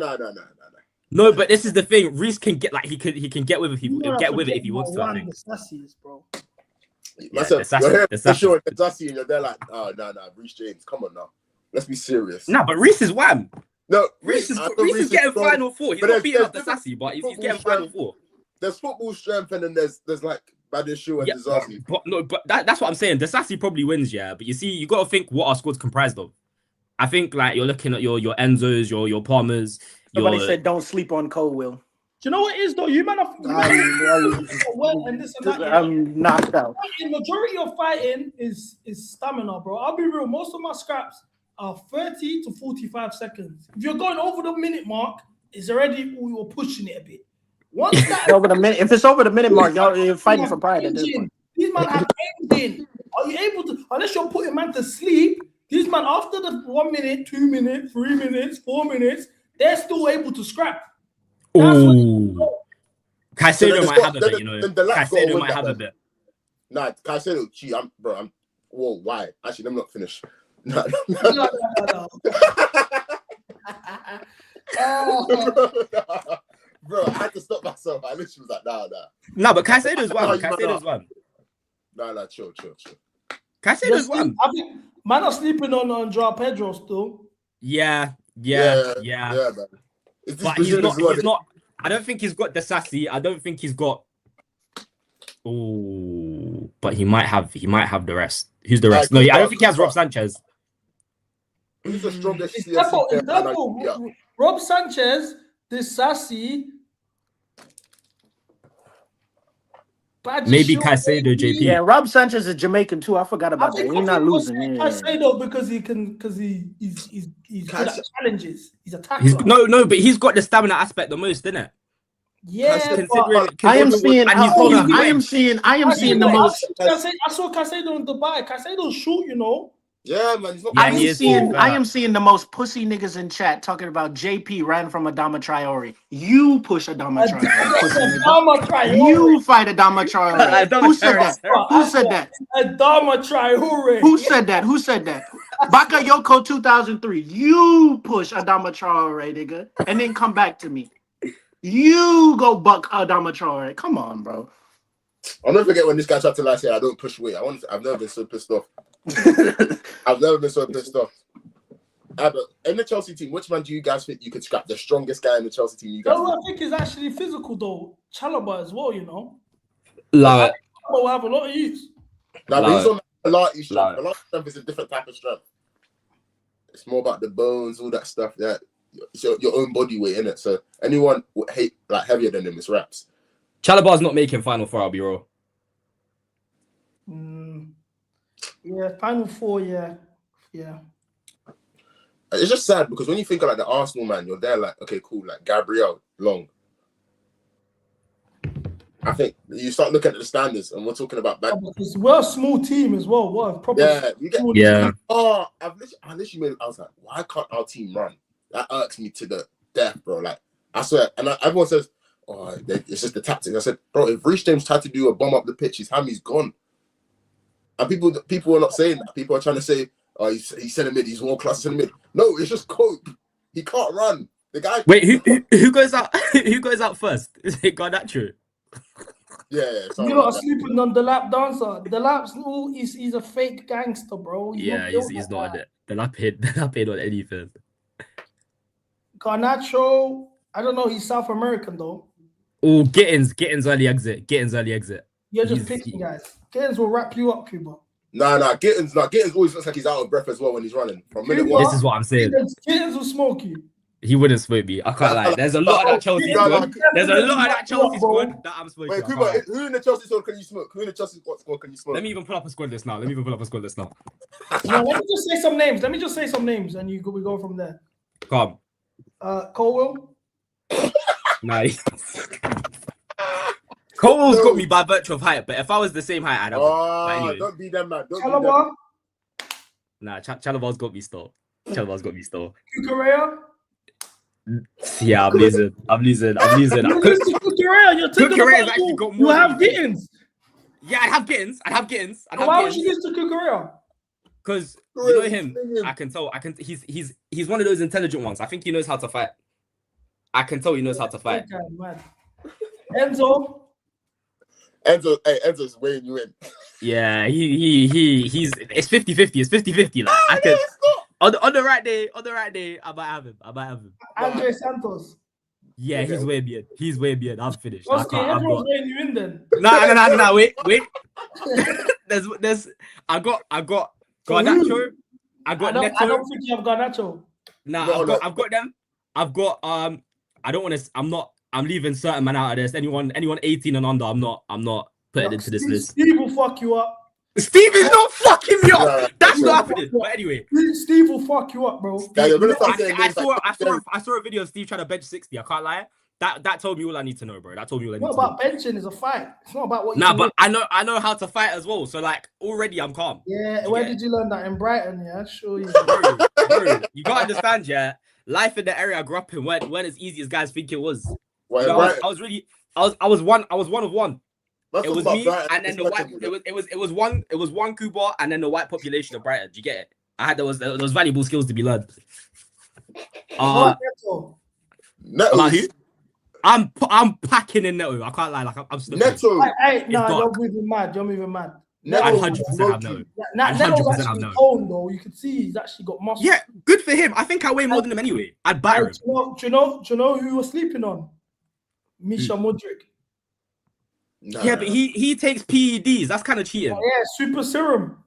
No, but this is the thing. Reese can get he can get with it if he wants to. I think. Desassi's, bro. Desassi, and you're there like, oh no, Reece James, come on now, let's be serious. Nah, but Reese is wham. No, Reese is getting final four. He's not beating up Desassi, but he's getting final four. There's football strength, and then there's like Badia Shield and Desassi. But that's what I'm saying. Desassi probably wins, yeah. But you see, you got to think what our squad's comprised of. I think like you're looking at your Enzos, your Palmers. Somebody said don't sleep on Colwill. Do you know what it is though? You man are I'm knocked out. The majority of fighting is stamina, bro. I'll be real. Most of my scraps are 30 to 45 seconds. If you're going over the minute mark, it's already we were pushing it a bit. Once that over the minute, if it's over the minute mark, you're fighting for pride at this point. These man have ending. Are you able to? Unless you're putting man to sleep, these man after the 1 minute, 2 minutes, 3 minutes, 4 minutes, they're still able to scrap. Ooh. Caicedo then might it's have a got- bit, you know. then the lads gotta Caicedo win might that have a then. bit. Nah, Caicedo, gee, whoa, why? Actually, let me not finish. Nah. Bro, I had to stop myself. I literally was like, nah. No, but Caicedo's one. Nah, you Caicedo's man, one. Nah, chill. Caicedo's one. I think man are sleeping on Joao Pedro still. Yeah. man. Is this But he's Brazil as well? not. I don't think he's got the sassy. I don't think he's got. Oh, but he might have the rest. Who's the rest? No, I don't think he has Rob Sanchez. Who's the strongest It's CFC player? double. Rob Sanchez, this sassy. Maybe Caicedo, JP. Yeah, Rob Sanchez is Jamaican too. I forgot about that. He's not losing. Caicedo because he's good at challenges. He's a tackler. But he's got the stamina aspect the most, isn't it? Yeah, I am seeing the most. I saw Caicedo in Dubai. Caicedo's short, you know. Yeah, man. He's not. I am seeing the most pussy niggas in chat talking about JP ran from Adama Traore. You push Adama Traore. You fight Adama Traore. Who said that? Who said that? Adama Traore. Who said that? Who said that? Bakayoko 2003. You push Adama Traore, nigga, and then come back to me. You go buck Adama Traore. Come on, bro. I'll never forget when this guy tried to lie, say I don't push weight. I've never been so pissed off. I've never been so pissed off. But in the Chelsea team, which man do you guys think you could scrap? The strongest guy in the Chelsea team? You guys? I think is actually physical though. Chalobah as well, you know. Love it. Will have a lot of use. Now, but he's on a lot of strength. A lot of strength is a different type of strength. It's more about the bones, all that stuff. Yeah, it's your own body weight in it. So anyone heavier than him is raps. Chalobah's not making Final Four, I'll be real. Yeah, Final Four, yeah. It's just sad because when you think of like the Arsenal man, you're there like, okay, cool, like Gabriel, Long. I think you start looking at the standards and we're talking about back. Because we're a small team as well. I literally made. I was like, why can't our team run? That irks me to the death, bro. Like I swear, and everyone says, "Oh, it's just the tactics." I said, "Bro, if Reece James tried to do a bomb up the pitch, his hammy's gone." And people are not saying that. People are trying to say, "Oh, he's centre mid. He's world class centre mid." No, it's just cope. He can't run. The guy. Wait, who goes out? Who goes out first? Is it Garnacho? Yeah. You're not sleeping on the lap dancer. The lap's he's a fake gangster, bro. He's not on it. The lap hit on anything. Garnacho, I don't know. He's South American though. Oh, Gittins early exit. You're just picking guys. Gittins will wrap you up, Cuba. Nah, Gittins always looks like he's out of breath as well when he's running. From minute one. This is what I'm saying. Gittins will smoke you. He wouldn't smoke me. I can't lie. There's a lot of that Chelsea squad. There's a lot of that Chelsea squad that I'm smoking. Wait, Kuba, who in the Chelsea squad can you smoke? Who in the Chelsea squad can you smoke? Let me even pull up a squad list now. Let me just say some names. And we go from there. Come. Colwell. Nice. Colwell's got me by virtue of height, but if I was the same height, I'd have. Anyway. Don't be them, man. Chalobah. Nah, Chalobah's got me still. Cucurella. Yeah, I'm losing. Cucurella's actually got more. You have Gittins. Yeah, I'd have Gittins. Why would you lose to Cucurella? Because you know him. I can tell. He's one of those intelligent ones. I think he knows how to fight. I can tell he knows how to fight. Enzo's weighing you in. Yeah, he's it's 50-50. It's 50-50. Like I can on the right day, I might have him. Andre Santos. Yeah, he's way beyond. I'm finished. Okay, everyone's weighing you in then. No, wait. there's I got Garnacho. I got Neto. I don't think you have Garnacho. Nah, I've got them. I've got I don't want to. I'm leaving certain man out of this. Anyone 18 and under, I'm not putting into this list. Steve will fuck you up. Steve is not fucking me up. That's not happening. But anyway, Steve will fuck you up, bro. I saw a video of Steve trying to bench 60. I can't lie. That told me all I need to know, bro. That told me all I need to know. It's not about benching. It's a fight. It's not about what. But I know how to fight as well. So like already, I'm calm. Yeah. Where did you learn that? In Brighton? Yeah, sure. Bro, you gotta understand, yeah. life in the area I grew up in weren't as easy as guys think it was. Well, You know, right. I was one of one. That's It was about me, Brighton. and then It's the better white. than It was one Cuba, and then the white population of Brighton. Do you get it? I had those valuable skills to be learned. Neto. About who? I'm packing in Neto. I can't lie. Like I'm still Neto. Hey, no, dark. you're moving mad. You're moving mad. I'm 100% have Neto. I'm 100% have Neto. Toned, though. You can see he's actually got muscle. Yeah, good for him. I think I weigh more than him anyway. I'd buy him. Do you know who was sleeping on? Misha Mudryk. Yeah, but he takes PEDs. That's kind of cheating. Oh, yeah, super serum.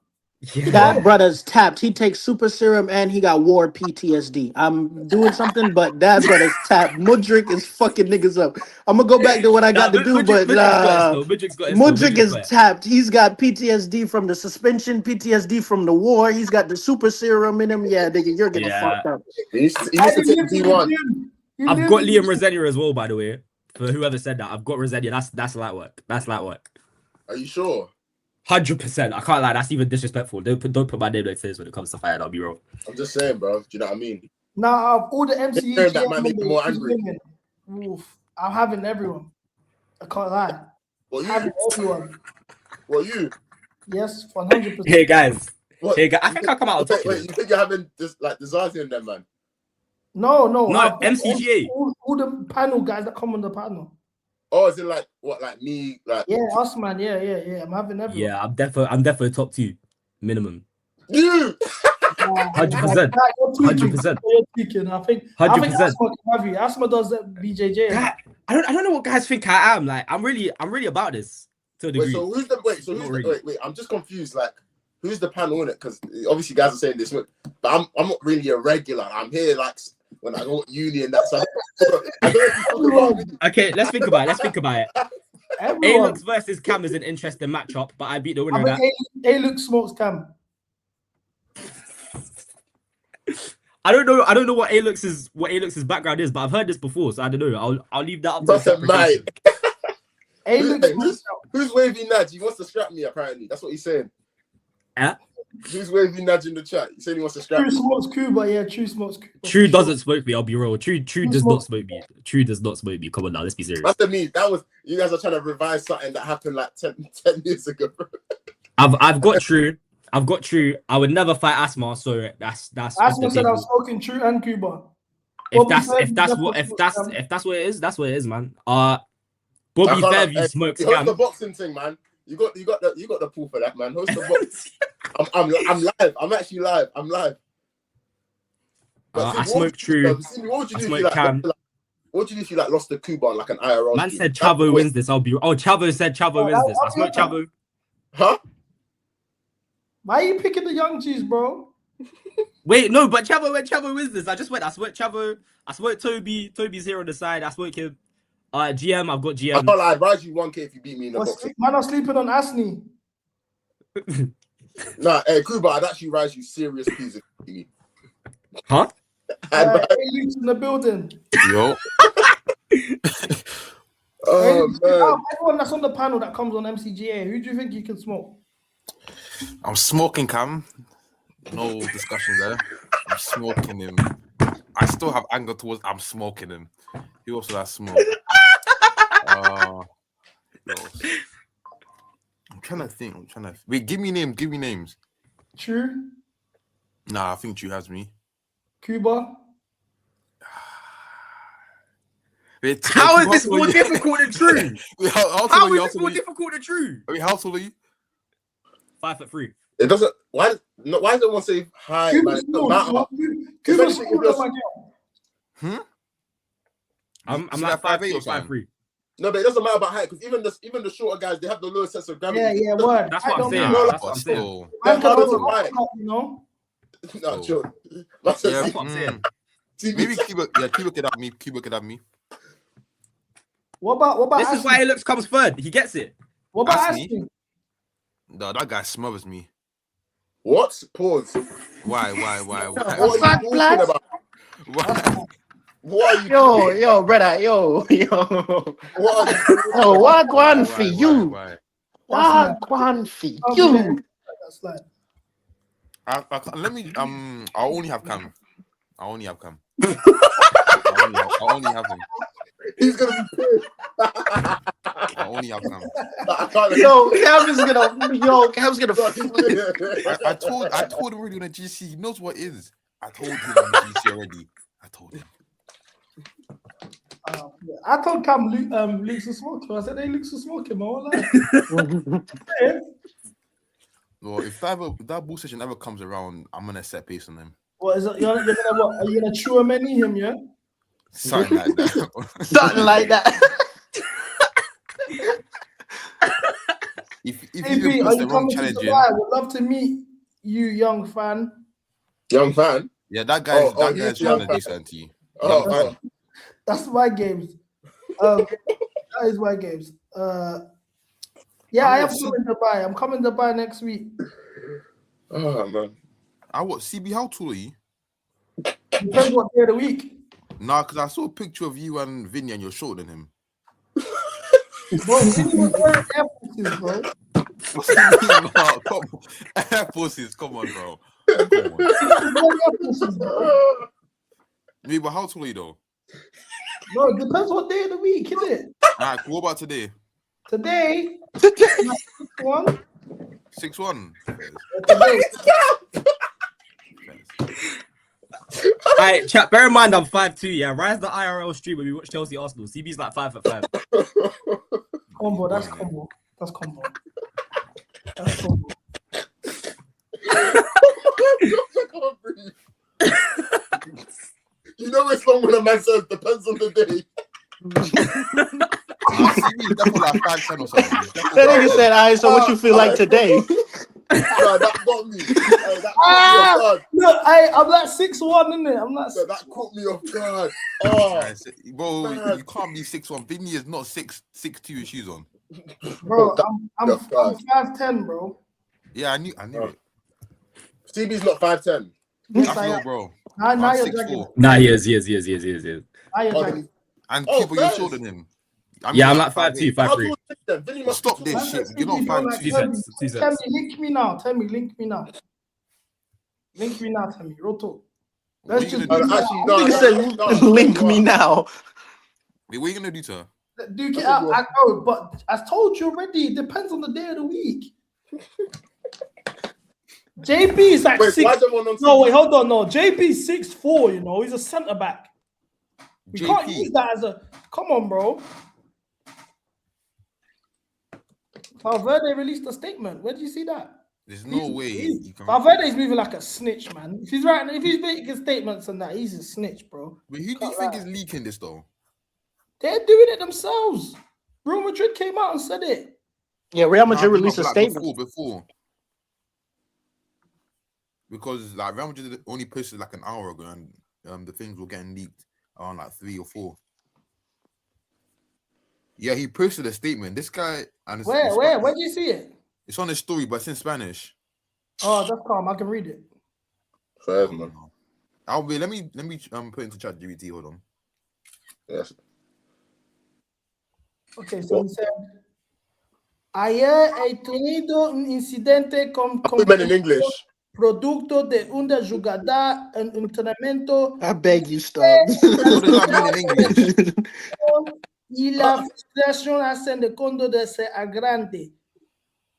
That brother's tapped. He takes super serum and he got war PTSD. I'm doing something, but that brother's tapped. Mudryk is fucking niggas up. I'm gonna go back to what I got to do, but Mudryk is tapped. He's got PTSD from the suspension, PTSD from the war. He's got the super serum in him. Yeah, nigga, you're getting fucked up. He used to take D1. I've got Liam Rosenia as well, by the way. For whoever said that, I've got Rosenia. That's light work. That's light work. Are you sure? 100%. I can't lie. That's even disrespectful. Don't put my name like this when it comes to fire. I'll be real. I'm just saying, bro. Do you know what I mean? Now, all the MCGA that might make me more angry. I'm having everyone. I can't lie. What, you? Having everyone. What, you? Yes, 100%. Hey guys. What? Hey guys. I think I'll come out on top. Wait, you think you're having this like Desiree in them, man? No, MCGA. All the panel guys that come on the panel. Oh, is it like what, like me, like Yeah, us, man. Yeah. I'm having everyone. Yeah, I'm definitely top 2 minimum. You 100%. 100%. You're tweaking. I think 100%. Asma can have you. Asma does that BJJ. I don't know what guys think I am. Like, I'm really about this to a degree. Wait, I'm just confused. Like, who's the panel in it? Because obviously guys are saying this, but I'm not really a regular. I'm here like when I go to uni and that stuff. Okay, let's think about it. A-Lux versus Cam is an interesting matchup, but I beat the winner of that. A-Lux smokes Cam. I don't know what A-Lux's background is, but I've heard this before, so I don't know. I'll leave that up to Who's wavy Nudge? He wants to strap me, apparently. That's what he's saying. Yeah. Who's wavy Nudge in the chat? He said he wants to strap True me. smokes Cuba, yeah. True smokes Cuba. True doesn't smoke me, I'll be real. True does not smoke me. True does not smoke me. Come on now, let's be serious. That's the me. That was you guys are trying to revise something that happened like 10 years ago. I've got True. I would never fight Asma, so that's Asma said I was smoking True and Cuba. If that's what it is, that's what it is, man. Bobby Fairview smokes Cam. Cam. The boxing thing, man. You got the pool for that, man. Host the box. I'm live. I'm actually live. I'm live. I smoke True. What would you I do smoke if you Cam. what would you do if you like lost the Cuba on like an IRL? Man said Chavo wins this. Chavo said Chavo wins this. I smoke Chavo. Huh? Why are you picking the young G's, bro? Wait, no, but Chavo wins this. I smoke Chavo. I smoke Toby. Toby's here on the side. I smoke him. GM, I've got GM. I thought I'd rise you 1K if you beat me in the boxing. Man, I'm sleeping on Asni. Nah, hey, Cuba, I'd actually rise you serious peas if you beat me. Huh? Luke's in the building. Yo. Everyone that's on the panel that comes on MCGA, who do you think you can smoke? I'm smoking Cam. No discussion there. I'm smoking him. I still have anger towards. I'm smoking him. Who else did I smoke? I'm trying to think. Wait, give me names. True. Nah, I think True has me. Cuba. Wait, how is this more difficult than True? How is this more difficult than True? I mean, how tall are you? 5'3". It doesn't. Why does everyone say hi? Cuba's I'm like 5'8" or 5'3". No, but it doesn't matter about height because even the shorter guys, they have the lower sense of gravity. Yeah, word. That's what I'm saying. No, sure. That's what I'm saying. Maybe Cuba could have me. Cuba could have me. What about this? Is why A-Lux comes third. He gets it. What about Ashley? No, that guy smothers me. What? Pause. Why? What are you talking about? Why? What are you yo, brother, yo. What are you Oh, what one for you? What one for you? Let me. I only have Cam. I only have him. He's gonna be pissed. I only have him. I told him already on the GC. He knows what it is. I told him on the GC already. I told him. I told Cam Luke's a smoker. I said, hey, Luke's a smoker, man. Well, if that bull session ever comes around, I'm gonna set pace on him. What is it? You're gonna what? Are you gonna CHOUAMENI him? Yeah. Something like that. Something like that. If Hey, you B, puts are the you wrong coming to challenge in, Dubai? Would love to meet you, young fan. Young fan? yeah, that guy's he's trying to young do fan. something to you. Oh, Young fan. That's my games. That is my games. Yeah, I am coming to Dubai. I'm coming to Dubai next week. Oh man. CB, how tall are you? Depends what day of the week. Nah, because I saw a picture of you and Vinny and you're shorter than him. Bro, Vinny was wearing Air Forces, bro. What's that mean, bro? Come on. Air Forces, come on, bro. Come on. Me, but how tall are you though? Bro, it depends what day of the week, isn't it? Alright, what about today? Today, 6'1". 6'1". Alright, chat. Bear in mind I'm 5'2". Yeah, rise the IRL stream when we watch Chelsea Arsenal. CB's like 5'5". Combo, that's combo. That's combo. That's combo. You know it's long when a man says depends on the day. CB definitely like 5'10" or something. That nigga said, "Alright, so what you feel like today?" No, that got me. That caught me off guard. Look, I'm like 6'1", isn't it? I'm not. So that caught me off guard. Oh, Bro, man. you can't be 6'1". Vinny is not 6'2" with shoes on. Bro, I'm 5'10", bro. Yeah, I knew it. CB's not 5'10". Yes, I I know, am. bro. Now I'm you're 6'4". dragging. Nah, yes. Now you're dragging. And Oh, people, you're first. shorter than him. Yeah, I'm like 5'2", 5'3". Vinny must Stop this shit. You're not Like, 5'2". Tell me, link me now. Tell me, link me now. Link me now, tell me. Real talk. Let's just link me now. Wait, what are you gonna do to her? Duke it out. I know, but I told you already. It depends on the day of the week. JP is like Wait, 6. why is everyone on No, TV? wait, hold on. No, JP's 6'4". You know, he's a centre back. We can't JP. use that as a. Come on, bro. Valverde released a statement. Where did you see that? There's no way you can. Valverde's moving like a snitch, man. If he's making statements and that, he's a snitch, bro. But who do you think is leaking this though? They're doing it themselves. Real Madrid came out and said it. Yeah, Real Madrid Nah, released a like statement. before. Because like Real Madrid only posted like an hour ago, and the things were getting leaked around like 3 or 4. Yeah, he posted a statement. This guy and Where do you see it? It's on his story, but it's in Spanish. Oh, that's calm. I can read it. Fair, man. I'll be. Let me put into chat GPT. Hold on. Yes. Okay, so he said, ayer he tenido un incidente con in English. producto de una jugada en entrenamiento. I beg you, stop. What does that mean in English? Y la frustración hacen de cuando de se agrande.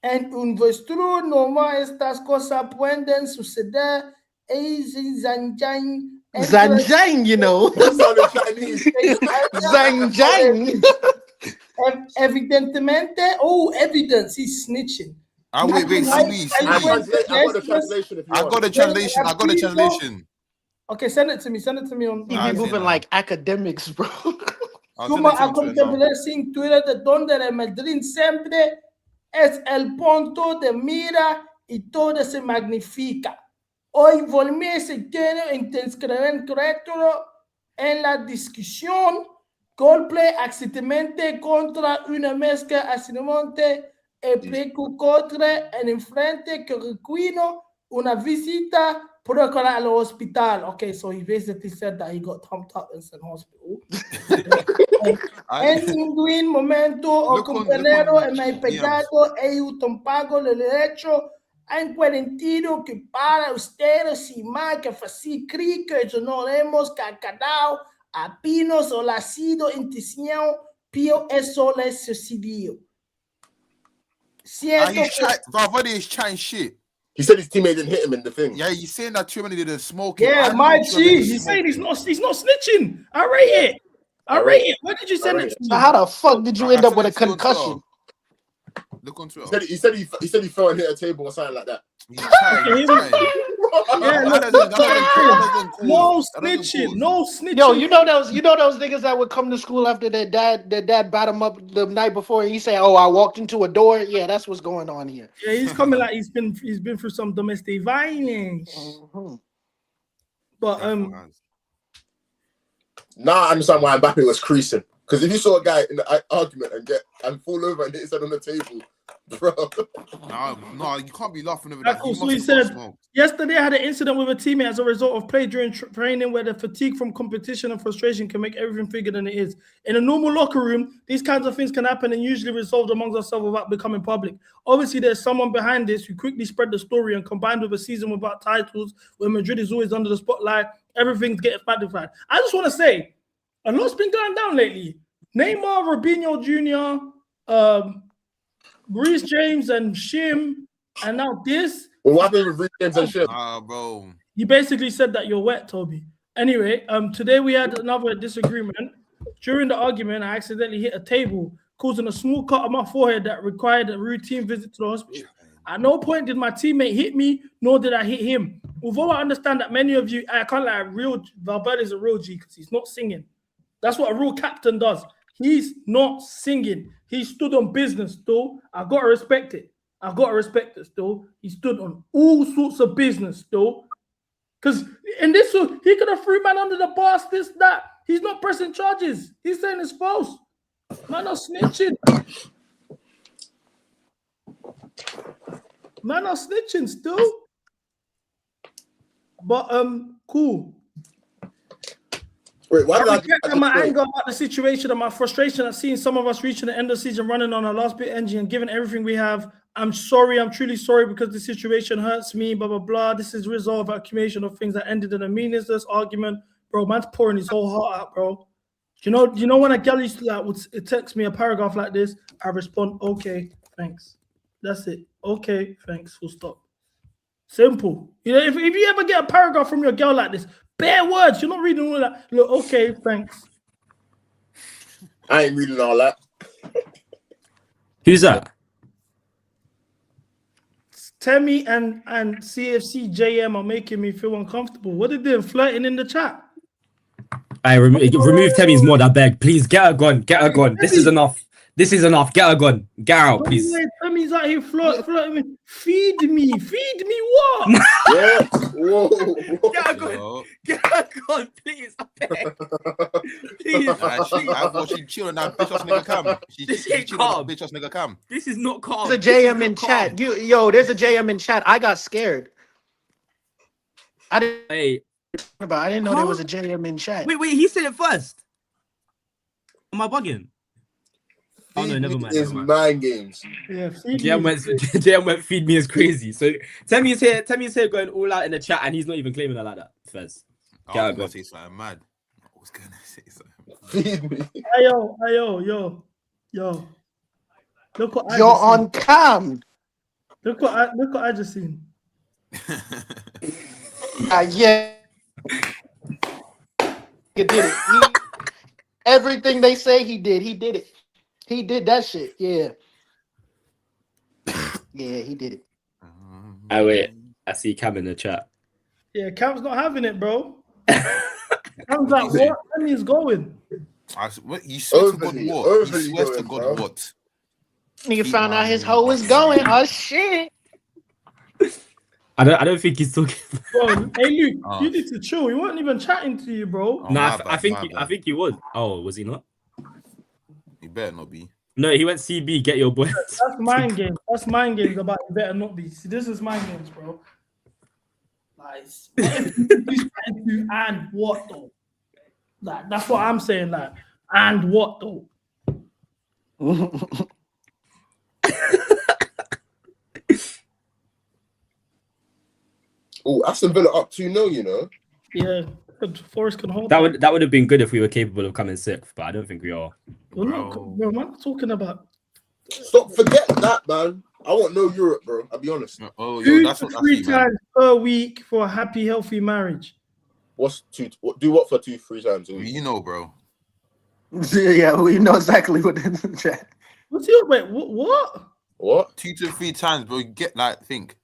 En un vuestro normal estas cosas pueden suceder. Zanjang, you know. Zanjang. Evidentemente, evidence, he's snitching. Wait, CB. I got the translation if you want. I got the translation. Okay, send it to me on. You be moving like academics, bro. Suma a contemplar sin Twitter de donde el Madrid siempre es el punto de mira y todo se magnifica. Hoy Volmé se quiere inscribir en la discusión. Golpe accidentalmente contra una mezcla accidente e preco contra en enfrente que requino una visita procurar al hospital. Okay, so he basically said that he got thumped up and sent hospital. En un momento o compañero me pegado e un tampago le derecho Há um quarentino que para ustedes e mais que fazer cricket, não hemos cacadao, apenas o lacido intenção, pio eso les sucedió. Valverde is chatting shit. He said his teammate didn't hit him in the thing. Yeah, he's saying that Tchouaméni didn't smoke it. Yeah, my G, he's saying he's not snitching. I rate it. I rate it. Why did you send it to me? So how the fuck did you end up with a concussion? Look on Twitter. He said he fell and hit a table or something like that. No snitching, no snitching. Yo, you know those niggas that would come to school after their dad bat him up the night before, and he say, "Oh, I walked into a door." Yeah, that's what's going on here. Yeah, he's coming like he's been through some domestic violence. But now I understand why Mbappe was creasing. Because if you saw a guy in the argument and fall over and hit his head on the table, bro. No, you can't be laughing over that. So he said, yesterday I had an incident with a teammate as a result of play during training where the fatigue from competition and frustration can make everything bigger than it is. In a normal locker room, these kinds of things can happen and usually resolved amongst ourselves without becoming public. Obviously, there's someone behind this who quickly spread the story, and combined with a season without titles, where Madrid is always under the spotlight, everything's getting magnified. I just want to say, a lot's been going down lately. Neymar, Robinho Jr., Reece James and Shim, and now this. Well, what happened with Reece James and Shim? Bro. He basically said that you're wet, Toby. Anyway, today we had another disagreement. During the argument, I accidentally hit a table, causing a small cut on my forehead that required a routine visit to the hospital. At no point did my teammate hit me, nor did I hit him. Although I understand that many of you, I can't lie, Valverde is a real G because he's not singing. That's what a real captain does. He's not singing. He stood on business, though. I gotta respect it. I gotta respect it, though. He stood on all sorts of business, though. Because in this, he could have threw man under the bus, this, that. He's not pressing charges. He's saying it's false. Man are snitching. Man are snitching still. But cool. Wait, why did I my anger about the situation and my frustration at seeing some of us reaching the end of the season running on our last bit engine and giving everything we have. I'm sorry, I'm truly sorry because the situation hurts me, blah, blah, blah. This is resolve accumulation of things that ended in a meaningless argument. Bro, man's pouring his whole heart out, bro. You know when a girl used to like would text me a paragraph like this, I respond, okay, thanks. That's it. Okay, thanks, full stop. Simple. You know, if you ever get a paragraph from your girl like this, bare words, you're not reading all that. Look, okay, thanks. I ain't reading all that. Who's that? Temi and CFC JM are making me feel uncomfortable. What are they doing? Flirting in the chat? I remove Temi's mod, I beg. Please get her gone. Get her gone. This is enough. This is enough. Get her gone. Get out, please. Temi's out here flirting. Feed me. Feed me what? Yeah. Whoa. Get her gone. Get her gone, please. I beg. Please. I thought she chilling that bitch ass nigga cam. This ain't calm. Bitch ass nigga cam. This is not calm. There's a JM in chat. Yo, there's a JM in chat. I got scared. I didn't know there was a JM in chat. Wait, he said it first. Am I bugging? Oh no, never mind. It's mind games. Yeah, JM went feed me is crazy. So Temi's here going all out in the chat and he's not even claiming her like that. First. I was gonna say something mad. I was gonna say something. Feed me. Yo. Look what You're on cam. Look what I just seen. Yeah. He did it. Everything they say he did. He did it. He did that shit. Yeah. Yeah, he did it. Oh wait, I see Cam in the chat. Yeah, Cam's not having it, bro. Cam's like, what? That means going. You swear to God what? You swear to God what? Nigga found out his hoe was going. Oh shit. I don't think he's talking. Bro, hey Luke, you need to chill. He wasn't even chatting to you, bro. No, I think he was. Oh, was he not? He better not be. No, he went CB. Get your boy. That's mind games. That's mind games about you better not be. See, this is mind games, bro. Nice. And what though? Like, that's what I'm saying. Like, and what though? Oh, Aston Villa up 2-0, you know. Yeah, Forest can hold That would have been good if we were capable of coming sixth, but I don't think we are. We're not, bro, I'm not talking about. Stop, forget that, man. I want no Europe, bro. I'll be honest. Oh, 2 to 3 times per week for a happy, healthy marriage. What's two? Do what for 2-3 times a week? You know, bro. Yeah, we know exactly what in the chat. What's your wait? What? What? 2 to 3 times, bro. You get like think.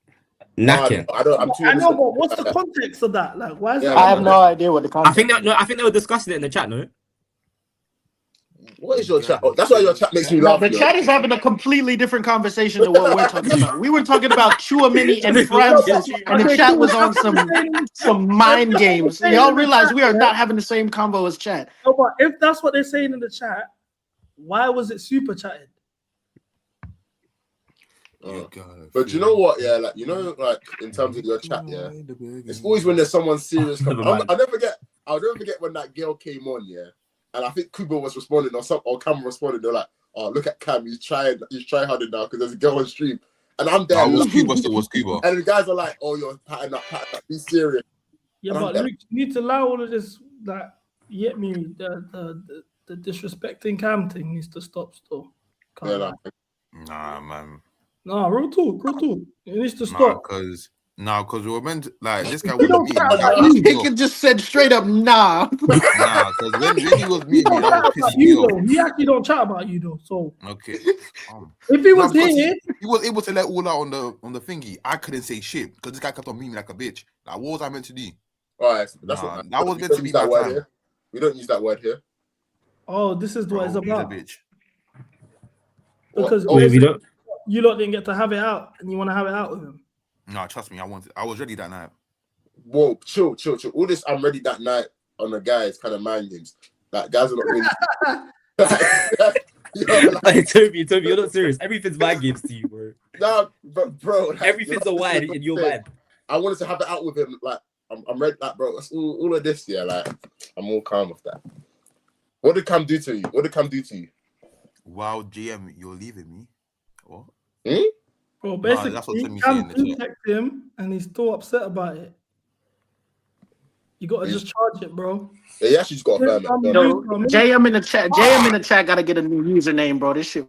Knacking. I don't. I'm too. I know, but what's the context of that? Like, why is that? I have no idea what the context. I think they were discussing it in the chat. No. What is your chat? Oh, that's why your chat makes me laugh. The chat is having a completely different conversation than what we're talking about. We were talking about Chouameni and Francis, and the chat was on some mind games. Y'all realize we are not having the same convo as chat. No, but if that's what they're saying in the chat, why was it super chatted? But you know what? Yeah, like like in terms of your chat, yeah, it's always when there's someone serious. I'll never forget when that girl came on, yeah, and I think Kubo was responding or Cam responded. They're like, "Oh, look at Cam, he's trying harder now because there's a girl on stream," and I'm there. It was Cuba. And the guys are like, "Oh, you're patting up, be serious." Yeah, but Luke, you need to allow all of this. Like, you get me? The disrespecting Cam thing needs to stop. Still, Nah, man. No, real talk. It needs to stop. Because we were meant to, like, this guy We was don't me. He just said straight up, nah. Nah, because when he was me, that was pissing me You off. though. He actually don't chat about you though. So Okay. if he was here, he was able to let all out on the thingy. I couldn't say shit because this guy kept on memeing like a bitch. Like, what was I meant to do? All right, that's what that was meant to be that my word time. here. We don't use that word here. oh, this is what it's about. Bitch. Because Wait, we don't. you lot didn't get to have it out, and you want to have it out with him. No, trust me, I was ready that night. Whoa, chill. All this I'm ready that night on the guys kind of mind games. Like guys are not really. Hey, Toby, you're not serious. Everything's mind games to you, bro. No, but bro, like, Everything's a wide in your mind. I wanted to have it out with him. Like I'm ready. Like, bro, that's all of this. Yeah, like I'm all calm with that. What did Cam do to you? Wow, GM, you're leaving me. What? Bro, basically, that's what Timmy's Cam saying in the chat. text him, and he's still upset about it. You gotta just charge it, bro. Yeah, he actually just got a fair man. Yo, JM in the chat gotta get a new username, bro. This shit.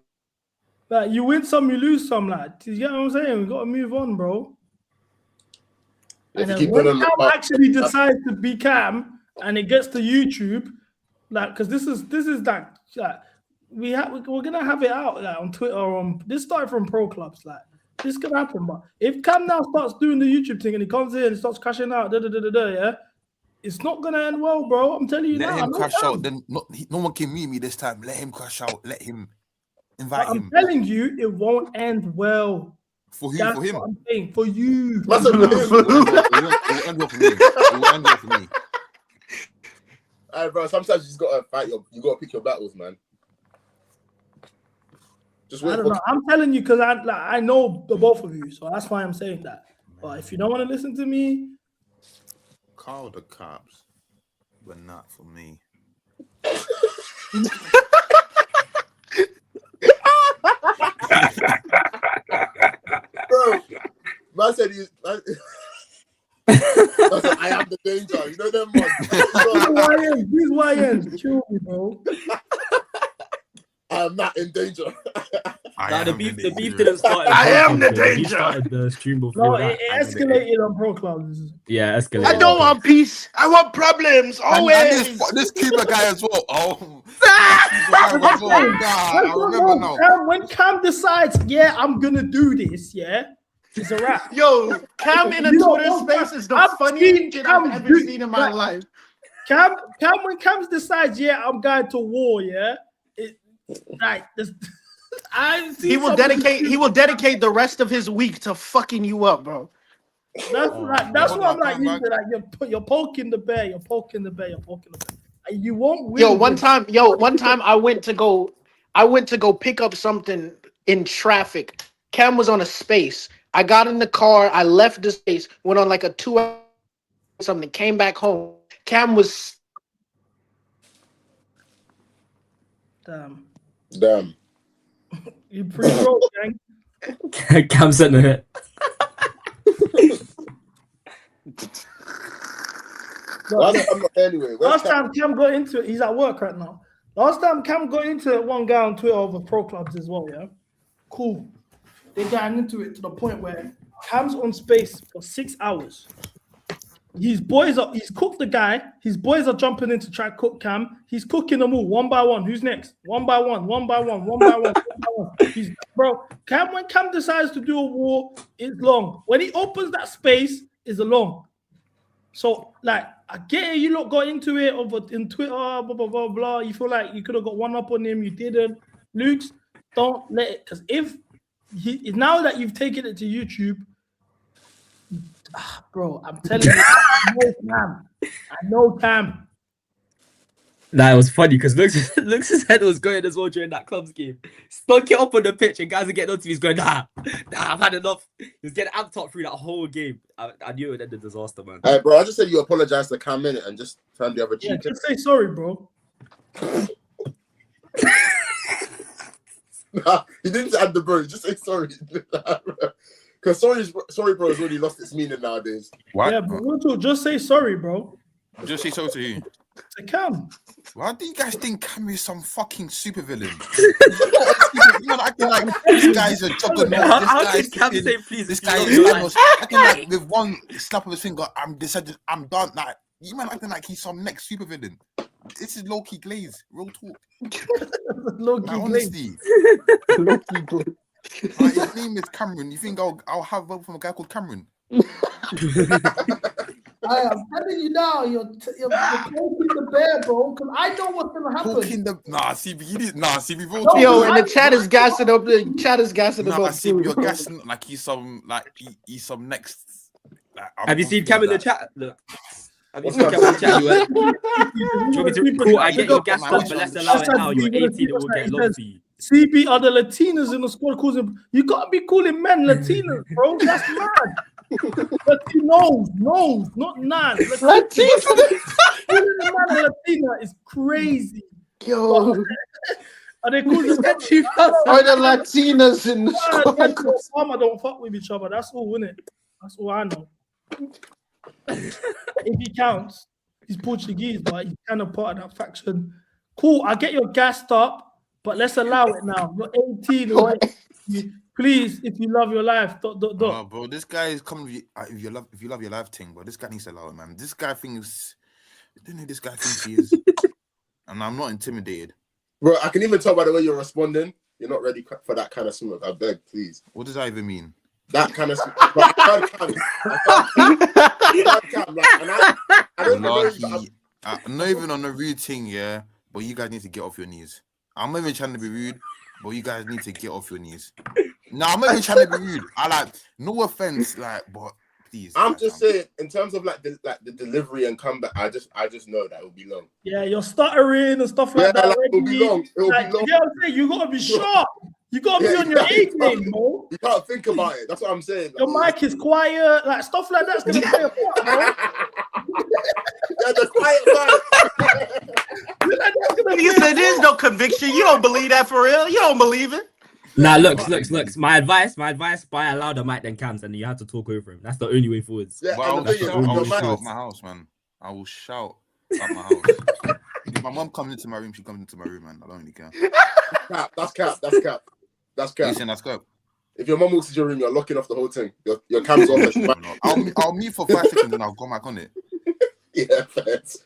Like, you win some, you lose some, lad. You get what I'm saying? We gotta move on, bro. And then when Cam actually decides to be Cam, and it gets to YouTube, like, because this is like we're gonna have it out like on Twitter or on this started from pro clubs, like this could happen. But if Cam now starts doing the YouTube thing and he comes in and starts crashing out, yeah, it's not gonna end well, bro. I'm telling you now. Let him crash out. Then no one can meet me this time. Let him crash out. Let him invite him. I'm telling you, it won't end well. For who? That's For him? what I'm saying. For you. That's it will end well for me. It will end well for me. Alright, bro. Sometimes you just gotta fight you gotta pick your battles, man. Just wait. I don't know. I'm telling you because I know the both of you, so that's why I'm saying that. But if you don't want to listen to me, Call the cops, but not for me. Bro, man said I am the danger. You know them ones. These YNs, chill me, bro. I am not in danger. The beef didn't start. I am the danger. He started the stream before. No, that. it escalated on pro clubs. Yeah, escalated. I don't want peace. I want problems. Always. And this Cuba guy as well. Oh, I remember now. When Cam decides, yeah, I'm gonna do this, yeah, it's a wrap. Yo, Cam in a Twitter space is the funniest shit I've ever seen in my life. When Cam decides, yeah, I'm going to war, yeah, he will dedicate the rest of his week to fucking you up, bro. That's what I'm like. You're poking the bear. You're poking the bear. And you won't win. One time I went to go pick up something in traffic. Cam was on a space. I got in the car. I left the space. Went on like a 2-hour something. Came back home. Cam was. Damn. You pre-roll, gang. Cam's in it. Anyway, last time Cam got into it, he's at work right now. Last time Cam got into it, one guy on Twitter over pro clubs as well, yeah? Cool. They got into it to the point where Cam's on space for 6 hours. He's cooked the guy. His boys are jumping in to try to cook Cam. He's cooking them all one by one. Who's next? One by one. When Cam decides to do a war, it's long. When he opens that space, it's long. So, like, I get it, you lot got into it in Twitter, blah, blah, blah, blah. You feel like you could have got one up on him, you didn't. Luke's, don't let it, because now that you've taken it to YouTube, bro, I'm telling you, I know Cam. Nah, it was funny because Luke's head was going as well during that clubs game. Stunk it up on the pitch and guys are getting onto me. He's going, nah, I've had enough. He was getting amped up through that whole game. I knew it would end in disaster, man. Hey, bro, I just said you apologize to Cam Minute and just turn the other cheek. Yeah, just say sorry, bro. Nah, he didn't add the bro. Just say sorry. Because sorry, bro, has already lost its meaning nowadays. What? Yeah, but just say sorry, bro. Just say sorry to you. To Cam. Why do you guys think Cam is some fucking supervillain? Acting like this guy's a juggernaut. How did Cam say please? This guy is acting like with one slap of his finger, I'm done. Like, you man acting like he's some next supervillain. This is low-key glaze. Real talk. Low-key honestly. Low-key glaze. Like, his name is Cameron. You think I'll have vote from a guy called Cameron? I am telling you now, you're poking the bear, bro. Because I know what's gonna happen. CB, bro. Yo, and the chat is gassing up. The chat is gassing up. CB, you're gassing like he's some next. Like, have you seen Cam in the chat? Look. Have you seen Cam in the chat? You want me to cool? I get your gas stuff, but let's allow it now. You're 18, it will get long for you. CB are the Latinas in the squad calls him. You gotta be calling men Latinas, bro. That's mad. Latinos, no, not none. Latina is crazy. Yo, are they calling are the Latinas in the squad? Farmer don't fuck with each other. That's all, innit? That's all I know. If he counts, he's Portuguese, but he's kind of part of that faction. Cool, I get your gassed up, but let's allow it now. You're 18, right? Please, if you love your life, bro, this guy is coming. If you love your life thing, bro, this guy needs to allow it, man. This guy thinks, I don't know who this guy thinks he is, and I'm not intimidated. Bro, I can even tell by the way you're responding. You're not ready for that kind of smoke. I beg, please. What does that even mean? That kind of smoke. I'm not even on the rude thing, yeah. But you guys need to get off your knees. I'm not even trying to be rude, but you guys need to get off your knees. No, I'm not even trying to be rude. No offense, but please. I'm just saying, in terms of the delivery and comeback, I just know that it will be long. Yeah, you're stuttering and stuff like that. It will be long. It will be long. Yeah, I'm saying you gotta be sharp. You gotta be on your A game, bro. You can't think about it. That's what I'm saying. Your mic is quiet, stuff like that's gonna play a part, bro. Yeah, the quiet man. You said there's no conviction. You don't believe that for real. You don't believe it. Nah, looks. My advice, buy a louder mic than Cam's, and you have to talk over him. That's the only way forwards. Yeah, I will shout at my house, man. I will shout at my house. If my mom comes into my room, she comes into my room, man. I don't really care. That's cap. Listen, that's cap. If your mom walks into your room, you're locking off the whole thing. Your cam's off. I'll mute for 5 seconds and I'll go back on it. Yeah, thanks.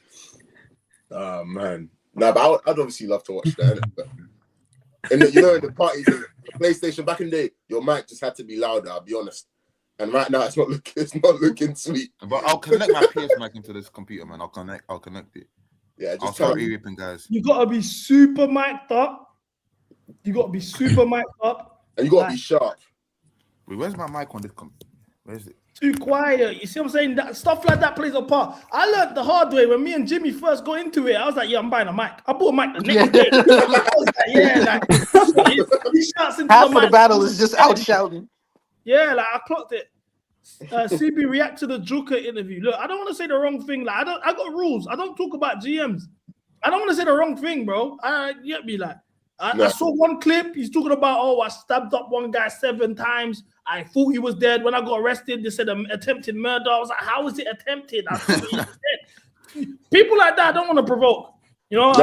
Oh man, but I'd obviously love to watch that. But in the parties, in the PlayStation back in the day, your mic just had to be louder. I'll be honest. And right now, it's not looking sweet. But I'll connect my PS mic into this computer, man. I'll connect it. Yeah, I'll start ripping, guys. You gotta be super mic'd up. And you gotta be sharp. Wait, where's my mic on this computer? Where is it? Too quiet. You see what I'm saying? That stuff like that plays a part. I learned the hard way when me and Jimmy first got into it. I was like, yeah, I'm buying a mic. I bought a mic the next day. I was like, yeah, that's what it is. He shouts into half of the battle is just out shouting. Yeah, I clocked it. CB react to the Joker interview. Look, I don't want to say the wrong thing. I got rules. I don't talk about GMs. I don't want to say the wrong thing, bro. You get me? I saw one clip. He's talking about, I stabbed up one guy 7 times. I thought he was dead. When I got arrested, they said attempted murder. I was like, how is it attempted? I thought he was dead. People like that I don't want to provoke. You know,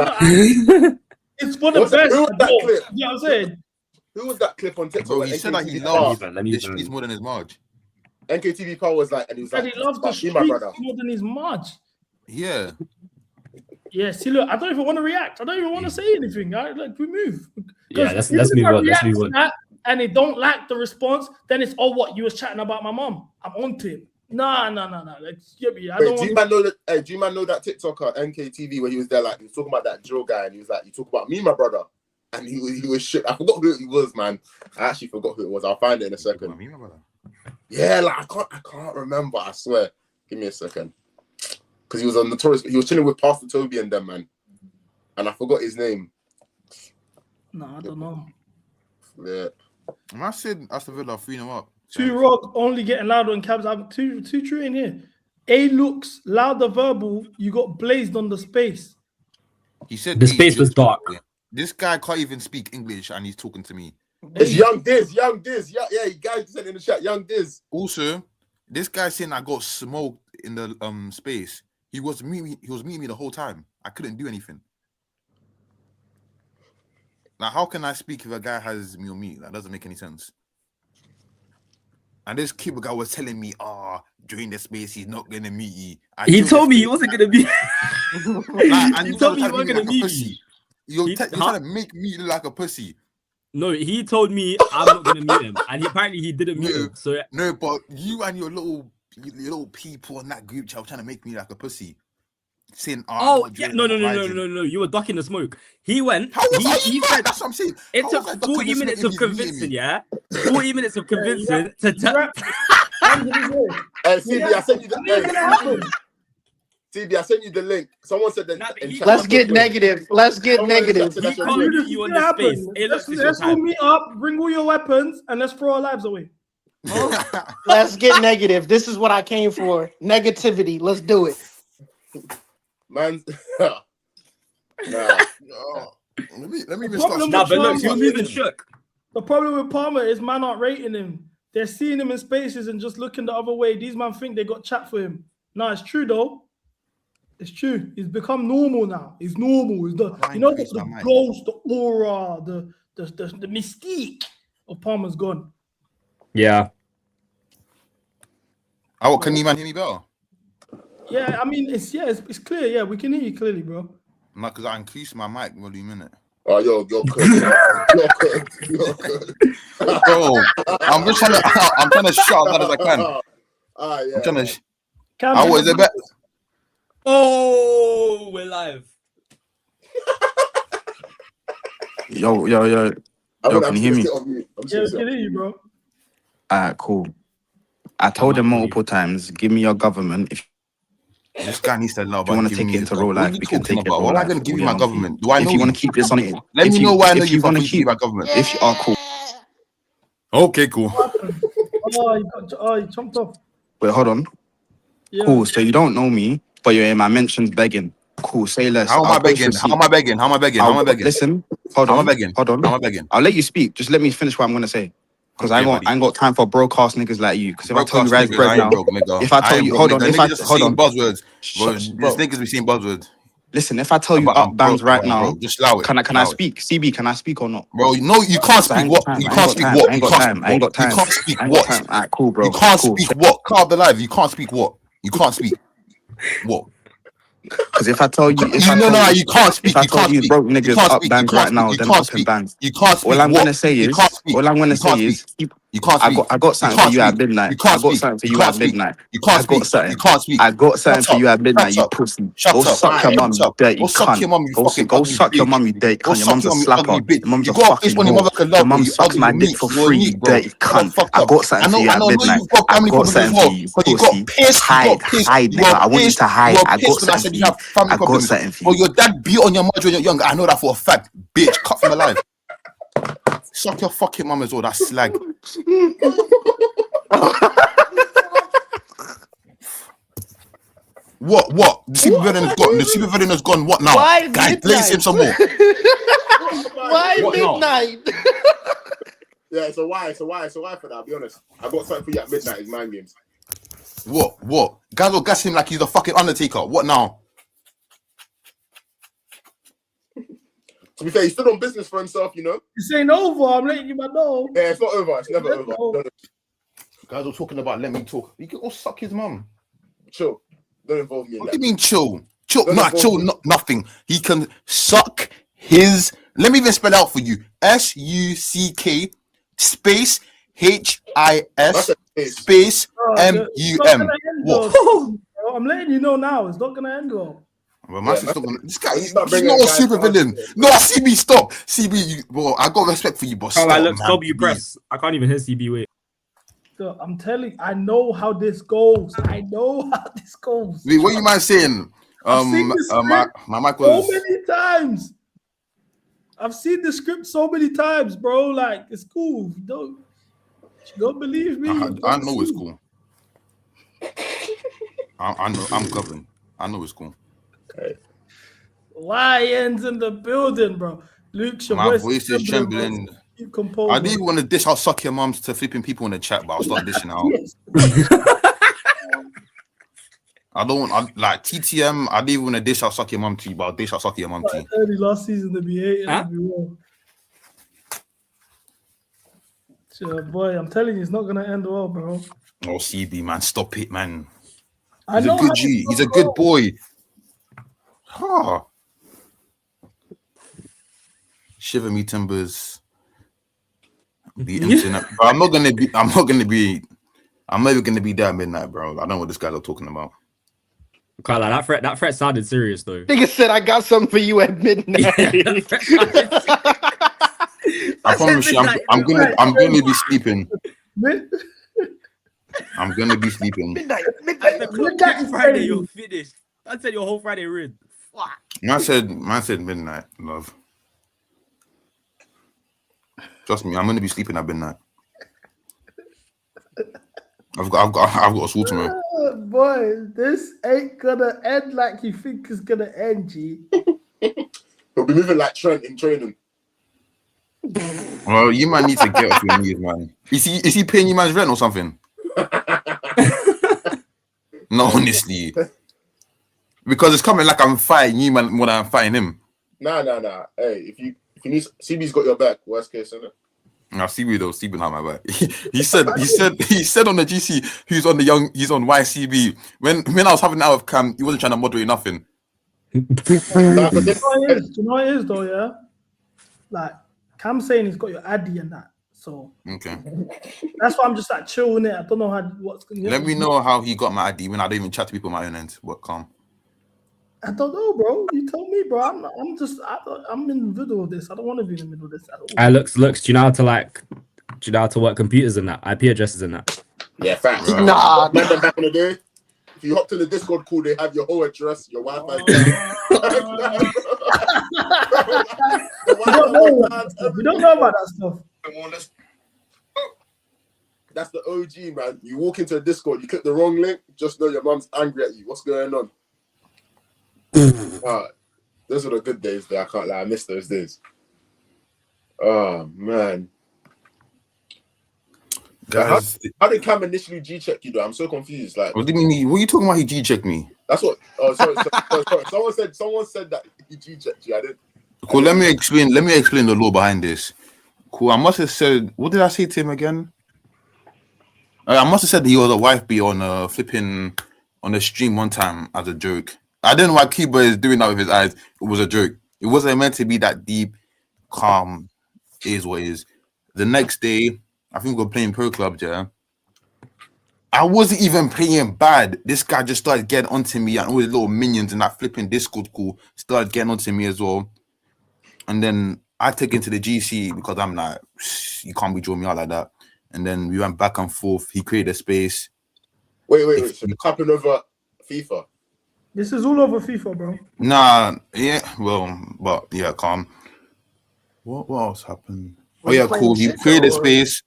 it's for the Who was best. that clip? You know what I'm saying? Who was that clip on TikTok? Bro, when he said like he NKTV loves Power- the streets more than his Marge. NKTV Power was like, and he was And like, he loves the "Fuck you, my streets brother." more than his Marge. Yeah. Yeah, see, look, I don't even want to react. I don't even want to say anything. Like, we move. Yeah, let's Because move if I on. Let's react move to on. that and they don't like the response, then it's what you was chatting about my mom. I'm on to him. Nah. Like, yeah, I Wait, don't do you man know that? Hey, do you man know that TikToker NKTV where he was there? Like, he was talking about that drill guy, and he was like, "You talk about me, my brother," and he was shit. I forgot who it was, man. I actually forgot who it was. I'll find it in a second. Me, my brother. Yeah, like I can't remember. I swear. Give me a second. Because he was on Notorious. He was chilling with Pastor Toby and them, man. And I forgot his name. No, I don't know. Yeah. And I said Aston Villa 3-0 up. Two Rock only getting louder in cabs. I'm too true in here. A looks louder verbal. You got blazed on the space. He said The space was dark. This guy can't even speak English and he's talking to me. It's Young Diz. Yeah, you guys said in the chat, Young Diz. Also, this guy saying I got smoked in the space. He was meeting me the whole time. I couldn't do anything. Now, how can I speak if a guy has me on me? That doesn't make any sense. And this Cuba guy was telling me, during the space, he's not gonna meet you. He told me he wasn't gonna be. And He told me he wasn't gonna meet you. You're trying to make me look like a pussy. No, he told me I'm not gonna meet him, and apparently he didn't meet him. So no, but you and your little people in that group chat were trying to make me like a pussy. Saying, no, you were ducking the smoke. He went. He said, that's what I'm saying. It took 40 minutes of convincing, 40 minutes of convincing to tell. CB, I sent you the CB, I sent you the link. Someone said that. Let's get negative. Let's get negative. He can't meet you on the space. Let's all meet up, bring all your weapons, and let's throw our lives away. Let's get negative. This is what I came for. Negativity. Let's do it. Man, let me The problem with but look, Palmer he was even shook. The problem with Palmer is man aren't rating him. They're seeing him in spaces and just looking the other way. These man think they got chat for him. No, it's true though. It's true. He's become normal now. He's normal. He's the ghost, the aura, the mystique of Palmer's gone. Yeah. Oh, can you man hear me better? Yeah, I mean it's clear. Yeah, we can hear you clearly, bro. No, because I increased my mic volume in it. Oh, you're good. You're good. Bro, I'm trying to shut as hard as I can. Yeah. I'm trying to. How is it better? Oh, we're live. Yo, can you hear me? Yeah, we can hear you, bro. Alright, cool. I told them multiple times, give me your government. If this guy needs to know. If you want to take it into real life, we can take it. Why am I going to give you my government? Do I know if you want to keep this on it, let me know why I know you want to keep my government. If you are cool. Okay, cool. You jumped off. Wait, hold on. Yeah. Cool. So you don't know me, but you're in my mentions begging. Cool. Say less. How am I begging? How am I begging? How am I begging? How am I begging? Listen. Hold on. How am I begging? Hold on. How am I begging? I'll let you speak. Just let me finish what I'm gonna say. Because I ain't got time for broadcast niggas like you. Because if I tell you right now, if I tell you, hold on, if I hold on, buzzwords, these niggas be saying buzzwords. Listen, if I tell you up bands right now, just allow it. Can I speak? CB, can I speak or not? Bro, no, you can't speak what? You can't speak what? I ain't got time. I ain't got time. You can't speak what? Alright, cool, bro. You can't speak what? Cut the live. You can't speak what? You can't speak what? Because if I tell you, you can't speak. If I tell you broke niggas up bands right now, then fucking bands. You can't speak. All I'm gonna say is, you can't speak. I got something for you at midnight. I got something for you at midnight. You can't speak. You can't speak. I got something for you at midnight. You pussy. Go suck your mum, you dirty cunt. Go suck your mum, you dirty cunt. Your mum's a slapper. Your mum's a fucking whore. Your mum sucks my dick for free, you dirty cunt. I got something for you at midnight. I got something for you, pussy. Hide, nigga. I want you to hide. I got something for you. I got something for you. Oh, your dad beat on your mother when you're younger. I know that for a fact. Bitch, cut from alive. Suck your fucking mum as well. That's slag. What? The super villain has gone. The super villain has gone. What now? Why guys, midnight? blaze him some more. Why midnight? Yeah, it's a why for that, I'll be honest. I got something for you at midnight, it's mind games. What? Guys will gas him like he's the fucking Undertaker. What now? To be fair, he stood on business for himself, you know. This ain't over. I'm letting you know. Yeah, it's not over. It's never over. No. Guys are talking about let me talk. You can all suck his mum. Chill. Don't involve me in What that. do you mean chill? Chill, Don't nah, involve chill, me. nothing. He can suck his. Let me even spell it out for you. SUCK space HIS space MUM. What? I'm letting you know now. It's not gonna end well. Well, my sister, this guy, he's not a super villain. No, CB, stop. CB, bro, I got respect for you, boss. Oh, Stop, I look man. W press. I can't even hear CB. Wait. So I'm telling. I know how this goes. I know how this goes. Wait, what you mind saying? I've seen this script my mic was so many times. I've seen the script so many times, bro. Like it's cool. You don't believe me? I know it's cool. I know I'm governed. I know it's cool. Okay. Lions in the building, bro. Luke, your My voice is trembling. Keep composed. I didn't want to dish out suck your mums to flipping people in the chat, but I'll start dishing out. I don't want like TTM. I didn't want to dish out suck your mum to you, but I'll dish out suck your mum to you. Early last season to be hating. Huh? Sure, boy, I'm telling you, it's not gonna end well, bro. Oh, CB, man, stop it, man. I He's know a good how G. it's He's a gonna good go. boy. Huh. Shiver me timbers. The internet. But I'm not even gonna be there at midnight, bro. I don't know what this guys are talking about. Can't lie, that threat sounded serious though. Nigga said I got something for you at midnight. I promise you, I'm gonna be sleeping. I'm gonna be sleeping. Midnight. Friday, you're finished. I said your whole Friday ruined. Fuck. Man said midnight, love. Trust me, I'm gonna be sleeping at midnight. I've got a school tomorrow. Boy, this ain't gonna end like you think it's gonna end, G. He'll be moving like Trent in training. Well, you might need to get off your knees, man. Is he paying you man's rent or something? No, honestly. Because it's coming like I'm fighting you, man, more than I'm fighting him. Nah. Hey, if you need, CB's got your back. Worst case, isn't it? Now CB not my back. he said on the GC he's on YCB. When I was having that with Cam, he wasn't trying to moderate nothing. Do you know what it is though, yeah? Like Cam saying he's got your addy and that. So okay. That's why I'm just like chilling it. I don't know what's going on. Let me know how he got my ID when I don't even chat to people on my own end. What calm? I don't know, bro. You told me, bro. I'm in the middle of this. I don't want to be in the middle of this at all. Looks. Do you know how to work computers and that? IP addresses and that? Yeah, facts. Nah. Remember back in the day, if you hopped in the Discord call, they have your whole address, your Wi-Fi. You don't know about that stuff. That's the OG, man. You walk into a Discord, you click the wrong link, just know your mum's angry at you. What's going on? Those are the good days there. I can't lie. I miss those days. Oh man. Guys, how did Cam initially G-check you though? I'm so confused. Like, what do you mean? What are you talking about? He G-checked me. That's what. Oh, sorry. Someone said that he G-checked you. I didn't. Cool. Let me explain the law behind this. Cool. I must have said. What did I say to him again? I must have said he was a wife beat on flipping on a stream one time as a joke. I didn't know why Cuba is doing that with his eyes. It was a joke. It wasn't meant to be that deep, calm. It is what it is. The next day, I think we were playing pro club, yeah. I wasn't even playing bad. This guy just started getting onto me, and all his little minions in that flipping Discord call started getting onto me as well. And then I took into the GC because I'm like, you can't be drawing me out like that. And then we went back and forth. He created a space. Wait. So you're capping over FIFA? This is all over FIFA, bro. Nah, yeah, well, but yeah, calm. What else happened? Oh yeah, cool. He created a space.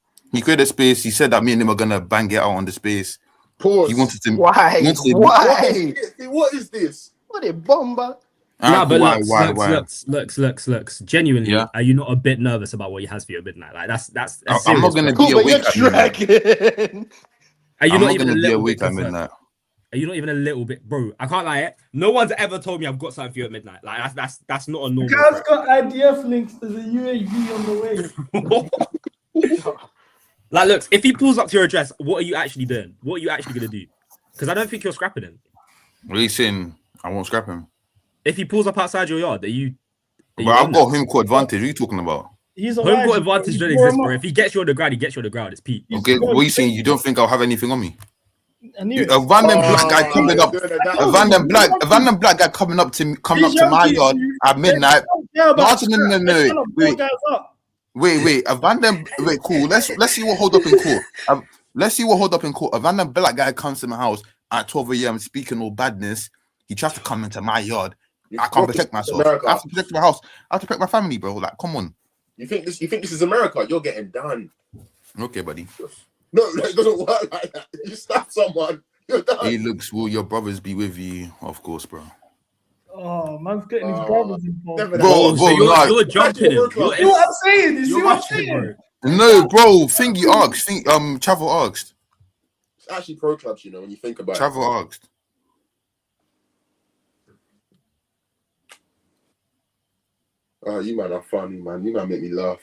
He said that me and him are gonna bang it out on the space. Pause. He wanted to. Why? What is this? What a bomber. No, but why? Looks. Genuinely, Yeah. are you not a bit nervous about what he has for you at midnight? Like that's I'm not gonna be awake at midnight. Are you I'm not not even gonna a be little awake bit at concerned? midnight. Are you not even a little bit, bro? I can't lie. No one's ever told me I've got something for you at midnight. Like that's not a normal. Guy's got IDF links. There's a UAV on the way. Like, look, if he pulls up to your address, what are you actually doing? What are you actually gonna do? Because I don't think you're scrapping him. What are you saying? I won't scrap him. If he pulls up outside your yard, are you? But I've got home court advantage. What are you talking about? He's home court advantage don't exist, bro. If he gets you on the ground, he gets you on the ground. It's Pete. Okay, what are you saying? You don't think I'll have anything on me? I knew A random black guy coming up, a random black guy coming up to my yard at midnight. No, wait, a random cool. Let's see what hold up in court. Let's see what hold up in court. A random black guy comes to my house at 12 a.m. speaking all badness. He tries to come into my yard. I can't protect myself. I have to protect my house. I have to protect my family, bro. Like, come on. You think this is America? You're getting done. Okay, buddy. No, it doesn't work like that. You stab someone, you're done. Hey, looks, will your brothers be with you? Of course, bro. Oh, man's getting his brothers involved. Bro, so you're jumping him. You see what I'm saying? You see what I'm saying? No, bro. Thingy asked. Travel asked. It's actually pro clubs, when you think about Travel asked. Oh, you man are funny, man. You man make me laugh.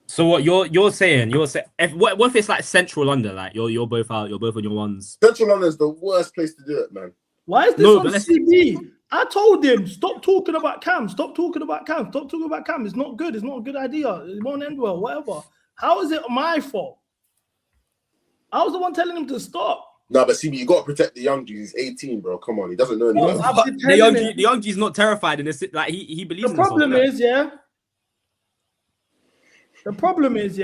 So what you're saying? What if it's like central London? Like you're both out. You're both on your ones. Central London is the worst place to do it, man. Why is this on CB? I told him stop talking about Cam. Stop talking about Cam. Stop talking about Cam. It's not good. It's not a good idea. It won't end well. Whatever. How is it my fault? I was the one telling him to stop. No, but CB, you got to protect the young G. He's 18, bro. Come on, he doesn't know anything. The young G's not terrified in this. Like he believes. The problem is, The problem is,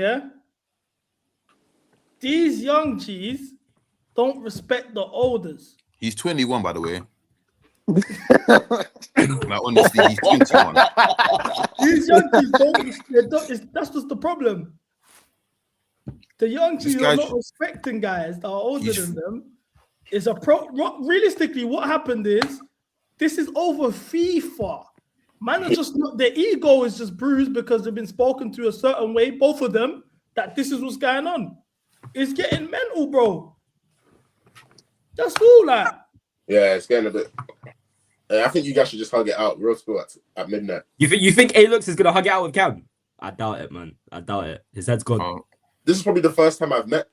these young G's don't respect the olders. He's 21, by the way. Like, honestly, he's 21. These young G's that's just the problem. The young G's are not respecting guys that are older than them. It's realistically, what happened is this is over FIFA. Man, are just not, their ego is just bruised because they've been spoken to a certain way, both of them, that this is what's going on. It's getting mental, bro. That's all that. Yeah, it's getting a bit. I think you guys should just hug it out, real spill at midnight. You think A-Lux is gonna hug it out with Cam? I doubt it, man. I doubt it. His head's gone. This is probably the first time I've met.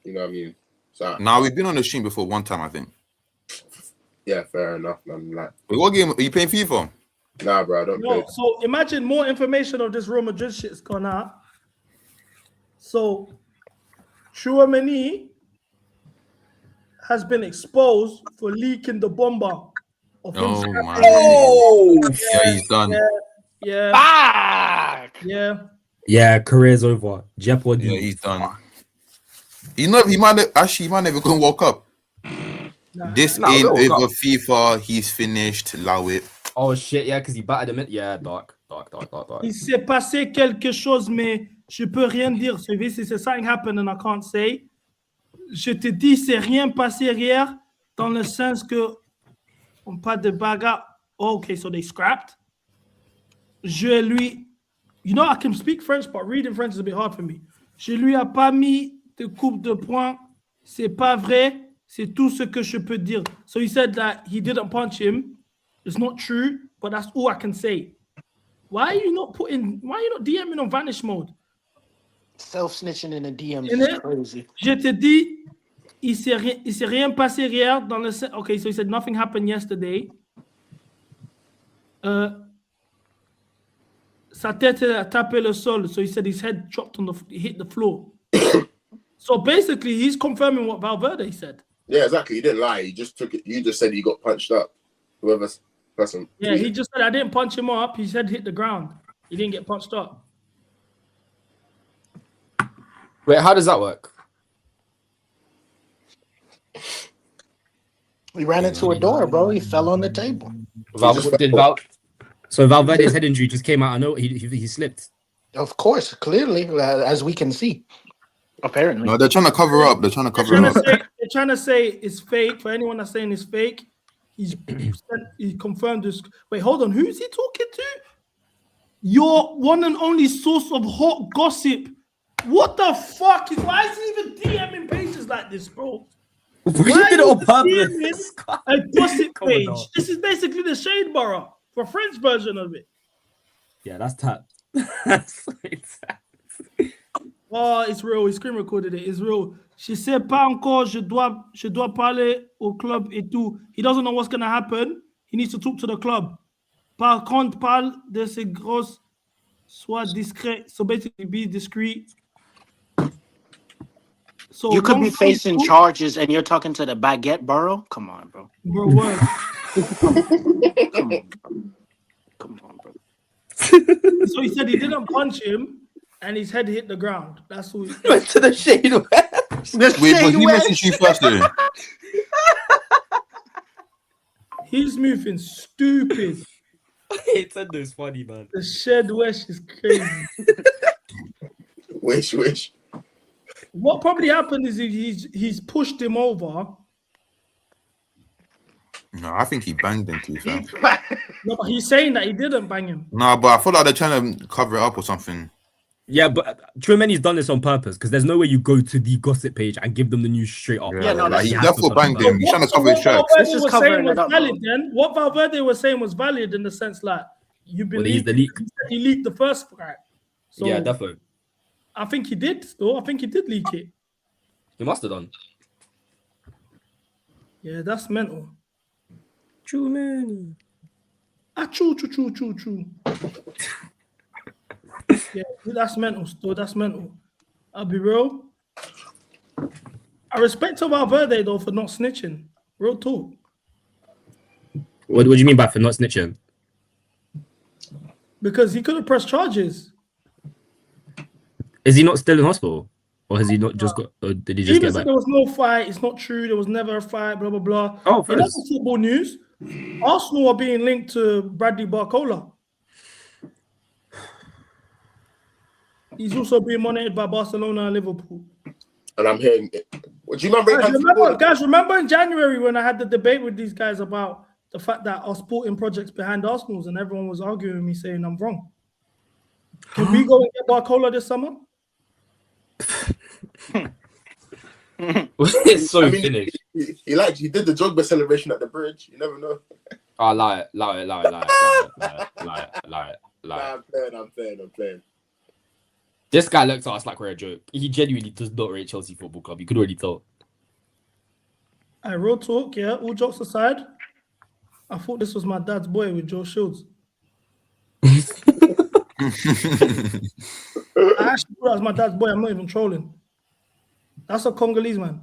You know what I mean? So we've been on the stream before one time, I think. Yeah, fair enough, man. Like, wait, what game are you playing FIFA? Nah, bro, I don't play. So imagine more information of this Real Madrid shit's gone out. So TCHOUAMENI has been exposed for leaking the bomber. Oh my! Yeah, he's done. Yeah, career's over. Jeopardy. Yeah, he's done. He might never go and walk up. This ain't over FIFA. He's finished. Allow it. Oh shit, yeah, because he battered him in. Yeah, dark. Il s'est passé quelque chose, mais je peux rien dire. C'est something happened and I can't say. Je te dis, c'est rien passé hier, dans le sens que on pas de bagarre. Oh, okay, so they scrapped. Je lui, I can speak French, but reading French is a bit hard for me. Je lui ai pas mis de coupe de poing. C'est pas vrai. C'est tout ce que je peux dire. So he said that he didn't punch him. It's not true, but that's all I can say. Why are you not DMing on vanish mode? Self-snitching in the DMs is crazy. Je te dis, il s'est rien passé hier dans le... Okay, so he said nothing happened yesterday. Sa tête a tapé le sol, so he said his head dropped hit the floor. So basically, he's confirming what Valverde said. Yeah, exactly. He didn't lie. He just took it. You just said he got punched up. Whoever's person. Yeah, he just said I didn't punch him up. He said hit the ground. He didn't get punched up. Wait, how does that work? He ran into a door, bro. He fell on the table. So Valverde's head injury just came out. I know he slipped. Of course, clearly, as we can see. Apparently. No, they're trying to cover up. They're trying to say it's fake. For anyone that's saying it's fake, he confirmed this. Wait, hold on. Who is he talking to? Your one and only source of hot gossip. What the fuck? Why is he even DMing pages like this, bro? You did it on purpose. A gossip Come on page. now. This is basically the Shade Borough for French version of it. Yeah, that's tap. That's Oh, it's real. He screen recorded it. It's real. Je sais pas encore. Je dois parler au club et tout. He doesn't know what's gonna happen. He needs to talk to the club. Par contre, parle de ces grosses. Sois discret. So basically, be discreet. So You could long be story facing short- charges and you're talking to the baguette borough? Come on, bro. Bro, what? Come on, bro. So he said he didn't punch him and his head hit the ground. That's all. Went to the shade. Wait, but he messaged you first, though. He's moving stupid. It's funny, man. The shed wesh is crazy. Wish. What probably happened is he's pushed him over. No, I think he banged him too, fam. No, but he's saying that he didn't bang him. No, but I feel like they're trying to cover it up or something. Yeah, but Chouameni's done this on purpose because there's no way you go to the gossip page and give them the news straight up. Yeah, no, like, he therefore banged him. He's trying to cover his What tracks. Valverde was saying was valid then. What Valverde was saying was valid in the sense like you believe the leak. he leaked the first guy. So Yeah, definitely. I think he did still. I think he did leak it. He must have done. Yeah, that's mental. Chouameni. Choo. Yeah, that's mental still. That's mental. I'll be real. I respect Valverde though for not snitching. Real talk. What do you mean by for not snitching? Because he could have pressed charges. Is he not still in hospital? Or has he not just got, or did he just Even get said back? there was no fight. It's not true. There was never a fight. Blah blah blah. Oh, in other first. football news, Arsenal are being linked to Bradley Barcola. He's also being monitored by Barcelona and Liverpool. And I'm hearing it. What do you remember? Guys, remember in January when I had the debate with these guys about the fact that our sporting projects behind Arsenal's and everyone was arguing with me saying I'm wrong. Can we go and get Barcola this summer? It's so finished. He did the Drogba celebration at the bridge. You never know. Oh, lie it. I'm playing. This guy looks at us like we're a joke. He genuinely does not rate Chelsea Football Club. You could already tell. I real talk, yeah. All jokes aside, I thought this was my dad's boy with Joe Shields. I actually thought that was my dad's boy. I'm not even trolling. That's a Congolese man.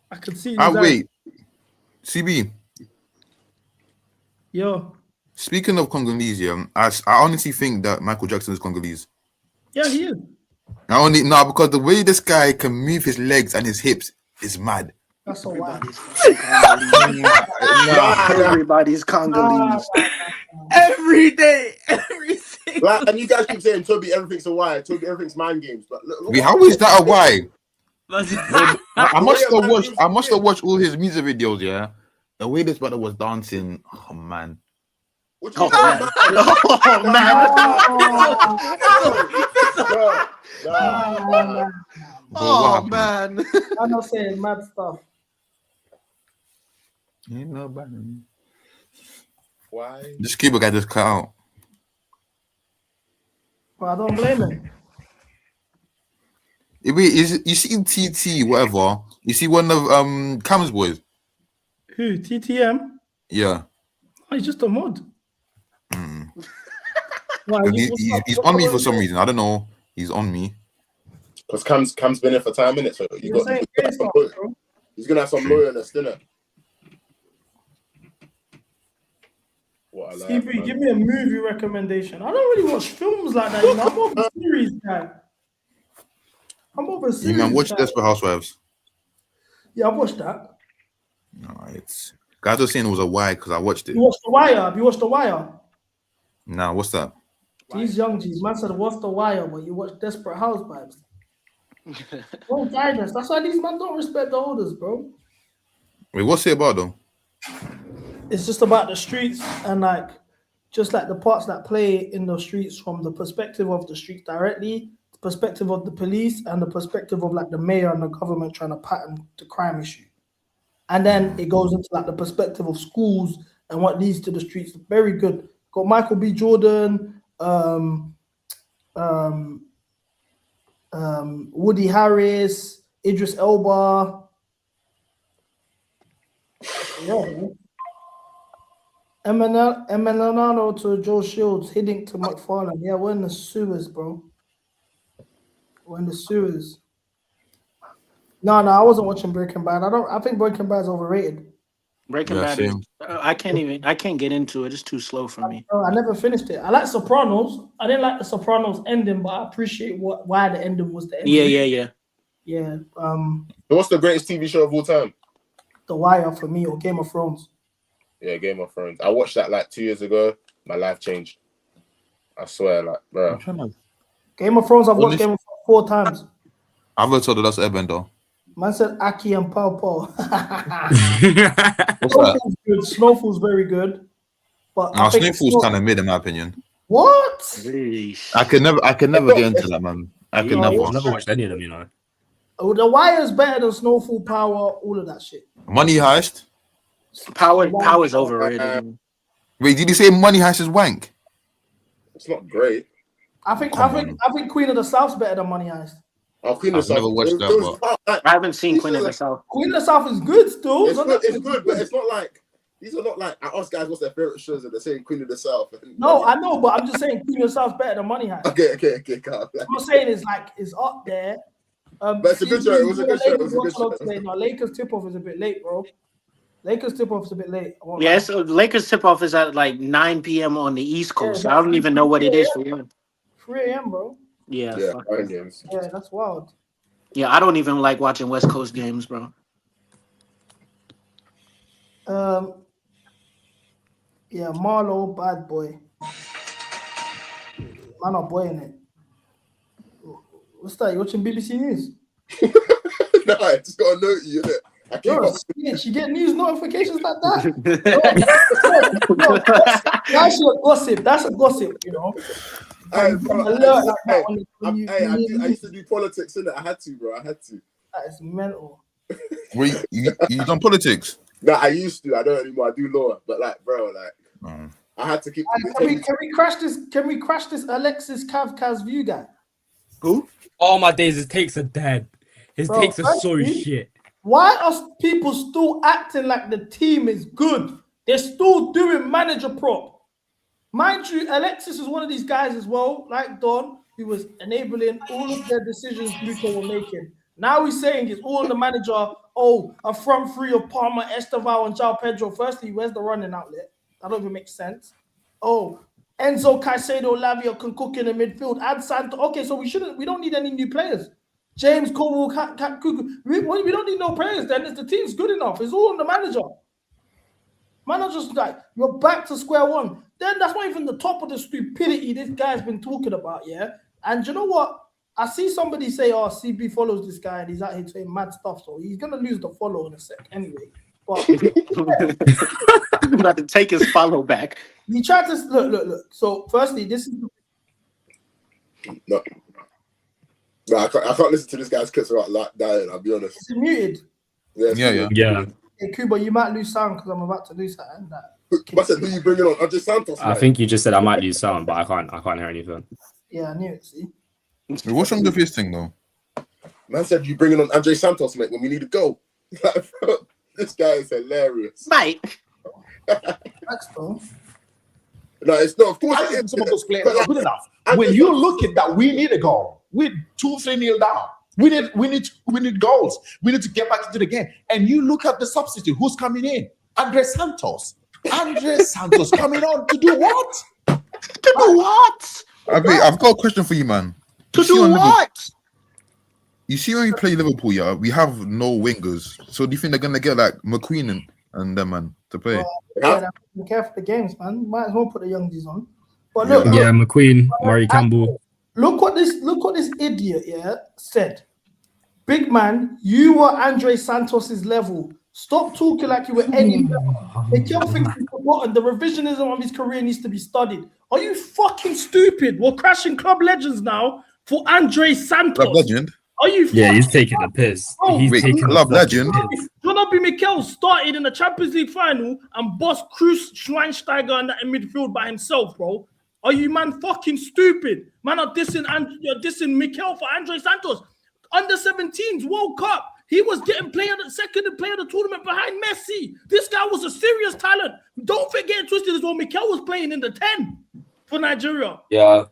I could see. Wait, CB. Yo. Speaking of Congolese, I honestly think that Michael Jackson is Congolese. Yeah, he is. Because the way this guy can move his legs and his hips is mad. That's so wild. Everybody's Congolese. Every day, and you guys keep saying Toby, everything's a why. Toby, everything's mind games. But look, How is that a why? I must have watched all his music videos. Yeah, the way this brother was dancing. Oh man. Oh man. I'm not saying mad stuff. Ain't nobody. Why? This Cuba guy just cut out. But I don't blame him. Wait, you see TT whatever? You see one of Cam's boys? Who? TTM? Yeah. Oh, he's just a mod. Why, He's on me for some reason. I don't know. He's on me. Because Cam's been in for time, innit? So he's gonna have some loyalness, innit? What a CB, life, give me a movie recommendation. I don't really watch films like that. You know? I'm more of a series guy. I'm more of a series Man, watch guy. Desperate Housewives. Yeah, I watched that. No, it's guys were saying it was a why because I watched it. You watched The Wire? Have you watched The Wire? Nah, what's that? These young G's. Man said, what's The Wire? But you watch Desperate Housewives. Bro, guidance. That's why these men don't respect the elders, bro. Wait, what's it about though? It's just about the streets and like just like the parts that play in the streets from the perspective of the streets directly, the perspective of the police, and the perspective of like the mayor and the government trying to pattern the crime issue. And then it goes into like the perspective of schools and what leads to the streets. Very good. Got Michael B. Jordan, Woody Harris, Idris Elba. Yeah. Emiliano to Joe Shields, Hiddink to McFarlane. Yeah, we're in the sewers, bro. We're in the sewers. No, I wasn't watching Breaking Bad. I think Breaking Bad's overrated. Breaking Bad is, I can't get into it. It's too slow for me. I never finished it. I like Sopranos. I didn't like the Sopranos ending, but I appreciate why the ending was the ending. Yeah. What's the greatest TV show of all time? The Wire for me, or Game of Thrones. Yeah, Game of Thrones. I watched that like 2 years ago. My life changed. I swear, like, bro. Game of Thrones, I've watched Game of Thrones 4 times. I've heard told that's Airbender. Man said Aki and Paw Paw. What's good. Snowfall's very good. But that? Snowfall's kind of mid in my opinion. What? I can never get into that, man. I've never watched any of them, you know. Oh, The Wire is better than Snowfall, Power, all of that shit. Money Heist. Power's overrated. Wait, did you say Money Heist is wank? It's not great. I think Queen of the South's better than Money Heist. Oh, Queen of the South. Never watched that. I haven't seen Queen of the South. Queen of the South is good still. It's good, but it's not like these are not like I ask guys what's their favorite shows and they're saying Queen of the South. No, I know, but I'm just saying Queen of the South's better than Money Heist. Okay, calm. What I'm saying is like it's up there. But it's a good show. It was a good show. No, Lakers tip off is a bit late, bro. Lakers tip off is a bit late. Yeah, so Lakers tip off is at like 9 p.m. on the East Coast. So I don't even know what it is for you. 3 a.m., bro. Yeah, that's wild. Yeah, I don't even like watching West Coast games, bro. Yeah, Marlo, bad boy. Man, not boy in it. What's that? You watching BBC News? No, I just got a note you, innit? I keep up. She get news notifications like that. That's a gossip. That's a gossip, you know. I used to do politics, innit? I had to, bro. I had to. That is mental. Wait, you done politics? No, I used to. I don't anymore. I do law, but like, bro, like, I had to keep. Can we crash this? Can we crash this Alexis Kaz view guy? Who? Oh my days, his takes are dead. His takes are so shit. Why are people still acting like the team is good? They're still doing manager prop. Mind you, Alexis is one of these guys as well, like Don, who was enabling all of their decisions Luka were making. Now he's saying it's all the manager. Oh, a front three of Palmer, Esteval, and João Pedro. Firstly, where's the running outlet? That don't even make sense. Oh, Enzo Caicedo Lavia can cook in the midfield. Add Santo. Okay, so we don't need any new players. James Cole, we don't need no players then. It's the team's good enough. It's all on the manager. Manager's like, you're back to square one. Then that's not even the top of the stupidity this guy's been talking about, yeah? And you know what? I see somebody say, oh, CB follows this guy and he's out here saying mad stuff, so he's going to lose the follow in a sec anyway. But I'm about to take his follow back. He tried to, look. So firstly, this is... No, I can't listen to this guy's clips about dying, I'll be honest. Is it muted? Yeah. Hey, Kuba, you might lose sound because I'm about to lose that. I said, who you bringing on? Andre Santos? I think you just said I might lose sound, but I can't hear anything. Yeah, I knew it, see? What's wrong with this thing, though? Man said, you bringing on Andre Santos, mate, when we need to go. This guy is hilarious. Mate. That's cool. No, it's not. Of course, some of those players are good enough. When you look at that, we need a goal. We're 2-3-0 down. We need goals. We need to get back into the game. And you look at the substitute. Who's coming in? Andre Santos. Andre Santos coming on to do what? To do what? I've got a question for you, man. To do what? You see, when we play Liverpool, yeah, we have no wingers. So do you think they're gonna get like McQueen and them man to play? Be careful the games, man. Might as well put the youngies on. But look, yeah, McQueen, Murray Campbell. Look what this idiot said. Big man, you were Andre Santos's level. Stop talking like you were any level. They can't think he's forgotten. The revisionism of his career needs to be studied. Are you fucking stupid? We're crashing club legends now for Andre Santos. Club legend? Are you? Yeah, he's taking a piss. Oh, he's taking club legend. Do you Mbappe Mikel started in the Champions League final and bossed Cruz, Schweinsteiger and that in midfield by himself, bro. Are you man fucking stupid? Man are dissing you're dissing Mikel for Andre Santos. Under 17s World Cup. He was getting second player of the tournament behind Messi. This guy was a serious talent. Don't forget it twisted as well. Mikel was playing in the 10 for Nigeria. Yeah.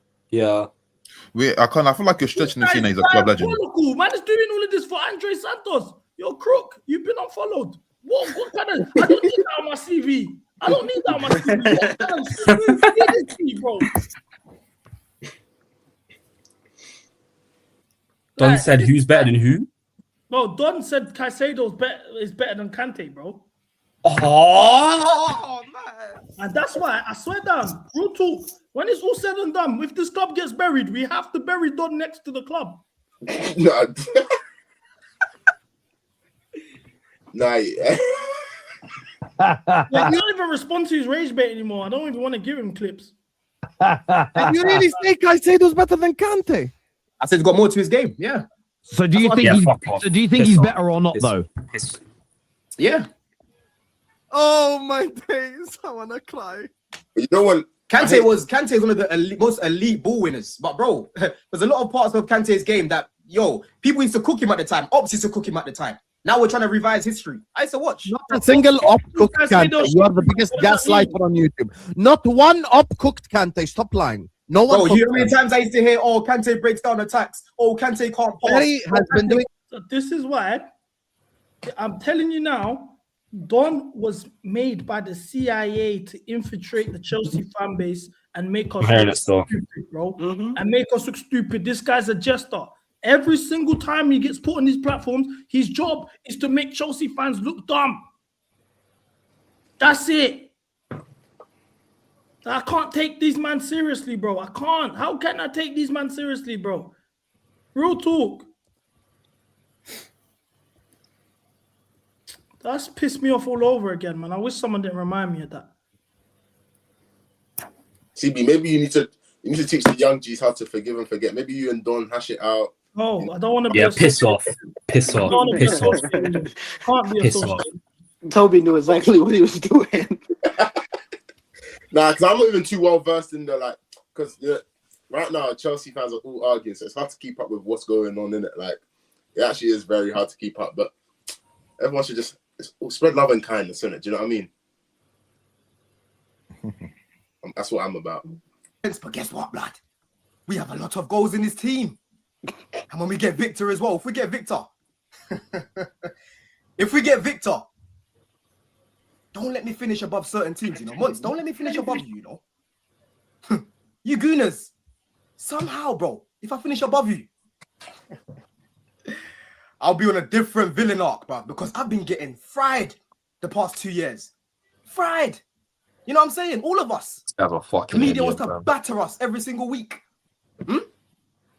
Wait, I feel like you're stretching the scene. He's a club legend. Man is doing all of this for Andre Santos. You're a crook. You've been unfollowed. What kind of? I don't need that on my CV. I don't need that on my CV. What kind of stupidity, bro? Don said, "Who's better than who?" No, Don said Caicedo is better than Kante, bro. Oh man! And that's why I swear down, real talk. When it's all said and done, if this club gets buried, we have to bury Don next to the club. No. Nah. Like, you don't even respond to his rage bait anymore. I don't even want to give him clips. Did you really say Caicedo's better than Kante? I said he's got more to his game. Yeah. So do you think he's better or not though? Yeah. Oh my days! I wanna cry. You know what? Kante is one of the most elite ball winners. But bro, there's a lot of parts of Kante's game that people used to cook him at the time. Ops used to cook him at the time. Now we're trying to revise history. I used to watch. Not a single up-cooked Kante. You are the biggest gaslighter on YouTube. Not one up-cooked Kante. Stop lying. No one. Bro, you know how many times I used to hear, "Oh, Kante breaks down attacks. Oh, Kante can't pass." Terry has been doing. So this is why I'm telling you now. Don was made by the CIA to infiltrate the Chelsea fan base and make us look stupid, bro. And make us look stupid. This guy's a jester. Every single time he gets put on these platforms, his job is to make Chelsea fans look dumb. That's it. I can't take these man seriously, bro. I can't. How can I take these man seriously, bro? Real talk. That's pissed me off all over again, man. I wish someone didn't remind me of that. CB, maybe you need to teach the young G's how to forgive and forget. Maybe you and Don hash it out. No, I don't want to be piss off. Piss off. Piss off. Can't be Piss off. Toby knew exactly what he was doing. Nah, because I'm not even too well versed in the because right now Chelsea fans are all arguing, so it's hard to keep up with what's going on in it. Like, it actually is very hard to keep up, but everyone should just spread love and kindness in it. Do you know what I mean? That's what I'm about. But guess what, blood? We have a lot of goals in this team. And when we get Victor as well, if we get Victor, don't let me finish above certain teams, you know. Months, don't let me finish above you, you know. You gooners. Somehow, bro, if I finish above you, I'll be on a different villain arc, bro, because I've been getting fried the past 2 years. Fried. You know what I'm saying? All of us. That's a fucking media wants to batter us every single week.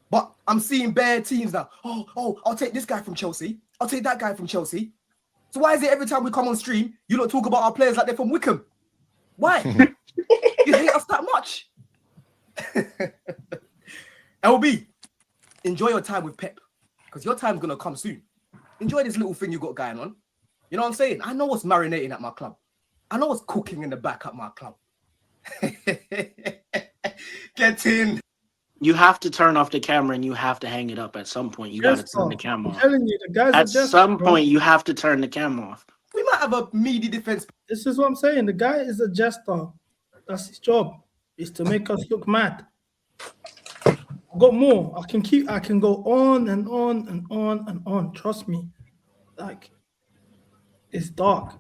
But I'm seeing bare teams now. Oh, I'll take this guy from Chelsea. I'll take that guy from Chelsea. So why is it every time we come on stream, you don't talk about our players like they're from Wickham? Why? You hate us that much? LB, enjoy your time with Pep, because your time's going to come soon. Enjoy this little thing you got going on. You know what I'm saying? I know what's marinating at my club. I know what's cooking in the back at my club. Get in. You have to turn off the camera and you have to hang it up at some point. You got to turn the camera off. I'm telling you, the guys at some point, you have to turn the camera off. We might have a meaty defense. This is what I'm saying. The guy is a jester. That's his job. Is to make us look mad. I've got more. I can go on and on and on and on. Trust me. Like, it's dark.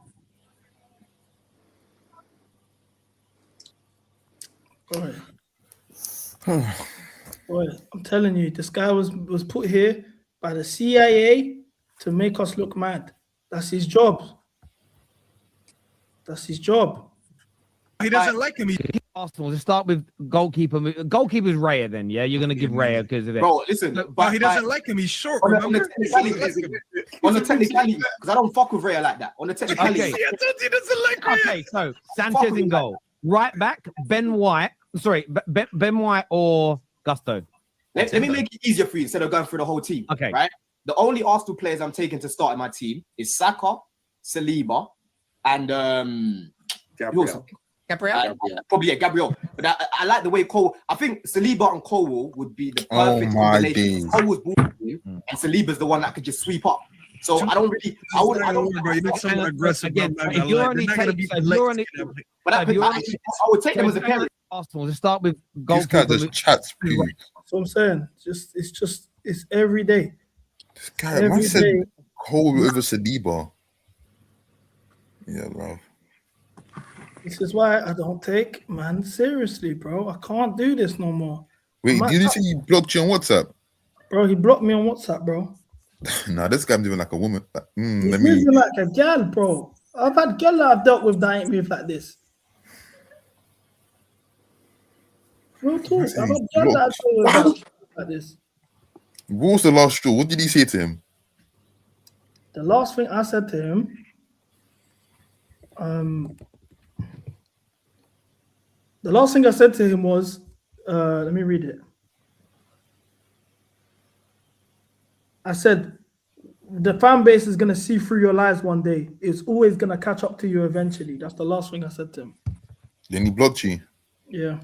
Boy, I'm telling you, this guy was put here by the CIA to make us look mad. That's his job. That's his job. He doesn't like him. Arsenal. To start with, goalkeeper. Goalkeeper's Raya. Then, yeah, you're gonna give Raya because of it. Bro, listen, but he doesn't like him. He's short. On the technicality, because I don't fuck with Raya like that. On the technicality, okay. He doesn't like Raya. Okay, so Sanchez in goal. Right back, Ben White. Sorry, Ben White or Gusto. Let me make it easier for you instead of going through the whole team. Okay. Right? The only Arsenal players I'm taking to start in my team is Saka, Saliba, and Gabriel. Probably Gabriel. But I like the way Cole. I think Saliba and Cole would be the perfect my combination. days. Cole was born and Saliba's the one that could just sweep up. So I don't really. I don't. Bro, you're not so aggressive. Again, man. if you're only They're not gonna be taking, if you're only, But I would take them as a parent. Arsenal to start with. This guy just chats. Poo. That's what I'm saying. It's every day. This guy, man said Cole over Saliba. Yeah, love. This is why I don't take man seriously, bro. I can't do this no more. Wait, did you say he blocked you on WhatsApp? Bro, he blocked me on WhatsApp, bro. Nah, this guy's moving like a woman. He's Let me. moving like a gal, bro. I've had gal that I've dealt with that ain't moved like this. Real talk. I've had gal that I've dealt with like this. What was the last straw? What did he say to him? The last thing I said to him, the last thing I said to him was, let me read it. I said, the fan base is going to see through your lies one day. It's always going to catch up to you eventually. That's the last thing I said to him. Then he blocked you. Yeah.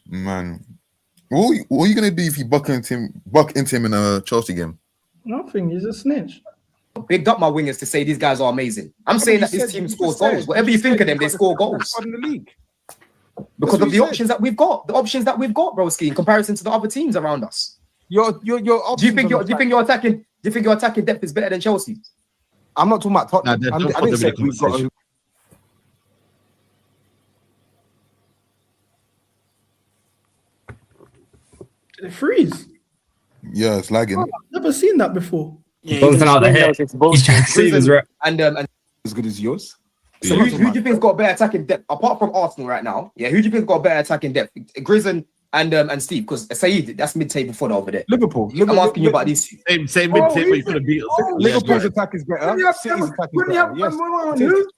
Man. What are you going to do if you buck into him in a Chelsea game? Nothing. He's a snitch. Bigged up my wingers to say these guys are amazing. I'm saying that this team scores goals. Whatever you think of them, they score goals. In the league. Because of the options that we've got. The options that we've got, broski, in comparison to the other teams around us. Do you think your attacking depth is better than Chelsea? I'm not talking about Tottenham. I didn't say we've got They freeze. Yeah, it's lagging. I've never seen that before. Bouncing out the head. He's trying to see this, right? And as good as yours. So who do you think's got better attacking depth apart from Arsenal right now? Yeah, who do you think's got better attacking depth? Grizz and Steve, because Saeed, that's mid-table fodder over there. Liverpool. I'm asking you about these. Same mid-table. You could have beat us. Liverpool's attack is better. City's attack is better. Yes.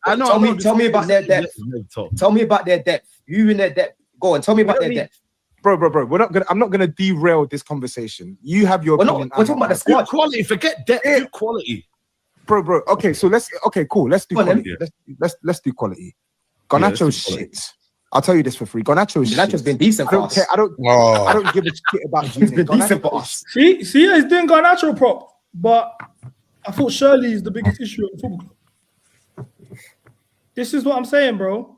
I know. Tell me about their depth. Tell me about their depth. You in their depth. Go on. Tell me about their depth. Bro. I'm not gonna derail this conversation. You have your opinion. We're talking about the squad. Quality. Forget depth. Quality. Bro. Okay, so cool. Let's do quality. Let's do quality. Garnacho's shit. I'll tell you this for free. Garnacho's been decent for us. I don't give a shit about you. He's been decent for us. See, he's doing Garnacho prop, but I thought Shirley is the biggest issue at the football club. This is what I'm saying, bro.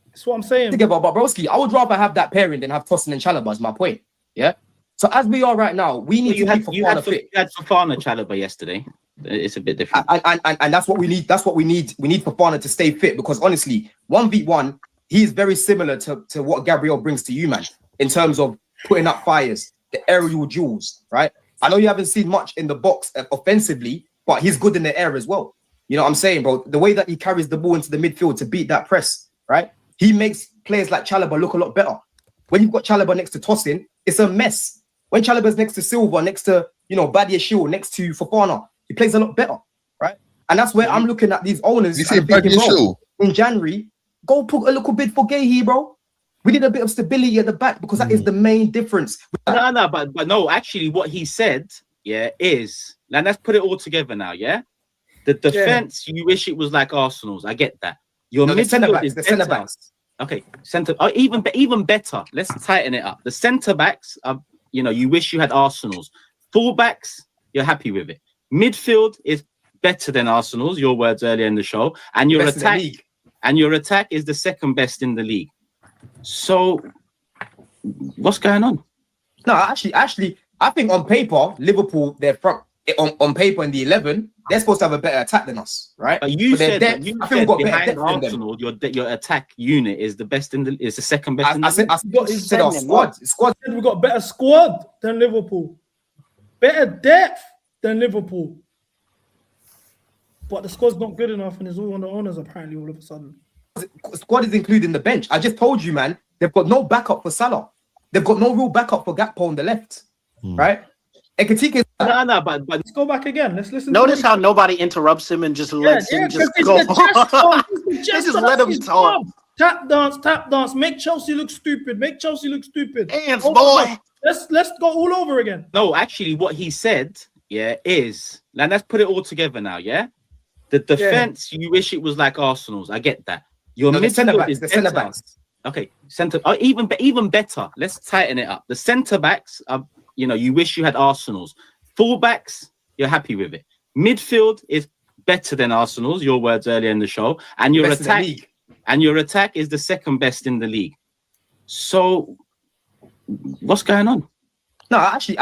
That's what I'm saying. Think about Broski. I would rather have that pairing than have Tosin and Chalobah, is my point. Yeah. So as we are right now, we need to keep Fofana fit. You had Fofana Chalobah yesterday. It's a bit different. And that's what we need. That's what we need. We need Fofana to stay fit because honestly, 1v1, he is very similar to what Gabriel brings to you, man, in terms of putting up fires, the aerial duels, right? I know you haven't seen much in the box offensively, but he's good in the air as well. You know what I'm saying, bro? The way that he carries the ball into the midfield to beat that press, right? He makes players like Chalobah look a lot better. When you've got Chalobah next to Tosin, it's a mess. When Chalobah's next to Silva, next to, Badia Shield, next to Fofana, he plays a lot better, right? And that's where I'm looking at these owners. You say Badia Shield? In January, go put a little bid for Gahey, bro. We need a bit of stability at the back because that is the main difference. No, but no, actually what he said, is, and let's put it all together now, The defense, you wish it was like Arsenal's. I get that. Your midfield is the centre backs. Okay, even better. Let's tighten it up. The centre backs are, you wish you had Arsenal's. Fullbacks, you're happy with it. Midfield is better than Arsenal's. Your words earlier in the show, and your attack is the second best in the league. So, what's going on? No, actually, I think on paper, Liverpool, they're front. On paper in the 11, they're supposed to have a better attack than us, right? But you said behind Arsenal, your attack unit is the best is the second best in the league. I said our squad. We've got better squad than Liverpool, better depth than Liverpool. But the squad's not good enough, and it's all on the owners apparently. All of a sudden, squad is including the bench. I just told you, man. They've got no backup for Salah. They've got no real backup for Gakpo on the left, right? Ekitike. No, but let's go back again. Let's listen. Notice how nobody interrupts him and just lets him just go. They just let him talk. Tap dance. Make Chelsea look stupid. Hands, boy. Let's go all over again. No, actually, what he said, is, and let's put it all together now, The defense, you wish it was like Arsenal's. I get that. Your midfield is the centre better. backs. Okay, even better. Let's tighten it up. The centre backs are, you wish you had Arsenal's. Fullbacks, you're happy with it. Midfield is better than Arsenal's. Your words earlier in the show, and your attack is the second best in the league. So, what's going on? No, actually,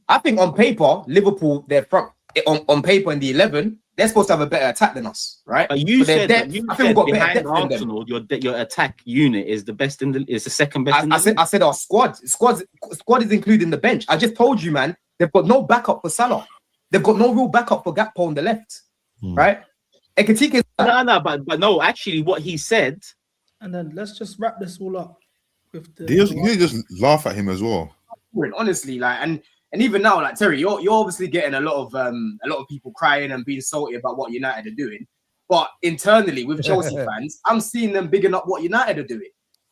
I think on paper, Liverpool, they're front on paper in the 11. They're supposed to have a better attack than us, right? But you said, I think we've got better depth than them. Arsenal, your attack unit is the best is the second best. I said our squad is including the bench. I just told you, man, they've got no backup for Salah. They've got no real backup for Gakpo on the left, right? Ekitike. But no, actually, what he said. And then let's just wrap this all up with the. You just laugh at him as well. Honestly, and even now, like Terry, you're obviously getting a lot of people crying and being salty about what United are doing. But internally, with Chelsea fans, I'm seeing them bigging up what United are doing,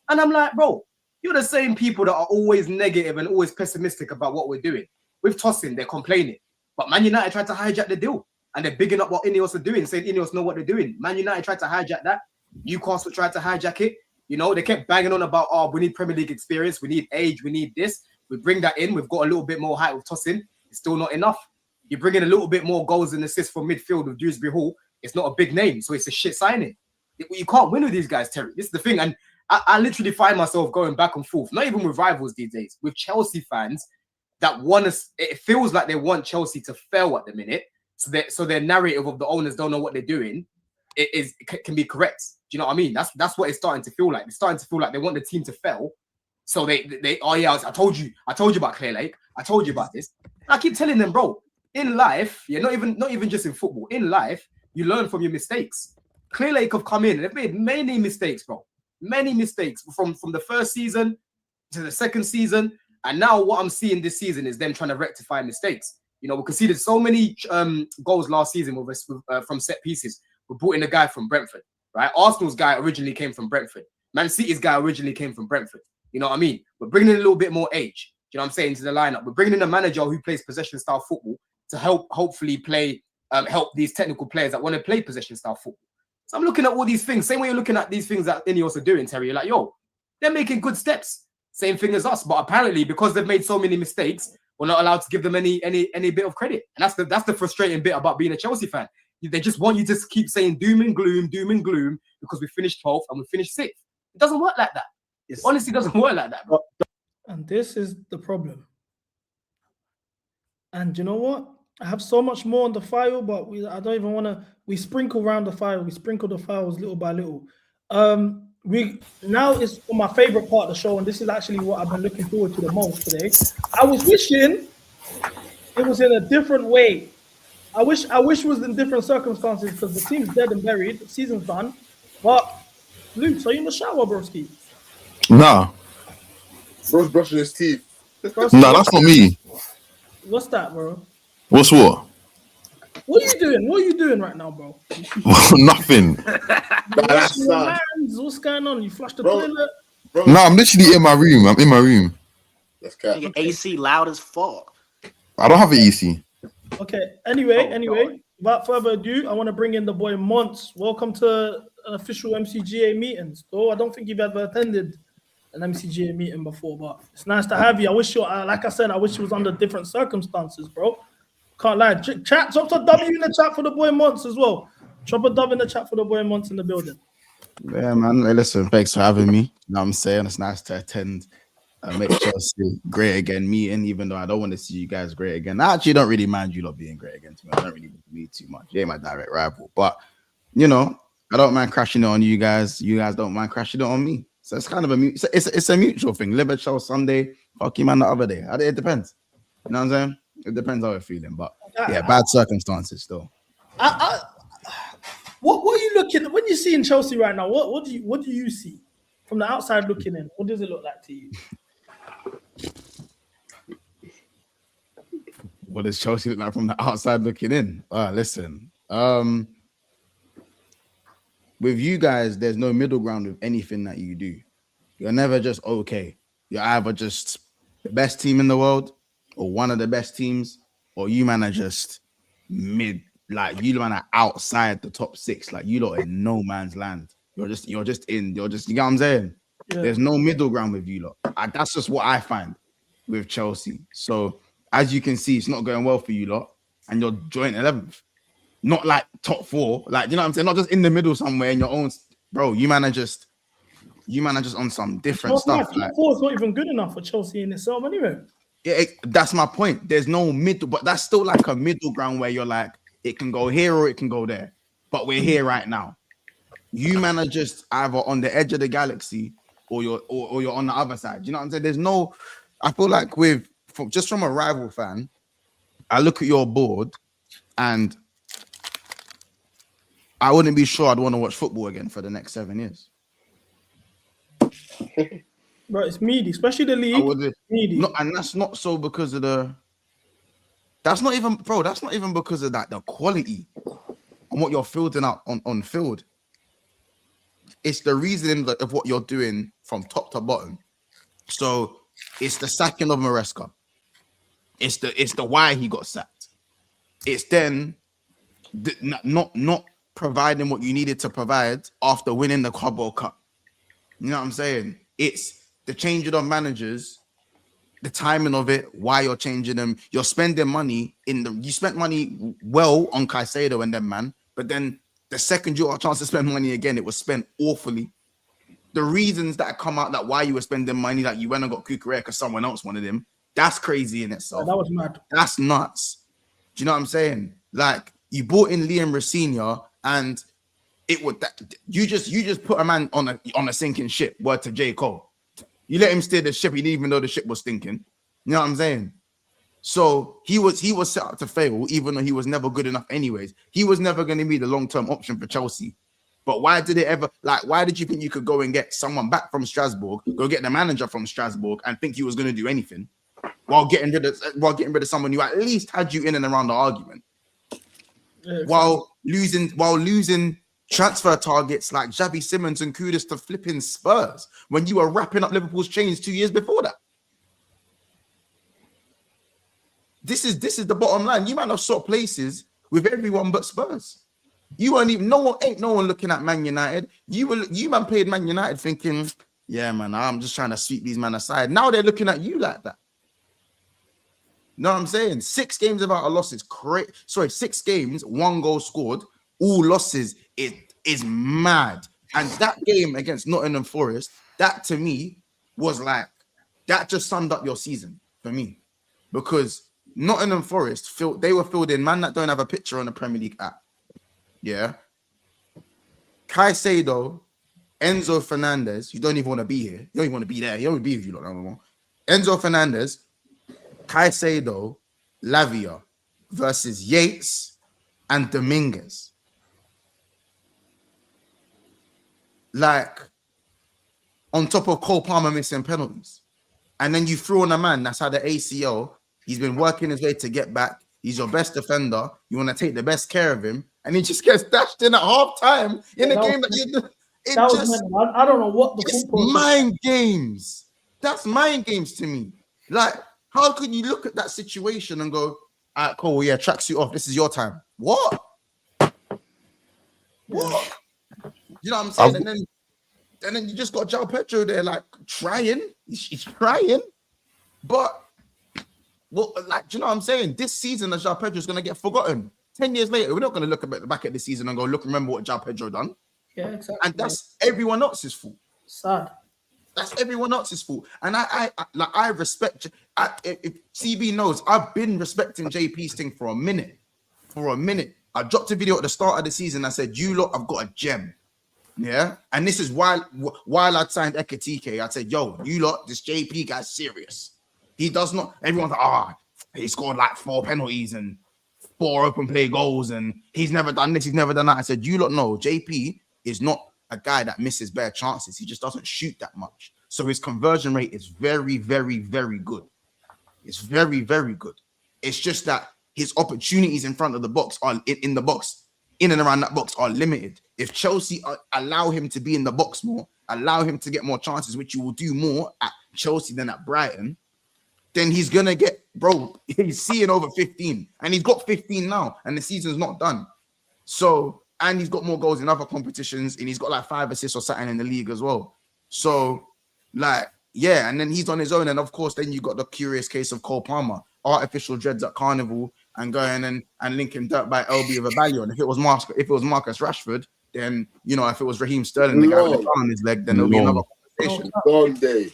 and I'm like, bro, you're the same people that are always negative and always pessimistic about what we're doing. With Tosin, they're complaining, but Man United tried to hijack the deal, and they're bigging up what Ineos are doing, saying Ineos know what they're doing. Man United tried to hijack that. Newcastle tried to hijack it. They kept banging on about, we need Premier League experience, we need age, we need this. We bring that in. We've got a little bit more height with Tosin. It's still not enough. You bring in a little bit more goals and assists from midfield with Dewsbury Hall. It's not a big name, so it's a shit signing. You can't win with these guys, Terry. This is the thing. And I literally find myself going back and forth, not even with rivals these days, with Chelsea fans that want us. It feels like they want Chelsea to fail at the minute. So their narrative of the owners don't know what they're doing can be correct. Do you know what I mean? That's what it's starting to feel like. It's starting to feel like they want the team to fail. So they oh yeah, I told you about Clear Lake. I told you about this. And I keep telling them, bro, in life, not even just in football, in life, you learn from your mistakes. Clear Lake have come in and they've made many mistakes, bro. Many mistakes from the first season to the second season. And now what I'm seeing this season is them trying to rectify mistakes. We conceded so many goals last season from set pieces. We brought in a guy from Brentford, right? Arsenal's guy originally came from Brentford. Man City's guy originally came from Brentford. You know what I mean? We're bringing in a little bit more age. Do you know what I'm saying? To the lineup. We're bringing in a manager who plays possession style football to hopefully help these technical players that want to play possession style football. So I'm looking at all these things. Same way you're looking at these things that Ineos are doing, Terry. You're like, yo, they're making good steps. Same thing as us. But apparently, because they've made so many mistakes, we're not allowed to give them any bit of credit. And that's the frustrating bit about being a Chelsea fan. They just want you to keep saying doom and gloom because we finished 12th and we finished 6th. It doesn't work like that. It honestly doesn't work like that, bro. And this is the problem. And you know what? I have so much more on the file, but I don't even want to. We sprinkle around the file. We sprinkle the files little by little. Now is my favorite part of the show, and this is actually what I've been looking forward to the most today. I was wishing it was in a different way. I wish it was in different circumstances because the team's dead and buried. The season's done. But Luke, are you in the shower, broski? Nah. Bro's brushing his teeth. Nah, that's not me. What's that, bro? What's what? What are you doing? What are you doing right now, bro? Nothing. What's going on? You flushed the toilet? Nah, I'm literally in my room. I'm in my room. Your AC loud as fuck. I don't have an AC. Okay. Anyway, without further ado, I want to bring in the boy Monts. Welcome to an official MCGA meetings. Oh, I don't think you've ever attended an MCGA meeting before, but it's nice to have you. I wish you, like I said, I wish it was under different circumstances, bro. Can't lie. Chat, drop a W in the chat for the boy Monts as well. Drop a W in the chat for the boy Monts in the building. Yeah, man. Hey, listen, thanks for having me. You know what I'm saying? It's nice to attend Make Chelsea great again meeting, even though I don't want to see you guys great again. I actually don't really mind you lot being great again to me. I don't really need too much. You ain't my direct rival. But, I don't mind crashing it on you guys. You guys don't mind crashing it on me. So it's kind of it's a mutual thing. Liverpool Sunday, fuck you, man, the other day. It depends. You know what I'm saying? It depends how we're feeling. But, yeah, bad circumstances still. What are you looking at when you see in Chelsea right now? What do you see from the outside looking in? What does it look like to you? What does Chelsea look like from the outside looking in? Listen, with you guys, there's no middle ground with anything that you do. You're never just okay. You're either just the best team in the world or one of the best teams, or you man are just mid, like you man are outside the top 6, like you lot in no man's land. You know what I'm saying? Yeah. There's no middle ground with you lot. That's just what I find with Chelsea. So as you can see, it's not going well for you lot, and you're joint 11th. Not like top 4, like, you know what I'm saying? Not just in the middle somewhere in your own, bro. You man are just on some different stuff. Top 4 is not even good enough for Chelsea in itself anyway. Yeah, that's my point. There's no middle, but that's still like a middle ground where you're like, it can go here or it can go there. But we're here right now. You man are just either on the edge of the galaxy or you're on the other side. You know what I'm saying? There's no, I feel like from a rival fan, I look at your board and I wouldn't be sure I'd want to watch football again for the next 7 years. Bro, it's meaty, especially the league. Meaty. No, and that's not so because of the. That's not even, bro. That's not even because of that. The quality and what you're fielding out on field. It's the reason of what you're doing from top to bottom. So it's the sacking of Maresca. It's the why he got sacked. It's then not providing what you needed to provide after winning the Club World Cup. You know what I'm saying? It's the changing of managers, the timing of it, why you're changing them. You're spending money you spent money well on Caicedo and them, man. But then the second you got a chance to spend money again, it was spent awfully. The reasons that come out that why you were spending money, like you went and got Kukurea because someone else wanted him, that's crazy in itself. That was mad. That's nuts. Do you know what I'm saying? Like you bought in Liam Rosenior and it would you just put a man on a sinking ship. Word to J. Cole. You let him steer the ship, even though the ship was stinking. You know what I'm saying? So he was set up to fail, even though he was never good enough anyways. He was never going to be the long-term option for Chelsea. But why did you think you could go and get someone back from Strasbourg, go get the manager from Strasbourg and think he was going to do anything while getting rid of someone who at least had you in and around the argument? Yeah, while losing transfer targets like Xavi Simons and Kudus to flipping Spurs when you were wrapping up Liverpool's chains 2 years before that. This is the bottom line. You might have sought places with everyone but Spurs. You weren't even no one looking at Man United. You man played Man United thinking, yeah, man, I'm just trying to sweep these men aside. Now they're looking at you like that. Know what I'm saying? 6 games without a loss is crazy. Sorry, 6 games, 1 goal scored, all losses is mad. And that game against Nottingham Forest, that to me was like, that just summed up your season for me. Because Nottingham Forest, they were filled in man that don't have a picture on the Premier League app. Yeah. Caicedo, Enzo Fernandez, you don't even want to be here. You don't even want to be there. You don't want to be with you lot no more. Enzo Fernandez, Caicedo, Lavia versus Yates and Dominguez. Like, on top of Cole Palmer missing penalties. And then you threw on a man that's had an ACL. He's been working his way to get back. He's your best defender. You want to take the best care of him. And he just gets dashed in at half time in a game that you... I don't know what the it's mind games. That's mind games to me. Like, how could you look at that situation and go, all right, cool, yeah, tracksuit off. This is your time. What? What? You know what I'm saying? And then you just got João Pedro there, like, trying. He's trying. But, well, like, do you know what I'm saying? This season, João Pedro is going to get forgotten. 10 years later, we're not going to look back at this season and go, look, remember what João Pedro done? Yeah, exactly. And that's everyone else's fault. Sad. That's everyone else's fault. And I respect, if CB knows, I've been respecting JP's thing for a minute. I dropped a video at the start of the season. I said, you lot, I've got a gem. Yeah. And this is while I'd signed Ekatike. I said, yo, you lot, this JP guy's serious. He does not, everyone's like, he scored like 4 penalties and 4 open play goals and he's never done this, he's never done that. I said, you lot know, JP is not a guy that misses bare chances. He just doesn't shoot that much. So his conversion rate is very, very, very good. It's very, very good. It's just that his opportunities in front of the box are in the box, in and around that box are limited. If Chelsea allow him to be in the box more, allow him to get more chances, which you will do more at Chelsea than at Brighton, then he's gonna get, bro. He's seeing over 15, and he's got 15 now, and the season's not done. So, and he's got more goals in other competitions, and he's got like 5 assists or something in the league as well. So, like, yeah, and then he's on his own, and of course, then you got the curious case of Cole Palmer, artificial dreads at Carnival, and going and linking dirt by LB with a Ballion. If it was Marcus Rashford, then you know, if it was Raheem Sterling, the guy with the car on his leg, then there'll be another conversation. Long day.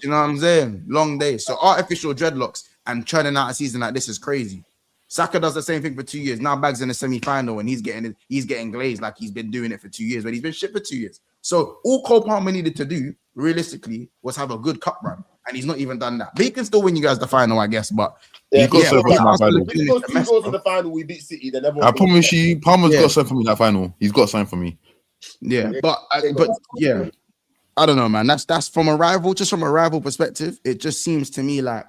You know what I'm saying? Long day. So artificial dreadlocks and churning out a season like this is crazy. Saka does the same thing for 2 years. Now Bag's in the semi-final and he's getting glazed like he's been doing it for 2 years, but he's been shit for 2 years. So all Cole Palmer needed to do, realistically, was have a good cup run, and he's not even done that. But he can still win you guys the final, I guess. But yeah, got something in that final. If he goes 2 goals in the final, we beat City. Then I promise you, Palmer's got something for me in that final. He's got something for me. Yeah, but yeah, I don't know, man. That's from a rival, just from a rival perspective. It just seems to me like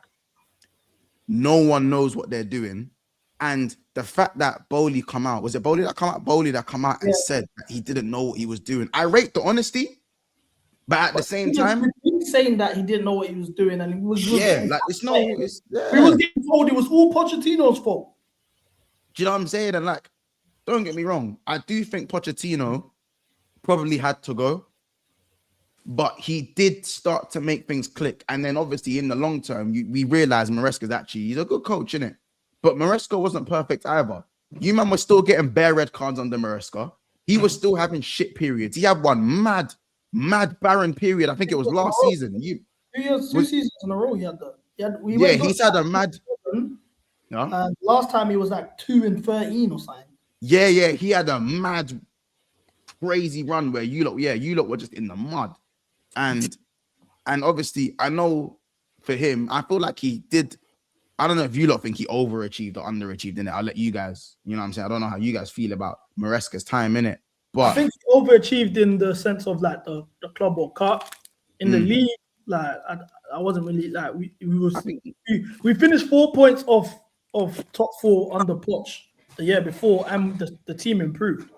no one knows what they're doing. And the fact that Bowley come out, was it Bowley that come out? Bowley that come out and said that he didn't know what he was doing. I rate the honesty, but at the same time, he's saying that he didn't know what he was doing, and he was like he was getting told it was all Pochettino's fault. Do you know what I'm saying? And like, don't get me wrong, I do think Pochettino probably had to go, but he did start to make things click. And then obviously in the long term, we realized Maresca's actually, he's a good coach, innit? But Maresca wasn't perfect either. You man was still getting bare red cards under Maresca. He was still having shit periods. He had one mad barren period. I think it was last season. 2 seasons in a row he had that. He's had a mad. And last time he was like 2-13 or something. Yeah, he had a mad, crazy run where you lot were just in the mud. And obviously, I know for him, I feel like he did. I don't know if you lot think he overachieved or underachieved in it. I'll let you guys, you know what I'm saying? I don't know how you guys feel about Maresca's time in it. But I think he overachieved in the sense of like the Club World Cup. In the league, like I wasn't really like we finished 4 points off top 4 under Poch the year before, and the team improved.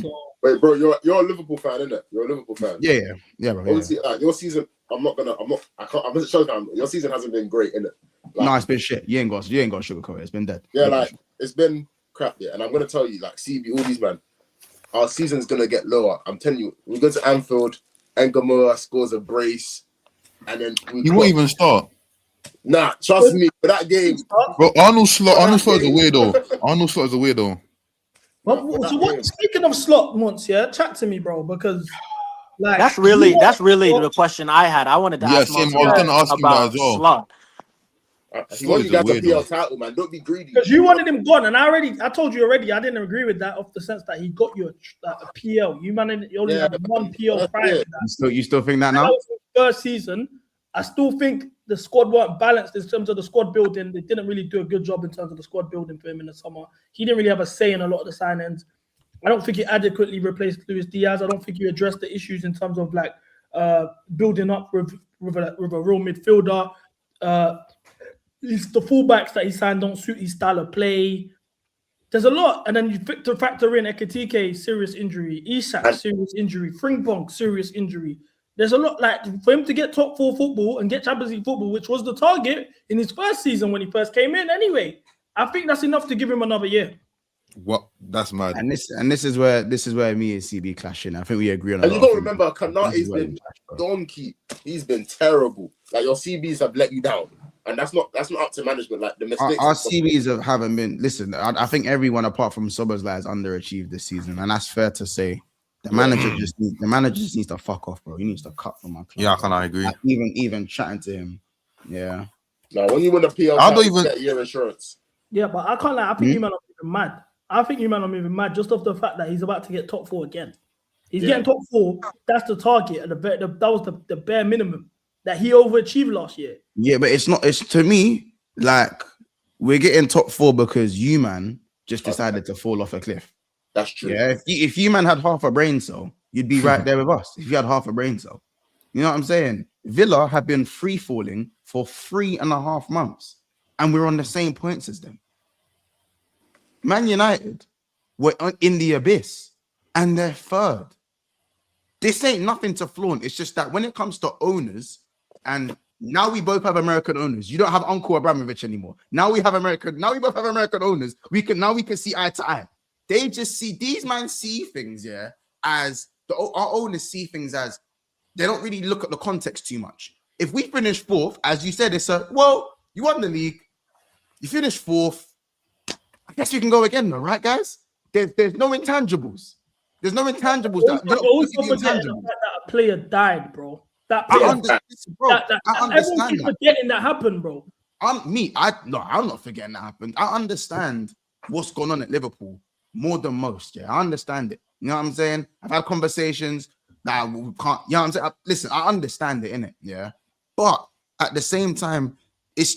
So wait, bro, you're a Liverpool fan, isn't it? You're a Liverpool fan. Yeah, bro. Obviously, your season. I'm just showing your season hasn't been great, innit? Like, no, it's been shit. You ain't got sugarcoat it. It's been dead. Yeah, like it's been crap. Yeah, and I'm gonna tell you, like CB, all these man, our season's gonna get lower. I'm telling you, we go to Anfield, Engamura scores a brace, and then he won't even start. Nah, trust me, for that game, bro. Arnold Slot is a weirdo. Arnold Slot is a weirdo. Speaking of Slot, once chat to me, bro, because. Like, that's really the question I had. I wanted to ask I was going to ask him that as well. Slot. He wanted you guys a PL title, man. Don't be greedy. Because you wanted him gone, and I told you already. I didn't agree with that, off the sense that he got you a PL. You only had one PL prior to that. You still think that now? That was his first season. I still think the squad weren't balanced in terms of the squad building. They didn't really do a good job in terms of the squad building for him in the summer. He didn't really have a say in a lot of the signings. I don't think he adequately replaced Luis Diaz. I don't think he addressed the issues in terms of like building up with a real midfielder. The fullbacks that he signed don't suit his style of play. There's a lot, and then you factor in Ekitike, serious injury, Isak, serious injury, Frimpong, serious injury. There's a lot, like for him to get top 4 football and get Champions League football, which was the target in his first season when he first came in. Anyway, I think that's enough to give him another year. What? That's mad. And this is where me and CB clashing. I think we agree on. And you got to remember, Kanate's been donkey. He's been terrible. Like your CBs have let you down, and that's not up to management. Like the mistakes. Our CBs haven't been. Listen, I think everyone apart from Soboslai has underachieved this season, and that's fair to say. The manager just needs to fuck off, bro. He needs to cut from my club. Yeah, I agree. Like, even chatting to him, yeah. No, when you win a PL, I don't even get your insurance. Yeah, but I can't lie. I think you man are moving mad. I think you man are moving mad just off the fact that he's about to get top 4 again. He's getting top 4. That's the target, and that was the bare minimum that he overachieved last year. Yeah, but it's not. It's to me like we're getting top 4 because you man just decided to fall off a cliff. That's true. Yeah, if you man had half a brain cell, you'd be right there with us. If you had half a brain cell, you know what I'm saying? Villa have been free falling for 3.5 months, and we're on the same points as them. Man United were in the abyss, and they're 3rd. This ain't nothing to flaunt. It's just that when it comes to owners and Now we both have American owners. You don't have Uncle Abramovich anymore. Now we have American. Now we both have American owners. We can see eye to eye. They just see these men see things, yeah, as our owners see things as they don't really look at the context too much. If we finish fourth, as you said, it's you won the league, you finished fourth. I guess you can go again, though, right, guys? There's no intangibles. There's no intangibles. Also forgetting the fact that a player died, bro. That player, everyone keeps forgetting that happened, bro. I'm not forgetting that happened. I understand what's going on at Liverpool more than most. Yeah, I understand it. You know what I'm saying? I've had conversations that we can't. You know what I'm saying? Listen, I understand it, innit? Yeah, but at the same time,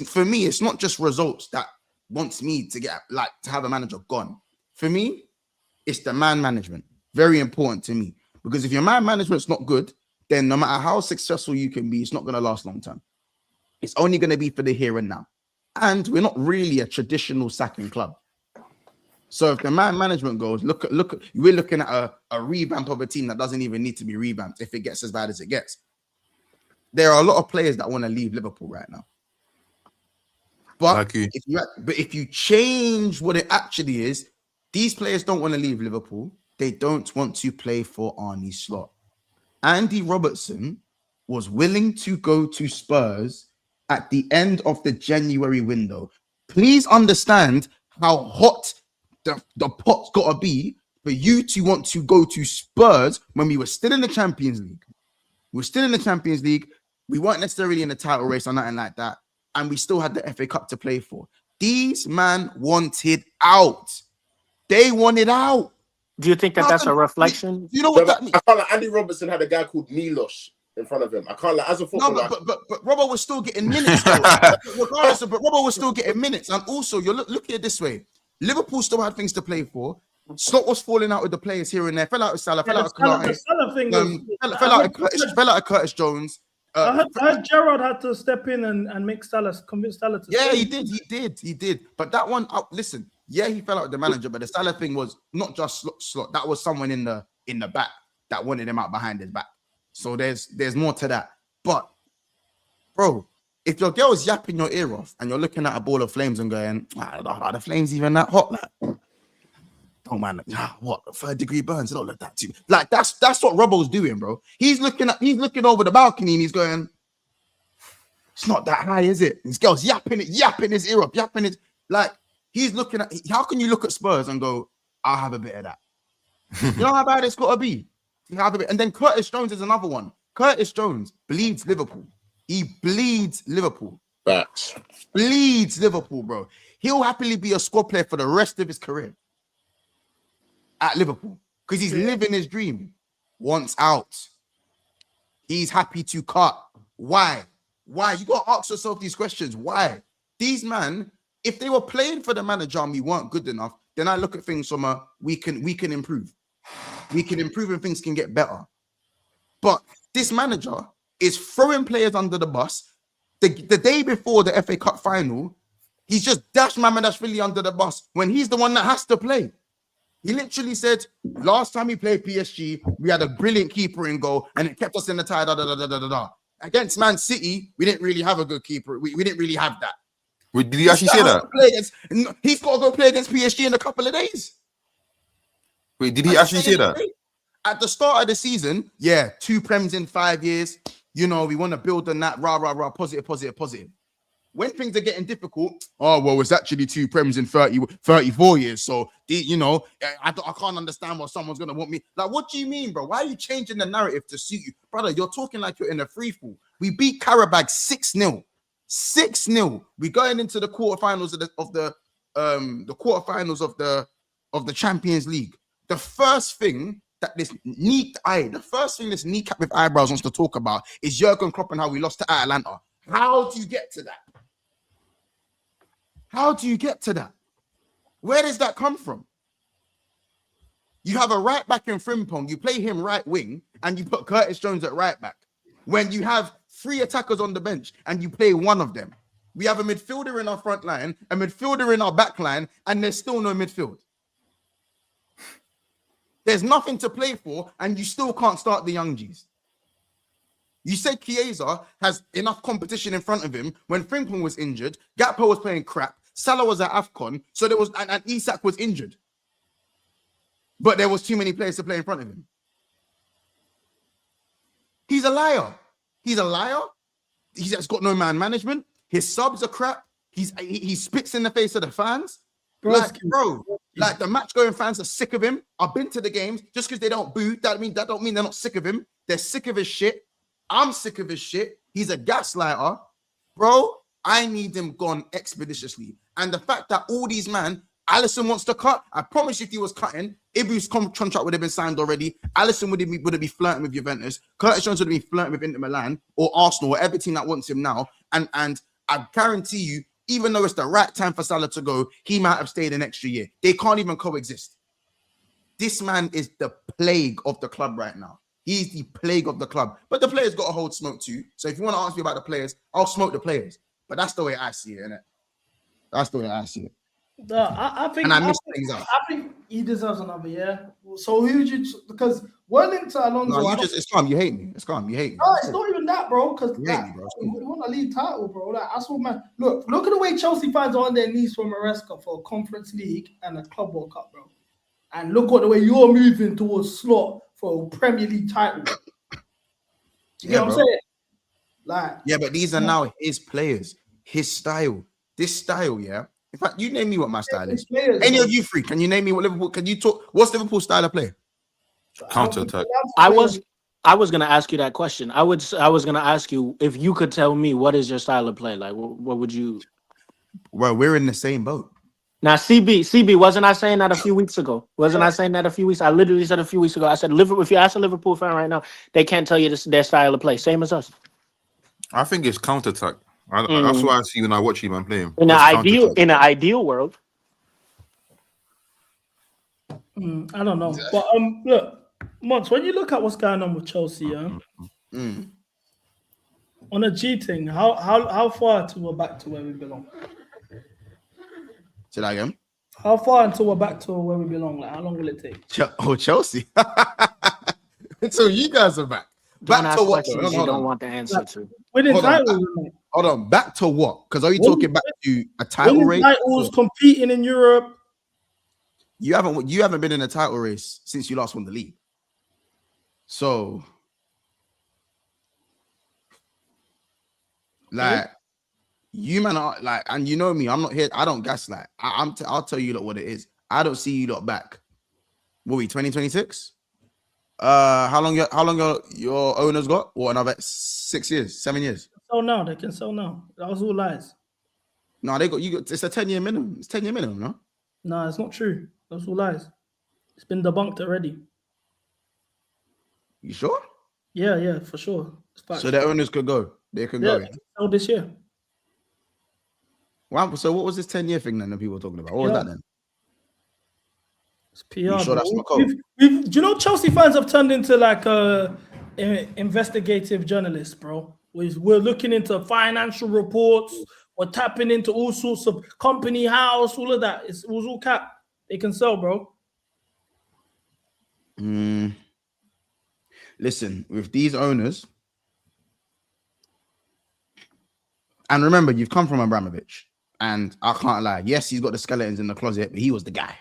for me, it's not just results that wants me to to have a manager gone. For me, it's the man management. Very important to me, because if your man management's not good, then no matter how successful you can be, it's not going to last long term. It's only going to be for the here and now. And we're not really a traditional sacking club. So if the man management goes, we're looking at a revamp of a team that doesn't even need to be revamped if it gets as bad as it gets. There are a lot of players that want to leave Liverpool right now. But if you change what it actually is, these players don't want to leave Liverpool. They don't want to play for Arne Slot. Andy Robertson was willing to go to Spurs at the end of the January window. Please understand how hot the pot's got to be for you to want to go to Spurs when we were still in the Champions League. We were still in the Champions League. We weren't necessarily in the title race or nothing like that. And we still had the FA Cup to play for. These man wanted out. They wanted out. Do you think that's a reflection? You know what that means? I can't Andy Robertson had a guy called Milos in front of him. I can't as a footballer. No, but Robbo was still getting minutes. Regardless of, but Robbo was still getting minutes. And also, you're looking at it this way. Liverpool still had things to play for. Slot was falling out with the players here and there. Fell out with Salah. Fell out with Curtis Jones. I heard Gerrard had to step in and make Salah, convince Salah to. Yeah, he did. But that one, listen. Yeah, he fell out with the manager, but the Salah thing was not just Slot. That was someone in the back that wanted him out behind his back. So there's more to that. But bro, if your girl's yapping your ear off and you're looking at a ball of flames and going, are the flames even that hot? Like, don't mind. What 3rd-degree burns? Don't look that too. Like that's what Robbo's doing, bro. He's looking over the balcony and he's going, it's not that high, is it? This girl's yapping his ear up, yapping his like. He's looking at, how can you look at Spurs and go, I'll have a bit of that? You know how bad it's got to be? And then Curtis Jones is another one. Curtis Jones bleeds Liverpool. He bleeds Liverpool. Facts. Bleeds Liverpool, bro. He'll happily be a squad player for the rest of his career at Liverpool because he's living his dream. Wants out. He's happy to cut. Why? You got to ask yourself these questions. Why? These men, if they were playing for the manager and we weren't good enough, then I look at things from we can improve. We can improve and things can get better. But this manager is throwing players under the bus. The day before the FA Cup final, he's just dashed Mamardashvili under the bus when he's the one that has to play. He literally said, last time we played PSG, we had a brilliant keeper in goal and it kept us in the tie. Against Man City, we didn't really have a good keeper. We didn't really have that. Wait, did he actually say that? He's got to go play against PSG in a couple of days. Wait, did he actually say that? At the start of the season, 2 Prems in 5 years. You know, we want to build on that. Rah, positive. When things are getting difficult, it's actually 2 Prems in 34 years. So, I can't understand why someone's going to want me. Like, what do you mean, bro? Why are you changing the narrative to suit you? Brother, you're talking like you're in a free-fall. We beat Karabag 6-0. 6-0. We're going into the quarterfinals of the quarterfinals of the Champions League. The first thing this kneecap with eyebrows wants to talk about is Jurgen Klopp and how we lost to Atalanta. How do you get to that? How do you get to that? Where does that come from? You have a right back in Frimpong, you play him right wing, and you put Curtis Jones at right back. When you have 3 attackers on the bench and you play one of them. We have a midfielder in our front line, a midfielder in our back line, and there's still no midfield. There's nothing to play for, and you still can't start the young G's. You said Chiesa has enough competition in front of him when Frimpong was injured, Gakpo was playing crap, Salah was at AFCON, so there was and Isak was injured. But there was too many players to play in front of him. He's a liar. He's a liar. He's got no man management. His subs are crap. He spits in the face of the fans. Like the match going fans are sick of him. I've been to the games. Just because they don't boo, that don't mean they're not sick of him. They're sick of his shit. I'm sick of his shit. He's a gaslighter. Bro, I need him gone expeditiously. And the fact that all these men, Alisson wants to cut. I promise if he was cutting, Ibu's contract would have been signed already. Alisson would have been flirting with Juventus. Curtis Jones would have been flirting with Inter Milan or Arsenal or every team that wants him now. And I guarantee you, even though it's the right time for Salah to go, he might have stayed an extra year. They can't even coexist. This man is the plague of the club right now. He's the plague of the club. But the players got to hold smoke too. So if you want to ask me about the players, I'll smoke the players. But that's the way I see it, innit? That's the way I see it. I think, and I miss things out. I think he deserves another year. So who would you? Because Wellington Alonso. No, it's calm. You hate me. It's calm. You hate me. No, it's not even that, bro. Because you hate me, bro. You want a league title, bro. Like I saw, man. Look at the way Chelsea fans are on their knees for Maresca for a Conference League and a Club World Cup, bro. And look at the way you're moving towards slot for a Premier League title. You get what I'm saying? Like, yeah, but these are now his players, his style. This style, yeah. In fact, you name me what my style is. Any of you three, can you name me what Liverpool? Can you talk? What's Liverpool's style of play? Counter attack. I was gonna ask you that question. I was gonna ask you if you could tell me what is your style of play. Like, what would you? Well, we're in the same boat. Now, CB, wasn't I saying that a few weeks ago? I literally said a few weeks ago. I said, if you ask a Liverpool fan right now, they can't tell you their style of play. Same as us. I think it's counter attack. That's what I see when I watch you man playing. In an ideal world. I don't know. But look, Mons, when you look at what's going on with Chelsea, on a G thing, how far till we're back to where we belong? Say that again. How far until we're back to where we belong? Like, how long will it take? Chelsea. Until you guys are back. Back to what? You don't want the answer to. Winning titles. Hold on. Back to what? Because are you talking back to a title race? Titles, competing in Europe. You haven't been in a title race since you last won the league. So, like, you man are like, and you know me, I'm not here. I don't gaslight. I'll tell you what it is. I don't see you lot back. What we 2026? How long your owners got? What, another 6 years, 7 years? So now they can sell now. That was all lies. No, it's a 10-year minimum. It's 10-year minimum, no? No, it's not true. That's all lies. It's been debunked already. You sure? Yeah, for sure. So their owners could go. They could go. They can sell this year. Wow. So what was this 10-year thing then that people were talking about? What was that then? It's PR. You sure that's not code? Do you know Chelsea fans have turned into like investigative journalists, bro? We're looking into financial reports. We're tapping into all sorts of company house, all of that. It was all cap. They can sell, bro. Listen, with these owners, and remember, you've come from Abramovich, and I can't lie. Yes, he's got the skeletons in the closet, but he was the guy.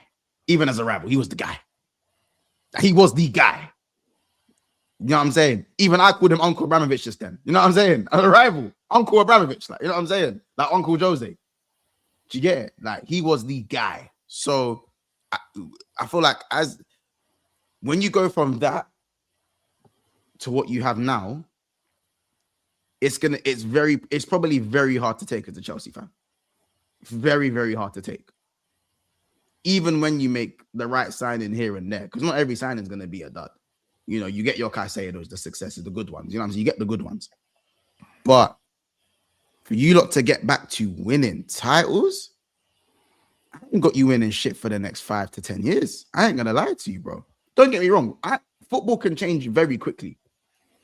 Even as a rival, he was the guy. He was the guy. You know what I'm saying? Even I called him Uncle Abramovich just then. You know what I'm saying? A rival, Uncle Abramovich. Like, you know what I'm saying? Like Uncle Jose. Do you get it? Like, he was the guy. So I feel like when you go from that to what you have now, it's probably very hard to take as a Chelsea fan. Very, very hard to take. Even when you make the right signing here and there, because not every signing is going to be a dud. You know, you get your Caicedos, the successes, the good ones. You know what I'm saying? You get the good ones. But for you lot to get back to winning titles, I ain't got you winning shit for the next 5 to 10 years. I ain't going to lie to you, bro. Don't get me wrong. Football can change very quickly.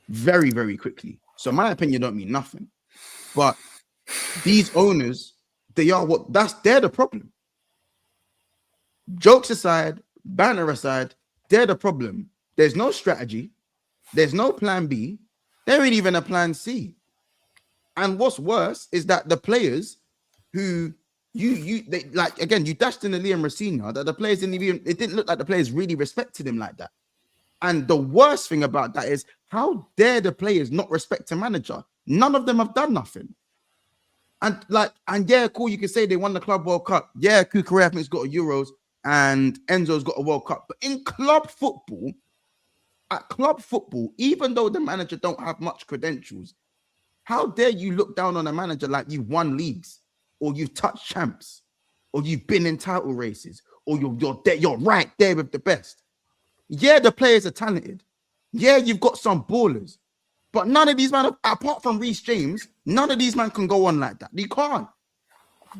Very, very quickly. So my opinion don't mean nothing. But these owners, they're the problem. Jokes aside, banner aside, they're the problem. There's no strategy. There's no plan B. There ain't even a plan C. And what's worse is that the players who they like, again, you dashed in the Liam Rosina, that the players it didn't look like the players really respected him like that. And the worst thing about that is, how dare the players not respect a manager? None of them have done nothing. And yeah, cool, you can say they won the Club World Cup. Yeah, Kukurea, I think, has got a Euros and Enzo's got a World Cup. But in club football, even though the manager don't have much credentials, how dare you look down on a manager like you've won leagues, or you've touched champs, or you've been in title races, or you're right there with the best. Yeah, the players are talented. Yeah, you've got some ballers. But none of these men, apart from Reece James, none of these men can go on like that. You can't.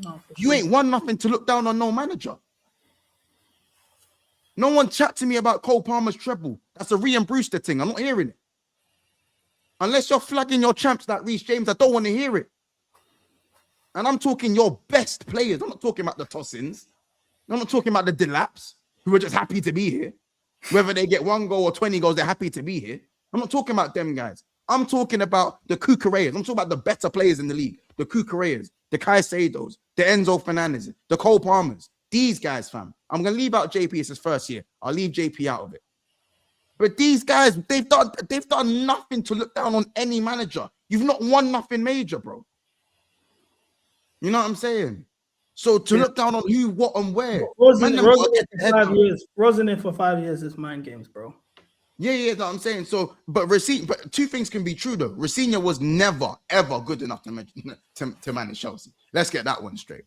No, you ain't won nothing to look down on no manager. No one chat to me about Cole Palmer's treble. That's a Rhian Brewster thing. I'm not hearing it. Unless you're flagging your champs like Reece James, I don't want to hear it. And I'm talking your best players. I'm not talking about the Tossins. I'm not talking about the Delaps, who are just happy to be here. Whether they get 1 goal or 20 goals, they're happy to be here. I'm not talking about them guys. I'm talking about the Kukureas. I'm talking about the better players in the league. The Kukureas, the Caicedos, the Enzo Fernandez, the Cole Palmers. These guys, fam. I'm going to leave out JP. It's his first year. I'll leave JP out of it. But these guys, they've done nothing to look down on any manager. You've not won nothing major, bro. You know what I'm saying? So to look down on who, what, and where. Rosen for 5 years is mind games, bro. Yeah, that's what I'm saying. So, but two things can be true though. Rosina was never, ever good enough to manage Chelsea. Let's get that one straight.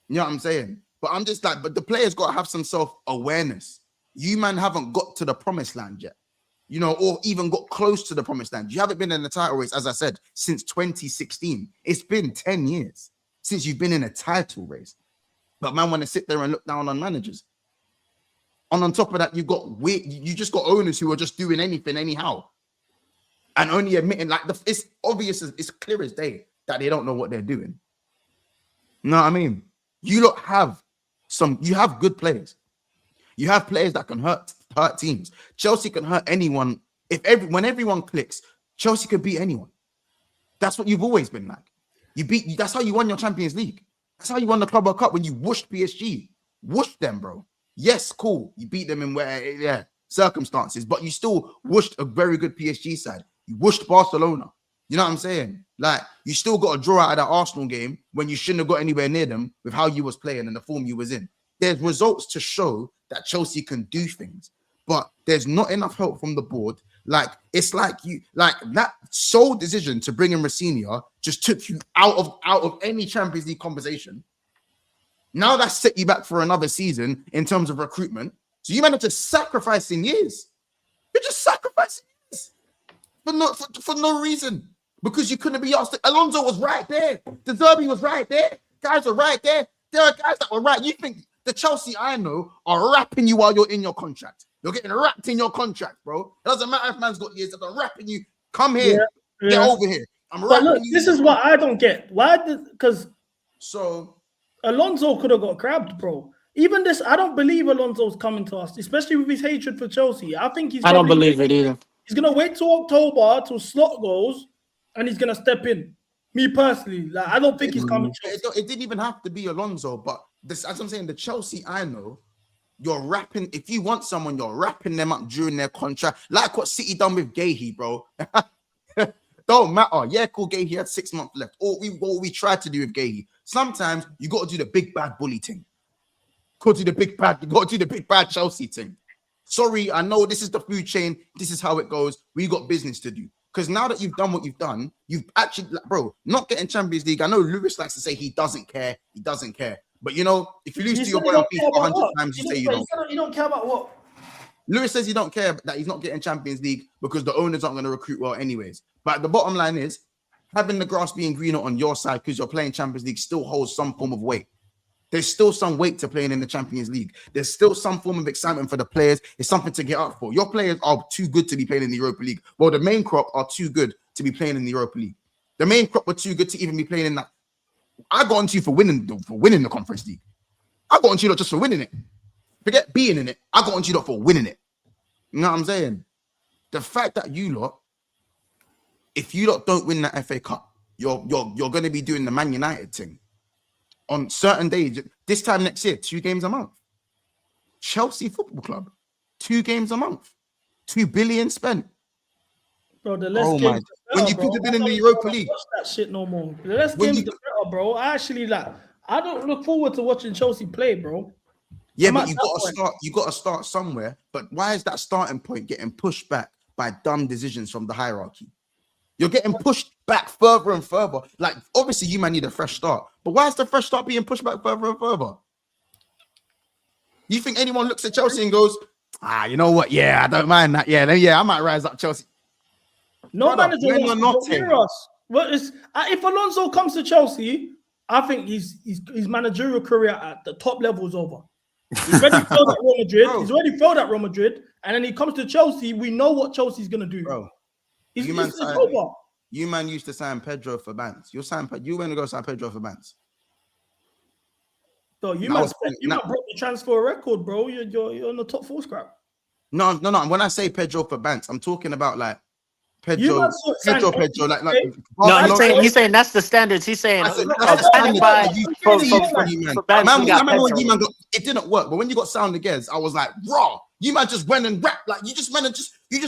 You know what I'm saying? But I'm just like, but the players got to have some self-awareness. You, man, haven't got to the promised land yet, you know, or even got close to the promised land. You haven't been in the title race, as I said, since 2016. It's been 10 years since you've been in a title race. But man, want to sit there and look down on managers. And on top of that, you just got owners who are just doing anything anyhow, and only admitting, like, it's obvious, it's clear as day that they don't know what they're doing. You know what I mean? You have good players. You have players that can hurt teams. Chelsea can hurt anyone. When everyone clicks, Chelsea could beat anyone. That's what you've always been like. That's how you won your Champions League. That's how you won the Club World Cup, when you whooshed PSG. Whooshed them, bro. Yes, cool. You beat them in circumstances, but you still whooshed a very good PSG side. You whooshed Barcelona. You know what I'm saying? Like, you still got a draw out of that Arsenal game when you shouldn't have got anywhere near them with how you was playing and the form you was in. There's results to show that Chelsea can do things, but there's not enough help from the board. Like, it's like that sole decision to bring in Rosina just took you out of any Champions League conversation. Now that's set you back for another season in terms of recruitment. So you managed to sacrifice in years. You're just sacrificing years for no reason, because you couldn't be asked. Alonso was right there. The Derby was right there. Guys were right there. There are guys that were right. You think the Chelsea I know are rapping you while you're in your contract? You're getting wrapped in your contract, bro. It doesn't matter if man's got years. They're rapping you. Come here. Yeah. Get over here. But look, this is what I don't get. Because Alonso could have got grabbed, bro. Even this, I don't believe Alonso's coming to us, especially with his hatred for Chelsea. I think I don't believe it either. He's gonna wait till October till slot goes, and he's gonna step in. Me personally, like, I don't think he's coming. It didn't even have to be Alonso, but this, as I'm saying, the Chelsea I know, you're wrapping. If you want someone, you're wrapping them up during their contract, like what City done with Gahey, bro. Don't matter. Yeah, cool. Gahey had 6 months left. Or we tried to do with Gahey. Sometimes you got to do the big bad bully thing. You got to do the big bad Chelsea thing. Sorry, I know this is the food chain. This is how it goes. We got business to do. Because now that you've done what you've done, you've actually, bro, not getting Champions League. I know Lewis likes to say he doesn't care. He doesn't care. But you know, if you lose to your boy on FIFA 100 times, you say you don't. You don't care about what? Lewis says he don't care that he's not getting Champions League because the owners aren't going to recruit well anyways. But the bottom line is, having the grass being greener on your side because you're playing Champions League still holds some form of weight. There's still some weight to playing in the Champions League. There's still some form of excitement for the players. It's something to get up for. Your players are too good to be playing in the Europa League. Well, the main crop are too good to be playing in the Europa League. The main crop were too good to even be playing in that. I got onto you for winning the Conference League. I got onto you not just for winning it. Forget being in it. I got onto you not for winning it. You know what I'm saying? The fact that you lot if you lot don't win that FA Cup, you're going to be doing the Man United thing on certain days. This time next year, 2 games a month. Chelsea Football Club, 2 games a month, 2 billion spent. Bro, the less Oh games, my! the When better, you bro. could have been in the I Europa don't League. watch that shit no more. The less When games, you- the better, bro. I actually I don't look forward to watching Chelsea play, bro. Yeah, I'm but at you that got to point. start. You got to start somewhere. But why is that starting point getting pushed back by dumb decisions from the hierarchy? You're getting pushed back further and further. Like, obviously, you might need a fresh start. But why is the fresh start being pushed back further and further? You think anyone looks at Chelsea and goes, you know what? Yeah, I don't mind that. Yeah, I might rise up Chelsea. No Brother, manager when wants you're to not go near us. Well, if Alonso comes to Chelsea, I think his managerial career at the top level is over. He's already failed at Real Madrid. He's already failed at Real Madrid, and then he comes to Chelsea. We know what Chelsea's gonna do. Bro, it's signed, over. You man used to sign Pedro for Banks. You went to go sign Pedro for Banks. So you might broke the transfer record, bro. You're on the top 4 scrap. No. When I say Pedro for Banks, I'm talking about like Pedro, like no, he's saying that's the standards. He's saying it didn't work. But when you got Sound Against, I was like, raw. You might just went and rap, like you just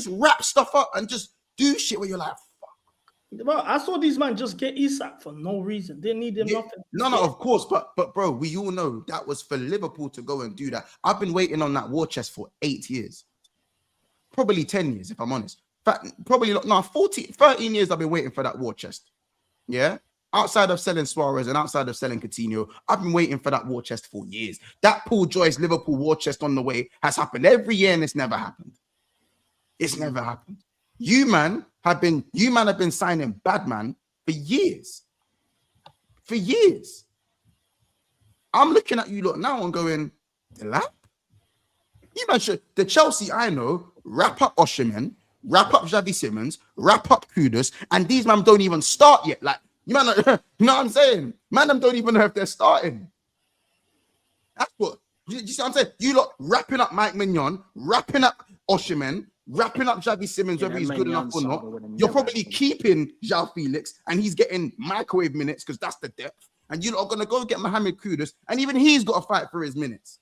wrap stuff up and just do shit where you're like, fuck. Bro, I saw these man just get Isak for no reason. Didn't need him nothing. No, of course, but bro, we all know that was for Liverpool to go and do that. I've been waiting on that war chest for 8 years, probably 10 years, if I'm honest. Probably not 13 years I've been waiting for that war chest. Yeah. Outside of selling Suarez and outside of selling Coutinho, I've been waiting for that war chest for years. That Paul Joyce Liverpool war chest on the way has happened every year and it's never happened. It's never happened. You man have been signing bad man for years. For years. I'm looking at you lot now and going, the lap? You man should, the Chelsea I know, wrap up Osimhen, wrap up Xavi Simons, wrap up Kudus, and these man don't even start yet. Like, you know what I'm saying? Man, them don't even know if they're starting. That's what you see what I'm saying? You lot wrapping up Mike Mignon, wrapping up Osimhen, wrapping up Xavi Simmons, whether he's good enough or not. You're probably keeping João Felix, and he's getting microwave minutes because that's the depth. And you lot are gonna go get Mohamed Kudus, and even he's got to fight for his minutes.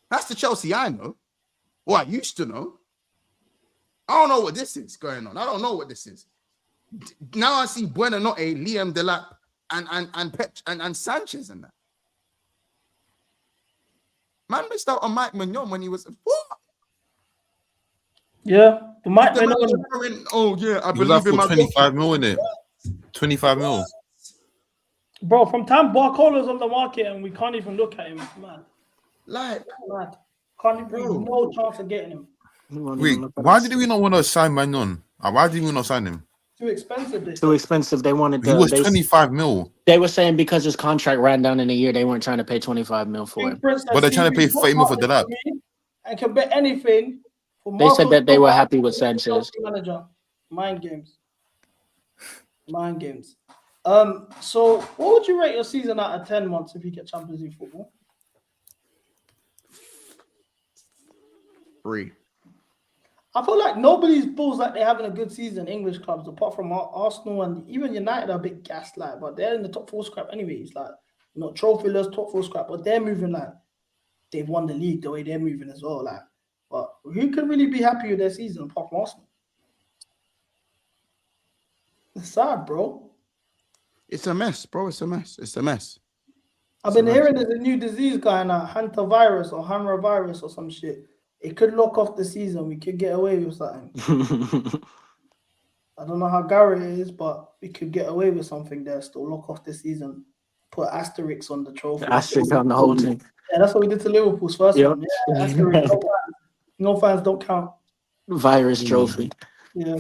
That's the Chelsea I know, or I used to know. I don't know what this is going on. I don't know what this is. Now I see Buenanote, Liam Delap, and Sanchez and that. Man missed out on Mike Mignon when he was what? Yeah, the Mike Mignon. Oh yeah, I believe in my 25 mil in it. 25 mil. Bro, from time Barcola's on the market and we can't even look at him, man. Like, mad. Can't even no chance of getting him. Wait, why did we not want to sign Magnon? Why did we not sign him? Too expensive. Too expensive. They wanted. He was 25 mil. They were saying because his contract ran down in a year, they weren't trying to pay 25 mil for him. But they're trying to pay 30 mil for Delap. I can bet anything. They said that they were happy with Sanchez. Manager, mind games. Mind games. So what would you rate your season out of 10 months if you get Champions League football? 3. I feel like nobody's feels like they're having a good season, English clubs, apart from Arsenal and even United are a bit gaslight, but they're in the top 4 scrap anyway. It's like, trophyless, top 4 scrap, but they're moving like they've won the league the way they're moving as well. Like, but who can really be happy with their season apart from Arsenal? It's sad, bro. It's a mess, bro. It's a mess. It's a mess. I've been hearing there's a new disease going on, hantavirus or hantavirus or some shit. It could lock off the season. We could get away with something. I don't know how Garrett is, but we could get away with something there. Still lock off the season. Put asterisks on the trophy. Asterisk on the whole thing. Yeah, that's what we did to Liverpool's first one. Yeah, asterisk. No fans don't count. Virus trophy. Yeah.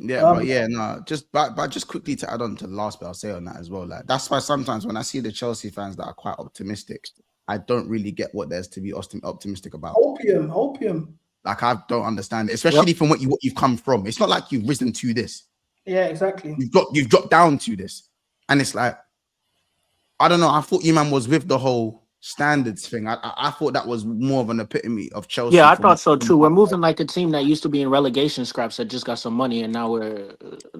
Yeah, but yeah, no, but just quickly to add on to the last bit I'll say on that as well. Like, that's why sometimes when I see the Chelsea fans that are quite optimistic, I don't really get what there's to be optimistic about. Opium. Like, I don't understand it, especially from what you've come from. It's not like you've risen to this. Yeah, exactly. You've dropped down to this, and it's like, I don't know. I thought you man was with the whole standards thing. I thought that was more of an epitome of Chelsea. Yeah, I thought so too. We're moving like a team that used to be in relegation scraps that just got some money, and now we're.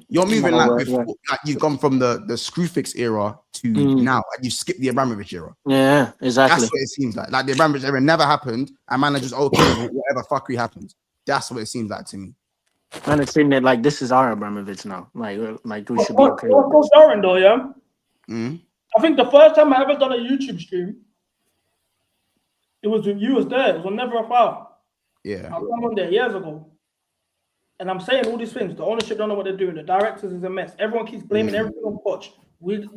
You're moving like before, yeah. like you've gone from the Screwfix era to now. Like you skipped the Abramovich era. Yeah, exactly. That's what it seems like. Like the Abramovich era never happened, and managers okay with whatever fuckery happens. That's what it seems like to me. And it's saying that like this is our Abramovich now. Like we should be okay. What's going though, yeah? Mm-hmm. I think the first time I ever done a YouTube stream, it was when you was there. It was on Never a Foul. Yeah. I come on there years ago. And I'm saying all these things. The ownership don't know what they're doing. The directors is a mess. Everyone keeps blaming everything on coach. We're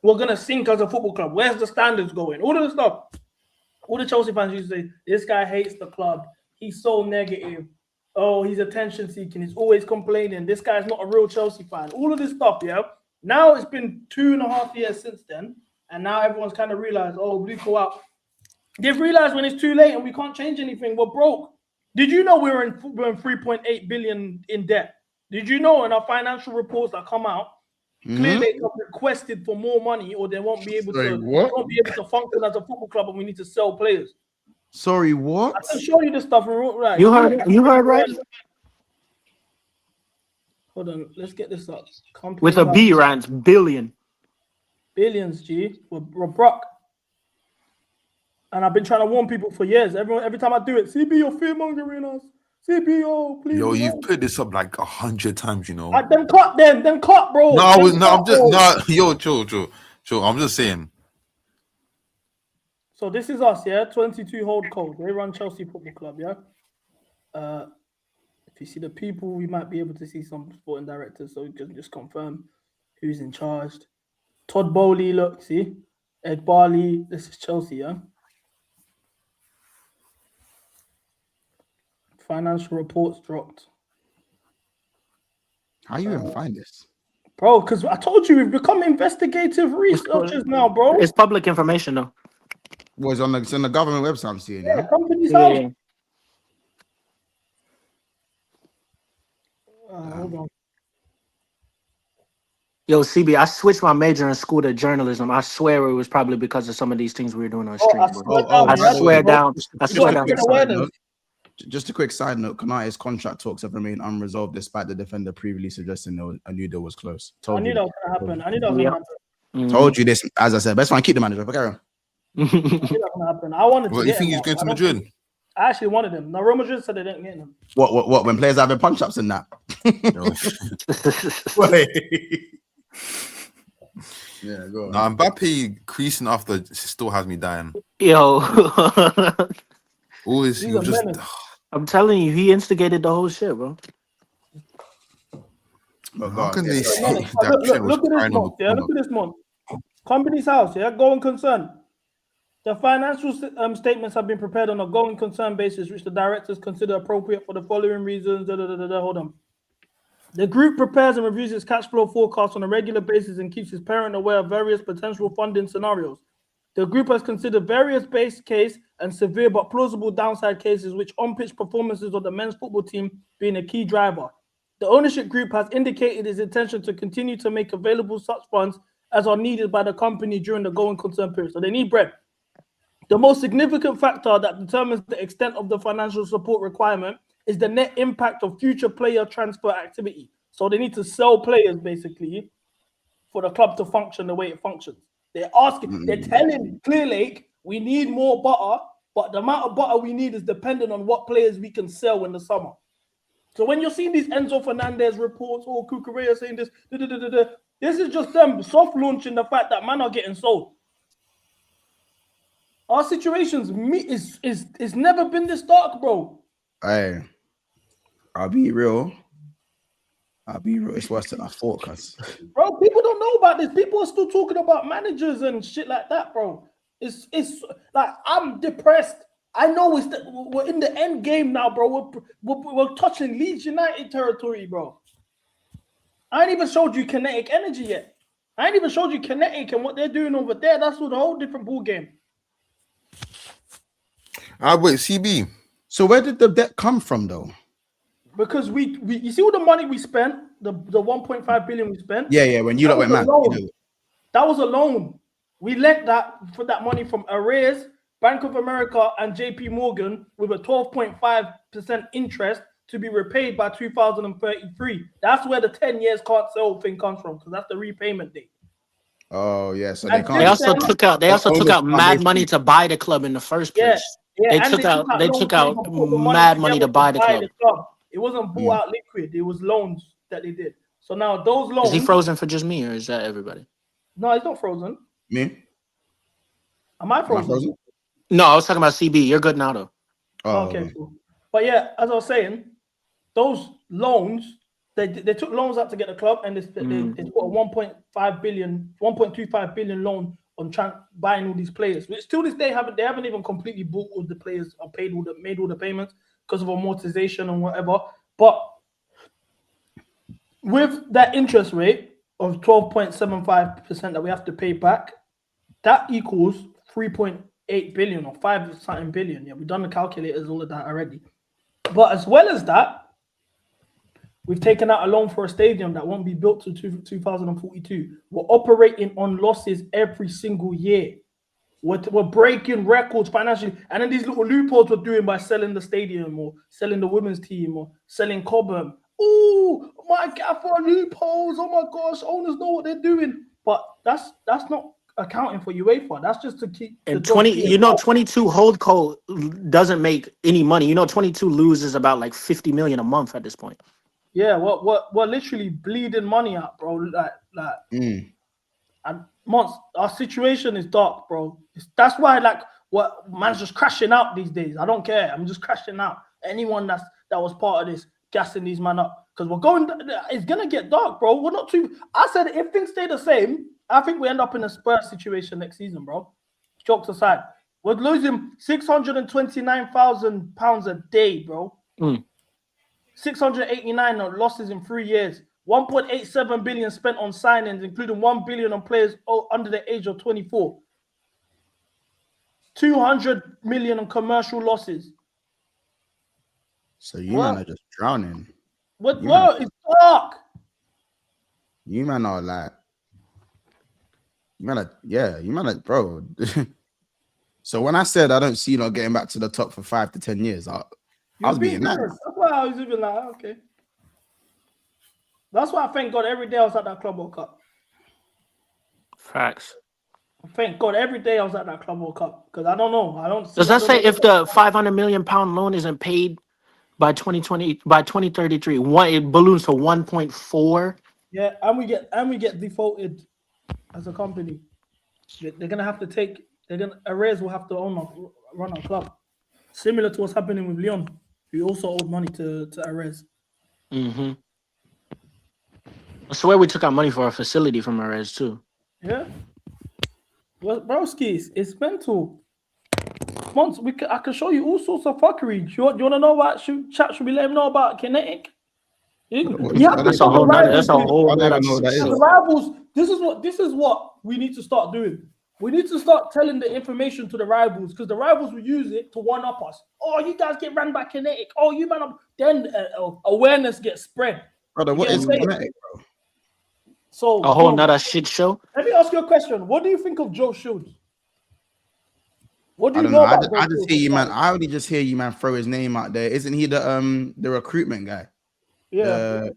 gonna sink as a football club. Where's the standards going? All of the stuff. All the Chelsea fans used to say, this guy hates the club. He's so negative. Oh, he's attention seeking. He's always complaining. This guy's not a real Chelsea fan. All of this stuff, yeah. Now it's been 2.5 years since then, and now everyone's kind of realized, oh, we go out. They've realized when it's too late and we can't change anything. We're broke. Did you know we're in 3.8 billion in debt? Did you know in our financial reports that come out, clearly they have requested for more money, or they won't be able to function as a football club, and we need to sell players. Sorry, what? I can show you this stuff. Right. You heard right? Hold on, let's get this up. With a B, Rance, billion. Billions, G. We're broke. And I've been trying to warn people for years. Every time I do it, CB, you're fear-mongering us. CB, please. Yo, you've put this up like 100 times, you know. Then cut, bro. Chill. I'm just saying. So this is us, yeah. 22 hold code. They run Chelsea Football Club, yeah. If you see the people, we might be able to see some sporting directors, so we can just confirm who's in charge. Todd Bowley, look, see, Ed Barley. This is Chelsea, yeah. Financial reports dropped. How you even find this? Bro, because I told you we've become investigative researchers now, bro. It's public information, though. Well, it's on the government website, I'm seeing. Yeah, company's house. Hold on. Yo, CB, I switched my major in school to journalism. I swear it was probably because of some of these things we were doing on stream. I swear down. Just a quick side note, Konate's contract talks have remained unresolved despite the defender previously suggesting a new deal was close. I knew that was going to happen. Told you this, as I said, best one, keep the manager. But carry on. I knew that was going to happen. I wanted to What, you think he's going to Madrid? I actually wanted him. Now, Real Madrid said they didn't get him. What? When players having punch-ups and that? Yeah, go on. Nah, Mbappe creasing after still has me dying. Yo. Always, he was just... I'm telling you, he instigated the whole shit, bro. How can they say Look at this month, yeah. Look at this month. Company's house, yeah. Going concern. The financial statements have been prepared on a going concern basis, which the directors consider appropriate for the following reasons. Hold on. The group prepares and reviews its cash flow forecast on a regular basis and keeps its parent aware of various potential funding scenarios. The group has considered various base case and severe but plausible downside cases, which on-pitch performances of the men's football team being a key driver. The ownership group has indicated its intention to continue to make available such funds as are needed by the company during the going concern period. So they need bread. The most significant factor that determines the extent of the financial support requirement is the net impact of future player transfer activity. So they need to sell players, basically, for the club to function the way it functions. They're asking, they're telling Clear Lake, we need more butter, but the amount of butter we need is dependent on what players we can sell in the summer. So when you're seeing these Enzo Fernandez reports or Cucurella saying this, this is just them soft launching the fact that man are getting sold. Our situations is never been this dark, bro. Hey, I'll be real. It's worse than I thought, cuz. Bro, people don't know about this. People are still talking about managers and shit like that, bro. It's like I'm depressed. I know we're in the end game now, bro. We're touching Leeds United territory, bro. I ain't even showed you kinetic energy yet. I ain't even showed you kinetic and what they're doing over there. That's a whole different ball game. Wait, CB. So where did the debt come from, though? Because we you see all the money we spent, the 1.5 billion we spent. Yeah. When you lot went mad, that was a loan. We lent that money from Arrears, Bank of America, and JP Morgan with a 12.5% interest to be repaid by 2033. That's where the 10 years can't sell thing comes from, because that's the repayment date. Oh yeah, so And they can't. They also took out. They also took out mad money to buy the club in the first place. Yeah, They and took out. They loans took to out even put the mad money to together buy the club. It wasn't bought out liquid. It was loans that they did. So now those loans. Is he frozen for just me, or is that everybody? No, he's not frozen. Me? Am I frozen? No, I was talking about CB. You're good now, though. Okay, cool. But yeah, as I was saying, those loans, they took loans out to get the club, and they put a 1.25 billion loan on buying all these players. Which till this day they haven't even completely bought all the players or made all the payments because of amortization and whatever. But with that interest rate of 12.75% that we have to pay back, that equals 3.8 billion or 5-something billion. Yeah, we've done the calculators, all of that already. But as well as that, we've taken out a loan for a stadium that won't be built to 2042. We're operating on losses every single year. We're breaking records financially. And then these little loopholes we're doing by selling the stadium or selling the women's team or selling Cobham. Oh, my God, for loopholes. Oh, my gosh, owners know what they're doing. But that's not accounting for UEFA. That's just to keep. And 22 holdco doesn't make any money. 22 loses about like 50 million a month at this point. Yeah, we're literally bleeding money out, bro. And our situation is dark, bro. That's why, man's just crashing out these days. I don't care. I'm just crashing out. Anyone that was part of this, gassing these man up, because it's gonna get dark, bro. We're not too. I said if things stay the same, I think we end up in a Spurs situation next season, bro. Jokes aside, we're losing £629,000 a day, bro. 689 losses in 3 years. 1.87 billion spent on signings, including 1 billion on players under the age of 24. 200 million on commercial losses. So you man are just drowning. What? It's dark. You man are like. You man are, bro. So when I said I don't see getting back to the top for 5 to 10 years, I was being nice. That's why I was even like, okay. That's why I thank God every day I was at that Club World Cup. Facts. Thank God every day I was at that Club World Cup, because I don't know. Does that say if the £500 million loan isn't paid by 2033, it balloons to 1.4? Yeah, and we get defaulted as a company. They're gonna have to take. Arrears will have to run our club, similar to what's happening with Lyon, who also owed money to Arrears. I swear we took out money for a facility from Arrears too. Yeah. Well, broskies, it's mental. Once I can show you all sorts of fuckery. Do you want to know what chat should we let him know about Kinetic? That's a whole The rivals. This is what we need to start doing. We need to start telling the information to the rivals, because the rivals will use it to one up us. Oh, you guys get ran by Kinetic. Oh, you man, then awareness gets spread. Brother, what is Kinetic, bro? So a whole nother shit show. Let me ask you a question. What do you think of Joe Shields? What do you I know don't about know. I just hear you, man. I only just hear you, man, throw his name out there. Isn't he the recruitment guy? Yeah.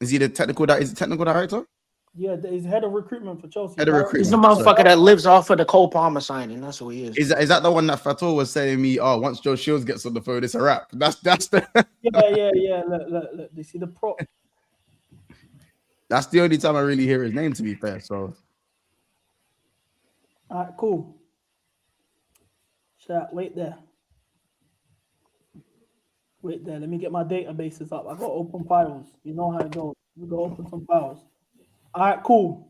Is he the technical director? Yeah, he's head of recruitment for Chelsea. Head of recruitment. He's the motherfucker that lives off of the Cole Palmer signing. That's who he is. Is that the one that Fatou was saying me? Oh, once Joe Shields gets on the phone, it's a wrap. That's the. Yeah. Look. They see the pro. That's the only time I really hear his name, to be fair. So. All right, cool. Chat, wait there. Let me get my databases up. I got to open files. You know how it goes. We got to open some files. All right, cool.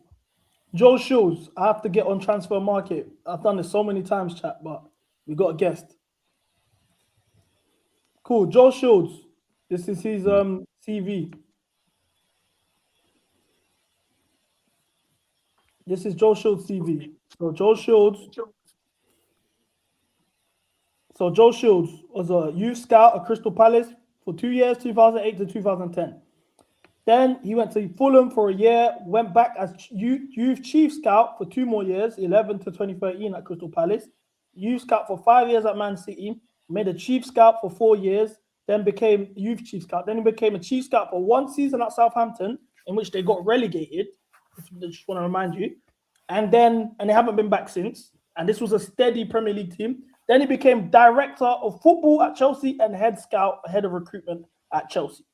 Joe Shields. I have to get on transfer market. I've done this so many times, chat, but we got a guest. Cool. Joe Shields. This is his CV. This is Joe Shields' CV. So Joe Shields was a youth scout at Crystal Palace for 2 years, 2008 to 2010. Then he went to Fulham for a year, went back as youth chief scout for 2 more years, 11 to 2013 at Crystal Palace. Youth scout for 5 years at Man City, made a chief scout for 4 years, then became youth chief scout. Then he became a chief scout for 1 season at Southampton, in which they got relegated. I just want to remind you. And they haven't been back since. And this was a steady Premier League team. Then he became director of football at Chelsea and head of recruitment at Chelsea.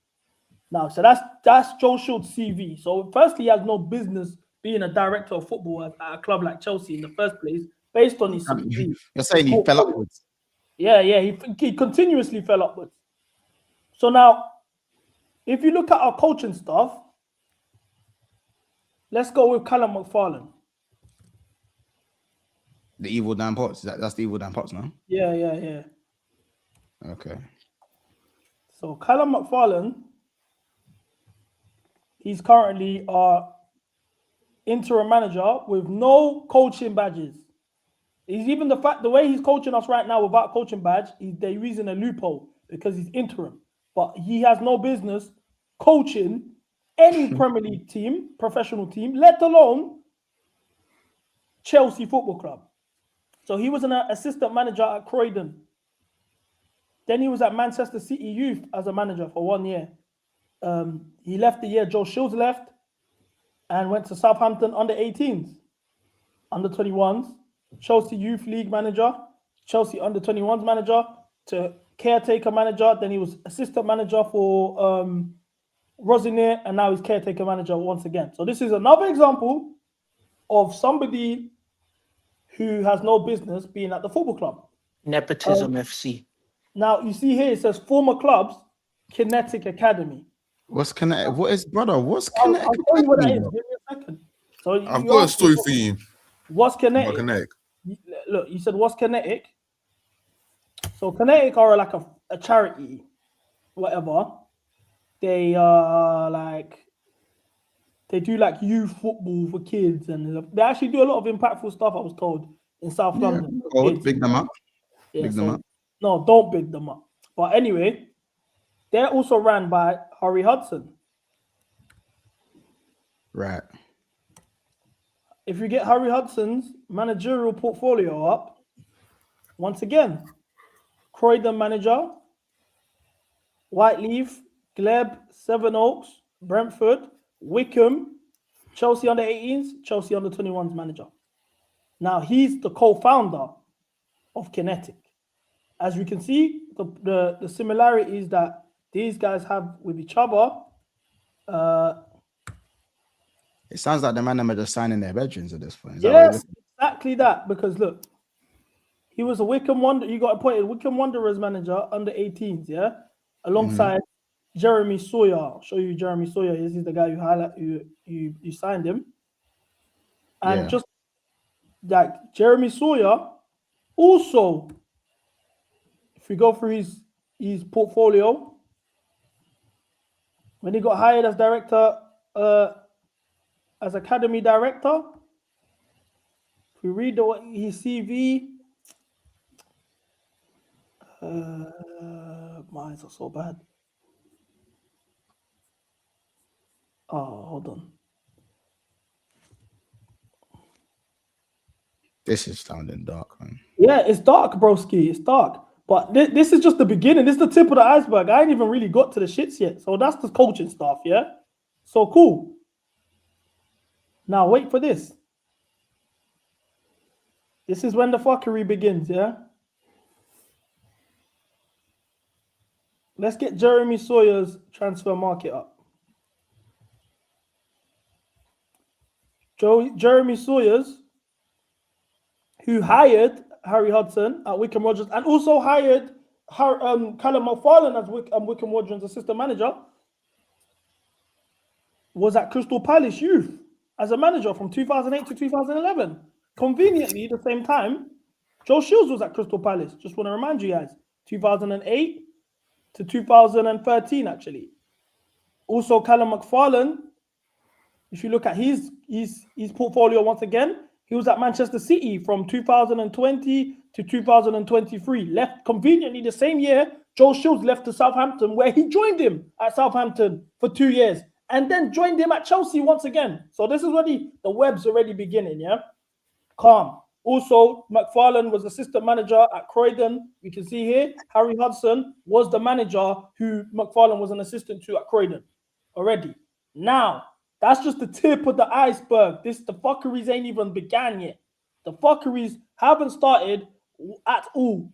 Now, so that's Joe Schild's CV. So firstly, he has no business being a director of football at a club like Chelsea in the first place, based on his CV. You're saying he fell upwards? Yeah, he continuously fell upwards. So now, if you look at our coaching stuff, let's go with Callum McFarlane. The evil Dan Potts. That's the evil Dan Potts, no? Yeah. Okay. So Callum McFarlane, he's currently our interim manager with no coaching badges. He's even the way he's coaching us right now without coaching badge, they're using a loophole because he's interim. But he has no business coaching any Premier League team, professional team, let alone Chelsea Football Club. So he was an assistant manager at Croydon. Then he was at Manchester City Youth as a manager for 1 year. He left the year Joe Shields left and went to Southampton under 18s, under 21s, Chelsea Youth League manager, Chelsea under 21s manager, to caretaker manager. Then he was assistant manager for Rosinier, and now he's caretaker manager once again. So this is another example of somebody who has no business being at the football club. Nepotism FC. Now, you see here, it says former clubs, Kinetic Academy. What's Kinetic? What's Kinetic? I'll tell you what that is. Give me a second. So I've got a story for you. What's Kinetic? Kinetic. Look, you said what's Kinetic? So Kinetic are like a charity, whatever. They they do like youth football for kids, and they actually do a lot of impactful stuff, I was told, in South London. Oh, big them up. Yeah, Big them up. No, don't big them up. But anyway, they're also ran by Harry Hudson. Right. If you get Harry Hudson's managerial portfolio up, once again, Croydon manager, Whiteleaf, Glebe, Sevenoaks, Brentford, Wickham, Chelsea under 18s, Chelsea under 21s manager. Now, he's the co-founder of Kinetic. As you can see, the similarities that these guys have with each other. It sounds like the man are just signing their bedrooms at this point. Yes, exactly that. Because look, he was a Wickham Wanderers. He got appointed Wickham Wanderers manager under 18s, yeah, alongside Jeremy Sawyer. I'll show you Jeremy Sawyer. This is the guy you signed him, and just like Jeremy Sawyer, also, if we go through his portfolio, when he got hired as director, as academy director, if we read his CV, my eyes are so bad. Oh, hold on. This is sounding dark, man. Yeah, it's dark, broski. It's dark. But this is just the beginning. This is the tip of the iceberg. I ain't even really got to the shits yet. So that's the coaching stuff, yeah? So cool. Now wait for this. This is when the fuckery begins, yeah? Let's get Jeremy Sawyer's transfer market up. Jeremy Sawyer's, who hired Harry Hudson at Wickham Wanderers and also hired Callum McFarlane as Wickham Wanderers assistant manager, was at Crystal Palace Youth as a manager from 2008 to 2011. Conveniently, the same time, Joe Shields was at Crystal Palace. Just want to remind you guys, 2008 to 2013, actually. Also, Callum McFarlane, if you look at his portfolio once again, he was at Manchester City from 2020 to 2023. Left conveniently the same year Joe Shields left to Southampton, where he joined him at Southampton for 2 years. and then joined him at Chelsea once again. So this is already, the web's already beginning, yeah? Calm. Also, McFarlane was assistant manager at Croydon. You can see here, Harry Hudson was the manager who McFarlane was an assistant to at Croydon already. Now, that's just the tip of the iceberg. The fuckeries ain't even began yet. The fuckeries haven't started at all.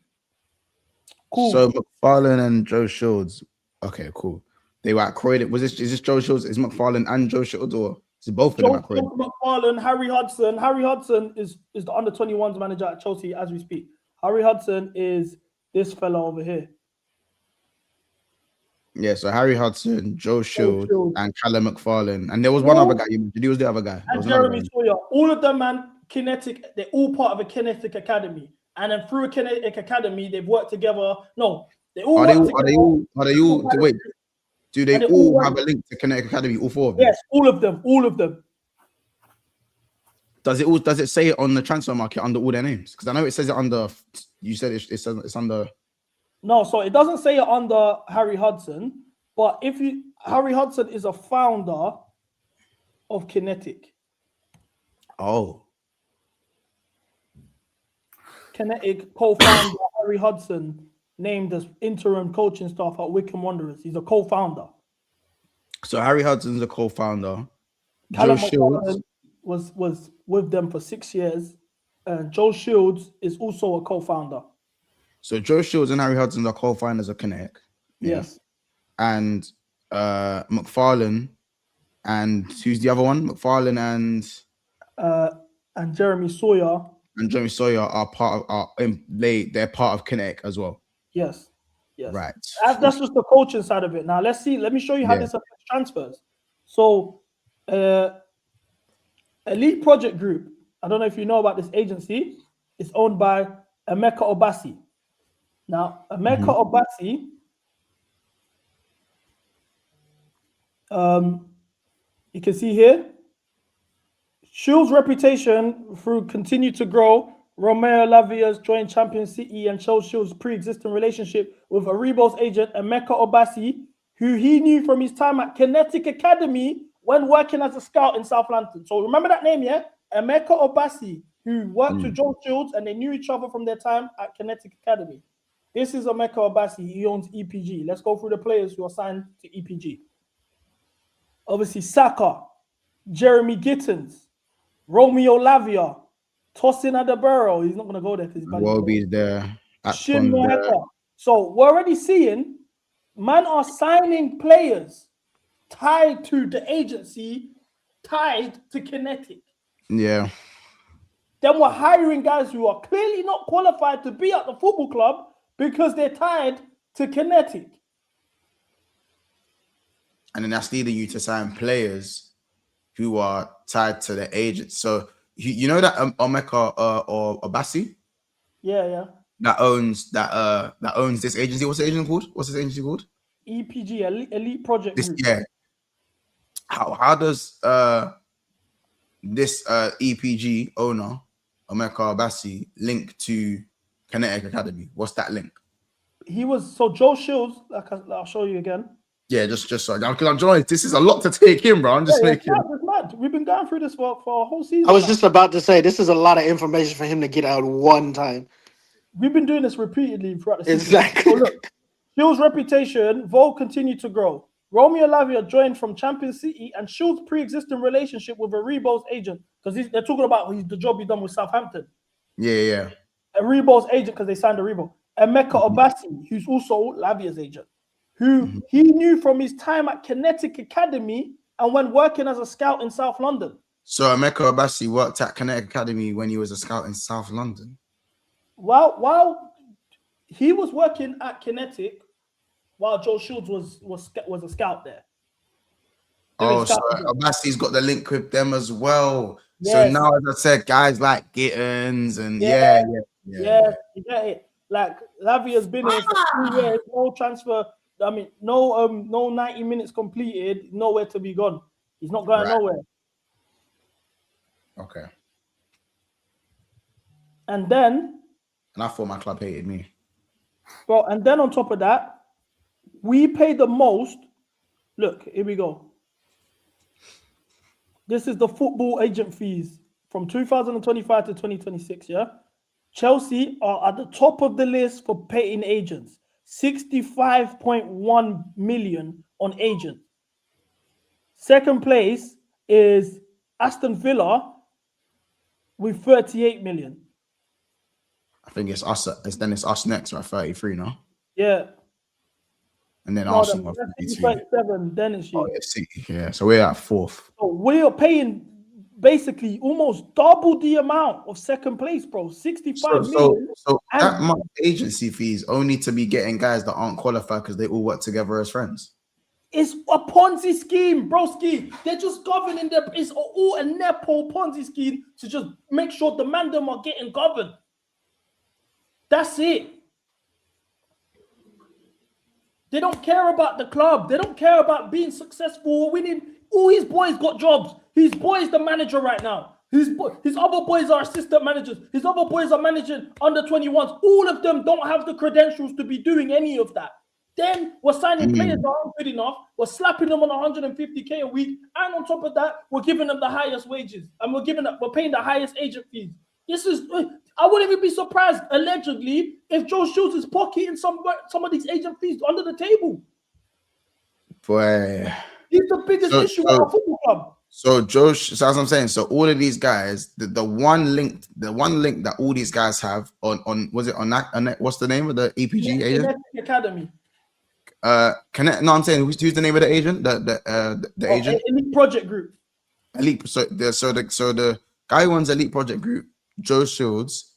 Cool. So McFarlane and Joe Shields. Okay, cool. They were at Croydon. Is this Joe Shields? Is McFarlane and Joe Shields, or is it both of them at Croydon? McFarlane, Harry Hudson. Harry Hudson is the under-21s manager at Chelsea as we speak. Harry Hudson is this fella over here. Yeah, so Harry Hudson, Joe Shields, and Callum McFarlane. And there was one other guy you mentioned. He was the other guy. And Jeremy Sawyer. All of them, man, kinetic. They're all part of a kinetic academy. And then through a kinetic academy, they've worked together. No, they all wait. Do they all have a link to Kinetic Academy? All four of them? Yes, all of them. All of them. Does it say it on the transfer market under all their names? Because I know it says it under. You said it's under. No, so it doesn't say it under Harry Hudson, but Harry Hudson is a founder of Kinetic. Oh. Kinetic co-founder Harry Hudson named as interim coaching staff at Wycombe Wanderers. He's a co-founder. So Harry Hudson's a co-founder. Callum Joe Shields was with them for 6 years, and Joe Shields is also a co-founder. So Joe Shields and Harry Hudson are co-founders of Kinetic. Yeah. Yes. And McFarlane, and who's the other one? McFarlane and Jeremy Sawyer. And Jeremy Sawyer are part of they're part of Kinetic as well. Yes. Yes. Right. That's just the coaching side of it. Now let's see. Let me show you how this affects transfers. So Elite Project Group. I don't know if you know about this agency. It's owned by Emeka Obasi. Now, Emeka Obasi, you can see here, Shields' reputation through continued to grow. Romeo Lavia's joined Champion City and shows Shields' pre-existing relationship with Aribo's agent, Emeka Obasi, who he knew from his time at Kinetic Academy when working as a scout in South London. So remember that name, yeah? Emeka Obasi, who worked with Joe Shields and they knew each other from their time at Kinetic Academy. This is Emeka Obasi. He owns EPG. Let's go through the players who are signed to EPG. Obviously, Saka, Jeremy Gittins, Romeo Lavia, Tosin Adebero. He's not going to go there because he's Wobie's there. Shin Moeka. So we're already seeing man are signing players tied to the agency, tied to Kinetic. Yeah. Then we're hiring guys who are clearly not qualified to be at the football club because they're tied to Kinetic. And then that's leading you to sign players who are tied to the agents. So you know that Omeka or Obasi? Yeah. That owns this agency. What's the agency called? What's this agency called? EPG, Elite Project Group. Yeah. How does this EPG owner, Omeka Obasi, link to Kinetic Academy? What's that link? Joe Shields, I'll show you again. Yeah, just so because I'm joining. This is a lot to take in, bro. I'm just making. It's mad. We've been going through this for a whole season. I was just about to say this is a lot of information for him to get out one time. We've been doing this repeatedly throughout the season. Exactly. So look, Shields' reputation, Vol continued to grow. Romeo Lavia joined from Champion City and Shields' pre-existing relationship with Aribo's agent, because they're talking about the job he done with Southampton. Yeah. Aribo's agent, because they signed Aribo. Emeka Obasi, who's also Lavia's agent, who he knew from his time at Kinetic Academy and when working as a scout in South London. So Emeka Obasi worked at Kinetic Academy when he was a scout in South London. While he was working at Kinetic, while Joe Shields was a scout there. Oh, so Obasi's got the link with them as well. Yes. So now, as I said, guys like Gittins and yeah, you get it. Like Lavia's been here for 2 years, no transfer. I mean, no 90 minutes completed, nowhere to be gone. He's not going nowhere. Okay. And I thought my club hated me. Bro, and then on top of that, we pay the most. Look, here we go. This is the football agent fees from 2025 to 2026, yeah? Chelsea are at the top of the list for paying agents. 65.1 million on agents. Second place is Aston Villa with 38 million. I think it's us. It's us next, right? 33 now. Yeah. And then No, Arsenal. that's 37, then it's you. Oh, yeah, City. Yeah, so we're at 4th. So we are paying basically almost double the amount of second place, bro. 65 million. So that much agency fees only to be getting guys that aren't qualified because they all work together as friends. It's a Ponzi scheme, broski. They're just governing it's all a Nepo Ponzi scheme to just make sure the man them are getting governed. That's it. They don't care about the club. They don't care about being successful or winning. All his boys got jobs. His boy is the manager right now. His other boys are assistant managers. His other boys are managing under 21s. All of them don't have the credentials to be doing any of that. Then we're signing players that aren't good enough. We're slapping them on 150k a week, and on top of that, we're giving them the highest wages, and we're paying the highest agent fees. This is. I wouldn't even be surprised, allegedly, if Joe Shields is pocketing some of these agent fees under the table. Boy, he's the biggest issue in our football club. So Josh, so as I'm saying, so all of these guys, the one link that all these guys have on was it on that what's the name of the EPG agent? Academy. I'm saying who's the name of the agent? The agent. Elite Project Group. Elite. So the guy who runs Elite Project Group, Joe Shields,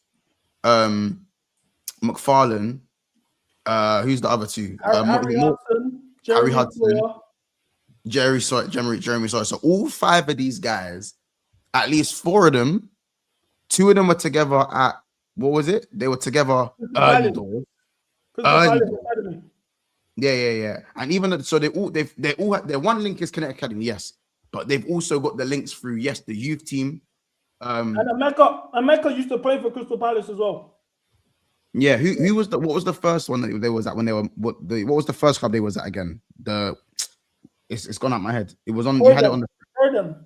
McFarlane, who's the other two? Harry Hudson, Jeremy Sawyer. So all 5 of these guys, at least 4 of them, 2 of them were together at what was it? They were together early doors. Yeah. And even so, they all have, their one link is Connect Academy, yes, but they've also got the links through the youth team. And Emeka used to play for Crystal Palace as well. Yeah, what was the first one that they was at when they were what was the first club they was at again? It's gone out my head. It was on. You had it on the Croydon.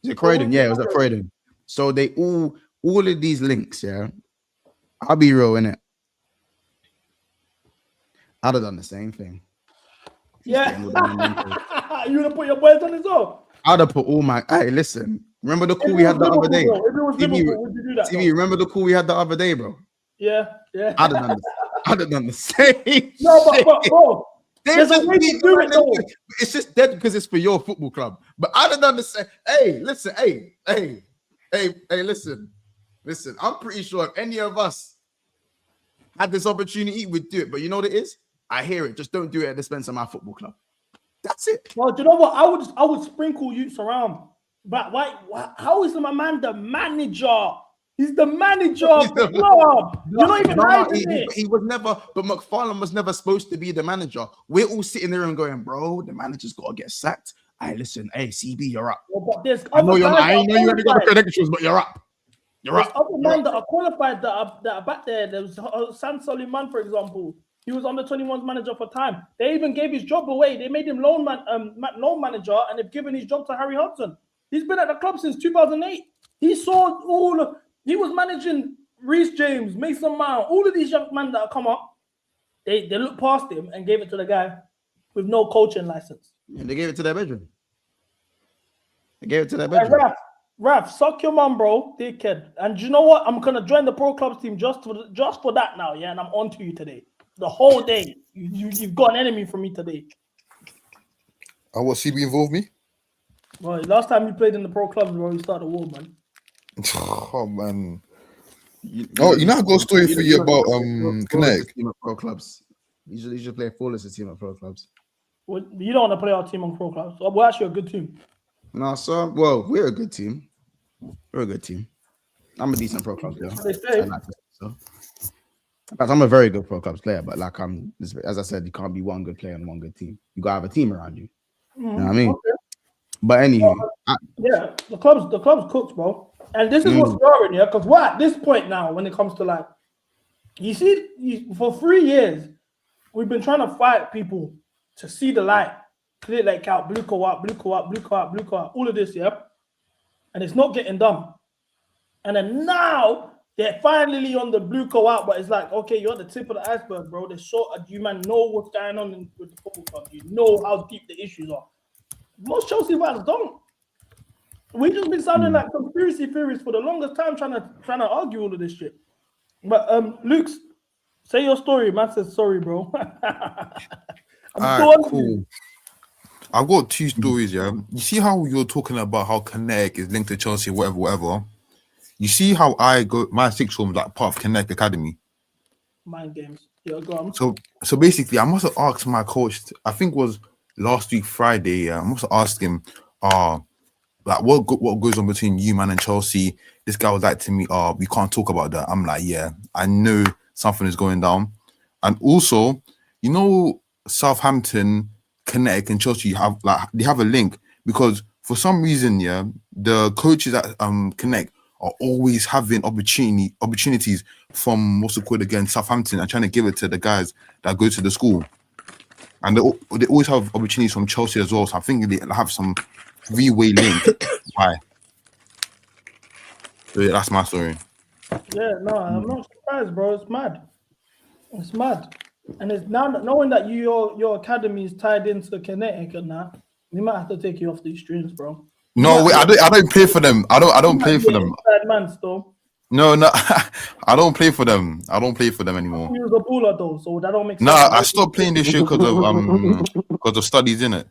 Is it Croydon? Yeah, it was at Croydon. So they all of these links. Yeah, I'll be real in it. I'd have done the same thing. Yeah, you would have put your boys on as well. I'd have put all my. Hey, listen. Remember the call we had the other day? TV, remember the call we had the other day, bro? Yeah. I'd have done the same. No, but bro, there's a way to do it though. It's just dead because it's for your football club. But I'd have done the same. Hey, listen. Hey, listen. I'm pretty sure if any of us had this opportunity, we'd do it. But you know what it is? I hear it. Just don't do it at the expense of my football club. That's it. Well, do you know what? I would sprinkle youths around. But why? How is my man the manager? He's the manager of the club. You're not even hiding it. He was never, but McFarlane was never supposed to be the manager. We're all sitting there and going, bro, the manager's got to get sacked. Hey, listen, hey, CB, you're up. Well, but I know you're not. I know you already got the credentials, but you're up. There's other men that are qualified that are back there. There was San Soliman, for example. He was under 21's manager for time. They even gave his job away. They made him loan manager, and they've given his job to Harry Hudson. He's been at the club since 2008. He was managing Reece James, Mason Mount, all of these young men that have come up. They looked past him and gave it to the guy with no coaching license. And they gave it to their bedroom. Raf, suck your mum, bro, dickhead. And you know what? I'm gonna join the pro clubs team just for that now, yeah. And I'm on to you today, the whole day. You've got an enemy for me today. What CB involved me? Well, last time you played in the pro clubs, bro, you started a war, man. Oh man. You know I got a story for you about Connect. Team of pro clubs. You should play full as a team of pro clubs. Well, you don't want to play our team on pro clubs. We're actually a good team. No, so we're a good team. We're a good team. I'm a decent pro club player. I'm a very good pro clubs player, but like as I said, you can't be one good player and one good team. You gotta have a team around you. You know what I mean? Okay. But anywho, the club's cooked, bro. And this is what's growing, yeah, because we're at this point now when it comes to like, you see, for 3 years, we've been trying to fight people to see the light, clear like out, blue co-op, all of this, yeah. and it's not getting done. And then now they're finally on the blue co out, but it's like, okay, you're at the tip of the iceberg, bro. The short, you man know what's going on with the football club. You know how deep the issues are. Most Chelsea fans don't. We just been sounding like conspiracy theories for the longest time, trying to argue all of this shit. But Luke, say your story. Man says sorry, bro. Alright, cool. I've got two stories, yeah. You see how you're talking about how Connect is linked to Chelsea, whatever. You see how I go, my sixth form was like part of Connect Academy. Mind games. Yeah, go on. So basically, I must have asked my coach, I think it was last week Friday, I must have asked him, like what goes on between you, man, and Chelsea? This guy was like to me, we can't talk about that. I'm like, yeah, I know something is going down. And also, you know, Southampton, Connect, and Chelsea they have a link because for some reason, yeah, the coaches at Connect are always having opportunities from what's it called again, Southampton, and trying to give it to the guys that go to the school. And they always have opportunities from Chelsea as well. So I'm thinking they have some three-way link. Why? So yeah, that's my story. Yeah, no, I'm not surprised, bro. It's mad. It's mad. And it's now knowing that your academy is tied into Connecticut now, we might have to take you off these streams, bro. No, wait, I don't play for them. I don't play for them. Man, still. No, I don't play for them. I don't play for them anymore. He was a baller though, so that don't make sense. No, I stopped playing this year because of studies, innit?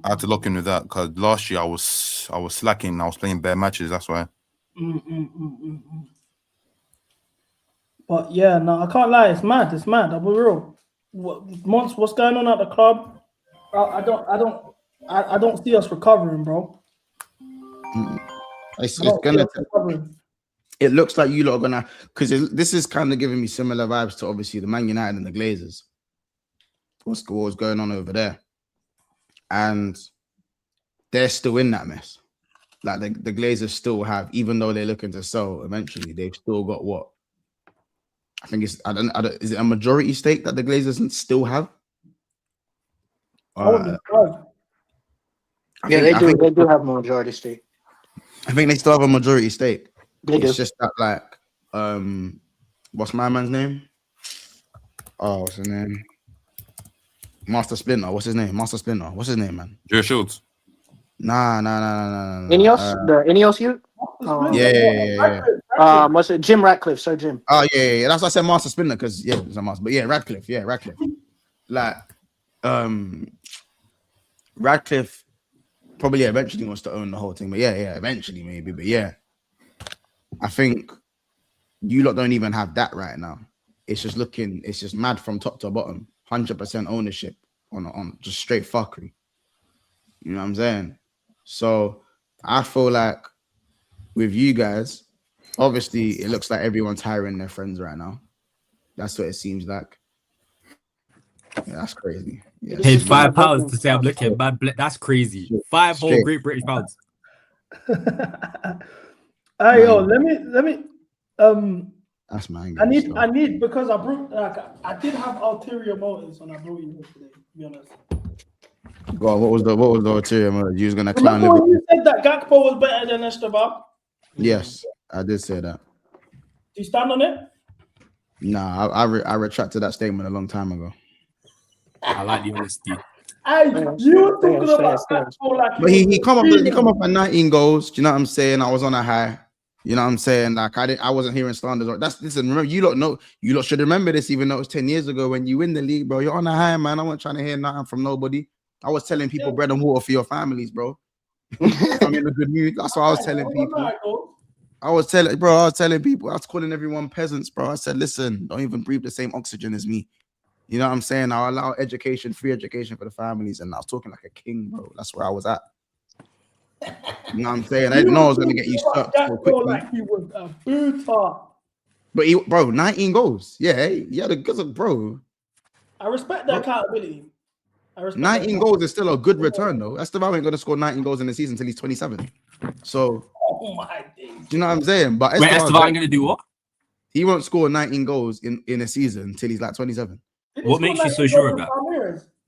I had to lock in with that because last year I was slacking. I was playing bare matches. That's why. But yeah, no, I can't lie. It's mad. It's mad. I'll be real. What's going on at the club? I don't see us recovering, bro. It's gonna. It looks like you lot are gonna, because this is kind of giving me similar vibes to obviously the Man United and the Glazers. What's going on over there? And they're still in that mess. Like the Glazers still have, even though they're looking to sell eventually, they've still got what? I think it's is it a majority stake that the Glazers still have? Yeah, they do have a majority stake. I think they still have a majority stake. They do. It's just that, like, what's my man's name? Oh, what's his name? Master Splinter. What's his name? Master Splinter. What's his name, man? Joe Shields. Nah. Ineos? The Ineos youth? Yeah. What's it? Jim Ratcliffe, Sir Jim. Oh, yeah. That's why I said Master Splinter, because, yeah, it's a master. But, yeah, Radcliffe. Yeah, Radcliffe. Like, Radcliffe probably eventually wants to own the whole thing. But, yeah, eventually maybe. But, yeah. I think you lot don't even have that right now. It's just mad from top to bottom. 100% ownership on just straight fuckery. You know what I'm saying? So I feel like with you guys, obviously it looks like everyone's hiring their friends right now. That's what it seems like. Yeah, that's crazy. Yeah, paid £5 to say I'm looking bad. That's crazy. 5 whole Great British pounds. Hey, yo, let me that's mine. I need because I did have ulterior motives when I brought you here today, to be honest. God, what was the ulterior motive? You was gonna clown Remember when you said that Gakpo was better than Esteban? Yes, I did say that. Do you stand on it? Nah, I retracted that statement a long time ago. I like the honesty. Hey, you were talking about Gakpo like but he come up at 19 goals. Do you know what I'm saying? I was on a high. You know what I'm saying? Like I wasn't hearing slanders. Listen, remember, you lot should remember this, even though it was 10 years ago when you win the league, bro. You're on a high, man. I wasn't trying to hear nothing from nobody. I was telling people bread and water for your families, bro. I'm in a good mood. That's what I was telling people. I was telling people, I was calling everyone peasants, bro. I said, listen, don't even breathe the same oxygen as me. You know what I'm saying? I'll allow education, free education for the families. And I was talking like a king, bro. That's where I was at. You know what I'm saying? I didn't know I was going to get you stuck so quickly. Like he was a booter. But bro, 19 goals. Yeah, he had a good, bro. I respect the accountability. 19 goals is still a good return, though. Esteban ain't going to score 19 goals in the season until he's 27. So, oh my days. Do you know what I'm saying? But Esteban going to do what? He won't score 19 goals in a season until he's like 27. What makes you so sure of that?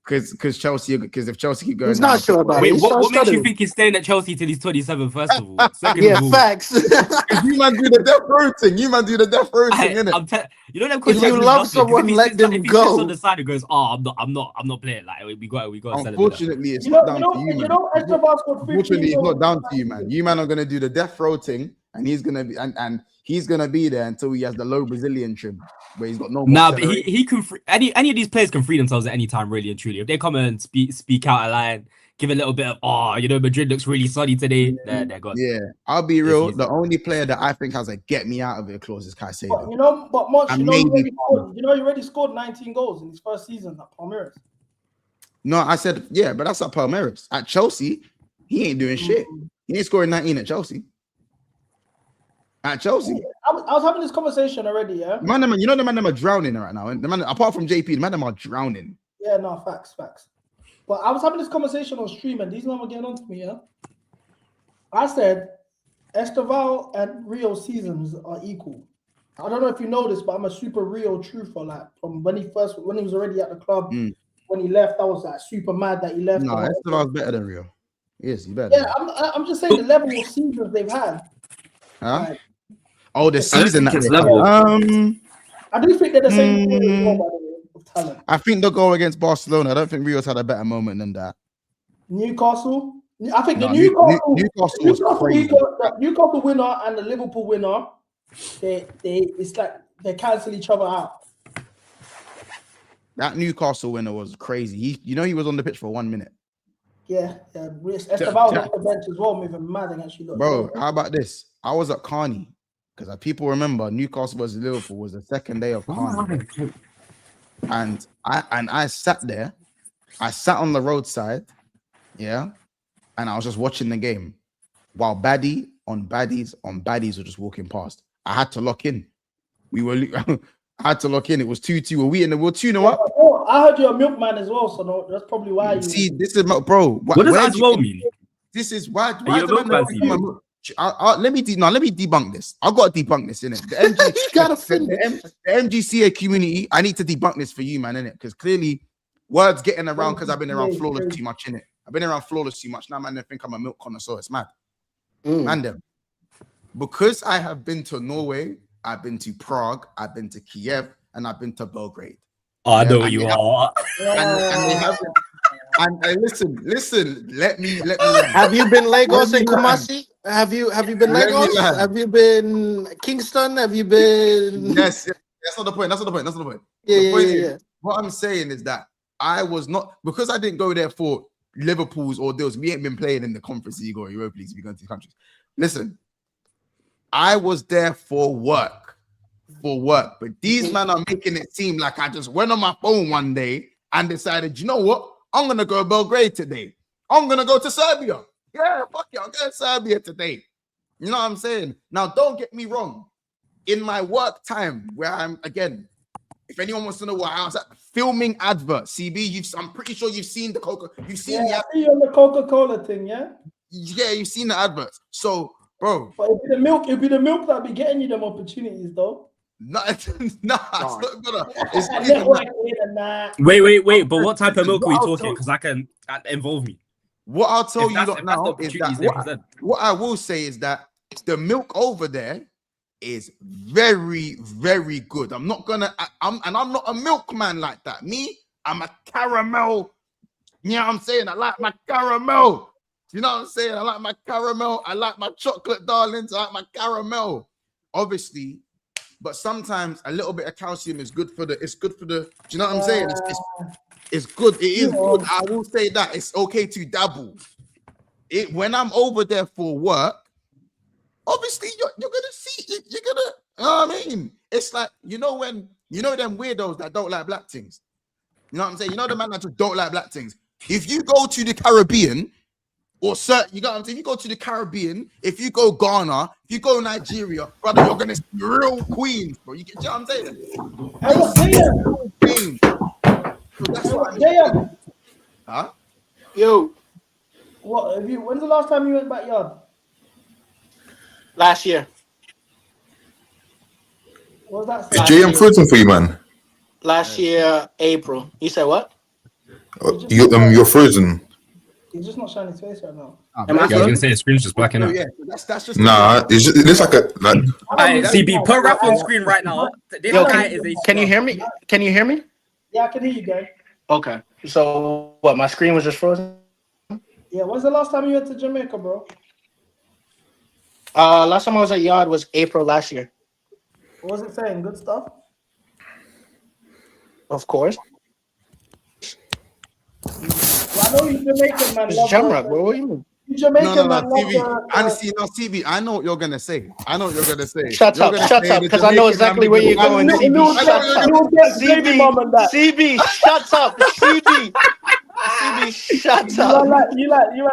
because Chelsea, because if Chelsea keep going, He's not sure about it. Wait, He's what makes you stuttering. think he's staying at Chelsea till he's 27? First of all, second Yeah, of all, facts. You man do the death row thing. You man do the death row thing, innit? You know them If contracts you mean love nothing, 'cause someone, let them if he sits on go. the side and goes, "Oh, I'm not playing." Like we got to celebrate. Unfortunately, it's You not know, down to you, man. Esteban scored 15 Unfortunately, it's goals. not down to you, man. You man are gonna do the death row thing, and he's gonna be and he's gonna be there until he has the low Brazilian trim, where he's got no more. Nah, but he can any of these players can free themselves at any time, really and truly. If they come and speak out a line, give a little bit of Madrid looks really sunny today. They're gone. Yeah, I'll be real. The only player that I think has a get me out of it clause is Caicedo. But Moch, And he maybe already scored 19 goals in his first season at Palmeiras. No, I said yeah, but that's at Palmeiras. At Chelsea, he ain't doing shit. He ain't scoring 19 at Chelsea. At Chelsea, I was having this conversation already. Yeah, man, you know the man them are drowning right now. And the man, apart from JP, the man them are drowning. Yeah, no, facts. But I was having this conversation on stream, and these men were getting on to me. Yeah, I said Esteval and Rio seasons are equal. I don't know if you know this, but I'm a super Rio truther. Like from when he was already at the club, when he left, I was like super mad that he left. No, Esteval's better than Rio. Yes, he's better. Yeah, I'm just saying the level of seasons they've had. Huh? Like, Oh, the season that they level. had. I do think they're the same player as well, by the way, of talent. I think the goal against Barcelona. I don't think Rio's had a better moment than that. Newcastle. I think the Newcastle Newcastle winner and the Liverpool winner, it's like they cancel each other out. That Newcastle winner was crazy. He was on the pitch for 1 minute. Yeah. Esteban was off the bench as well, moving mad and actually. Bro, how about this? I was at Carney because people remember Newcastle versus Liverpool was the second day of Carney, and I sat there. I sat on the roadside, yeah, and I was just watching the game while baddies were just walking past. I had to lock in. I had to lock in. It was 2-2. We're 2-0 up. I heard you're a milkman as well, so no, that's probably why you see. This is my bro. What does that as well mean? This is why. Let me debunk this. I've got to debunk this, innit? The MGCA community. I need to debunk this for you, man, innit? Because clearly, words getting around because I've been around flawless too much, innit? I've been around flawless too much. Now, man, they think I'm a milk connoisseur. It's mad, man. Them because I have been to Norway, I've been to Prague, I've been to Kiev, and I've been to Belgrade. Oh, I know what you are. And listen. Let me. Have you been Lagos and Kumasi? Have you been Lagos? Have you been Kingston? Have you been? Yes. That's not the point. Yeah. What I'm saying is that I was not, because I didn't go there for Liverpool's or deals. We ain't been playing in the Conference League or Europa League. We going to these countries. Listen, I was there for work. But these men are making it seem like I just went on my phone one day and decided, you know what? I'm going to go to Belgrade today. I'm going to go to Serbia. Yeah, fuck it. I'm going to Serbia today. You know what I'm saying? Now, don't get me wrong. In my work time, where I'm, again, if anyone wants to know what I was at, filming adverts, CB, I'm pretty sure you've seen the I see you on the Coca-Cola thing, yeah? Yeah, you've seen the adverts. So, bro. But it'd be the milk that be getting you them opportunities, though. It's not gonna. Wait. But what type of milk are we talking? Because I can involve me. What I'll tell you now is that what I will say is that the milk over there is very, very good. I'm not a milkman like that. Me, I'm a caramel. You know what I'm saying? I like my caramel. You know what I'm saying? I like my caramel. I like my chocolate darlings. I like my caramel. Obviously. But sometimes a little bit of calcium is good for the. It's good for the. Do you know what I'm saying? It's good. It is good. I will say that it's okay to dabble. When I'm over there for work, obviously you're gonna see it. You're gonna. You know what I mean? It's like them weirdos that don't like black things. You know what I'm saying? You know the man that just don't like black things. If you go to the Caribbean. Or certain, you got what I'm saying? If you go to the Caribbean, if you go Ghana, if you go Nigeria, brother, you're gonna see real queens, bro. You get what I'm saying? Huh? Yo. When's the last time you went backyard? Last year. What was that? Is JM fruiting for you, man? Last year, April. You said what? You're frozen. He's just not showing his face right now. I was gonna say his screen's just blacking out. Yeah, that's just Nah, it looks like a like. Alright, CB, put Raf on screen right now. This Yo, guy is a can you hear me? Can you hear me? Yeah, I can hear you, guys. Okay. So what? My screen was just frozen. Yeah, when's the last time you went to Jamaica, bro? Last time I was at Yard was April last year. What was it saying? Good stuff? Of course. Well, I know you're Jamaican, man. It's Jamrock, bro. What do you mean? You Jamaican, man. TV. Honestly, no, CB. I know what you're gonna say. Shut up, because I know exactly where you're going. CB, shut up. CB, shut up. CB, shut up. You like little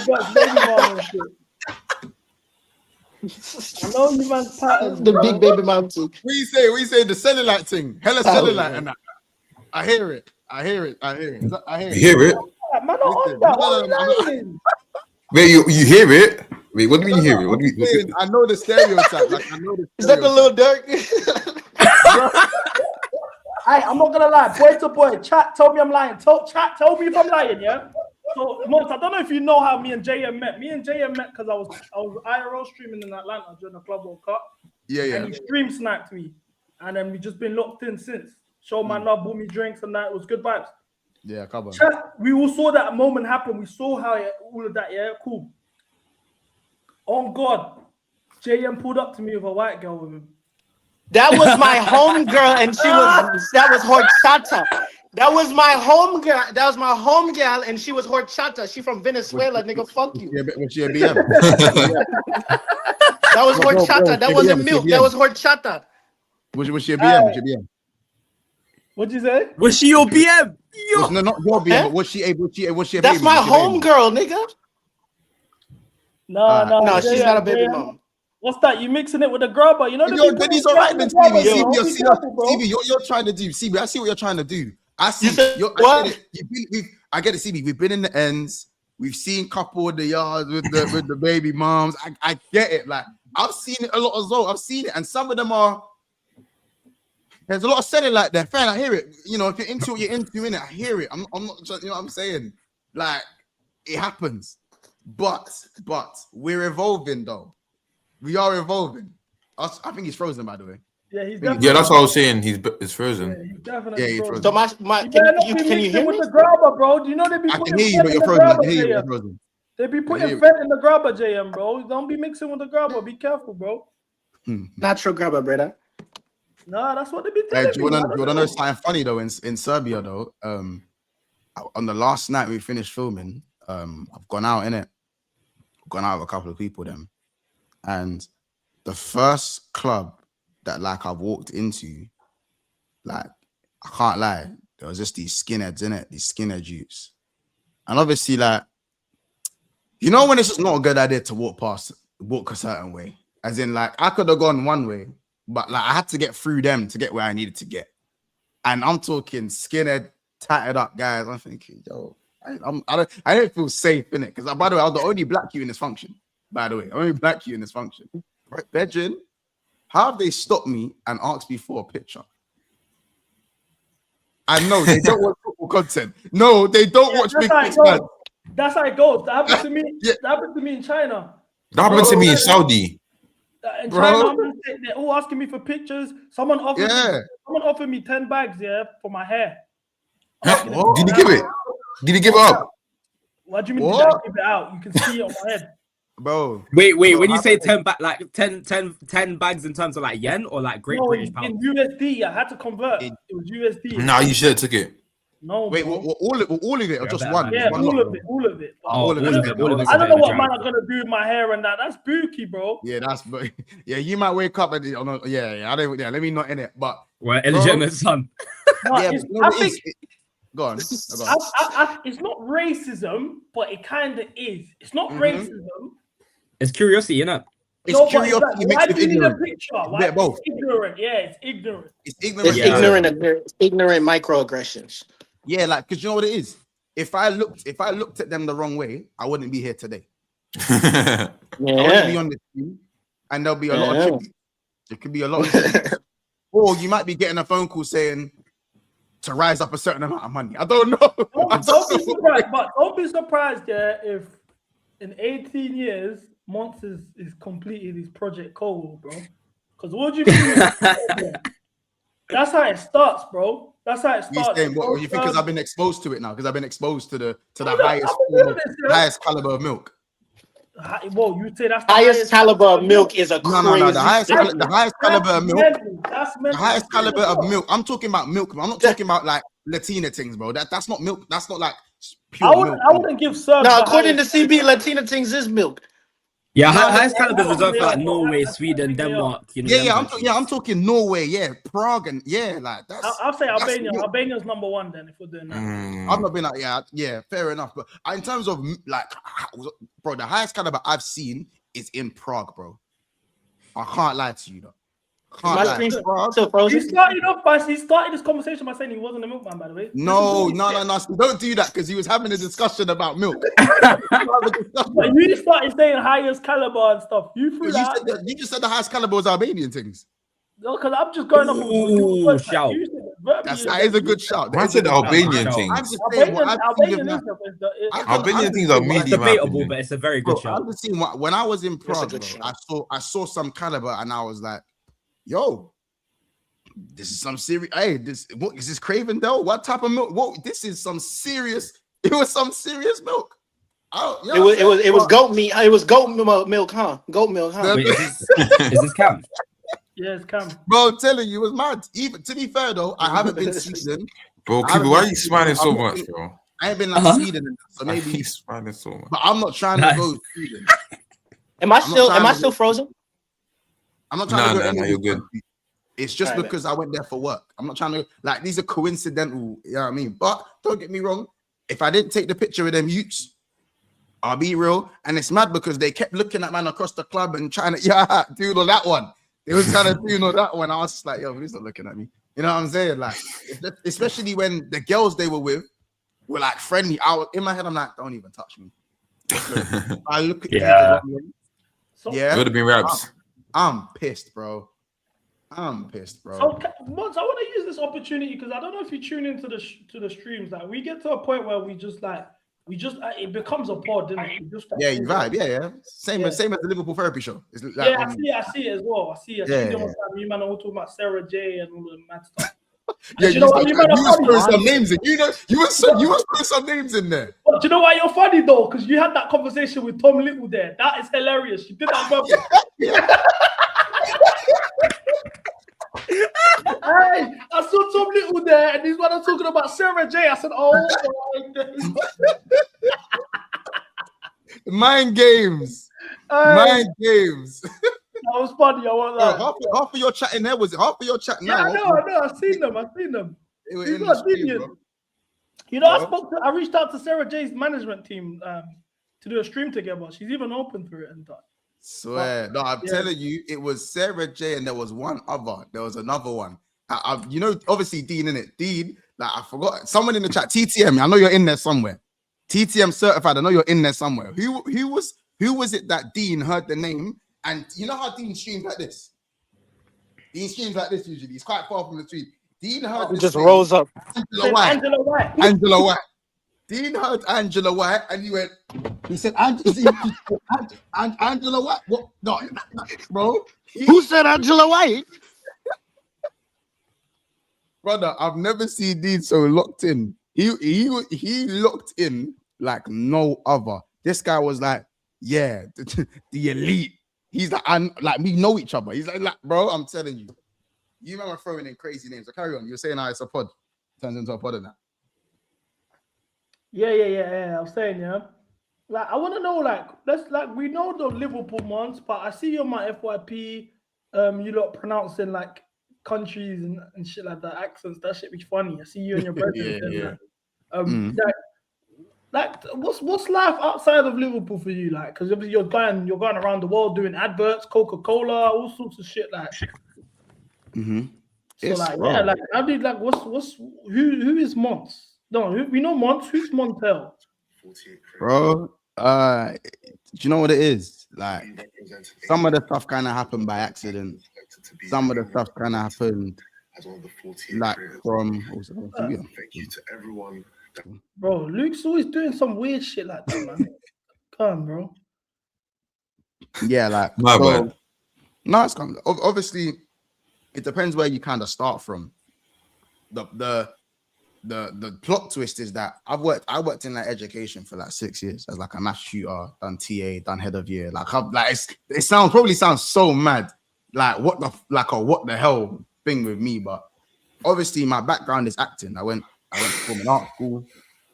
Dutch baby mama and shit. I know you man. The big baby mom too. What you say? The cellulite thing. Hella cellulite and that. I hear it. You hear it? Man, not on that. Wait, you hear it? Wait, what do you mean you hear it? What do you? I know the stereotype. Like I know the. Is that the little Dirk? I'm not gonna lie. Boy to boy, chat told me I'm lying. Chat told me if I'm lying. Yeah. So, Mons, I don't know if you know how me and JM met. Me and JM met because I was IRL streaming in Atlanta during the Club World Cup. Yeah. And he stream sniped me, and then we just been locked in since. Show my love, bought me drinks, and that it was good vibes. Yeah, come on. Chat, we all saw that moment happen. We saw how all of that. Yeah, cool. On God, JM pulled up to me with a white girl with him. That was my home girl, and that was horchata. That was my home girl. That was my home girl, and she was horchata. She from Venezuela, nigga. Fuck you. Was she a BM? That was horchata. That wasn't milk. That was horchata. Was she a BM? Was she a BM? What'd you say? Was she your BM? No, not your BM. But was she a That's baby? my home girl, nigga. No, she's not a baby mom. What's that? You mixing it with a grubber? You know then he's all right then, CB. You're trying to do. CB, I see what you're trying to do. I see. I get it, CB. We've been in the ends. We've seen couple of the yards with the baby moms. I get it. Like I've seen it a lot as well. I've seen it, and some of them are. There's a lot of selling like that. Fair, I hear it. You know, if you're into it, you're into it. I hear it. I'm not. You know what I'm saying? Like it happens, but we're evolving though. We are evolving. I think he's frozen, by the way. Yeah, he's Yeah, that's what I was saying. He's frozen. Yeah, he's definitely frozen. So can you hear me? With the grabber, bro. Do you know they be I putting can hear you, but you're frozen. I can hear you, you're frozen. They be putting fat in the grabber, JM, bro. Don't be mixing with the grabber. Be careful, bro. Natural grabber, brother. No, that's what they be telling Do you want to know something funny though? In Serbia though, on the last night we finished filming, I've gone out in it. Gone out with a couple of people then, and the first club that like I've walked into, like I can't lie, there was just these skinheads in it, these skinhead youths, and obviously like, you know when it's just not a good idea to walk a certain way, as in like I could have gone one way. But like I had to get through them to get where I needed to get. And I'm talking skinhead, tatted up guys. I'm thinking, yo, I don't feel safe in it. Because by the way, I was the only black you in this function. By the way, only black you in this function. Right, Bedrin, how have they stopped me and asked me for a picture? I know they don't watch football content. No, they don't watch big things. That's how it goes. That happened to me. That happened to me in China. That happened to me in Saudi. In China, they're all asking me for pictures. Someone offered me 10 bags, for my hair. Did you give it? Did you give it up? What do you mean? Did I give it out? You can see it on my head. Bro. Wait. When you say 10 like 10 bags in terms of like yen or like British pound? In USD, I had to convert. It was USD. Nah, you should have took it. No. Wait, all of it or just one? Yeah, all of it. All of it. I don't know what man are gonna do with my hair and that. That's spooky, bro. Yeah, you might wake up and I don't. Yeah, let me not in it. But illegitimate son. Go on. It's not racism, but it kind of is. It's not racism. It's curiosity, you know. It's curiosity mixed with ignorance. Why both. It's ignorant. Yeah, it's ignorant. It's ignorant microaggressions. Yeah, like because you know what it is. If I looked at them the wrong way, I wouldn't be here today. I wouldn't be on the team, and there'll be a lot of tributes. There could be a lot of tributes. Or you might be getting a phone call saying, to rise up a certain amount of money. I don't know. Don't be surprised, yeah, if in 18 years, Monts is completed his Project Cole, bro. Because what do you mean? That's how it starts, bro. That's how it starts. Saying, what, you think because I've been exposed to it now? Because I've been exposed to the highest caliber of milk. Whoa, you say that's the highest caliber of milk is a crazy. No. The highest caliber of milk. The highest caliber of milk. I'm talking about milk. I'm not talking about like Latina things, bro. That's not milk. That's not like pure milk. I wouldn't give serve. No, according to CB, Latina things is milk. Yeah, highest caliber is reserved for like Norway, Sweden, Denmark. You know, I'm talking Norway, Prague, and like that's. I'll say Albania. Albania's number one then if we're doing that. I've not been like fair enough. But in terms of like, bro, the highest caliber I've seen is in Prague, bro. I can't lie to you, though. He started this conversation by saying he wasn't a milkman, by the way. No. Don't do that because he was having a discussion about milk. But you started saying highest caliber and stuff. You just said the highest caliber was Albanian things. No, because I'm just going off. Shout. That is a good shout. I said Albanian things. I'm just saying Albanian things are medium. It's debatable, but it's a very good shout. I'm just saying when I was in Prague, I saw some caliber and I was like, yo, this is some serious. Hey, what is this Cravendale? What type of milk? What? This is some serious. It was some serious milk. It was goat meat. It was goat milk, huh? Goat milk, huh? Wait, is this Cam? Yeah, it's Cam. Bro, I'm telling you, it was mad. Even to be fair though, I haven't been seasoned. Bro, why are you smiling so much, bro? I ain't been like Sweden, so maybe he's smiling so much. But I'm not trying to go Sweden. Am I still frozen? I'm not trying to go. No, you're good. It's just because I went there for work. I'm not trying to like these are coincidental. You know what I mean? But don't get me wrong. If I didn't take the picture with them youths, I'll be real. And it's mad because they kept looking at man across the club and trying to do all that one. They was trying to do all that one. I was just like, yo, he's not looking at me. You know what I'm saying? Like, especially when the girls they were with were like friendly. In my head, I'm like, don't even touch me. I look at you. It would have been raps. I'm pissed, bro. I'm pissed, bro. So, Mods, I want to use this opportunity because I don't know if you tune into the streams. Like, we get to a point where we just it becomes a pod, doesn't it? You vibe, Same as the Liverpool therapy show. It's like, I see it as well. I see it. You man are all talking about Sarah J and all the mad stuff. You was throwing some names in. You was throwing some names in there. But do you know why you're funny though? Because you had that conversation with Tom Little there. That is hilarious. You did that on purpose. Hey, I saw Tom Little there, and he's when I'm talking about Sarah J. I said, "Oh my God." Mind games. Mind games. That was funny. I want that. Half of your chat in there was it? Half of your chat now. I know. I've seen them. He's not deviant. You know, I reached out to Sarah J's management team to do a stream together. She's even open for it and that. Swear. No, I'm telling you, it was Sarah J and there was one other. There was another one. You know, obviously Dean, innit? Dean, like I forgot. Someone in the chat, TTM, I know you're in there somewhere. TTM certified, I know you're in there somewhere. Who was it that Dean heard the name? And you know how Dean streams like this? Dean streams like this usually. He's quite far from the street. Dean heard this just rolls up. Angela White. Dean heard Angela White and he said, Angela White? What? No, bro. Who said Angela White? Brother, I've never seen Dean so locked in. He locked in like no other. This guy was like, yeah, the elite. He's like we know each other. He's like, bro, I'm telling you. You remember throwing in crazy names. So carry on. You're saying it's a pod. Turns into a pod and that. Yeah. I'm saying, like I want to know, we know the Liverpool months, but I see you on my FYP. You lot pronouncing like countries and shit like that, accents. That shit be funny. I see you and your brother. Like what's life outside of Liverpool for you? Like, because you're going around the world doing adverts, Coca-Cola, all sorts of shit. Like, So I did like who is Mons? No, we know Mons. Who's Montel? Bro, do you know what it is? Like some of the stuff kind of happened by accident. Some of the stuff kind of happened as one of the 48 like players. from what was it? Thank you to everyone. Bro, Luke's always doing some weird shit like that, man. Come on, bro. Yeah, like My so, bad. no, it's come. Obviously, it depends where you kind of start from. The plot twist is that I worked in like education for like 6 years as like a math tutor, done TA, done head of year. Like it probably sounds so mad, like what the hell thing with me, but obviously my background is acting. I went performing arts school.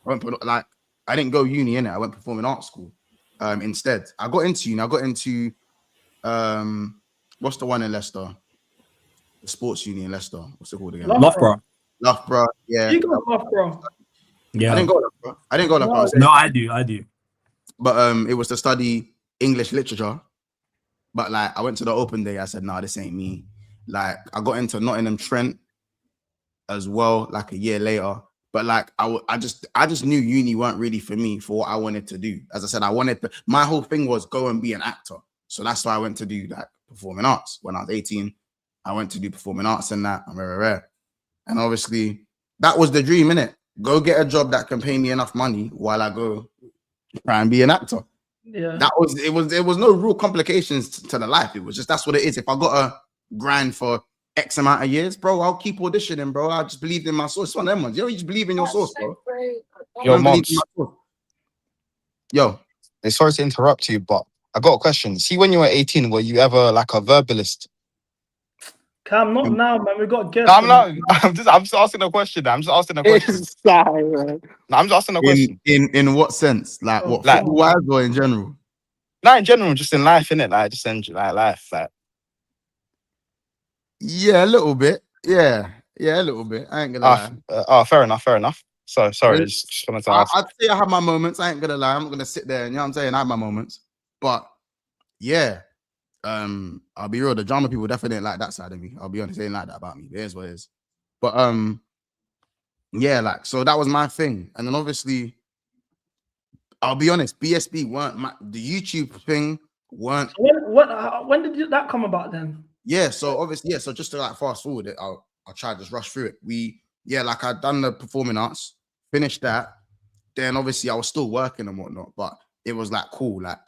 I didn't go uni in it. I went performing arts school. Instead, I got into what's the one in Leicester? The sports uni in Leicester. What's it called again? Loughborough. Yeah. You got Loughborough. Yeah. I didn't go Loughborough. No, I do. But it was to study English literature. But like I went to the open day. I said, nah, this ain't me. Like I got into Nottingham Trent as well, like a year later. But like I just knew uni weren't really for me for what I wanted to do. As I said, my whole thing was go and be an actor. So that's why I went to do like performing arts when I was 18. I went to do performing arts and that. And obviously that was the dream, innit? Go get a job that can pay me enough money while I go try and be an actor. Yeah. There was no real complications to the life. It was just that's what it is. If I got a grind for X amount of years, bro, I'll keep auditioning, bro. I just believed in my source. It's one of them ones. You just believe in your source, bro. Yo, Moms. Yo. Sorry to interrupt you, but I got a question. See, when you were 18, were you ever like a verbalist? Cam, not now, man. We got guests. I'm just asking a question. I'm just asking a question. I'm just asking a question. In what sense? Like what? Like wise or in general? Not in general, just in life, innit? Like just in like life, like. Yeah, a little bit. Yeah, a little bit. I ain't gonna lie. Fair enough. So sorry, just wanted to ask. I'd say I have my moments. I ain't gonna lie. I'm not gonna sit there and you know what I'm saying. I have my moments, but yeah. I'll be real. The drama people definitely didn't like that side of me. I'll be honest, they didn't like that about me. It is what it is. But yeah, like so that was my thing. And then obviously, I'll be honest, BSB weren't the YouTube thing weren't. When did that come about then? Yeah, so obviously, yeah. So just to like fast forward it, I'll try to just rush through it. Like I'd done the performing arts, finished that. Then obviously I was still working and whatnot, but it was like cool, like.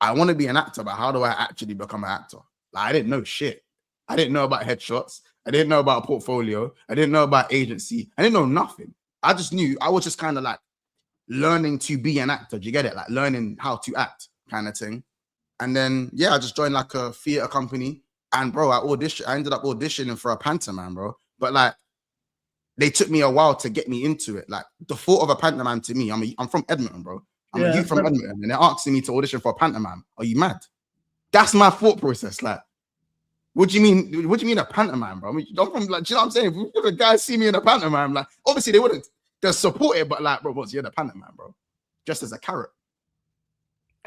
I want to be an actor, but how do I actually become an actor? Like, I didn't know shit. I didn't know about headshots. I didn't know about a portfolio. I didn't know about agency. I didn't know nothing. I just knew I was just kind of like learning to be an actor. Do you get it? Like learning how to act kind of thing. And then, yeah, I just joined like a theater company. And bro, I ended up auditioning for a pantomime, bro. But like, they took me a while to get me into it. Like the thought of a pantomime to me, I'm from Edmonton, bro. I'm a youth from Edmonton, and they're asking me to audition for a pantomime. Are you mad? That's my thought process. Like, what do you mean? What do you mean a pantomime, bro? I mean, I'm from like, do you know what I'm saying? If a guy see me in a pantomime, like, obviously they wouldn't. They'll support it, but like, bro, what's you're the pantomime, bro? Just as a carrot.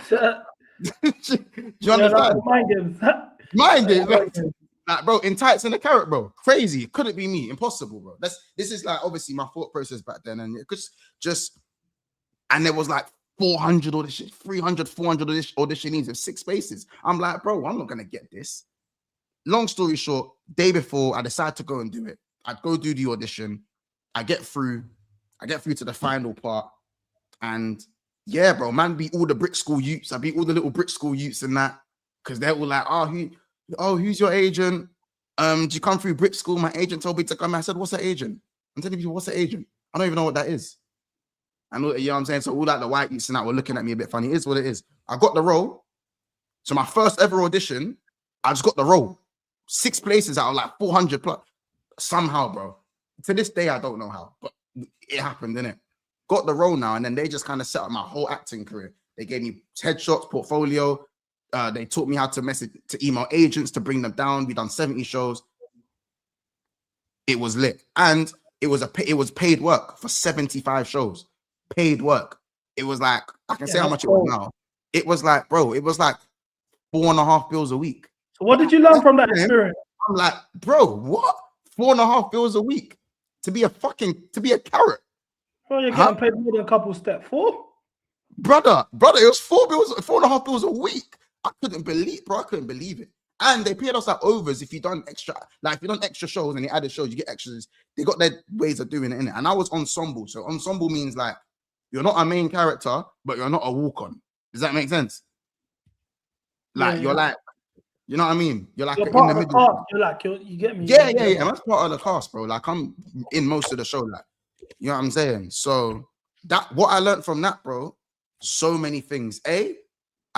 Do you understand? Mind games. Like, bro, in tights and a carrot, bro. Crazy. Couldn't be me. Impossible, bro. This is like obviously my thought process back then, and it could just and there was like 400 auditions, 300, 400 auditionees of 6 spaces. I'm like, bro, I'm not gonna get this. Long story short, day before I decide to go and do it. I go do the audition. I get through to the final part, and yeah, bro, man, beat all the brick school youths. I beat all the little brick school youths and that, because they're all like, who's your agent? Do you come through brick school? My agent told me to come. I said, what's an agent? I'm telling you, what's an agent? I don't even know what that is. I know, you know what I'm saying? So all like the white youths and that were looking at me a bit funny. It is what it is. I got the role. So my first ever audition, I just got the role. 6 places out of like 400 plus. Somehow, bro. To this day, I don't know how, but it happened, didn't it? Got the role now, and then they just kind of set up my whole acting career. They gave me headshots, portfolio. They taught me how to email agents to bring them down. We done 70 shows. It was lit, and it was paid work for 75 shows. Paid work. It was like, I can say how much it was now. It was like, bro, it was like $4.5 a week. So what did you learn from that experience? I'm like, bro, what? $4.5 a week to be a carrot. Bro, you're getting paid more than a couple step 4. Brother, it was $4.5 a week. I couldn't believe it. And they paid us like overs if you done extra, like if you done extra shows and they added shows, you get extras. They got their ways of doing it in it. And I was ensemble. So ensemble means like you're not a main character, but you're not a walk-on. Does that make sense? Like you're like, you know what I mean? You're like You're in part the of the middle. cast. You're like, you get me? Yeah. That's part of the cast, bro. Like I'm in most of the show, like, you know what I'm saying? So that what I learned from that, bro, so many things. I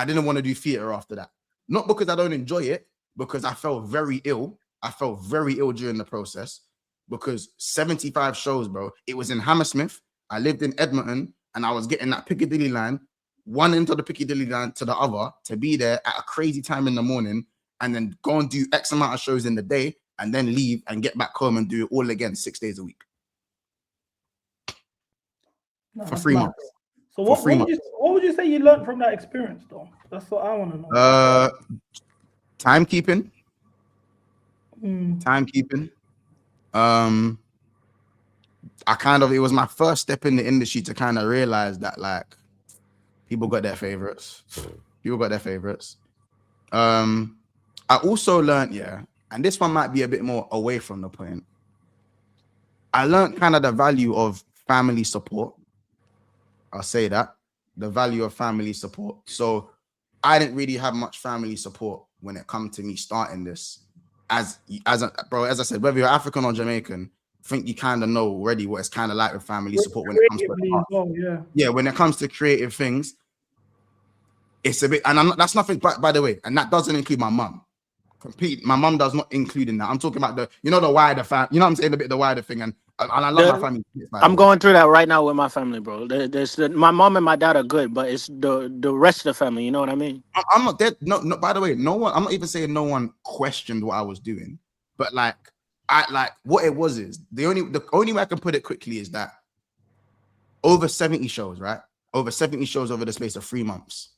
didn't want to do theater after that. Not because I don't enjoy it, because I felt very ill. I felt very ill during the process because 75 shows, bro. It was in Hammersmith. I lived in Edmonton and I was getting that Piccadilly line, one end of the Piccadilly line to the other, to be there at a crazy time in the morning and then go and do X amount of shows in the day and then leave and get back home and do it all again 6 days a week. For 3 months. So what would you say you learned from that experience, though? That's what I want to know. Timekeeping. Mm. Timekeeping. It was my first step in the industry to kind of realize that like people got their favorites. I also learned, and this one might be a bit more away from the point. I learned kind of the value of family support. I'll say that, the value of family support. So I didn't really have much family support when it come to me starting this. As I said, whether you're African or Jamaican, I think you kind of know already what it's kind of like with family support when it comes to when it comes to creative things. It's a bit, and that's nothing. By the way, and that doesn't include my mum. My mum does not include in that. I'm talking about the wider family. You know what I'm saying? A bit the wider thing, and I love my family. I'm going through that right now with my family, bro. My mom and my dad are good, but it's the rest of the family. You know what I mean? I'm not dead. No. By the way, no one. I'm not even saying no one questioned what I was doing, but like what it was is the only way I can put it quickly is that over 70 shows, right? Over 70 shows over the space of 3 months.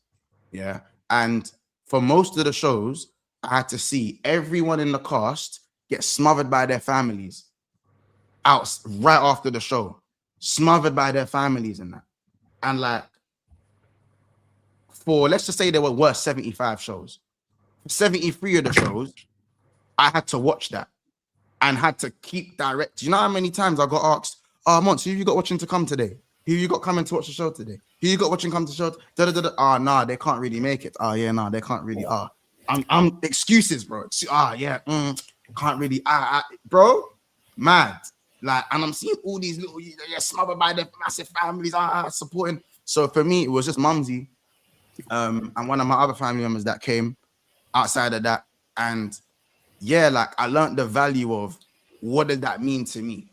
Yeah. And for most of the shows, I had to see everyone in the cast get smothered by their families out right after the show, smothered by their families and that. And like, let's just say there were 75 shows. 73 of the shows, I had to watch that and had to keep direct. You know how many times I got asked, Mons, who you got watching to come today? Who you got coming to watch the show today? Who you got watching come to the show? Nah, they can't really make it. They can't really. I'm excuses, bro. Can't really. Bro, mad. Like, and I'm seeing all these little, smothered by their massive families, supporting. So for me, it was just Mumsy, and one of my other family members that came outside of that, and like I learned the value of what did that mean to me.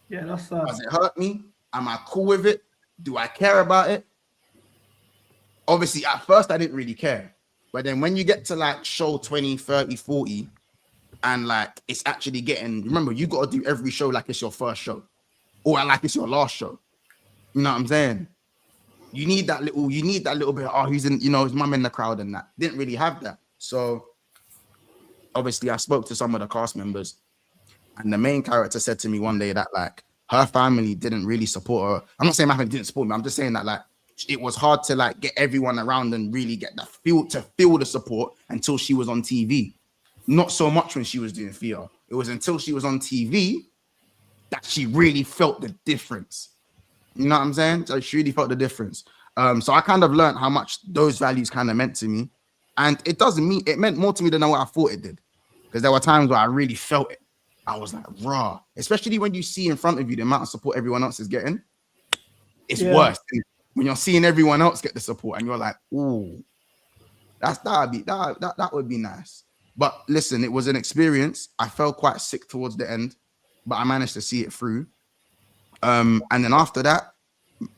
Yeah, that's does it hurt me? Am I cool with it? Do I care about it? Obviously, at first I didn't really care. But then when you get to like show 20, 30, 40, and like it's actually getting, remember, you got to do every show like it's your first show or like it's your last show. You know what I'm saying? You need that little bit, he's in, his mum in the crowd and that. Didn't really have that. So obviously I spoke to some of the cast members and the main character said to me one day that like her family didn't really support her. I'm not saying my family didn't support me. I'm just saying that like it was hard to like get everyone around and really get that feel the support until she was on TV. Not so much when she was doing theater. It was until she was on TV that she really felt the difference. You know what I'm saying? So she really felt the difference. So I kind of learned how much those values kind of meant to me. And it meant more to me than what I thought it did. Because there were times where I really felt it. I was like, raw. Especially when you see in front of you the amount of support everyone else is getting. It's worse when you're seeing everyone else get the support and you're like, ooh, that would be nice. But listen, it was an experience. I felt quite sick towards the end, but I managed to see it through. And then after that,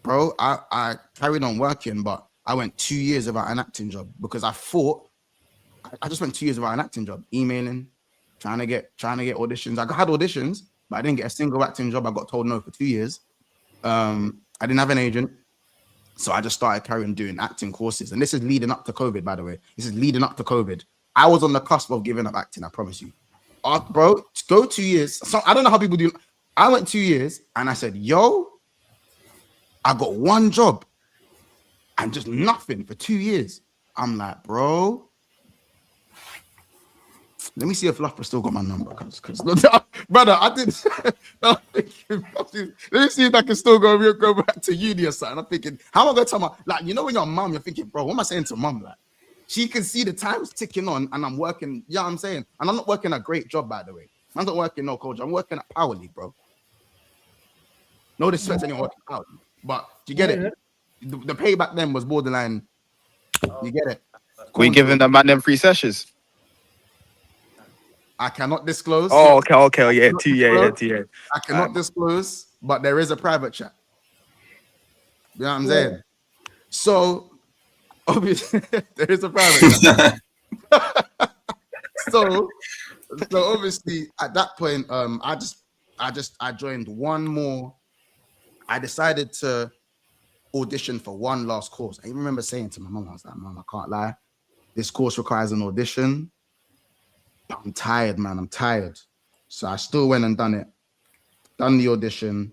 bro, I carried on working, but I went 2 years without an acting job because I thought I just went 2 years without an acting job, emailing, trying to get auditions. I had auditions, but I didn't get a single acting job. I got told no for 2 years. I didn't have an agent. So I just started carrying doing acting courses. And this is leading up to COVID, by the way. This is leading up to COVID. I was on the cusp of giving up acting, I promise you. Bro, go 2 years. So I don't know how people do. I went 2 years and I said, yo, I got one job and just nothing for 2 years. I'm like, bro, Let me see if Luffer still got my number, because brother, I did. I'm thinking, let me see if I can still go back to uni or something. I'm thinking, how am I gonna tell my, like, you know, when you're mom, you're thinking, bro, what am I saying to mom? Like, she can see the time's ticking on, and I'm working. Yeah, I'm saying, and I'm not working a great job, by the way. I'm not working no coach. I'm working at Power League, bro. No disrespect to anyone working at Power League, but you get it. The pay back then was borderline. You get it. We giving the man them free sessions. I cannot disclose. Oh, okay, yeah, two. I cannot disclose, but there is a private chat. You know what I'm saying? So, obviously, there is a private chat. so obviously, at that point, I joined one more. I decided to audition for one last course. I remember saying to my mom, I was like, Mom, I can't lie. This course requires an audition. I'm tired, man. I'm tired. So I still went and done the audition.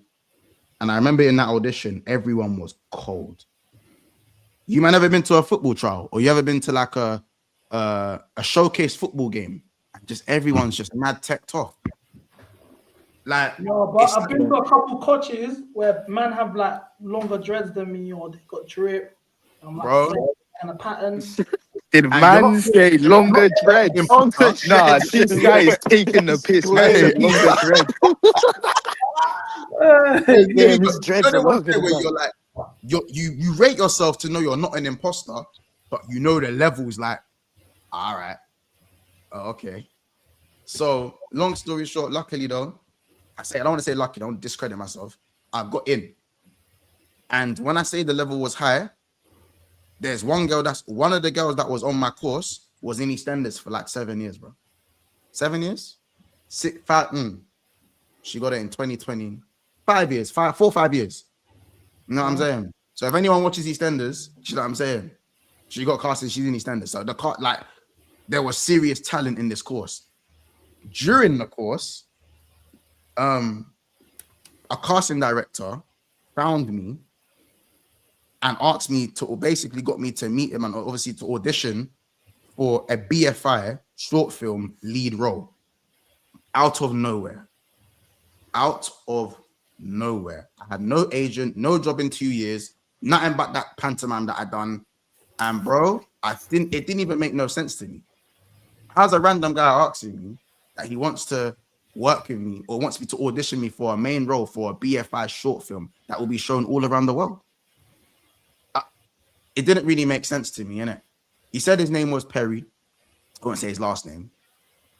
And I remember in that audition, everyone was cold. You might never been to a football trial, or you ever been to like a showcase football game. Just everyone's just mad teched off. Like, no, but I've been to a couple coaches where man have like longer dreads than me, or they got drip. I'm like, bro, and a pattern. Did man say longer dread? Nah, this guy is taking the piss. Man said longer dread. His dreads are longer. You're like, you rate yourself to know you're not an imposter, but you know the levels. Like, all right, okay. So long story short, luckily though, I don't want to say lucky. I don't discredit myself. I got in, and when I say the level was high, there's one of the girls that was on my course was in EastEnders for like 7 years, bro. 7 years? 5. She got it in 2020. 5 years, 4 or 5 years. You know what I'm saying? So if anyone watches EastEnders, you know what I'm saying? She got casted, she's in EastEnders. So there was serious talent in this course. During the course, a casting director found me and asked me to, basically got me to meet him and obviously to audition for a BFI short film lead role. Out of nowhere. I had no agent, no job in 2 years, nothing but that pantomime that I done. And bro, it didn't even make no sense to me. How's a random guy asking me that he wants to work with me or wants me to audition me for a main role for a BFI short film that will be shown all around the world? It didn't really make sense to me, innit? He said his name was Perry. I won't say his last name.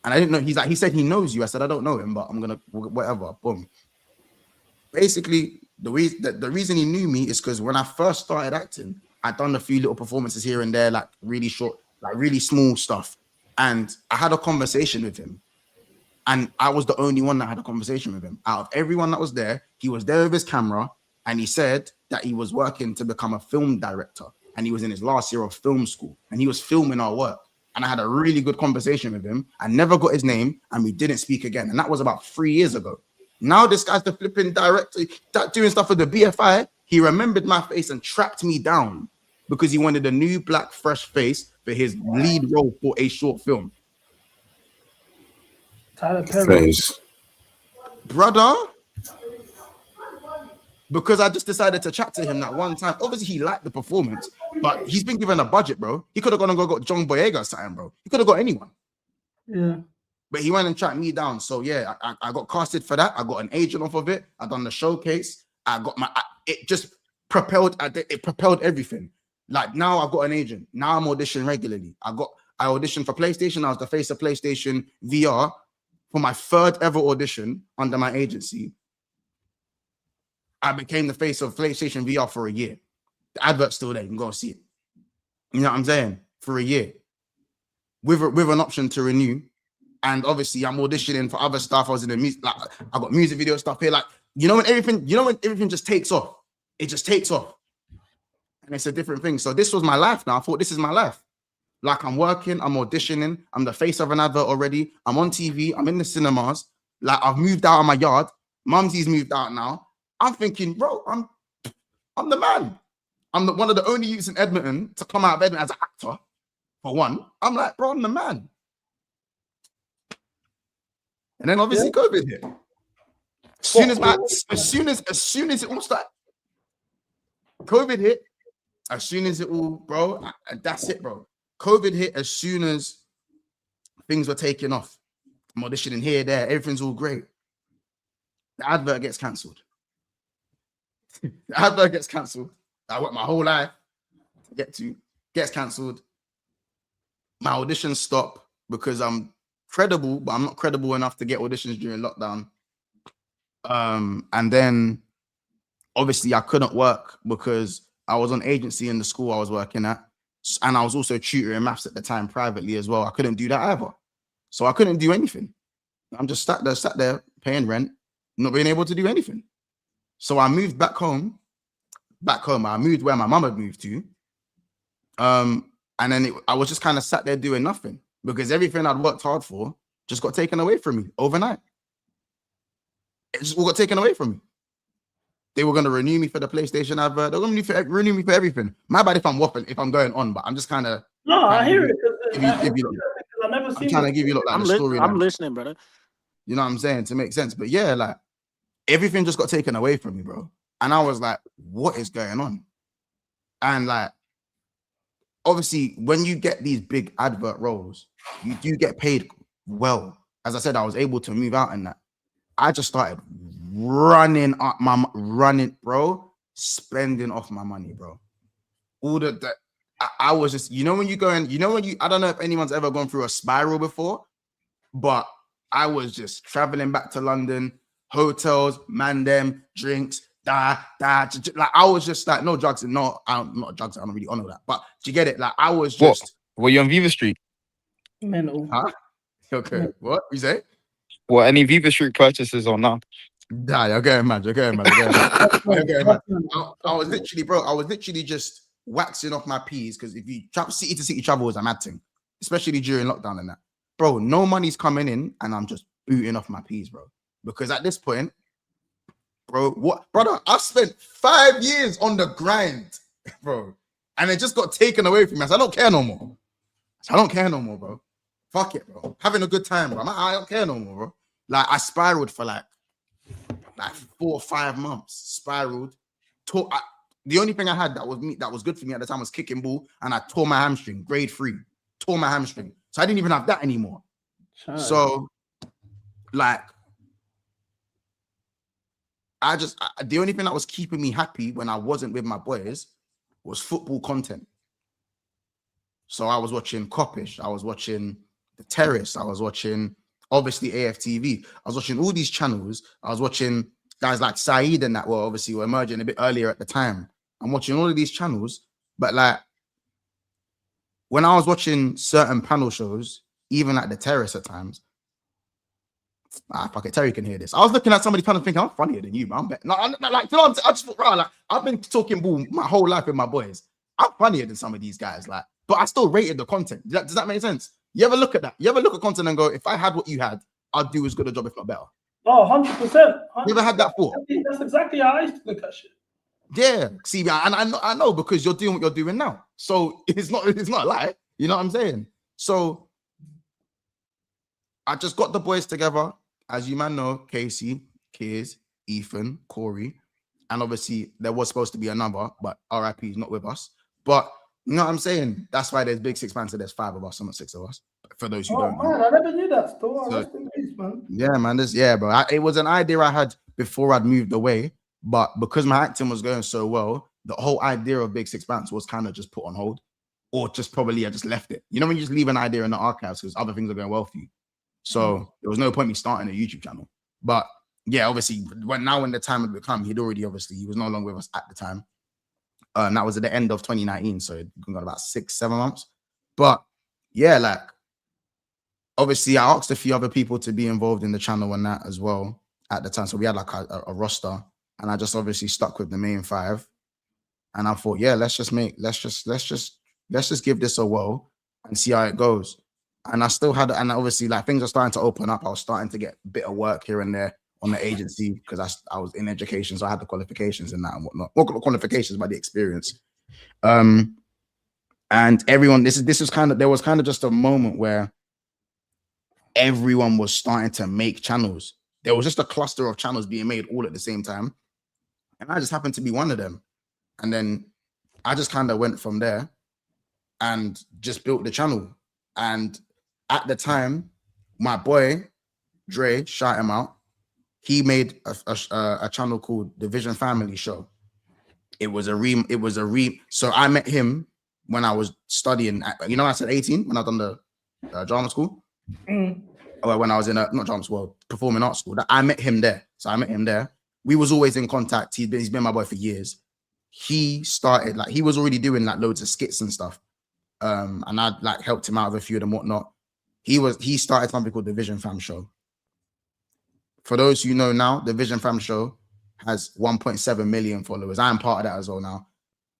And I didn't know. He said he knows you. I said, I don't know him, but I'm gonna whatever. Boom. Basically, the reason he knew me is because when I first started acting, I'd done a few little performances here and there, like really short, like really small stuff. And I had a conversation with him. And I was the only one that had a conversation with him. Out of everyone that was there, he was there with his camera, and he said that he was working to become a film director. And he was in his last year of film school, and he was filming our work. And I had a really good conversation with him. I never got his name, and we didn't speak again. And that was about 3 years ago. Now this guy's the flipping director doing stuff with the BFI. He remembered my face and tracked me down because he wanted a new black fresh face for his lead role for a short film. Tyler Perry. Brother, because I just decided to chat to him that one time. Obviously, he liked the performance, but he's been given a budget, bro. He could have gone and got John Boyega or something, bro. He could have got anyone. Yeah. But he went and tracked me down. So yeah, I got casted for that. I got an agent off of it. I done the showcase. It just propelled. It propelled everything. Like now I've got an agent. Now I'm auditioning regularly. I auditioned for PlayStation. I was the face of PlayStation VR for my 3rd ever audition under my agency. I became the face of PlayStation VR for a year. The advert's still there. You can go see it. You know what I'm saying? For a year. With an option to renew. And obviously I'm auditioning for other stuff. I was in the music, like I got music video stuff here. Like, when everything just takes off. It just takes off. And it's a different thing. So this was my life now. I thought this is my life. Like I'm working, I'm auditioning, I'm the face of an advert already. I'm on TV, I'm in the cinemas. Like I've moved out of my yard. Mumsy's moved out now. I'm thinking, bro, I'm the man. I'm one of the only youths in Edmonton to come out of Edmonton as an actor, for one. I'm like, bro, I'm the man. And then obviously COVID hit. As soon as it all started, COVID hit. As soon as it all, bro, that's it, bro. COVID hit as soon as things were taking off. I'm auditioning here, there, everything's all great. The advert gets cancelled. The advert gets cancelled. I worked my whole life to get to, gets cancelled. My auditions stop because I'm credible, but I'm not credible enough to get auditions during lockdown. And then obviously I couldn't work because I was on agency in the school I was working at. And I was also tutoring maths at the time privately as well. I couldn't do that either. So I couldn't do anything. I'm just sat there paying rent, not being able to do anything. So I moved back home. I moved where my mum had moved to. And then I was just kind of sat there doing nothing because everything I'd worked hard for just got taken away from me overnight. It just all got taken away from me. They were going to renew me for the PlayStation advert. They're going to renew me for everything. My bad if I'm waffling, if I'm going on, but I'm just kind of... No, I hear it. I've never seen trying to give you like the story. I'm listening, brother. You know what I'm saying? To make sense. But yeah, like everything just got taken away from me, bro. And I was like, what is going on? And like, obviously, when you get these big advert roles, you do get paid well. As I said, I was able to move out in that. I just started running, bro, spending off my money, bro. All that I was just, you know, when you go in, I don't know if anyone's ever gone through a spiral before, but I was just traveling back to London, hotels, drinks, like I was just like, no drugs and not drugs. I don't really honor that, but do you get it? Like I was just. Were you on Viva Street? Mental. Huh? Okay. What you say? What, any Viva Street purchases or not? Nah, okay, man. I was literally just waxing off my P's because if you city to city travel is a mad thing, especially during lockdown and that. Bro, no money's coming in and I'm just booting off my P's, bro. Because at this point, bro, brother, I spent 5 years on the grind, bro. And it just got taken away from me. So I don't care no more. Bro. Fuck it, bro. Having a good time, bro. I don't care no more, bro. Like I spiraled for like 4 or 5 months. Spiraled. The only thing I had that was good for me at the time was kicking ball, and I tore my hamstring, grade 3. Tore my hamstring. So I didn't even have that anymore. Sure. So, like, the only thing that was keeping me happy when I wasn't with my boys was football content. So I was watching Coppish, I was watching The Terrace, I was watching, obviously, AFTV. I was watching all these channels. I was watching guys like Saeed and that were obviously were emerging a bit earlier at the time. I'm watching all of these channels, but like, when I was watching certain panel shows, even at The Terrace at times, fuck it, Terry can hear this. I was looking at somebody kind of thinking, I'm funnier than you, man. I just thought, right, like, I've been talking ball my whole life with my boys. I'm funnier than some of these guys, like, but I still rated the content. Does that make sense? You ever look at that? You ever look at content and go, if I had what you had, I'd do as good a job, if not better. Oh, 100%. You ever had that thought? That's exactly how I used to look at shit. Yeah, see, and I know because you're doing what you're doing now. So it's not a lie. You know what I'm saying? So I just got the boys together, as you man know, Casey, Kears, Ethan, Corey, and obviously there was supposed to be another, but RIP is not with us. But you know what I'm saying? That's why there's Big Six Man, so there's 5 of us, not 6 of us. For those who don't know. Man, I never knew that. Rest in peace, man. Yeah, man. Bro. It was an idea I had before I'd moved away, but because my acting was going so well, the whole idea of Big Six Bands was kind of just put on hold, or just probably I just left it. You know when you just leave an idea in the archives because other things are going well for you. So there was no point me starting a YouTube channel. But yeah, obviously, when the time had become, he was no longer with us at the time. And that was at the end of 2019, so it got about 6-7 months. But yeah, like obviously, I asked a few other people to be involved in the channel and that as well at the time. So we had like a roster, and I just obviously stuck with the main 5. And I thought, yeah, let's just give this a whirl and see how it goes. And I still had, and obviously, like things are starting to open up. I was starting to get a bit of work here and there on the agency because I was in education, so I had the qualifications and that and whatnot. Not qualifications, but the experience. And everyone, there was kind of just a moment where everyone was starting to make channels. There was just a cluster of channels being made all at the same time. And I just happened to be one of them. And then I just kind of went from there and just built the channel. And at the time, my boy, Dre, shout him out, he made a channel called The Vision Family Show. So I met him when I was studying, I said 18 when I done the drama school. Or when I was in not drama school, performing arts school. I met him there. So I met him there. We was always in contact. He's been my boy for years. He started, like, he was already doing like loads of skits and stuff. And I like helped him out with a few of them, whatnot. He started something called The Vision Fam Show. For those who know now, The Vision Fam Show has 1.7 million followers. I am part of that as well now.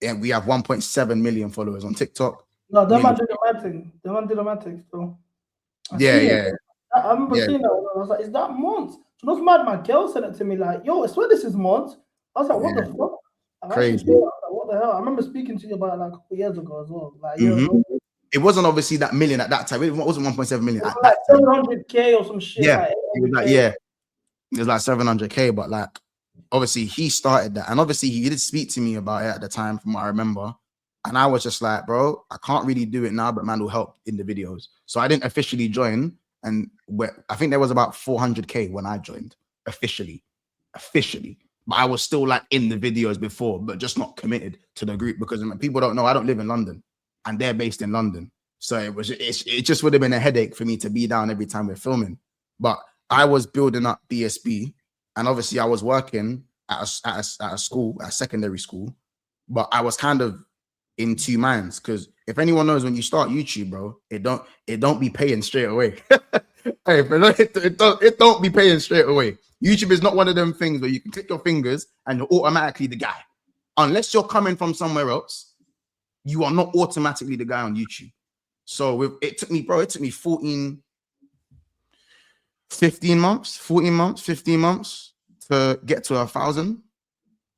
And we have 1.7 million followers on TikTok. No, that man did the mad thing. That man did the mad thing, so. Yeah. I remember seeing that. I was like, is that Mont? So that's mad. My girl sent it to me like, yo, I swear this is Mont. I was like, what the fuck? Crazy. Like, what the hell? I remember speaking to you about it like a couple years ago as well. Like, It wasn't obviously that million at that time. It wasn't 1.7 million. It was like 700K or some shit. Yeah, like, it was like, it was like 700K, but like, obviously he started that. And obviously he did speak to me about it at the time from what I remember. And I was just like, bro, I can't really do it now, but man will help in the videos. So I didn't officially join. And I think there was about 400K when I joined officially. But I was still like in the videos before, but just not committed to the group because people don't know I don't live in London and they're based in London. So it just would have been a headache for me to be down every time we're filming. But I was building up BSB and obviously I was working at a school, at a secondary school, but I was kind of in two minds because if anyone knows when you start YouTube, bro, it don't be paying straight away. Hey, bro, it don't be paying straight away. YouTube is not one of them things where you can click your fingers and you're automatically the guy. Unless you're coming from somewhere else, you are not automatically the guy on YouTube. So it took me 15 months to get to 1,000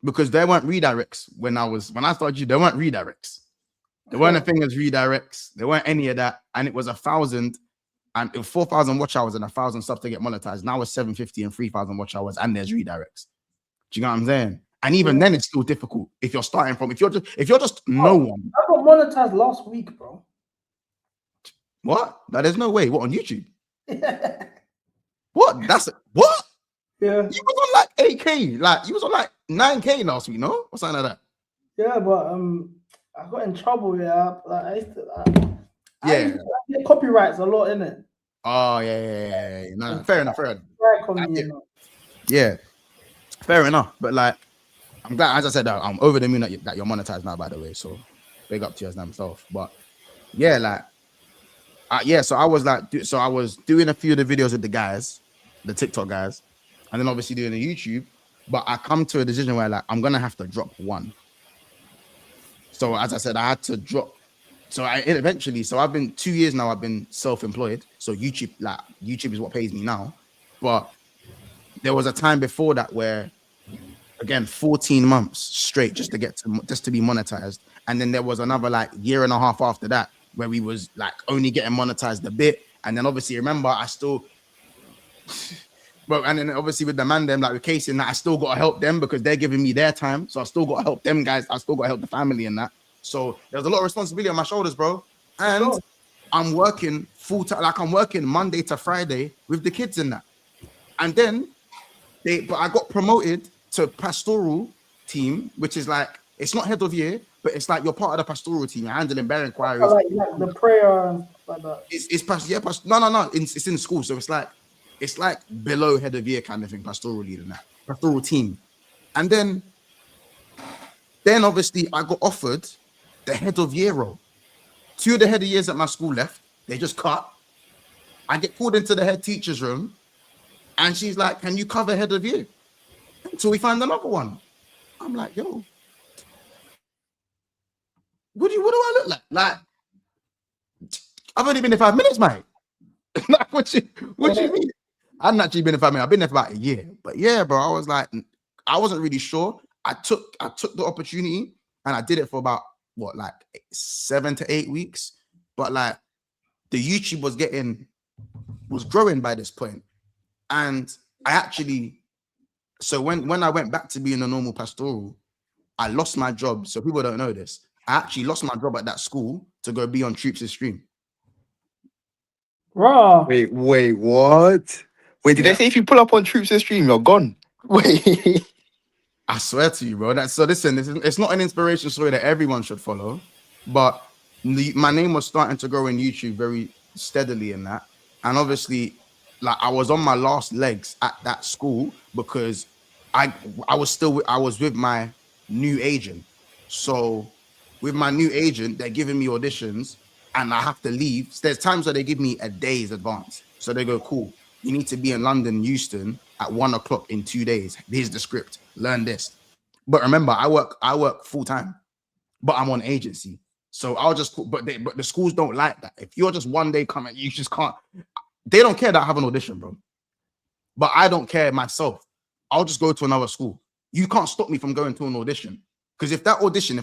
because there weren't redirects when I started you. There weren't redirects. There weren't a thing as redirects. There weren't any of that. And it was 1,000 and 4,000 watch hours and 1,000 stuff to get monetized. Now it's 750 and 3,000 watch hours and there's redirects. Do you know what I'm saying? And even then it's still difficult if you're starting from, if you're just no one. I got monetized last week, bro. What? There's no way. What, on YouTube? What? What? Yeah. You was on like 8K. Like you was on like 9K last week, no? Or something like that. Yeah, but I got in trouble. Yeah, like I used to get copyrights a lot in it. Oh yeah. No, fair enough. Yeah, fair enough. But like, I'm glad. As I said, I'm over the moon that you're monetized now. By the way, so big up to you as myself. But yeah, like, so I was like, I was doing a few of the videos with the guys, the TikTok guys, and then obviously doing the YouTube. But I come to a decision where like I'm gonna have to drop one. So as I said, I had to drop. So I've been 2 years now. I've been self-employed. So YouTube is what pays me now. But there was a time before that where, again, 14 months straight just to be monetized, and then there was another like year and a half after that where we was like only getting monetized a bit, and then obviously remember I still. Well, and then obviously with the man them, like with Casey and that, I still got to help them because they're giving me their time. So I still got to help them guys. I still got to help the family and that. So there's a lot of responsibility on my shoulders, bro. And I'm working full time. Like I'm working Monday to Friday with the kids and that. And then but I got promoted to pastoral team, which is like, it's not head of year, but it's like you're part of the pastoral team. You're handling bear inquiries. Like the prayer and stuff like that. No. It's in school. So it's like below head of year kind of thing, pastoral lead and that, pastoral team. And then obviously I got offered the head of year role. 2 of the head of years at my school left. They just cut. I get called into the head teacher's room and she's like, can you cover head of year? So we find another one. I'm like, yo, what do I look like? Like, I've only been there 5 minutes, mate. Like, what you mean? I hadn't actually been there 5 minutes. I've been there for about a year. But yeah, bro, I was like, I wasn't really sure. I took the opportunity and I did it for about, 7 to 8 weeks. But like, the YouTube was getting was growing by this point. And I actually, so when I went back to being a normal pastoral, I lost my job. So people don't know this. I actually lost my job at that school to go be on Troops' stream. Raw. Wait, what? Wait, did they say if you pull up on Troops' stream, you're gone? Wait. I swear to you, bro. So listen, it's not an inspiration story that everyone should follow, but my name was starting to grow in YouTube very steadily in that. And obviously, like I was on my last legs at that school because I was with my new agent. So with my new agent, they're giving me auditions and I have to leave. So there's times where they give me a day's advance. So they go, cool, you need to be in London, Euston at 1 o'clock in 2 days. Here's the script. Learn this. But remember, I work full time, but I'm on agency. So I'll just, but the schools don't like that. If you're just one day coming, you just can't. They don't care that I have an audition, bro. But I don't care myself. I'll just go to another school. You can't stop me from going to an audition. Because if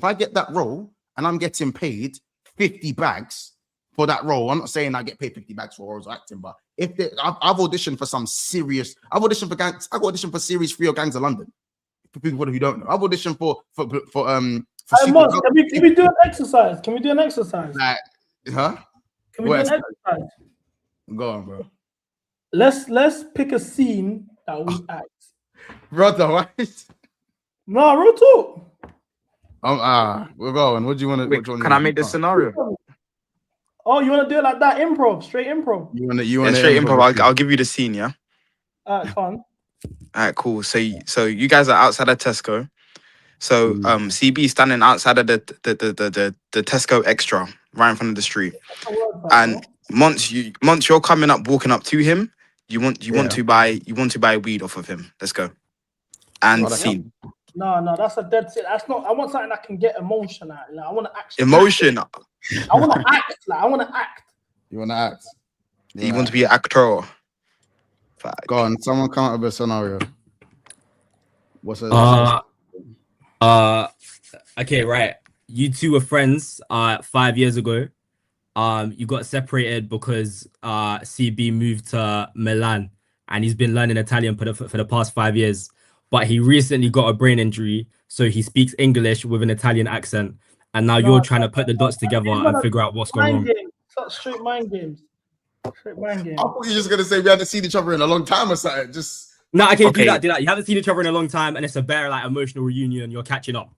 I get that role and I'm getting paid 50 bags for that role, I'm not saying I get paid 50 bags for roles acting, but if I've auditioned for some serious, I've auditioned for gangs, I got auditioned for Series 3 or Gangs of London. For people who don't know, I've auditioned for Moss, can we do an exercise? Can we do an exercise? Like, huh? Can we do an exercise? Go on, bro. Let's pick a scene that we act. Brother, what? No, real talk. We're going. What do you want to? Can I make the scenario? Oh, you want to do it like that? Improv, straight improv. You want straight improv? I'll give you the scene, yeah. Come on. All right, cool. So you guys are outside of Tesco. So CB standing outside of the Tesco Extra right in front of the street. And once you're coming up, walking up to him, you want to buy weed off of him. Let's go. And scene. No, that's a dead set. That's not. I want something that can get emotion out. Like, I want to actually emotion. I want to act. Like I want to act. You want to act. You want to be an actor. Go on. Someone come up with a scenario. What's it? Okay, right. You two were friends 5 years ago. You got separated because CB moved to Milan and he's been learning Italian for the past 5 years. But he recently got a brain injury, so he speaks English with an Italian accent. And now you're trying to put the dots together and figure out what's going on. Straight mind games. Straight mind games. I thought you were just gonna say we haven't seen each other in a long time or something. Just no, okay, do that. You haven't seen each other in a long time, and it's a better like emotional reunion. You're catching up.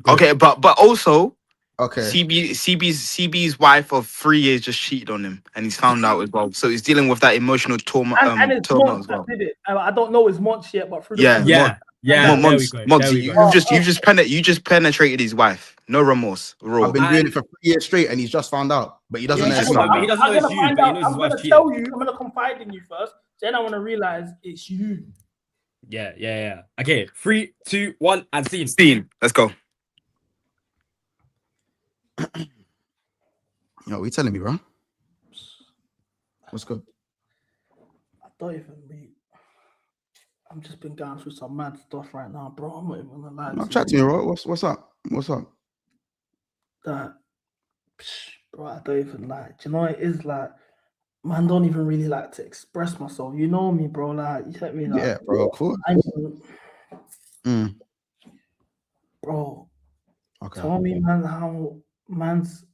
Good. Okay, but also, okay, CB's wife of 3 years just cheated on him, and he's found out as well. So he's dealing with that emotional turmoil as well. I don't know his Monts yet, but through Monts, you just penetrated his wife. No remorse. I've been doing it for 3 years straight, and he's just found out, but he doesn't know it's not. He doesn't know it's you, but he knows his wife cheated. I'm gonna confide in you first. Then I want to realize it's you. Yeah. Okay, 3, 2, 1, and scene. Scene. Let's go. Yo, what you telling me, bro? What's good? I don't even be. I'm just been going through some mad stuff right now, bro. I'm not even gonna lie. No, chat to me, bro. What's up? What's up? Bro, I don't even like. Do you know what it is like? Man, don't even really like to express myself. You know me, bro. Like, you get me? Like, yeah, bro. Cool. Bro. Okay. Tell me, man, how man's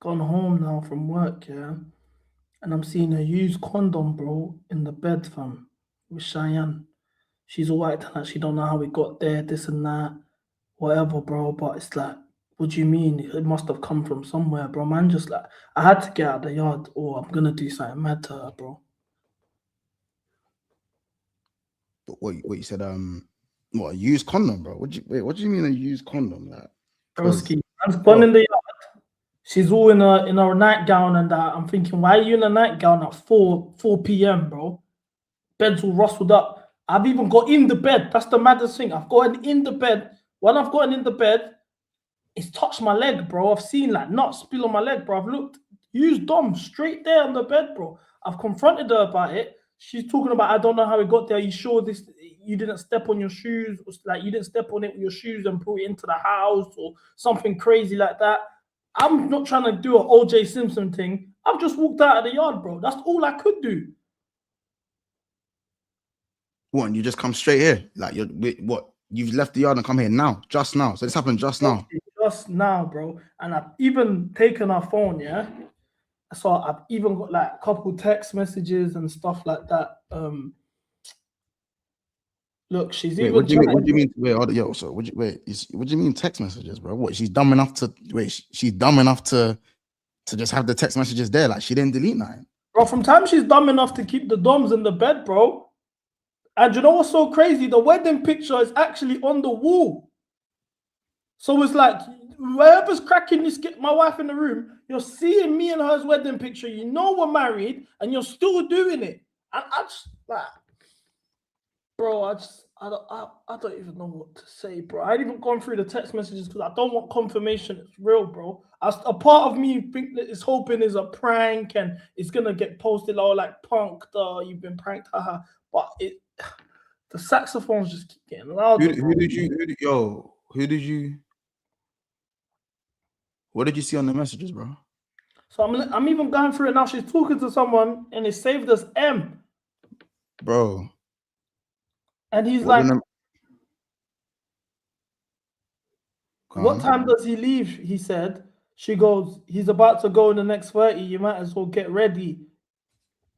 gone home now from work, yeah, and I'm seeing a used condom, bro, in the bed, fam, with Cheyenne. She's all acting like she don't know how we got there, this and that, whatever, bro. But it's like, what do you mean? It must have come from somewhere, bro. Man, just like, I had to get out of the yard, or I'm gonna do something mad to her, bro. But what you said? What, a used condom, bro? What do you mean a used condom? Like, Broski, man's gone in the yard. She's all in a nightgown and that. I'm thinking, why are you in a nightgown at 4 p.m., bro? Bed's all rustled up. I've even got in the bed. That's the maddest thing. I've gotten in the bed. When I've gotten in the bed, it's touched my leg, bro. I've seen like nuts spill on my leg, bro. I've looked, used Dom straight there on the bed, bro. I've confronted her about it. She's talking about, I don't know how it got there. Are you sure this? You didn't step on your shoes? Like you didn't step on it with your shoes and put it into the house or something crazy like that. I'm not trying to do an OJ Simpson thing. I've just walked out of the yard, bro. That's all I could do. What? And you just come straight here? Like what? You've left the yard and come here now, just now. So this happened just now. Just now, bro. And I've even taken her phone, yeah. So I've even got like a couple text messages and stuff like that. Look, she's even. What do you mean? Wait, hold on, yo. So what do you mean text messages, bro? What? She's dumb enough to She's dumb enough to just have the text messages there. Like she didn't delete nothing. Bro, from time she's dumb enough to keep the DOMs in the bed, bro. And you know what's so crazy? The wedding picture is actually on the wall. So it's like, whoever's cracking this, get my wife in the room, you're seeing me and her's wedding picture. You know we're married, and you're still doing it. And I just like, bro, I don't even know what to say, bro. I ain't even gone through the text messages because I don't want confirmation it's real, bro. A part of me think that is hoping is a prank and it's gonna get posted all like punked, you've been pranked, haha. But the saxophones just keep getting louder. What did you see on the messages, bro? So I'm even going through it now. She's talking to someone and it saved as M. Bro. And he's like, what time does he leave? He said. She goes, he's about to go in the next 30. You might as well get ready.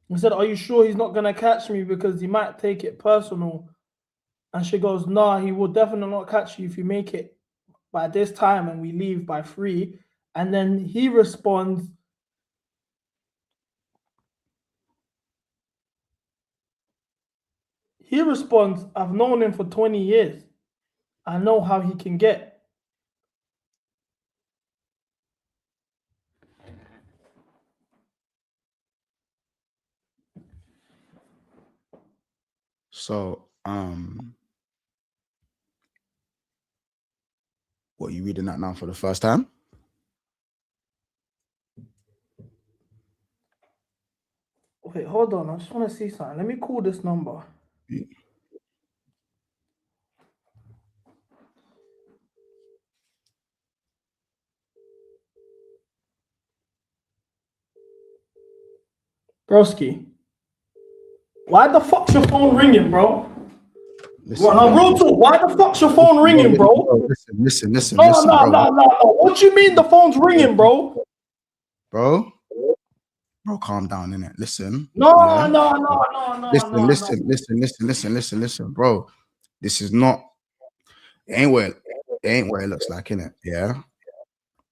He said, are you sure he's not going to catch me because he might take it personal? And she goes, nah, he will definitely not catch you if you make it by this time and we leave by 3. And then he responds, I've known him for 20 years. I know how he can get. So, what, you reading that now for the first time? Wait, hold on. I just want to see something. Let me call this number. Yeah. Broski, why the fuck's your phone ringing, bro? Listen, why the fuck's your phone ringing, bro? Listen, No. What you mean the phone's ringing, bro? Bro, calm down, innit? Listen. No. Listen, bro. This is not. It ain't where it looks like, innit? Yeah.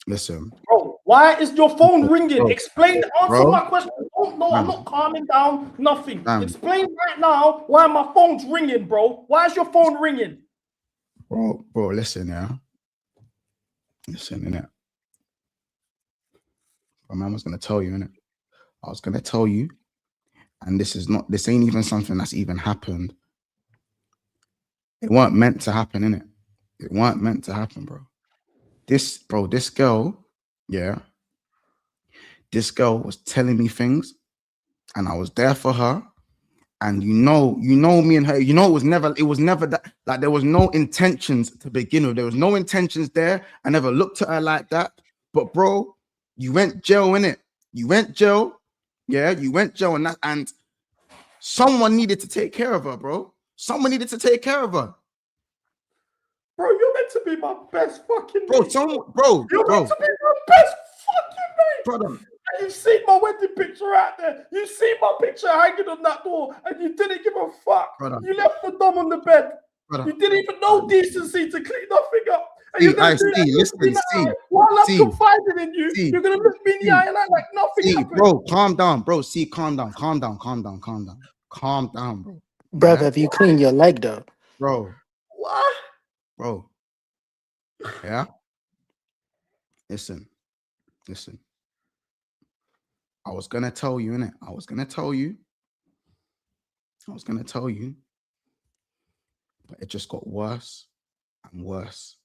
Listen. Bro, why is your phone ringing? Bro, Answer my question. No, I'm not calming down. Nothing. Explain right now why my phone's ringing, bro. Why is your phone ringing? Bro, listen, yeah. Listen, innit? My man was gonna tell you, innit? I was gonna tell you, and this ain't even something that's even happened. It weren't meant to happen, innit? It weren't meant to happen, bro. This girl, yeah. This girl was telling me things, and I was there for her. And you know me and her, it was never that, like, there was no intentions to begin with. There was no intentions there. I never looked at her like that. But bro, you went jail, innit? You went jail. Yeah, you went jail, and someone needed to take care of her, bro. Someone needed to take care of her. Bro, you're meant to be my best fucking bro. You're meant to be my best fucking mate. Brother. And you've seen my wedding picture out there. You see my picture hanging on that door, and you didn't give a fuck. Brother. You left the dom on the bed. Brother. You didn't even know decency to clean nothing up. While I'm confiding in you, you're gonna look me in the eye and act like nothing happened. Bro, calm down, bro. Calm down, bro. Brother, have you cleaned your leg though? Bro. What? Bro. Yeah. Listen. I was gonna tell you, innit? I was gonna tell you. But it just got worse and worse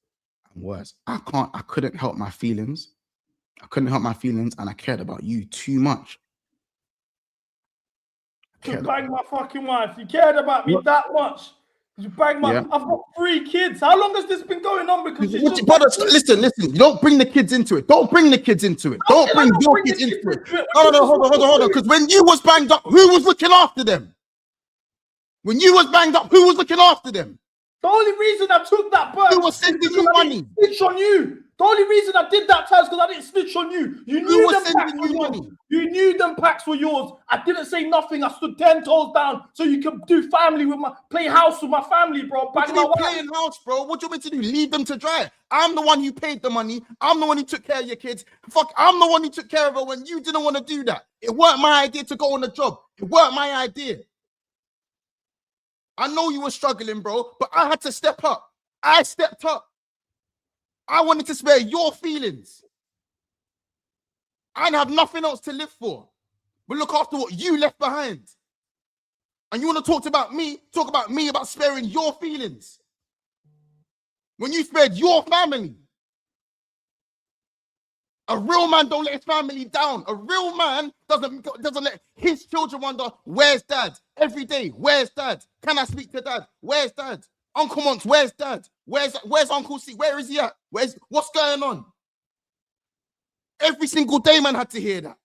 and worse. I couldn't help my feelings. And I cared about you too much. You banged my fucking wife. You cared about me that much. You banged my. Yeah. I've got 3 kids. How long has this been going on? Because listen. You don't bring the kids into it. Don't bring your kids into it. No, hold on. Because when you was banged up, who was looking after them? When you was banged up, who was looking after them? The only reason I took that bird Who was sending you money? Snitch on you. The only reason I did that time is because I didn't snitch on you. You Who knew was them packs sending were you yours. money? You knew them packs were yours. I didn't say nothing. I stood 10 toes down so you can do family with play house with my family, bro. What do you mean playing house, bro? What do you want me to do? Leave them to dry? I'm the one who paid the money. I'm the one who took care of your kids. Fuck, I'm the one who took care of her when you didn't want to do that. It weren't my idea to go on the job. It weren't my idea. I know you were struggling, bro, but I had to step up. I stepped up. I wanted to spare your feelings. I have nothing else to live for. But look after what you left behind. And you want to talk about me about sparing your feelings. When you spared your family. A real man don't let his family down. A real man doesn't let his children wonder, where's dad? Every day, where's dad? Can I speak to dad? Where's dad? Uncle Monts, where's dad? Where's Uncle C? Where is he at? What's going on? Every single day, man had to hear that.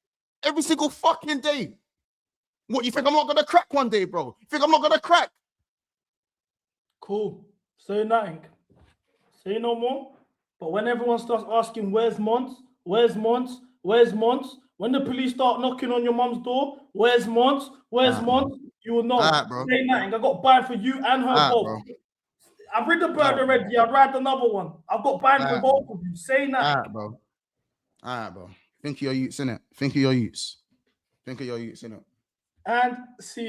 Every single fucking day. What, you think I'm not gonna crack one day, bro? You think I'm not gonna crack? Cool. Say nothing. Say no more. But when everyone starts asking, where's Monts? Where's Monts? Where's Monts? When the police start knocking on your mum's door, where's Monts? Where's Monts? You will know. Bro. Say nothing. I got banned for you and her both. Bro. I've read the bird already. I've read another one. I've got banned for both of you. Say nothing. Bro. All right, bro. Think of your youths, innit? Think of your youths. Think of your youths, innit? And see.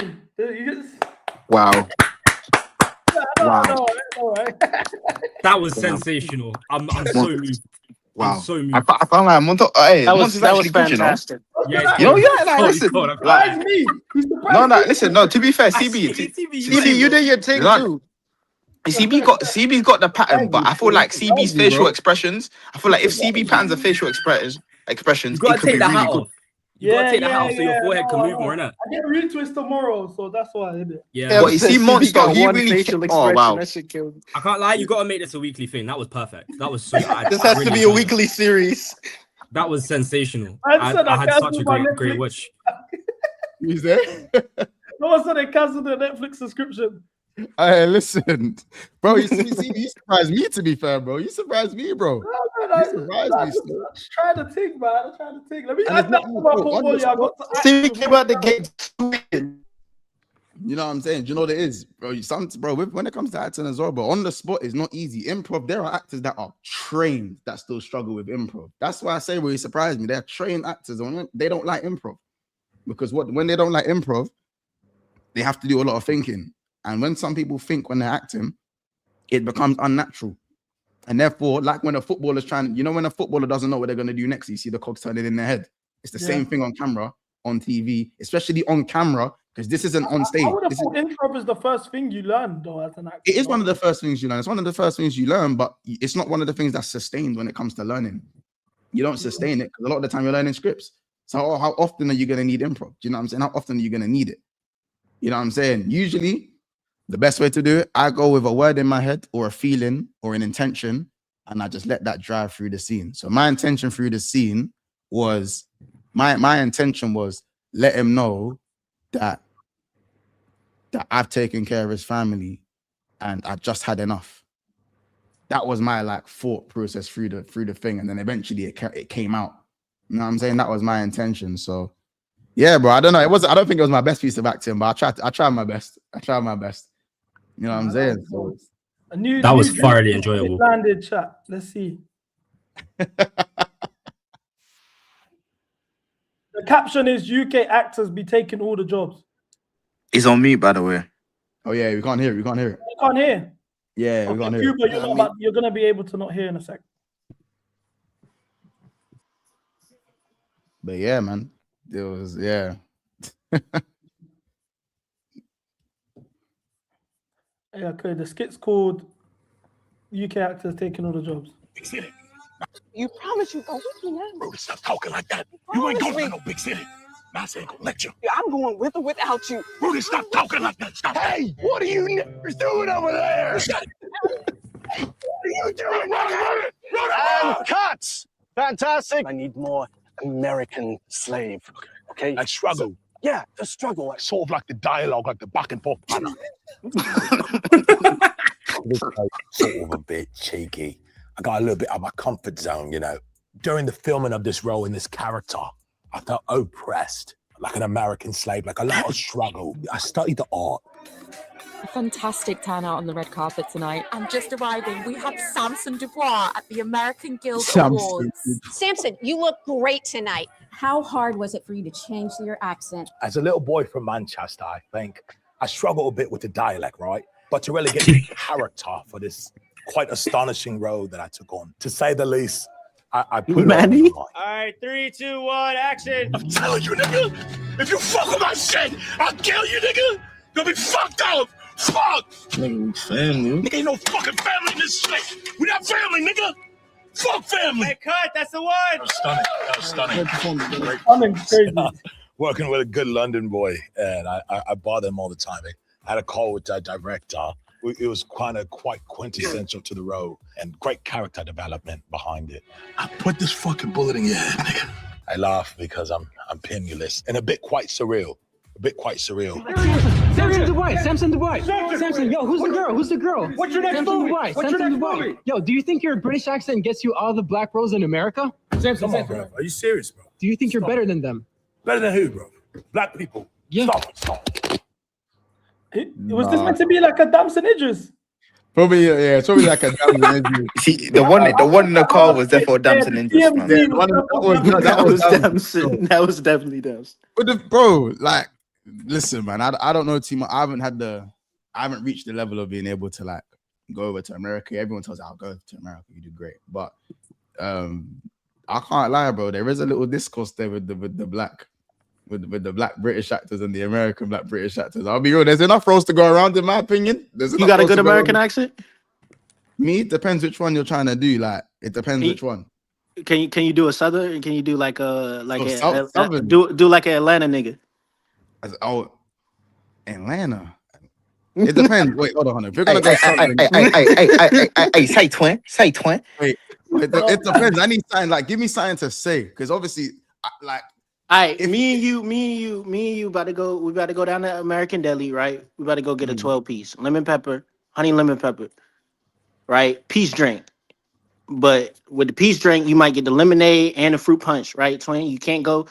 Wow. Wow. That was sensational. I'm so moved. Wow. I'm so moved. I can't lie. Monto, hey, That Monto's was actually good, you know. fantastic. Yeah, You know, yeah, like, listen. Surprise me. No, listen, no, to be fair, CB, you did your thing too. CB's got the pattern, but I feel like CB's facial expressions, I feel like if CB patterns are facial expressions, You it gotta could be take the really hat good. off. You gotta take the hat off so your forehead can move more, innit? I get retwist tomorrow, so that's why I did it. Yeah, but you see, Monster, he really. Oh wow! I can't lie, you gotta make this a weekly thing. That was perfect. That was so. This has to be a weekly series. That was sensational. I said I had such a cancelled my great Netflix. watch. Who's there? No one said they cancelled the Netflix subscription. Hey, listen, bro. You surprised me. To be fair, bro, you surprised me, bro. No, you surprised me. Still. I'm just trying to think, man. I'm trying to think. Let me And add it's that not to even my on the portfolio. I got spot. to Think about the game. You know what I'm saying? Do you know what it is, bro? When it comes to acting as well, bro, on the spot is not easy. Improv, there are actors that are trained that still struggle with improv. That's why I say, well, you surprised me. They're trained actors, and they don't like improv because when they don't like improv, they have to do a lot of thinking. And when some people think when they're acting, it becomes unnatural. And therefore, like when a footballer's when a footballer doesn't know what they're going to do next, you see the cogs turning in their head. It's the same thing on camera, on TV, especially on camera, because this isn't on stage. I would have thought improv is the first thing you learn, though, as an actor. It is one of the first things you learn. It's one of the first things you learn, but it's not one of the things that's sustained when it comes to learning. You don't sustain it because a lot of the time you're learning scripts. So how often are you going to need improv? Do you know what I'm saying? How often are you going to need it? You know what I'm saying? Usually, the best way to do it, I go with a word in my head or a feeling or an intention, and I just let that drive through the scene. So my intention through the scene was, my intention was let him know that I've taken care of his family and I just had enough. That was my thought process through the thing, and then eventually it came out. You know what I'm saying? That was my intention. So yeah, bro. I don't know. I don't think it was my best piece of acting, but I tried my best. You know what I'm saying? So that was thoroughly enjoyable. Landed chat. Let's see. The caption is UK actors be taking all the jobs. He's on mute, by the way. Oh yeah, we can't hear it. You can't hear. Yeah, we can't hear it. Cuba, you're gonna be able to not hear in a sec. But yeah, man, it was Yeah, okay. The skit's called UK actors taking all the jobs. Big city. You promise you go with me now? Bro, stop talking like that. You ain't going to no big city. I ain't gonna let you. Yeah, I'm going with or without you. Rudy, stop talking like that. Stop. Hey, what are you niggers doing over there? What are you doing? And cuts. Fantastic. I need more American slave. Okay. I struggle. Yeah, the struggle, like sort of like the dialogue, like the back and forth manner. This guy's sort of a bit cheeky. I got a little bit out of my comfort zone, you know. During the filming of this role in this character, I felt oppressed, like an American slave, like a lot of struggle. I studied the art. A fantastic turnout on the red carpet tonight. And just arriving, we have Samson Dubois at the American Guild Awards. Samson, you look great tonight. How hard was it for you to change your accent? As a little boy from Manchester, I think I struggled a bit with the dialect, right? But to really get the character for this quite astonishing role that I took on, to say the least, I put it on. All right, 3, 2, 1, action. I'm telling you, nigga, if you fuck with my shit, I'll kill you, nigga. You'll be fucked up. Fuck. Nigga, family. Nigga, ain't no fucking family in this shit. We not family, nigga. Fuck family. Hey, cut. That's the one. That was stunning. That was stunning. Stunning, crazy. Working with a good London boy, and I bother him all the time. I had a call with that director. It was quite quintessential to the role and great character development behind it. I put this fucking bullet in your head, nigga. I laugh because I'm penniless and a bit quite surreal. Samson Dubois. Samson, yo, who's the girl? Who's the girl? What's your next movie? What's your next movie? Yo, do you think your British accent gets you all the black roles in America? Samson, come on, bro. Are you serious, bro? Do you think you're better than them? Better than who, bro? Black people. Yeah. Stop. Was this meant to be like a Damson Idris? Probably, yeah, it's probably like a Damson Idris. See, the one in the car was therefore Damson Idris, man. That was definitely Damson. But bro, like, listen, man, I don't know too much. I haven't reached the level of being able to like go over to America. Everyone tells me I'll go to America, you do great. But I can't lie, bro. There is a little discourse there with the black British actors and the American black British actors. I'll be real, there's enough roles to go around, in my opinion. You got a good American accent? Me, it depends which one you're trying to do. Like, it depends which one. Can you do a Southern? Can you do like Southern? Do like an Atlanta nigga? Atlanta. It depends. Wait, hold on. If you're gonna go Southern, hey, say twin. Wait, it depends. I need something like, give me something to say, because obviously, like. All right, me and you about to go. We about to go down to American Deli, right? We about to go get a 12-piece lemon pepper, honey lemon pepper, right? Peach drink. But with the peach drink, you might get the lemonade and the fruit punch, right, twin? You can't go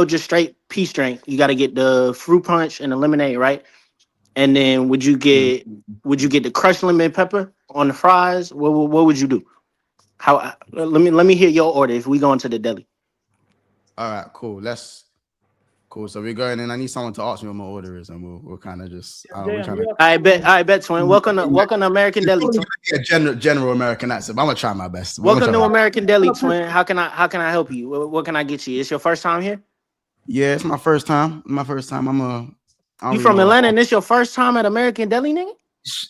just straight peach drink. You got to get the fruit punch and the lemonade, right? And then would you get the crushed lemon pepper on the fries? What would you do? How? Let me hear your order if we go into the deli. All right, cool. Cool. So we're going in. I need someone to ask me what my order is, and we'll kind of just. I bet, twin. Welcome to American Deli. A general American accent. I'm gonna try my best. Welcome to American Deli, twin. How can I help you? What can I get you? It's your first time here? Yeah, it's my first time. You from Atlanta, and it's your first time at American Deli, nigga?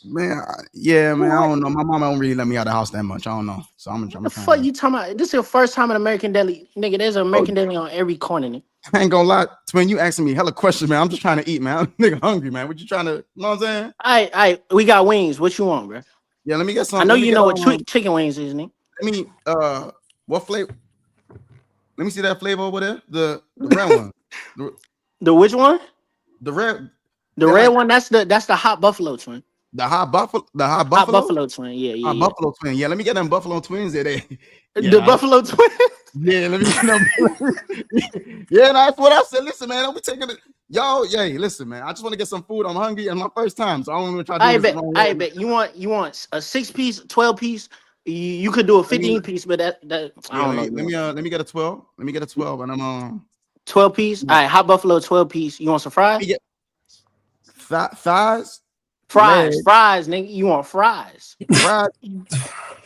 Man, yeah, man. I don't know. My mama don't really let me out of the house that much. I don't know. So I'm trying. What the fuck you talking about? This is your first time at American Deli, nigga. There's an American Deli on every corner, nigga. I ain't gonna lie, twin. You asking me hella questions, man. I'm just trying to eat, man. I'm nigga hungry, man. What you trying to? You know what I'm saying? All right. We got wings. What you want, bro? Yeah, let me get some. I know you know what chicken wings is, nigga. Let me. What flavor? Let me see that flavor over there. The red one. The which one? The red. The red one. That's the hot buffalo, twin. The hot buffalo. Hot buffalo twin. Yeah. Buffalo twin. Yeah, let me get them buffalo twins there. Buffalo twin. Yeah, let me get them. Yeah, that's what I said. Listen, man, I'm taking it. Yo, yeah, listen, man. I just want to get some food. I'm hungry, and my first time, so I don't want to try to do this. I bet. You want a 6-piece, 12-piece. You could do a 15-piece, but that I don't know. Let me get a 12. Let me get a 12, and I'm 12-piece. All right, hot buffalo 12-piece. You want some fries? Thighs. Fries, nigga. You want fries? Fries,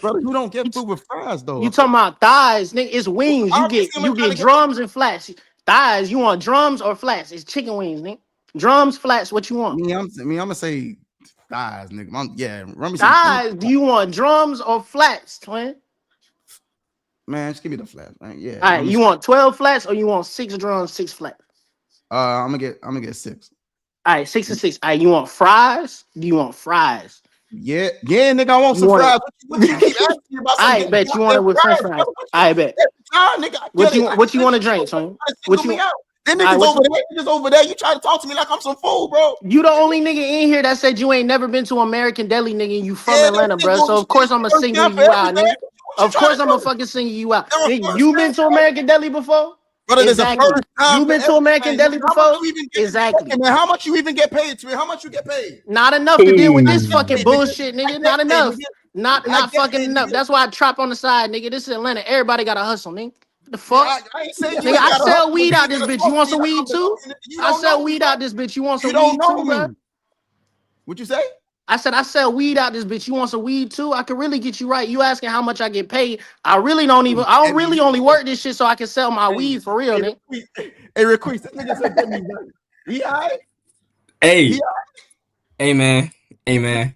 brother. You don't get food with fries though. You talking about thighs, nigga? It's wings. You get drums and flats. Thighs. You want drums or flats? It's chicken wings, nigga. Drums, flats. What you want? I'm gonna say thighs, nigga. Thighs. Do you want drums or flats, twin? Man, just give me the flats, man. Yeah. All right. You want 12 flats or you want 6 drums, 6 flats? I'm gonna get 6. All right, 6 and 6. All right, you want fries? Do you want fries? Yeah, nigga, I want some fries. What you keep asking me about? I bet you want it with French fries. I bet. Nigga, what you want to drink, Tony? Them niggas over there, niggas over there. You try to talk to me like I'm some fool, bro. You the only nigga in here that said you ain't never been to American Deli, nigga. And you from Atlanta, bro. So of course I'm gonna single you out, nigga. Of course I'm gonna fucking single you out. Nigga, you been to American Deli before? Brother, Exactly. You been to American Deli before? Exactly. Man, how much you even get paid to it? How much you get paid? Not enough to deal with this fucking bullshit, nigga. Not enough. Not fucking enough. That's why I trap on the side, nigga. This is Atlanta. Everybody got to hustle, nigga. The fuck? I ain't saying Nigga, I sell weed out this bitch. You want some weed too? I sell weed out this bitch. You want some weed too, bro? What you say? I said I sell weed out this bitch. You want some weed too? I can really get you right. You asking how much I get paid? I don't really only work this shit so I can sell my weed for real, nigga. Hey, request. That nigga said get me right. He alright? Hey. Hey, man. Hey, man.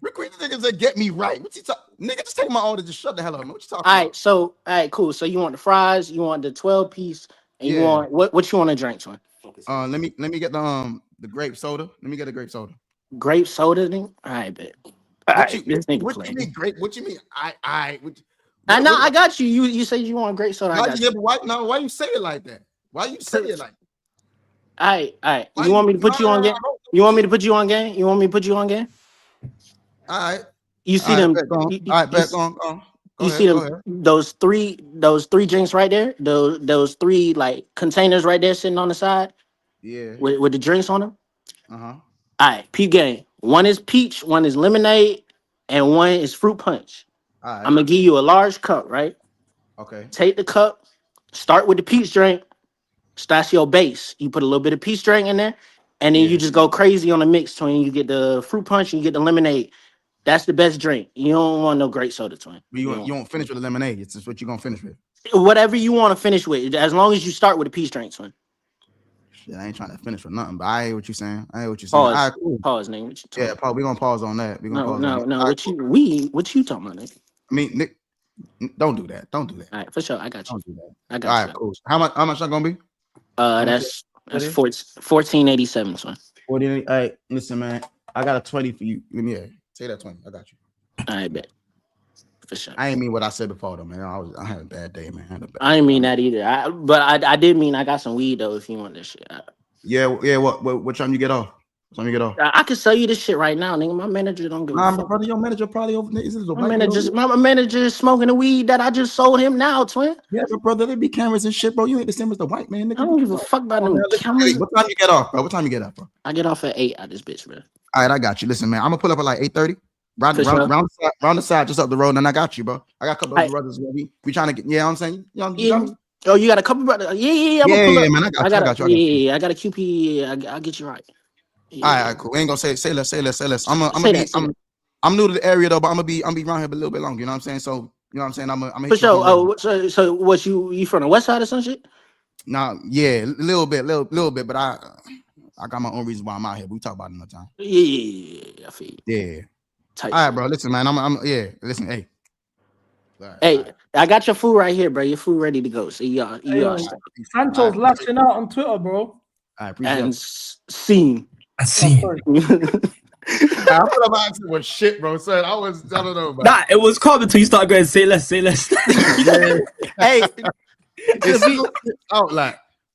Request, the nigga said get me right. What you talking? Nigga, just take my order. Just shut the hell up, man. What you talking about? All right, cool. So you want the fries? You want the 12-piece? And you want what you want to drink, son? Let me get the grape soda. Let me get a grape soda. Grape soda, thing? All right, bet. What you mean grape? What you mean? I got you. You said you want grape soda. Why you say it like that? Why you say it like that? All right. You want me to put you on game? You want me to put you on game? You want me to put you on game? All right. You see them? All right, bet on. You see them? Those three drinks right there. Those three like containers right there sitting on the side. Yeah. With the drinks on them. All right, peep game. One is peach, one is lemonade, and one is fruit punch. All right. I'm gonna give you a large cup, right? Okay. Take the cup. Start with the peach drink. That's your base. You put a little bit of peach drink in there, and then you just go crazy on the mix. Twin, you get the fruit punch, and you get the lemonade. That's the best drink. You don't want no great soda, twin. You won't finish with the lemonade. It's just what you're gonna finish with. Whatever you want to finish with, as long as you start with a peach drink, twin. Shit, I ain't trying to finish with nothing, but I hear what you're saying. Pause, All right, cool. Pause, nigga. Yeah, we're gonna pause on that. No. What you talking about, nigga? I mean, Nick, don't do that. Don't do that. All right, for sure. I got you. Don't do that. I got you. All right, cool. How much that gonna be? That's 1487, son. 40. All right, listen, man. I got a 20 for you. Let me say that 20. I got you. All right, bet. For sure. I ain't mean what I said before though, man. I had a bad day, man. I didn't mean that either. But I did mean I got some weed though. If you want this shit. Yeah. What time you get off? I can sell you this shit right now, nigga. My manager don't give a fuck. Brother, your manager probably over there. My manager is smoking the weed that I just sold him now, twin. Yeah, but brother, there be cameras and shit, bro. You ain't the same as the white man, nigga. I don't give a fuck about them cameras. What time you get off, bro? Bro? I get off at 8 out this bitch, bro. All right, I got you. Listen, man, I'm gonna pull up at like 8:30. Round the side, just up the road, and I got you, bro. I got a couple of brothers. We trying to get. Yeah, I'm saying. Oh, you got a couple brothers. Yeah. Man. I got you. Yeah, I got a QP. I'll get you right. Yeah. All right, cool. We ain't gonna say less. I'm new to the area though, but I'm gonna be around here a little bit longer. You know what I'm saying? So you know what I'm saying? I'm for sure. Oh, so what you from the west side or some shit? Nah, yeah, a little bit, but I got my own reasons why I'm out here. We talk about it another time. Yeah, I feel you. Yeah. All right, bro. Listen, man. Listen, hey. Hey, I got your food right here, bro. Your food ready to go. So y'all. Santos lashing out on Twitter, bro. I appreciate and it. Seen. I see. I thought my accent was shit, bro. So I don't know. Man. Nah, it was calm until you start going say less. Hey,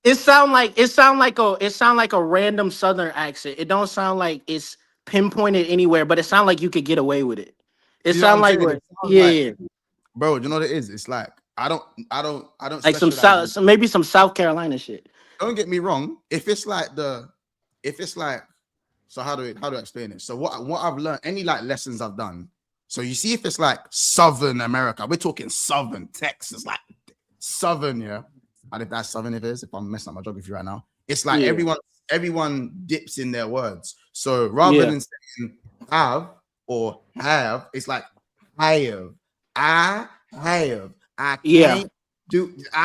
it sound like a random Southern accent. It don't sound like it's pinpointed anywhere, but it sound like you could get away with it. It sound like yeah. Bro, you know what it is? It's like I don't like maybe some South Carolina shit. Don't get me wrong. If it's like so how do I explain it? So what I've learned, any like lessons I've done. So you see if it's like Southern America, we're talking Southern Texas, like Southern, yeah. And if that's Southern, if I'm messing up my geography right now, it's like everyone dips in their words. So rather than saying have or have, it's like I have. I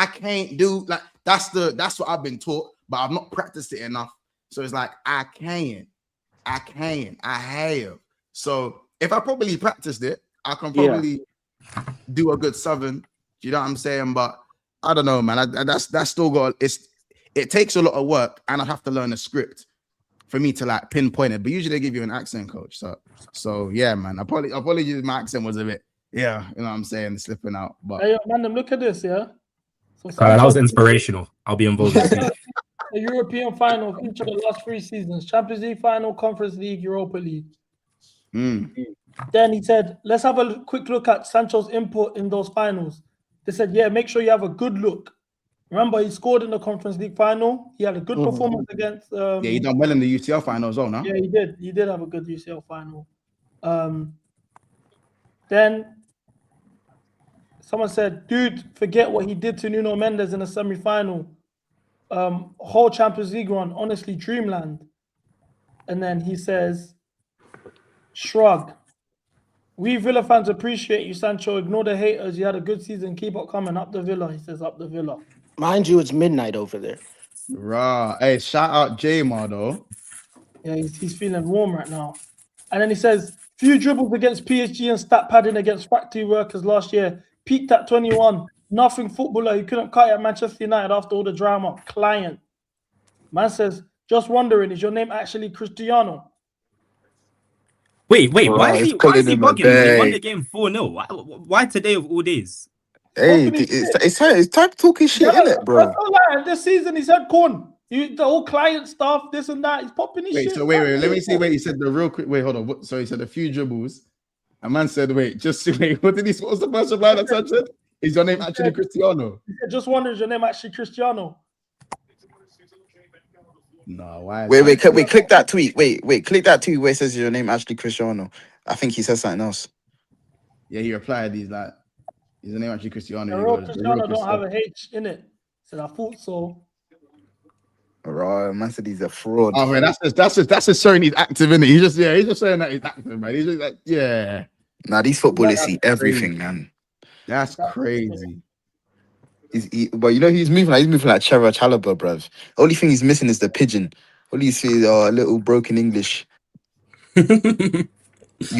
can't do like that's what I've been taught, but I've not practiced it enough. So it's like I have. So if I probably practiced it, I can probably do a good Southern. You know what I'm saying? But I don't know, man. That's still got it takes a lot of work, and I have to learn a script for me to like pinpoint it. But usually they give you an accent coach. So yeah, man. Apologies, my accent was a bit, you know what I'm saying, slipping out. But hey, man, look at this, yeah. That was inspirational. I'll be involved. the European final of each of the last 3 seasons: Champions League final, Conference League, Europa League. Then he said, let's have a quick look at Sancho's input in those finals. They said, yeah, make sure you have a good look. Remember, he scored in the Conference League final. He had a good performance against. Yeah, he done well in the UCL final as well, no? Yeah, he did. He did have a good UCL final. Then someone said, dude, forget what he did to Nuno Mendes in the semi-final. Whole Champions League run, honestly, dreamland. And then he says, shrug. We Villa fans appreciate you, Sancho. Ignore the haters. You had a good season. Keep up coming. Up the Villa. He says, up the Villa. Mind you, it's midnight over there. Right. Hey, shout out Jamar, though. Yeah, he's feeling warm right now. And then he says, few dribbles against PSG and stat padding against factory workers last year. Peaked at 21. Nothing footballer. He couldn't cut it at Manchester United after all the drama. Client. Man says, just wondering, is your name actually Cristiano? Wait, why Right, is he he's pulling him a bugging? They won bag. the game 4-0. Why today of all days? Hey, it's time talking shit, innit, bro? This season he said corn. The whole client stuff, this and that. He's popping his shit. So wait. Let me see. Wait, he said the real quick. Wait, hold on. So he said a few dribbles. A man said, wait, just wait. What did he? What was the first line that said? Is your name actually Cristiano? He said, just wondering, is your name actually Cristiano? No, why? Wait, click that tweet. Wait, click that tweet where it says your name actually Cristiano. I think he said something else. Yeah, he replied. He's like, is the name actually Cristiano? The real Cristiano don't have a H in it. Said I thought so. Right, man said he's a fraud. Oh man, that's just showing he's active, innit? He's just saying that he's active, man. He's just like, yeah. Nah, these footballers see everything, man. That's crazy. But you know he's moving like Trevor Chalobah, bruv. The only thing he's missing is the pigeon. All you see is a little broken English. You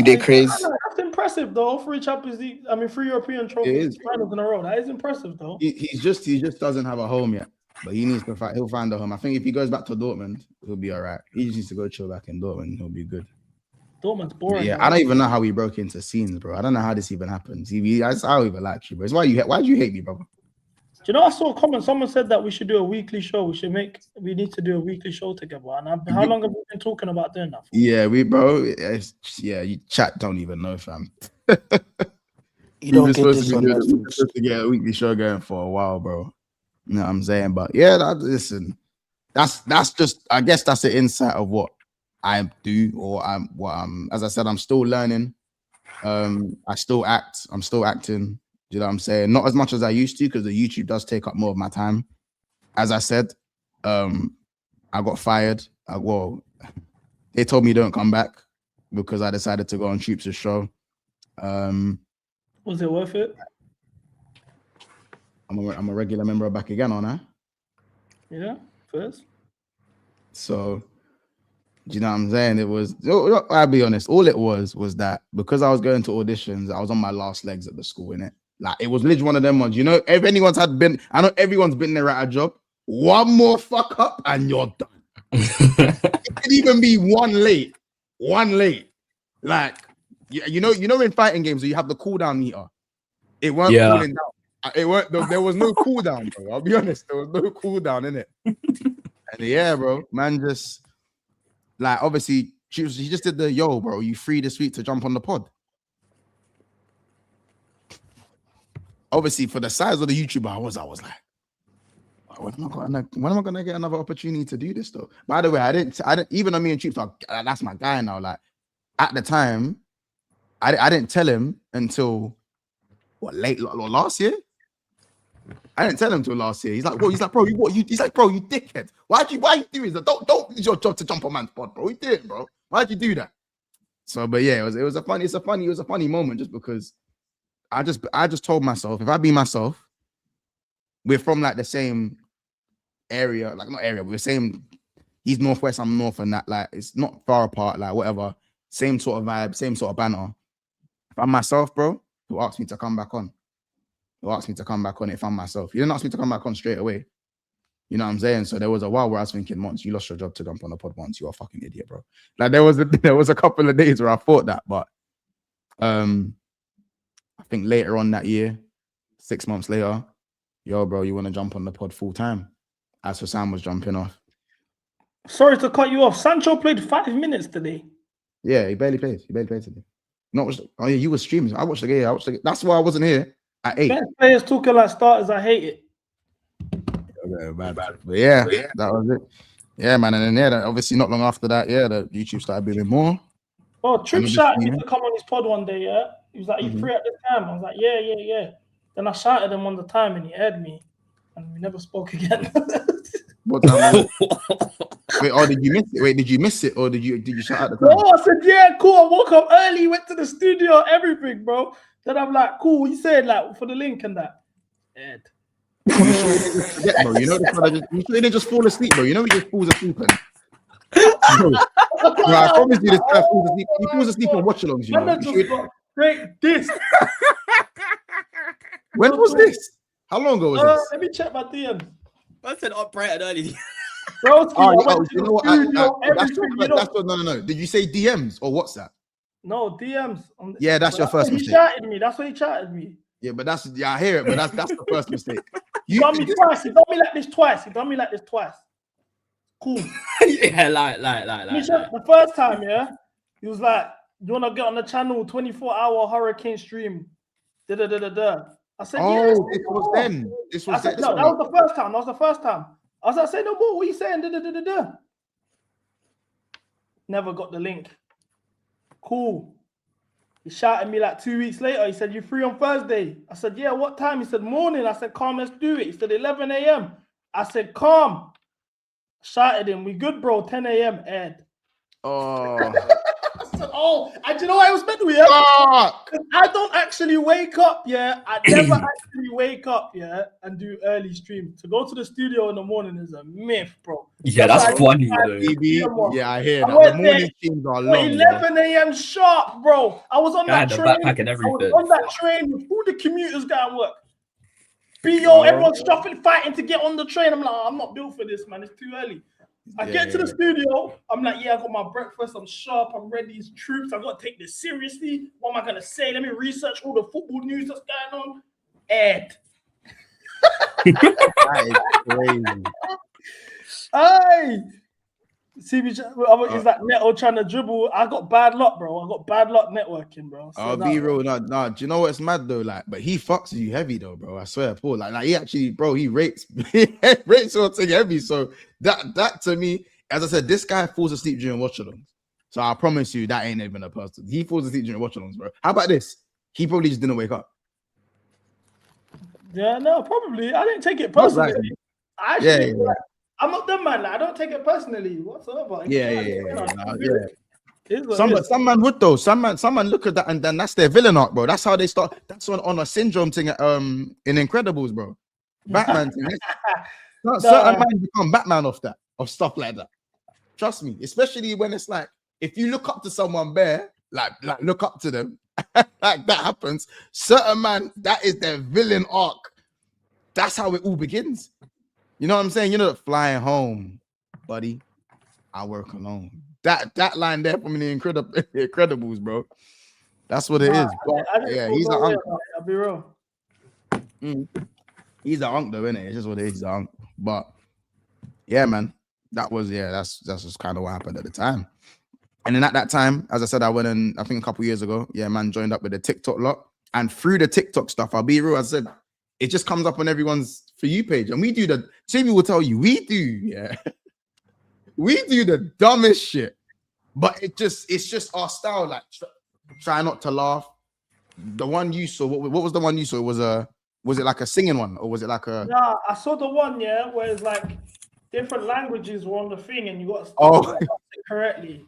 did crazy. That's impressive though. 3 Champions League, 3 European trophies finals in a row. That is impressive though. He just doesn't have a home yet. But he needs to fight. He'll find a home. I think if he goes back to Dortmund, he'll be all right. He just needs to go chill back in Dortmund. He'll be good. Dortmund's boring. Yeah, I don't even know how he broke into scenes, bro. I don't know how this even happens. I don't even like you, bro. It's why do you hate me, brother? Do you know, I saw a comment. Someone said that we should do a weekly show. We need to do a weekly show together. And how long have we been talking about doing that for? Yeah, you chat don't even know, fam. You don't get this on Netflix. We're supposed to get a weekly show going for a while, bro. You know what I'm saying? But yeah, listen, that's just, I guess that's the insight of what I do, or as I said, I'm still learning. I still act. I'm still acting. Do you know what I'm saying? Not as much as I used to, because the YouTube does take up more of my time. As I said, I got fired. They told me don't come back because I decided to go on Troops' show. Was it worth it? I'm a regular member Back Again, aren't I? Yeah, first. So, do you know what I'm saying? It was, I'll be honest, all it was that because I was going to auditions, I was on my last legs at the school, innit? Like, it was literally one of them ones. You know, if anyone's I know everyone's been there at a job. One more fuck up and you're done. It could even be one late. Like, you know, in fighting games, you have the cooldown meter. It weren't cooling down. There was no cooldown, bro. I'll be honest, there was no cooldown in it. And yeah, bro, man, just like obviously she just did the bro. You free this week to jump on the pod. Obviously, for the size of the YouTuber I was like, when am I gonna get another opportunity to do this though? By the way, I didn't even though me and Troops that's my guy now. Like at the time, I didn't tell him until last year. I didn't tell him till last year. He's like, bro, you dickhead. Why you doing that? Don't use your job to jump on man's pod, bro. You did it, bro. Why'd you do that? So, but yeah, it was a funny moment just because I just told myself, if I be myself, we're from like the same area, like not area, but we're same. He's northwest, I'm north, and that like it's not far apart, like whatever. Same sort of vibe, same sort of banner. If I'm myself, bro, he'll ask me to come back on. If I'm myself. He didn't ask me to come back on straight away. You know what I'm saying? So there was a while where I was thinking, once you lost your job to jump on the pod once, you're a fucking idiot, bro. Like there was a couple of days where I thought that, but I think later on that year, 6 months later, bro, you want to jump on the pod full time? As Hassan was jumping off. Sorry to cut you off. Sancho played 5 minutes today. Yeah, he barely played. He barely played today. Oh yeah, you were streaming. I watched the game. That's why I wasn't here at 8. Best players talking like starters. I hate it. Okay, bad. But yeah, that was it. Yeah, man. And then obviously not long after that, the YouTube started booming more. Oh, Trip shouted me to come on his pod one day, yeah? He was like, you free at this time? I was like, yeah. Then I shouted him on the time and he heard me. And we never spoke again. What time was it? Wait, did you miss it? Wait, did you miss it? Or did you shout out the time? No, I said, yeah, cool. I woke up early, went to the studio, everything, bro. Then I'm like, cool. What you said, like, for the link and that? Ed. You didn't just fall asleep, bro. You know he just falls asleep and bro, I promise you this guy falls asleep. He falls asleep on watch-alongs, you know. Great this. When was this? How long ago was this? Let me check my DMs. I said up bright and early. Bro, you know what? No. Did you say DMs or WhatsApp? No, DMs. Yeah, that's your first mistake. He chatted me. That's what he chatted me. Yeah, but I hear it, but that's the first mistake. He done me twice. He done me like this twice. Cool. Yeah, like. The first time, yeah, he was like, "You wanna get on the channel? 24-hour hurricane stream." I said, "Oh, yeah, this was then. This was that was the first time. I was like, "Say no more. What are you saying?" Never got the link. Cool. He shouted me like 2 weeks later. He said, "You free on Thursday?" I said, "Yeah, what time?" He said, "Morning." I said, "Calm, let's do it." He said, 11 a.m. I said, "Calm." Shouted him, "We good, bro, 10 a.m. Ed. Oh. I said, and you know what I was meant to, yeah? I don't actually wake up, yeah. I never actually wake up, yeah, and do early stream. To go to the studio in the morning is a myth, bro. Yeah, that's funny, though. Yeah, I hear that. The morning streams are long. 11 a.m. sharp, bro. I was on that train. Backpack and everything. I was on that train with all the commuters going work. BO, everyone's shuffling, fighting to get on the train. I'm like, I'm not built for this, man. It's too early. I get to the studio. I'm like, yeah, I got my breakfast. I'm sharp. I'm ready. It's troops. I got to take this seriously. What am I going to say? Let me research all the football news that's going on. Ed. That is crazy. Hey. Is that Neto trying to dribble? I got bad luck, bro. I got bad luck networking, bro. So I'll be real. No. Do you know what's mad though? Like, but he fucks you heavy though, bro. I swear, Paul. Like he actually, bro, he rates your thing heavy. So that to me, as I said, this guy falls asleep during watch-alongs. So I promise you, that ain't even a person. He falls asleep during watch-alongs, bro. How about this? He probably just didn't wake up. Yeah, no, probably. I didn't take it personally. I'm not them, man. Like, I don't take it personally whatsoever. Some man would though. Some man look at that and then that's their villain arc, bro. That's how they start. That's on a syndrome thing. In Incredibles, bro. Batman thing. Certain man become Batman of stuff like that. Trust me, especially when it's like if you look up to someone bare, like look up to them, like that happens. Certain man, that is their villain arc. That's how it all begins. You know what I'm saying? You know, flying home, buddy. I work alone. That line there from the Incredibles, bro. That's what it is. But, yeah, he's an uncle. I'll be real. He's an uncle, though, innit? It's just what it is. He's an uncle. But yeah, man, that's just kind of what happened at the time. And then at that time, as I said, I went in, I think a couple years ago. Yeah, man, joined up with the TikTok lot. And through the TikTok stuff, I'll be real. As I said, it just comes up on everyone's For You page. And we do Jamie will tell you, we do the dumbest shit. But it's just our style. Like, try not to laugh. The one you saw, what was the one you saw? Was it like a singing one? Or was it like a... Nah, I saw the one, yeah, where it's like different languages were on the thing and you got to it correctly.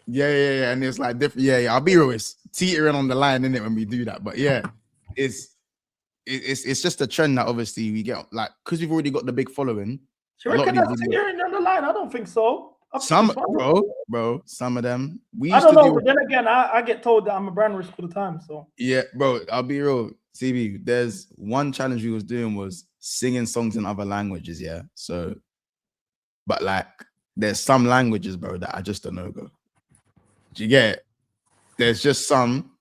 Yeah. And it's like different. Yeah. I'll be real. It's teetering on the line, innit, when we do that. But yeah, it's just a trend that obviously we get, like, because we've already got the big following. Do you reckon that's teetering on the line? I don't think so. Bro, some of them. I don't know, but then again, I get told that I'm a brand risk all the time. So yeah, bro, I'll be real. CB, there's one challenge we was doing was singing songs in other languages, yeah. So, but like, there's some languages, bro, that are just a no-go. Do you get it? There's just some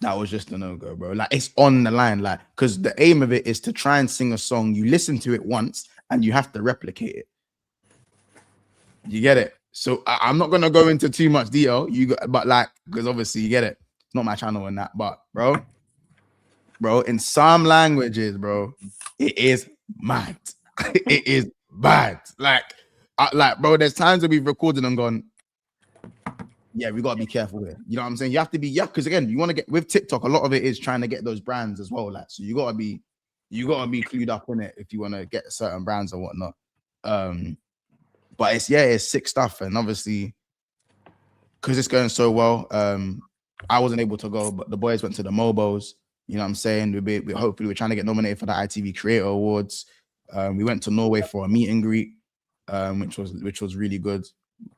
that was just a no-go, bro. Like, it's on the line, like, because the aim of it is to try and sing a song. You listen to it once, and you have to replicate it. You get it? So I'm not gonna go into too much detail. But like, because obviously you get it. It's not my channel and that, but bro, in some languages, bro, it is mad. It is bad. Like, bro, there's times that we've recorded and gone, yeah, we gotta be careful here. You know what I'm saying? You have to be, because again, you want to get with TikTok, a lot of it is trying to get those brands as well. Like, so you gotta be clued up in it if you want to get certain brands or whatnot. But it's sick stuff, and obviously, because it's going so well, I wasn't able to go, but the boys went to the Mobos. You know what I'm saying? Hopefully we're trying to get nominated for the ITV Creator Awards. We went to Norway for a meet and greet, which was really good.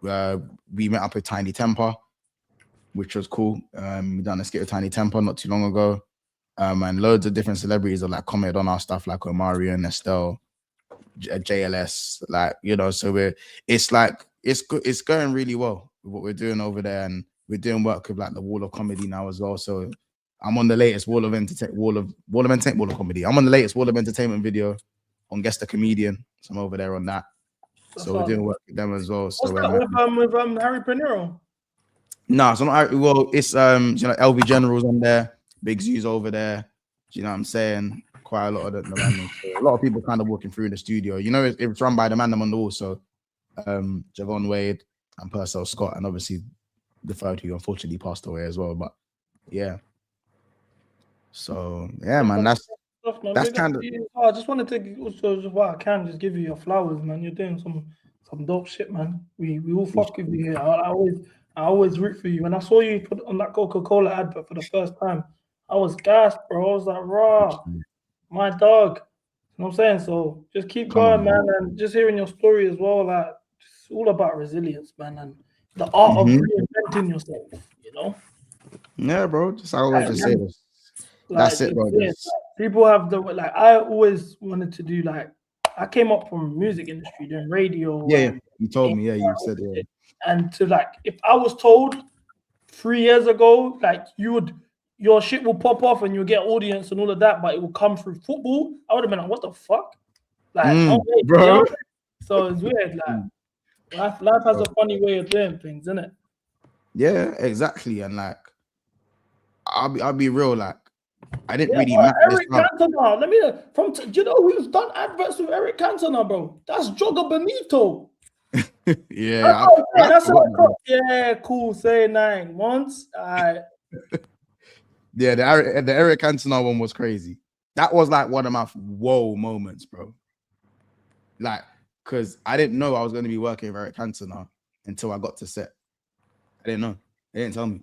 We met up with Tiny Temper, which was cool. We done a skit with Tiny Temper not too long ago, and loads of different celebrities have like commented on our stuff, like Omari and Estelle, JLS, like, you know. So it's going really well with what we're doing over there, and we're doing work with like the Wall of Comedy now as well. So I'm on the latest Wall of Comedy. I'm on the latest Wall of Entertainment video on Guest the Comedian. So I'm over there on that. So we're doing work with them as well. So what's that with Harry Pinero? No, so not well. It's LV General's on there, Big Z's over there. You know what I'm saying? Quite a lot of the a lot of people kind of walking through the studio. You know, it's run by the man on the wall. So Javon Wade and Purcell Scott, and obviously the third who unfortunately passed away as well. But yeah. So yeah, man, that's kind of. I just wanted to also, while I can, just give you your flowers, man. You're doing some dope shit, man. We all fuck with you here. I always root for you. When I saw you put on that Coca-Cola advert for the first time, I was gassed, bro. I was like, raw, my dog. You know what I'm saying? So just keep going, man. And just hearing your story as well, like, it's all about resilience, man, and the art of reinventing yourself, you know? Yeah, bro. Just I always just say this. Like, that's it, bro. People have I always wanted to do, like, I came up from music industry, doing radio. Yeah, you told me. Yeah, you said yeah. And to, like, if I was told 3 years ago, like, your shit will pop off and you'll get audience and all of that, but it will come through football, I would have been like, what the fuck? Like, no way, bro. You know? So it's weird. Like, life has a funny way of doing things, isn't it? Yeah, exactly. And like, I'll be real, like, I didn't really map Eric Cantona. Let me do you know who's done adverts with Eric Cantona, bro? That's Joga Benito. Yeah, that's yeah, cool. Say 9 once. Yeah, the Eric Cantona one was crazy. That was like one of my whoa moments, bro. Like, because I didn't know I was going to be working with Eric Cantona until I got to set. I didn't know. They didn't tell me.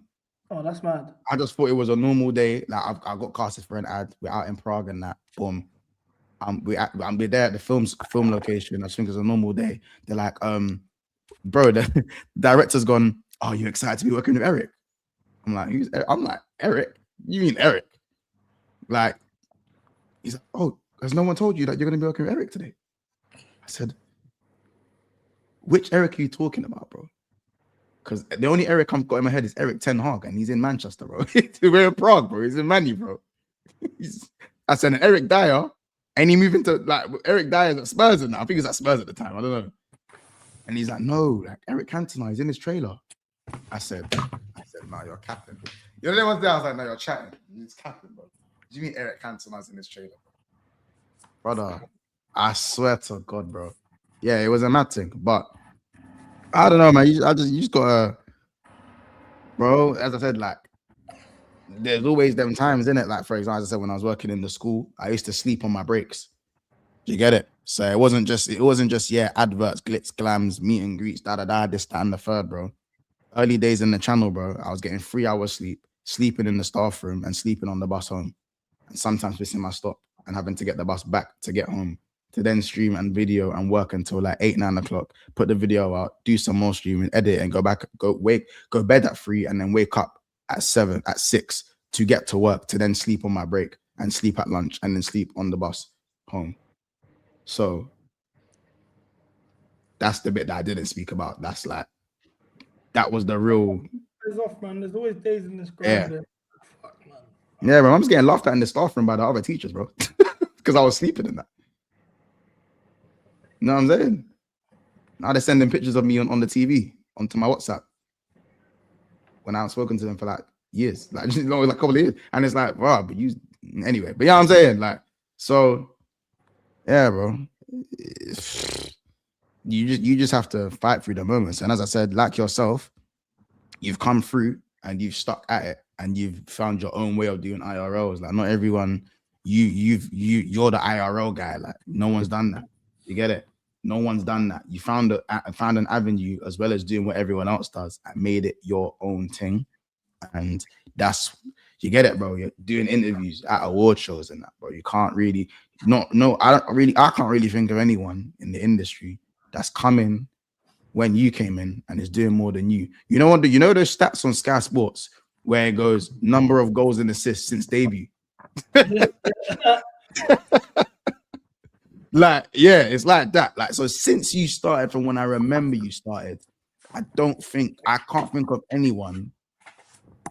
Oh, that's mad. I just thought it was a normal day. Like, I got casted for an ad. We're out in Prague and that. Boom. We're there at the film location. I think it's a normal day. They're like, bro, the director's gone, oh, you excited to be working with Eric? I'm like, Eric? You mean Eric? Like, he's like, oh, has no one told you that you're going to be working with Eric today? I said, which Eric are you talking about, bro? Because the only Eric I've got in my head is Eric Ten Hag, and he's in Manchester, bro. We're in Prague, bro. He's in Manu, bro. I said, Eric Dyer, and he moving to, like, Eric Dyer's at Spurs now. I think he's at Spurs at the time. I don't know. And he's like, no, like, Eric Cantona is in his trailer. I said, no, you're capping. You know, one day I was like, no, you're chatting. You're capping, bro. Do you mean Eric Cantona's in this trailer? Brother, I swear to God, bro. Yeah, it was a mad thing, but I don't know, man. You just gotta, bro. As I said, like, there's always them times in it. Like, for example, as I said, when I was working in the school, I used to sleep on my breaks. Do you get it? So it wasn't just adverts, glitz, glams, meet and greets, this, that, and the third, bro. Early days in the channel, bro, I was getting 3 hours sleep, sleeping in the staff room and sleeping on the bus home, and sometimes missing my stop and having to get the bus back to get home, to then stream and video and work until like 8, 9 o'clock, put the video out, do some more streaming, edit, and go bed at 3, and then wake up at 7, at 6 to get to work, to then sleep on my break and sleep at lunch and then sleep on the bus home. So that's the bit that I didn't speak about. That's like, that was the real. Days off, man. There's always days in this grind. Yeah. Yeah, bro. I'm just getting laughed at in the staff room by the other teachers, bro, because I was sleeping in that. You know what I'm saying? Now they're sending pictures of me on the TV onto my WhatsApp when I haven't spoken to them for like years, like just like a couple of years, and it's like, bro, but you anyway. But you know what I'm saying? Like, so yeah, bro. You just have to fight through the moments, and as I said, like yourself, you've come through and you've stuck at it, and you've found your own way of doing IRLs. Like, not everyone, you're the IRL guy. Like, no one's done that. You get it? No one's done that. You found an avenue, as well as doing what everyone else does, and made it your own thing. And that's, you get it, bro. You're doing interviews at award shows and that, bro. You can't really, I can't really think of anyone in the industry that's coming when you came in and is doing more than you. You know what? You know those stats on Sky Sports where it goes number of goals and assists since debut. Like, yeah, it's like that. Like, so since you started, from when I remember you started, I can't think of anyone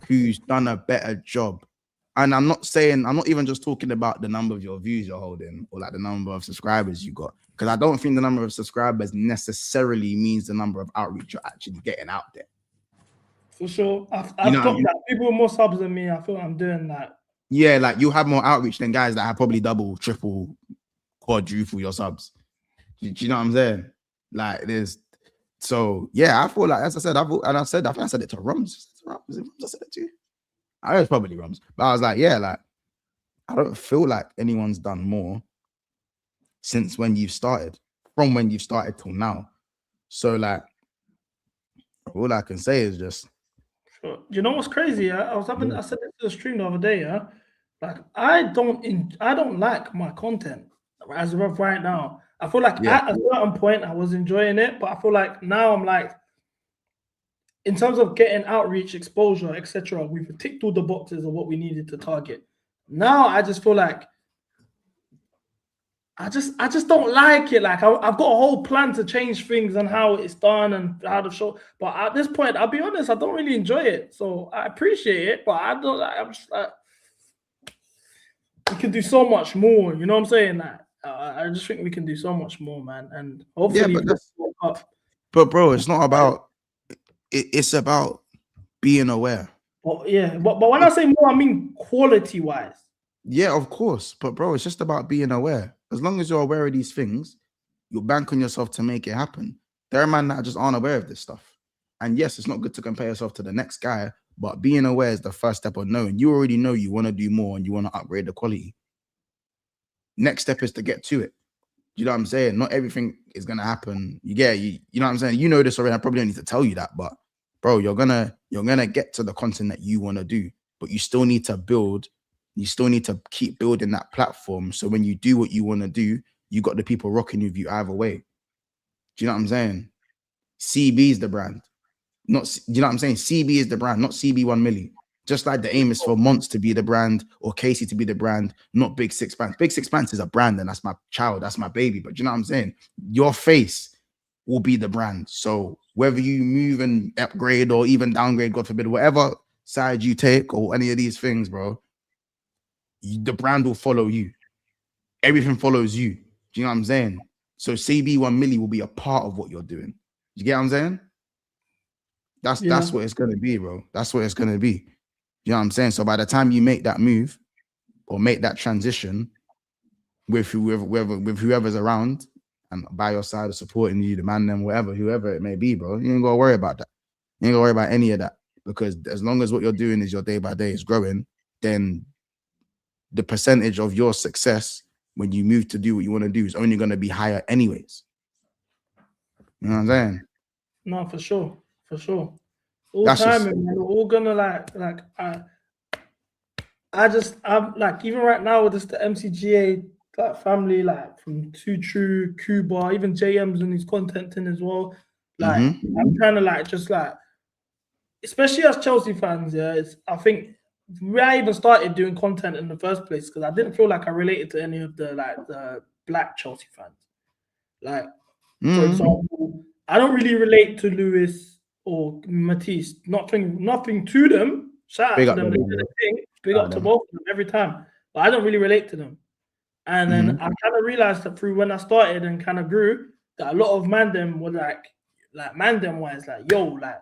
who's done a better job. And I'm not even just talking about the number of your views you're holding or like the number of subscribers you got, because I don't think the number of subscribers necessarily means the number of outreach you're actually getting out there. For sure. I've got that. People with more subs than me, I feel I'm doing that. Yeah, like you have more outreach than guys that have probably double, triple, quadruple your subs. Do you know what I'm saying? Like, there's, so yeah, I feel like, as I said, I think I said it to Rums. I said it to you. I was probably Rums, but I was like, yeah, like, I don't feel like anyone's done more since when you've started, from when you've started till now. So like, all I can say is just, sure. Do you know what's crazy? I said it to the stream the other day. Yeah, like I don't like my content as of right now. I feel like at a certain point I was enjoying it, but I feel like now I'm like, in terms of getting outreach, exposure, etc., we've ticked all the boxes of what we needed to target. Now I just feel like I just don't like it. Like I've got a whole plan to change things and how it's done and how the show. But at this point, I'll be honest, I don't really enjoy it. So I appreciate it, but I don't. I'm just like, we can do so much more. You know what I'm saying? Like, I just think we can do so much more, man. And hopefully, but bro, it's not about. It's about being aware. Well, yeah, but when I say more, I mean quality-wise. Yeah, of course. But bro, it's just about being aware. As long as you're aware of these things, you'll bank on yourself to make it happen. There are men that just aren't aware of this stuff. And yes, it's not good to compare yourself to the next guy, but being aware is the first step of knowing. You already know you want to do more and you want to upgrade the quality. Next step is to get to it. You know what I'm saying? Not everything is going to happen. You know what I'm saying? You know this already. I probably don't need to tell you that, but bro, you're gonna get to the content that you want to do, but you still need to build. You still need to keep building that platform. So when you do what you want to do, you got the people rocking with you either way. Do you know what I'm saying? CB is the brand. Do you know what I'm saying? CB is the brand, not CB1 Milli. Just like the aim is for Monts to be the brand or Casey to be the brand, not Big Six Pants. Big Six Pants is a brand, and that's my child, that's my baby. But you know what I'm saying? Your face will be the brand. So whether you move and upgrade or even downgrade, God forbid, whatever side you take or any of these things, bro, the brand will follow you. Everything follows you. Do you know what I'm saying? So CB1 Milli will be a part of what you're doing. You get what I'm saying? That's what it's gonna be, bro. That's what it's gonna be. You know what I'm saying? So by the time you make that move or make that transition with whoever's around and by your side or supporting you, the man, them, whoever it may be, bro, you ain't gotta worry about that. You ain't gotta worry about any of that, because as long as what you're doing is your day by day is growing, then the percentage of your success when you move to do what you want to do is only going to be higher anyways. You know what I'm saying? No, for sure. For sure. All the time, man. We're all gonna I'm like, even right now with this the MCGA like family, like from Tuchu, Cuba, even JM's and his content in as well. Like I'm trying to like just like, especially as Chelsea fans, I think I even started doing content in the first place because I didn't feel like I related to any of the black Chelsea fans. Like, for example, I don't really relate to Lewis or Matisse. Nothing to them. Shout out to them. They did a thing. Big up to both of them every time. But I don't really relate to them. And then I kind of realized that through when I started and kind of grew, that a lot of man them were like man them wise, like, yo, like,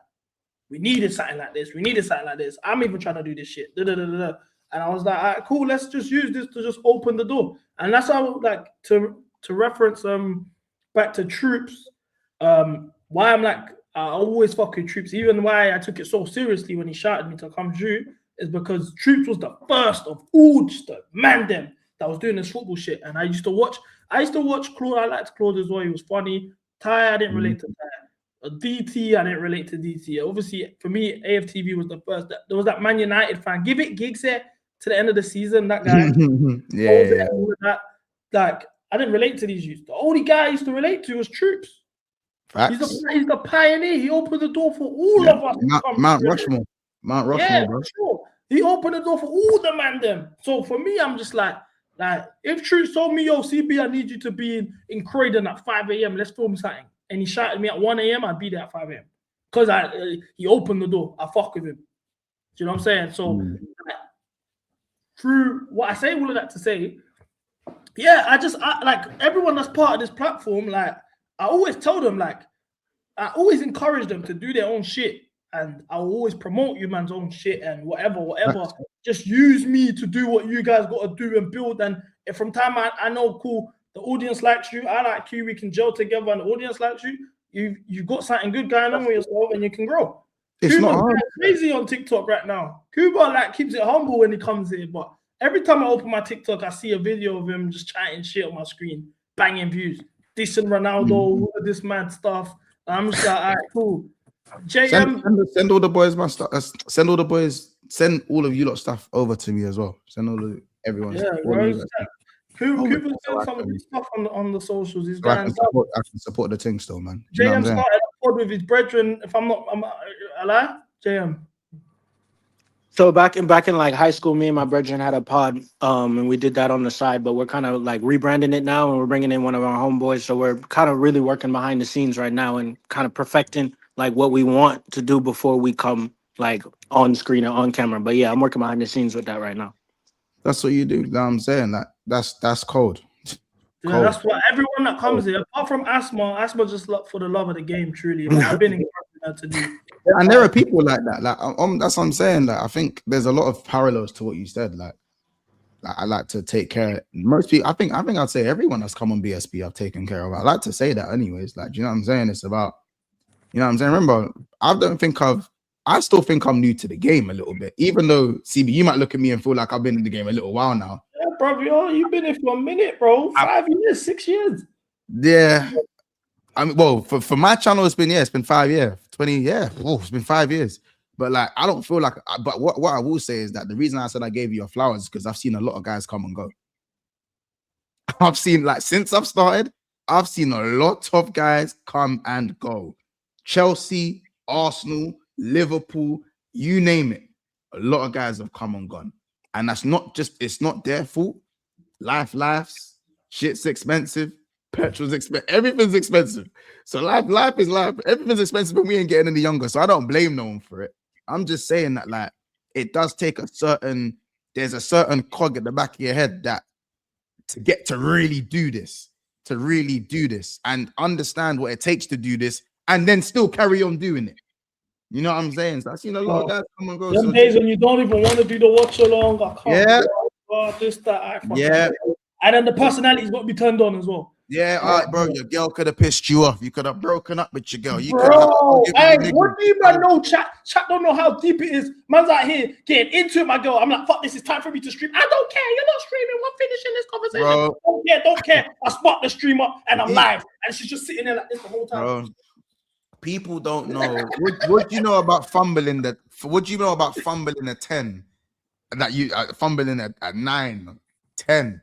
we needed something like this. We needed something like this. I'm even trying to do this shit. Da, da, da, da, da. And I was like, all right, cool, let's just use this to just open the door. And that's how, like, to reference back to Troops, why I'm like, I always fuck with Troops, even why I took it so seriously when he shouted me to come through, is because Troops was the first of all just the man them that was doing this football shit. And I used to watch Claude. I liked Claude as well. He was funny. Ty, I didn't relate to Ty. DT, I didn't relate to DT. Obviously, for me, AFTV was the first. There was that Man United fan. Give it gigs here to the end of the season. That guy. Like, I didn't relate to these youths. The only guy I used to relate to was Troops. He's the pioneer. He opened the door for all of us. Mount Rushmore. Yeah, bro. sure. He opened the door for all the man them. So for me, I'm just like if Troops told me, yo, CB, I need you to be in Croydon at 5 a.m. Let's film something. And he shouted me at 1 a.m. I'd be there at 5 a.m. Because he opened the door. I fuck with him. Do you know what I'm saying? So like, through what I say all of that to say, yeah, I like everyone that's part of this platform, like I always tell them, like I always encourage them to do their own shit. And I'll always promote you man's own shit and whatever. Just use me to do what you guys got to do and build. And if from time I know, cool, the audience likes you, I like you, we can gel together, and the audience likes you, you've got something good going on with yourself and you can grow. It's Kuba's not hard. crazy on TikTok right now. Kuba like keeps it humble when he comes in, but every time I open my TikTok, I see a video of him just chatting shit on my screen, banging views, dissing Ronaldo, all of this mad stuff. And I'm just like, all right, cool. Send all the boys my stuff. Send all the boys. Send all of you lot stuff over to me as well. Send all of everyone's. Yeah, Kuba's doing some of his stuff on the socials. He's I going. can support the thing still, man. You know what JM I'm saying? started a pod with his brethren. If I'm a lie, JM. So back in like high school, me and my brethren had a pod, and we did that on the side. But we're kind of like rebranding it now, and we're bringing in one of our homeboys. So we're kind of really working behind the scenes right now, and kind of perfecting like what we want to do before we come like on screen or on camera. But yeah, I'm working behind the scenes with that right now. That's what you do. You know what I'm saying? That's cold. Yeah, that's what everyone that comes here, apart from Asma just for the love of the game, truly. I've been encouraging her to do. And there are people like that. Like that's what I'm saying. Like I think there's a lot of parallels to what you said. Like I like to take care. Most people, I think I'd say everyone that's come on BSB I've taken care of. I like to say that anyways. Like, do you know what I'm saying? It's about, you know what I'm saying? Remember, I still think I'm new to the game a little bit. Even though CB, you might look at me and feel like I've been in the game a little while now. Yeah, bro, you've been here for a minute, bro. 5 years, 6 years. Yeah. I mean, well, for my channel, it's been 5 years, 20, yeah. Oh, it's been 5 years. But like, I don't feel like, but what I will say is that the reason I said I gave you your flowers is because I've seen a lot of guys come and go. I've seen, like, since I've started, I've seen a lot of guys come and go. Chelsea, Arsenal, Liverpool, you name it. A lot of guys have come and gone. And that's not just, it's not their fault. Life, shit's expensive. Petrol's expensive. Everything's expensive. So life is life. Everything's expensive, but we ain't getting any younger. So I don't blame no one for it. I'm just saying that, like, it does take there's a certain cog at the back of your head that to get to really do this, and understand what it takes to do this, and then still carry on doing it. You know what I'm saying? So I've seen a lot of guys come and go. Some days when you don't even want to do the watch along, I can't. Yeah. This, that, Yeah. And then the personality's got to be turned on as well. Yeah, all right, bro. Your girl could have pissed you off. You could have broken up with your girl. Bro, hey, what do you man know? Chat don't know how deep it is. Man's out here getting into it, my girl. I'm like, fuck this, it's time for me to stream. I don't care. You're not streaming. We're finishing this conversation. Bro. Don't care. I spot the stream up and I'm live. And she's just sitting there like this the whole time. Bro, people don't know. What do you know about fumbling that? What do you know about fumbling at 10? That you fumbling at 9, 10.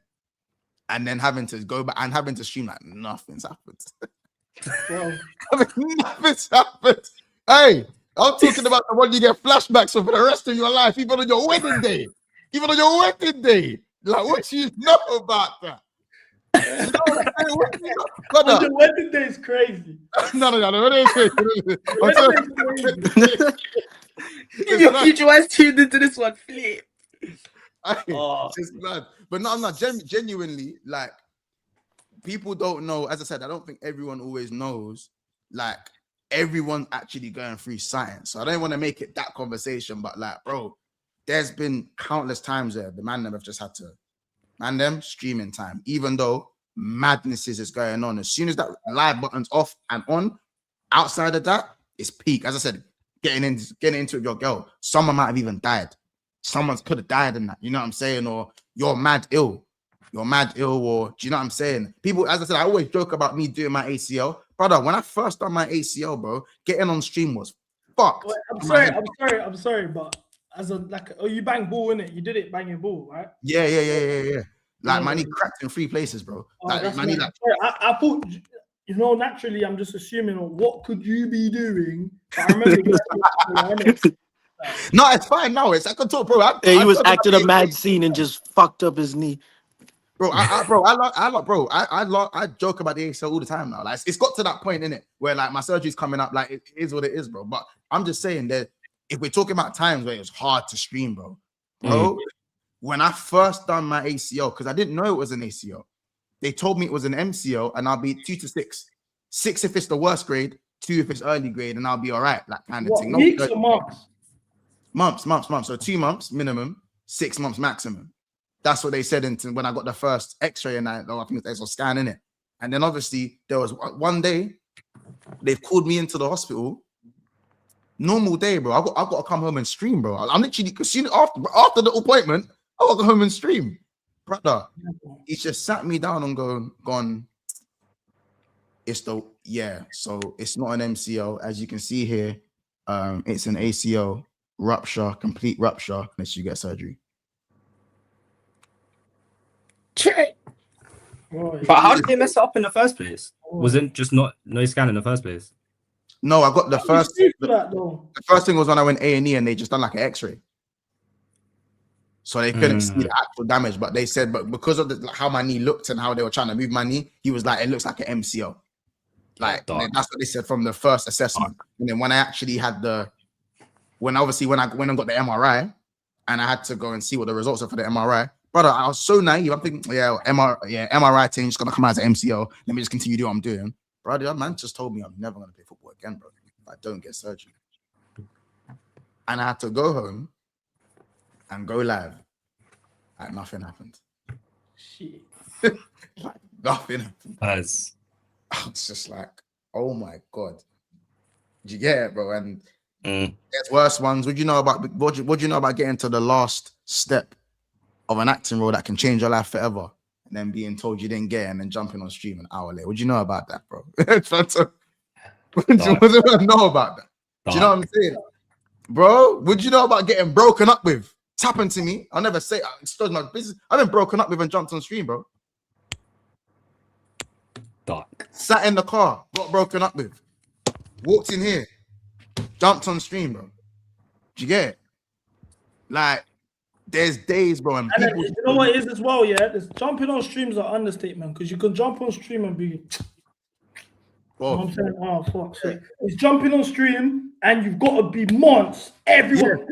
And then having to go back and having to stream like nothing's happened. Bro. Nothing's happened. Hey, I'm talking about the one you get flashbacks for the rest of your life, even on your wedding day. Like, what do you know about that? The wedding day is crazy. No. If your future wife tuned into this one, flip. Just mad. But no, I'm not genuinely like people don't know. As I said, I don't think everyone always knows. Like everyone's actually going through science. So I don't want to make it that conversation, but like, bro, there's been countless times where the man them have just had to streaming time, even though madness is going on. As soon as that live button's off and on, outside of that, it's peak. As I said, getting into it with your girl, someone might have even died. Someone could have died in that, you know what I'm saying? Or you're mad ill, or do you know what I'm saying? People, as I said, I always joke about me doing my ACL. Brother, when I first done my ACL, bro, getting on stream was fucked. Wait, I'm sorry, but as a you bang ball, innit? You did it banging ball, right? Yeah. Like my knee cracked in 3 places, bro. Like my knee, like, I thought, you know, naturally, I'm just assuming, what could you be doing? But I remember. No, it's fine now. I can talk, bro. He was acting a mad scene and just fucked up his knee. Bro, I joke about the ACL all the time now. Like, it's got to that point, innit, where like my surgery's coming up. Like, it is what it is, bro. But I'm just saying that if we're talking about times where it was hard to stream, bro, when I first done my ACL, because I didn't know it was an ACL, they told me it was an MCL, and I'll be 2 to 6. 6 if it's the worst grade, 2 if it's early grade, and I'll be all right. That kind of thing. No, weeks or months? Months. So 2 months minimum, 6 months maximum. That's what they said when I got the first X-ray, and I think there's a scan in it. And then obviously there was one day they've called me into the hospital. Normal day, bro. I've got to come home and stream, bro. I'm literally after the appointment, I got to go home and stream, brother. He just sat me down and gone. So it's not an MCL, as you can see here. It's an ACL rupture, complete rupture, unless you get surgery. But how did they mess it up in the first place? Wasn't just no scan in the first place? No, I got the first. The first thing was when I went A&E and they just done like an X-ray, so they couldn't see the actual damage. But they said, because of how my knee looked and how they were trying to move my knee, he was like, it looks like an MCL. Like that's what they said from the first assessment. And then when I actually had when I went and got the MRI, and I had to go and see what the results are for the MRI. Brother, I was so naive. I'm thinking, MRI thing is gonna come out as an MCL. Let me just continue doing what I'm doing. Brother, that man just told me I'm never gonna play football again, bro, if I don't get surgery. And I had to go home and go live. Like nothing happened. Shit. Like nothing happened. Nice. I was just like, oh my god. Did you get it, bro? And there's worse ones. What do you know about getting to the last step of an acting role that can change your life forever, and then being told you didn't get it, and then jumping on stream an hour later? What do you know about that, bro? What do you know about that? Do you know what I'm saying, bro? What do you know about getting broken up with? It's happened to me. I'll never say it's my business. I've been broken up with and jumped on stream, bro. Dark. Sat in the car, got broken up with, walked in here, jumped on stream, bro. Do you get it? Like, there's days, bro, and people, you know what it is as well, yeah? This jumping on streams are understatement, because you can jump on stream and be, you know what I'm saying? Oh, fuck sake. It's jumping on stream and you've got to be months. Everyone,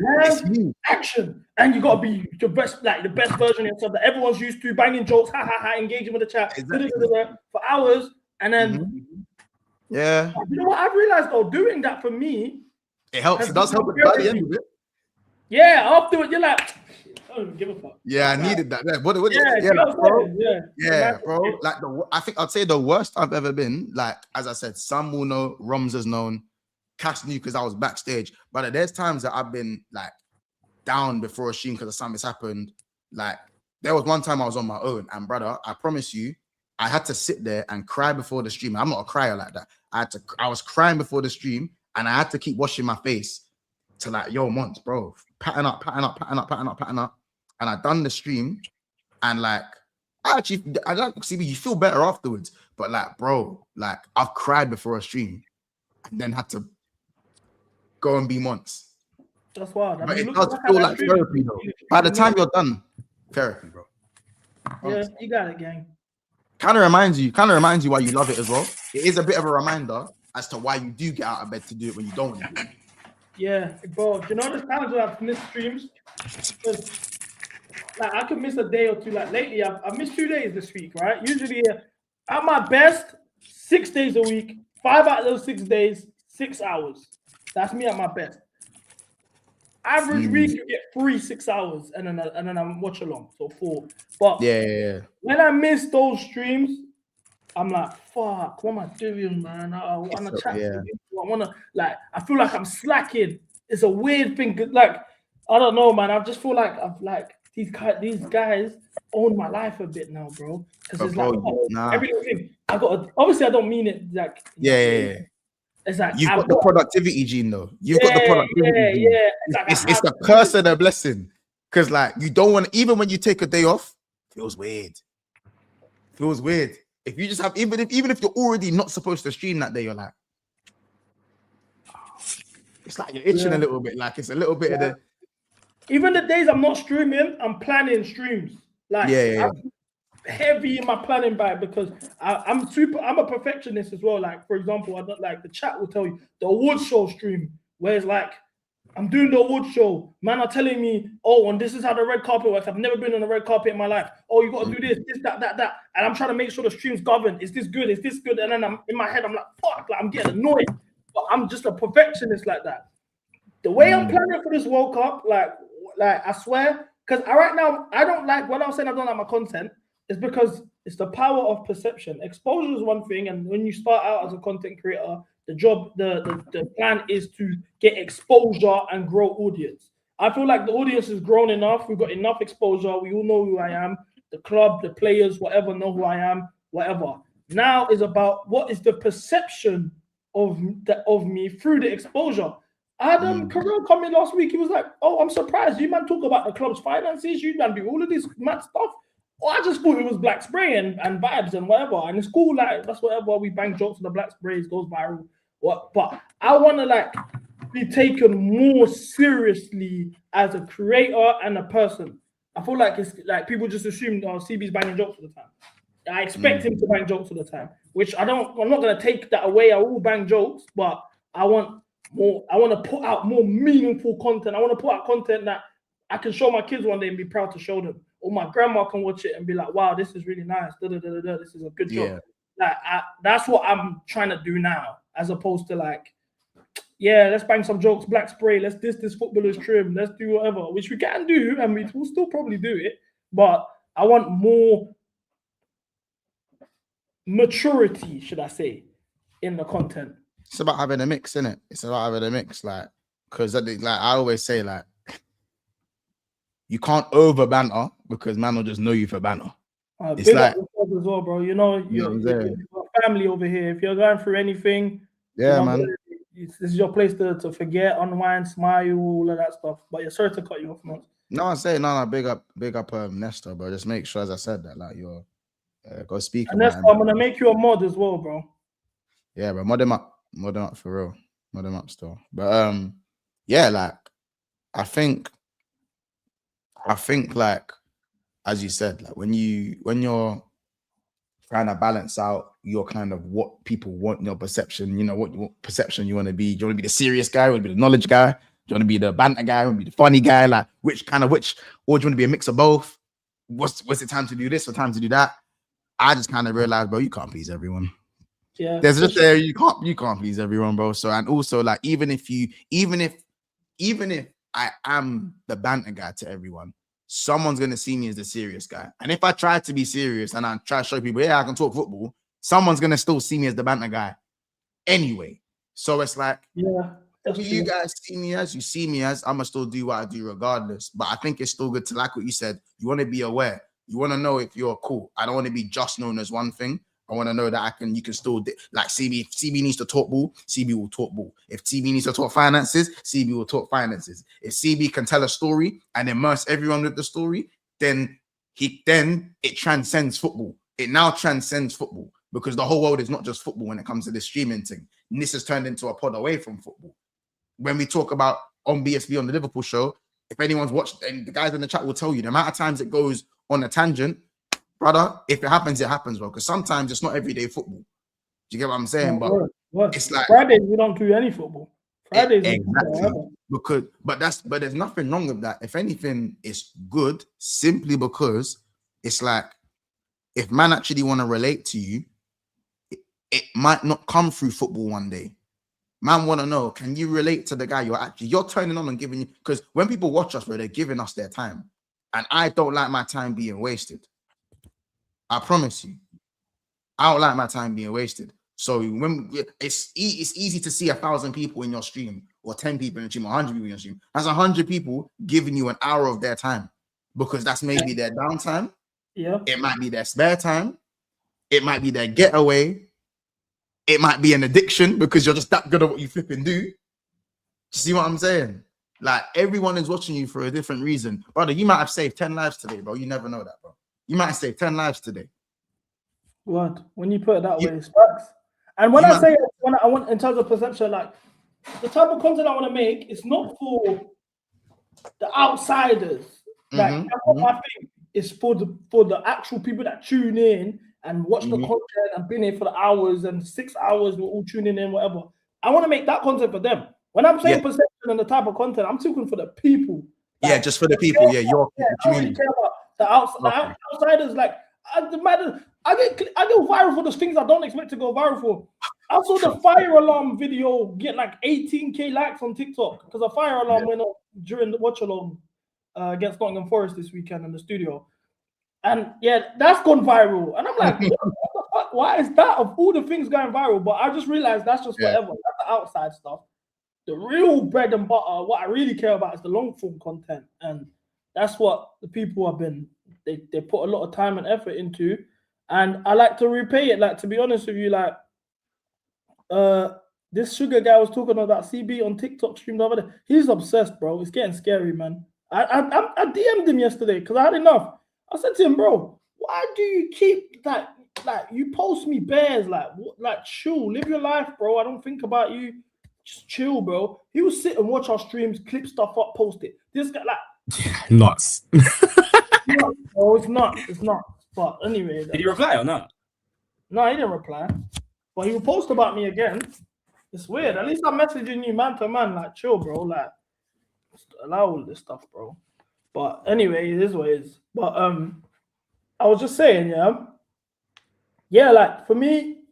action. And you got to be the best version of yourself that everyone's used to, banging jokes, engaging with the chat for hours. And then, you know what I've realized though, doing that for me, it helps. It does help at the end of it. Yeah, afterwards, you're like, I don't give a fuck. Yeah, I needed that. Bro. Like I think I'd say the worst I've ever been. Like, as I said, Sam will know, Roms has known, Cass knew because I was backstage. But there's times that I've been like down before a stream because of something that's happened. Like, there was one time I was on my own, and brother, I promise you, I had to sit there and cry before the stream. I'm not a crier like that. I was crying before the stream, and I had to keep washing my face to like, yo, Mons, bro, patting up. And I done the stream, and like, I don't see, you feel better afterwards. But like, bro, like, I've cried before a stream, and then had to go and be Mons. That's wild. But it does feel like therapy, though. By the time you're done, therapy, bro. Yeah, you got it, gang. Kind of reminds you why you love it as well. It is a bit of a reminder as to why you do get out of bed to do it when you don't want to do it. Yeah, bro. Do you know the times where I've missed streams? Like, I could miss a day or two. Like lately, I've missed 2 days this week, right? Usually At my best, 6 days a week, 5 out of those 6 days, 6 hours. That's me at my best. Average week, you get 3 6 hours, and then I'm watch along, so 4. But Yeah. when I miss those streams, I'm like, fuck, what am I doing, man? I want to chat to people. I want to, like, I feel like I'm slacking. It's a weird thing. Like, I don't know, man. I just feel like I've like these guys own my life a bit now, bro. Because it's like everything. I got. Obviously, I don't mean it like. Yeah. It's like you've got the productivity gene, though. You've got the productivity gene. It's the curse and the blessing. Because like you don't want, even when you take a day off, feels weird. If you just have, even if you're already not supposed to stream that day, you're like, it's like you're itching a little bit. Like it's a little bit of the. Even the days I'm not streaming, I'm planning streams. Like I'm heavy in my planning bag because I'm a perfectionist as well. Like for example, I don't like the chat will tell you the award show stream where it's like I'm doing the award show. Man are telling me, oh, and this is how the red carpet works. I've never been on a red carpet in my life. Oh, you got to do this, that. And I'm trying to make sure the stream's governed. Is this good? Is this good? And then I'm in my head, I'm like, fuck, like I'm getting annoyed. But I'm just a perfectionist like that. The way I'm planning for this World Cup, like I swear, because right now, I don't like, when I'm saying I don't like my content, it's because it's the power of perception. Exposure is one thing. And when you start out as a content creator, the plan is to get exposure and grow audience. I feel like the audience has grown enough. We've got enough exposure. We all know who I am. The club, the players, whatever, know who I am, whatever. Now is about what is the perception of me through the exposure. Adam Carell coming last week. He was like, "Oh, I'm surprised you man talk about the club's finances. You man do all of this mad stuff." Oh, I just thought it was black spray and vibes and whatever. And it's cool, like that's whatever. We bang jokes on the black sprays, goes viral. But I want to like be taken more seriously as a creator and a person. I feel like it's like people just assume CB's banging jokes all the time. I expect him to bang jokes all the time, which I'm not gonna take that away. I will bang jokes, but I want more. I want to put out more meaningful content. I want to put out content that I can show my kids one day and be proud to show them, or my grandma can watch it and be like, "Wow, this is really nice. This is a good job." Like that's what I'm trying to do now, as opposed to like, yeah, let's bang some jokes, black spray, let's this footballer's trim, let's do whatever, which we can do, and we will still probably do it. But I want more maturity, should I say, in the content. It's about having a mix, isn't it? It's about having a mix, like, because like I always say, like, you can't over banter because man will just know you for banter. It's like as well, bro. You know, you're family over here. If you're going through anything, man, this is your place to forget, unwind, smile, all of that stuff. But you're sorry to cut you off, man. No, I say no. Big up, Nestor, bro. Just make sure, as I said, that like you're go speak. And Nestor, I'm gonna make you a mod as well, bro. Yeah, bro. Mod him up for real. Mod him up still. But yeah, like I think like as you said, like when you're trying to balance out your kind of what people want, your perception, you know, what perception you want to be. Do you want to be the serious guy? You want to be the knowledge guy? Do you want to be the banter guy? You want to be the funny guy? Like or do you want to be a mix of both? What's it time to do this or time to do that? I just kind of realized, bro, you can't please everyone. Yeah, there's just there you can't please everyone, bro. So and also like even if I am the banter guy to everyone, someone's gonna see me as the serious guy. And if I try to be serious and I try to show people, yeah, I can talk football, someone's gonna still see me as the banter guy anyway. So it's like, yeah, who you guys see me as, you see me as, I'm gonna still do what I do regardless. But I think it's still good to, like what you said, you want to be aware. You want to know if you're cool. I don't want to be just known as one thing. I want to know that you can still, like CB, if CB needs to talk ball, CB will talk ball. If CB needs to talk finances, CB will talk finances. If CB can tell a story and immerse everyone with the story, then it transcends football. It now transcends football because the whole world is not just football when it comes to this streaming thing. And this has turned into a pod away from football. When we talk about on BSB on the Liverpool show, if anyone's watched, and the guys in the chat will tell you the amount of times it goes on a tangent, brother, if it happens, bro. Because sometimes it's not everyday football. Do you get what I'm saying? But it's like Fridays we don't do any football. Fridays exactly. But there's nothing wrong with that. If anything, it's good simply because it's like if man actually want to relate to you it might not come through football one day. Man want to know, can you relate to the guy you're turning on and giving you? Because when people watch us, bro, they're giving us their time. And I don't like my time being wasted. I promise you. I don't like my time being wasted. So when it's easy to see 1,000 people in your stream, or 10 people in your stream, or 100 people in your stream. That's 100 people giving you an hour of their time, because that's maybe their downtime. Yeah. It might be their spare time. It might be their getaway. It might be an addiction because you're just that good at what you flipping do. You see what I'm saying? Like, everyone is watching you for a different reason. Brother, you might have saved 10 lives today, bro. You never know that, bro. You might have saved 10 lives today. What? When you put it that way, it's facts. And when I say I want, in terms of perception, like, the type of content I want to make, it's not for the outsiders. Like, that's what my thing is for the actual people that tune in and watch the content and been here for the hours and 6 hours, we're all tuning in, whatever. I want to make that content for them. When I'm saying perception and the type of content, I'm talking for the people. Like, yeah, just for the people. Yeah, your community. Care about the outsiders. Like, I get viral for those things I don't expect to go viral for. I saw the fire alarm video get like 18K likes on TikTok because a fire alarm went off during the watch along against Nottingham Forest this weekend in the studio. And yeah, that's gone viral. And I'm like, what the fuck? Why is that of all the things going viral? But I just realized that's just whatever. That's the outside stuff. The real bread and butter, what I really care about is the long form content. And that's what the people have been, they put a lot of time and effort into. And I like to repay it. Like, to be honest with you, like, this sugar guy was talking about CB on TikTok stream the other day. He's obsessed, bro. It's getting scary, man. I DM'd him yesterday because I had enough. I said to him, bro, why do you keep that? Like, you post me bears, like chill, live your life, bro. I don't think about you. Just chill, bro. He will sit and watch our streams, clip stuff up, post it. This guy, like, nuts. No, it's not. It's not. But anyway, did he reply or not? No, he didn't reply. But he will post about me again. It's weird. At least I'm messaging you man to man, like, chill, bro. Like, just allow all this stuff, bro. But anyway, it is what it is. But I was just saying, yeah, like, for me,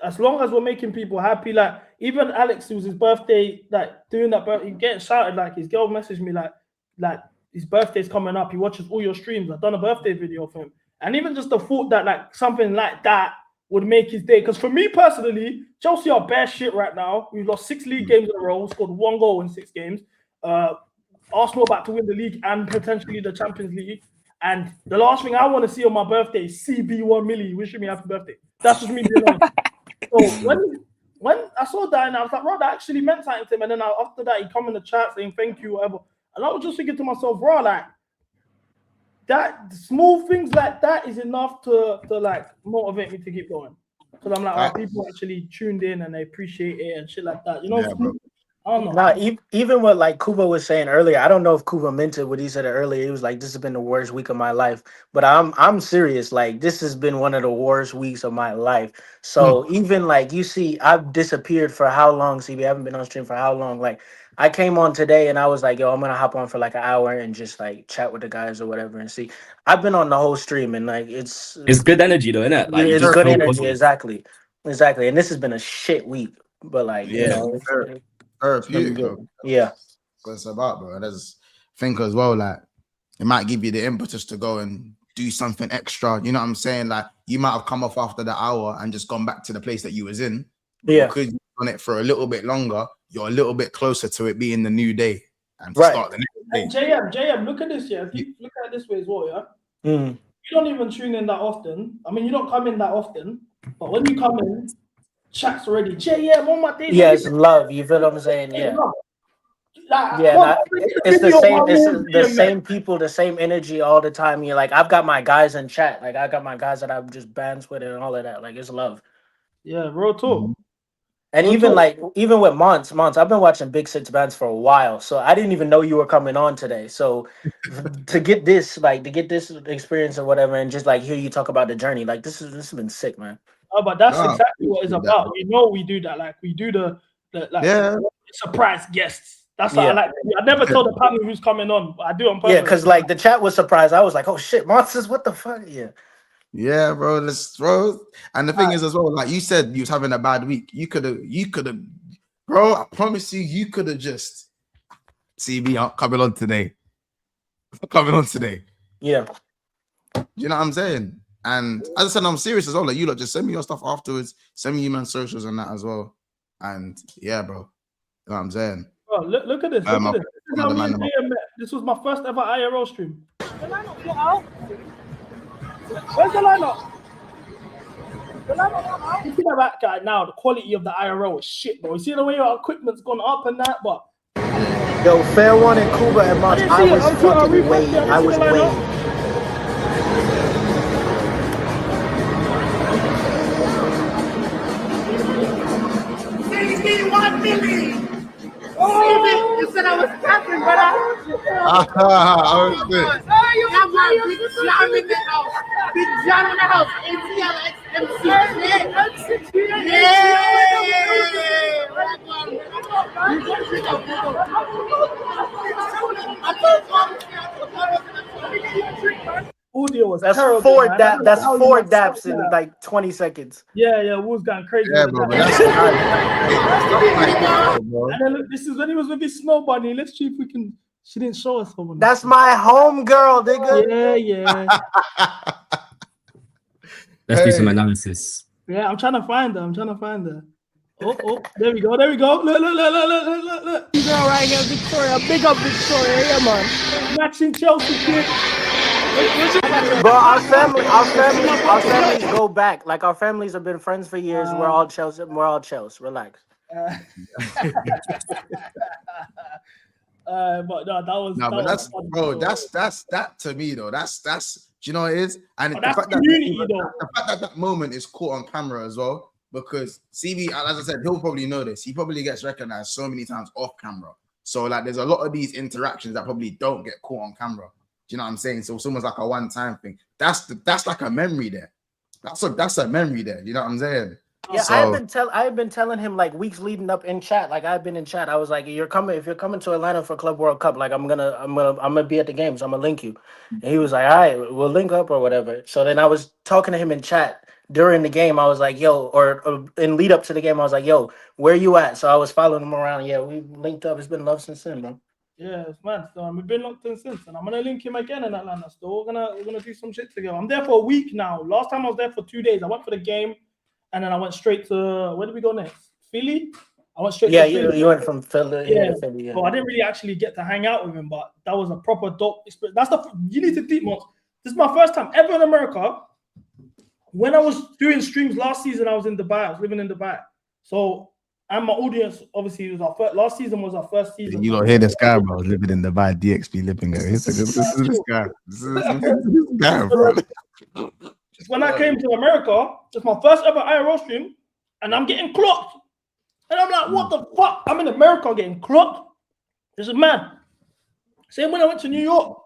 as long as we're making people happy, like, even Alex, it was his birthday, like, doing that, but he getting shouted, like, his girl messaged me, like his birthday's coming up. He watches all your streams. I've done a birthday video for him. And even just the thought that, like, something like that would make his day. Because for me personally, Chelsea are bare shit right now. We've lost 6 league games in a row, scored 1 goal in 6 games. Arsenal about to win the league and potentially the Champions League. And the last thing I want to see on my birthday is CB1 Millie wishing me happy birthday. That's just me being honest. So when I saw that, and I was like, bro, that actually meant something to him. And then after that, he come in the chat saying thank you, whatever. And I was just thinking to myself, bro, like, that small things like that is enough to like motivate me to keep going. Because I'm like, people actually tuned in and they appreciate it and shit like that. You know, I don't know. Nah, even what like Kuba was saying earlier, I don't know if Kuba meant it. What he said earlier, he was like, "This has been the worst week of my life." But I'm serious. Like, this has been one of the worst weeks of my life. So even like, you see, I've disappeared for how long? CB, I haven't been on stream for how long? Like, I came on today and I was like, "Yo, I'm gonna hop on for like an hour and just like chat with the guys or whatever." And see, I've been on the whole stream and like it's good energy though, isn't it? Like, it's good energy, exactly. And this has been a shit week, but like, you know. Yeah, what it's about, bro. And there's think as well, like, it might give you the impetus to go and do something extra. You know what I'm saying? Like, you might have come off after the hour and just gone back to the place that you was in. Yeah, because you've done it for a little bit longer, you're a little bit closer to it being the new day and to start the next day. JM, look at this, yeah. Look at it this way as well, yeah. You don't even tune in that often. I mean, you don't come in that often, but when you come in, chat's already JM on my day. Yeah, it's love. You feel what I'm saying? Yeah. Like, it's the same. It's the same people, the same energy all the time. You're like, I've got my guys in chat. Like, I got my guys that I'm just bands with and all of that. Like, it's love. Yeah, real talk. And even with Monts, I've been watching Big Six Bands for a while, so I didn't even know you were coming on today. So to get this experience or whatever, and just like hear you talk about the journey, like this has been sick, man. Oh, but that's exactly what it's about. You know, we do that. Like, we do the surprise guests. That's what I like. I never tell the panel who's coming on, but I do on purpose. Yeah, because like the chat was surprised. I was like, oh shit, Monsters, what the fuck? Yeah. Yeah, bro. Let's bro. And the thing is as well, like you said, you was having a bad week. You could have, bro. I promise you could have just see me coming on today. Coming on today. Yeah. You know what I'm saying? And as I said, I'm serious as well. Like you lot, just send me your stuff afterwards. Send me your man socials and that as well. And yeah, bro. You know what I'm saying? Oh, look at this. Look at this. This is how me and Jay met. This was my first ever IRL stream. Where's the lineup? You see that guy now, the quality of the IRL is shit, bro. You see the way your equipment's gone up and that, but Yo, fair one in Cuba and March. I was fucking waiting. I was waiting. You said I was capping, but I was good. Big John in the house. Big John in the house. audio was That's terrible. four Man. dap. That's How you four messed daps up in that. like 20 seconds. Yeah, Wolves going crazy. Yeah, with bro, that. but And then look, this is when he was with his snow bunny. Let's see if we can. She didn't show us someone. That's my home girl, nigga. Yeah. Let's do some analysis. Yeah, I'm trying to find her. Oh, there we go. Look. You know, right here, Victoria. Big up Victoria, yeah, man. Matching Chelsea kid. Bro, our families go back. Like our families have been friends for years. We're all Chelsea. Relax. But no, that was but that's fun, bro. That's that to me though. That's do you know what it is? And the that's fact community, that though. the fact that moment is caught on camera as well, because CB, as I said, he'll probably know this. He probably gets recognized so many times off camera. So like, there's a lot of these interactions that probably don't get caught on camera. Do you know what I'm saying? So it's almost like a one-time thing. That's like a memory there. That's a memory there. You know what I'm saying? Yeah, so, I've been telling him like weeks leading up in chat. Like I've been in chat. I was like, if you're coming to Atlanta for Club World Cup, like I'm gonna be at the games. I'm gonna link you. And he was like, all right, we'll link up or whatever. So then I was talking to him in chat during the game. I was like, yo, or in lead up to the game, I was like, yo, where you at? So I was following him around. Yeah, we linked up. It's been love since then, bro. Yeah, it's mad. So we've been locked in since, and I'm gonna link him again in Atlanta. So we're gonna do some shit together. I'm there for a week now. Last time I was there for 2 days. I went for the game, and then I went straight to where did we go next? Philly. I went straight. Yeah, to Philly. you went from Philly. Yeah. Philly, yeah. So I didn't really actually get to hang out with him, but that was a proper dope experience. You need to deep months. This is my first time ever in America. When I was doing streams last season, I was in Dubai. I was living in Dubai. So. And my audience, obviously, was our first. Last season was our first season. You don't hear this guy, bro. Living in Dubai, DXP living there. This guy. This guy, bro. When I came to America, it's my first ever IRL stream, and I'm getting clocked. And I'm like, what the fuck? I'm in America getting clocked. This is mad. Same when I went to New York.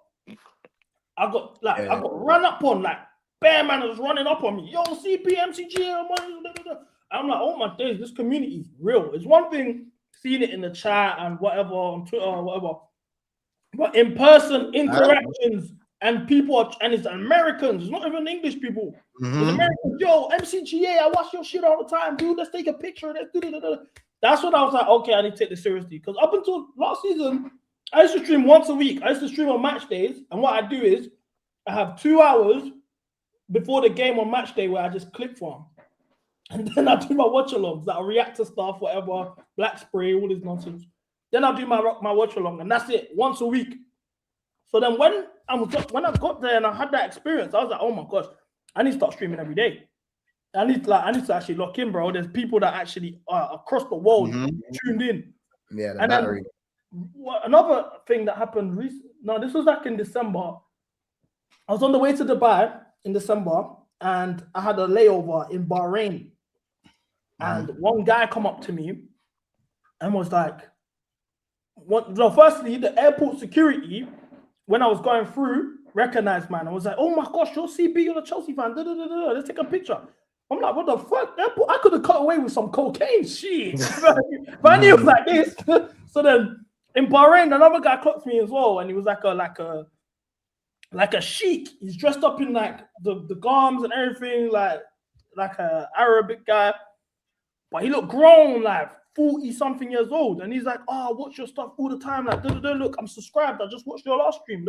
I got run up on, like, bear man was running up on me. Yo, CP, MCGA, I'm like, oh my days, this community is real. It's one thing seeing it in the chat and whatever on Twitter or whatever, but in person interactions and people and it's Americans, it's not even English people. It's Americans. Yo, MCGA, I watch your shit all the time, dude. Let's take a picture. That's when I was like, okay, I need to take this seriously. Because up until last season, I used to stream once a week. I used to stream on match days, and what I do is I have 2 hours before the game on match day where I just clip for them. And then I do my watch-alongs, that react to stuff, whatever, black spray, all this nonsense. Then I do my watch-along, and that's it, once a week. So then when I got there and I had that experience, I was like, oh my gosh, I need to start streaming every day. I need to actually lock in, bro. There's people that actually are across the world tuned in. Yeah, the and battery. Then, another thing that happened recently, no, this was back in December. I was on the way to Dubai in December, and I had a layover in Bahrain. And one guy come up to me and was like, firstly, the airport security, when I was going through, recognized man. I was like, oh my gosh, you're CB, you're a Chelsea fan. Let's take a picture. I'm like, what the fuck? Airport? I could have cut away with some cocaine shit. But I knew it was like this. So then in Bahrain, another guy clocked me as well. And he was like a like a sheik. He's dressed up in like the garms and everything, like a Arabic guy. But he looked grown, like 40-something years old. And he's like, oh, I watch your stuff all the time. Like, look, I'm subscribed. I just watched your last stream.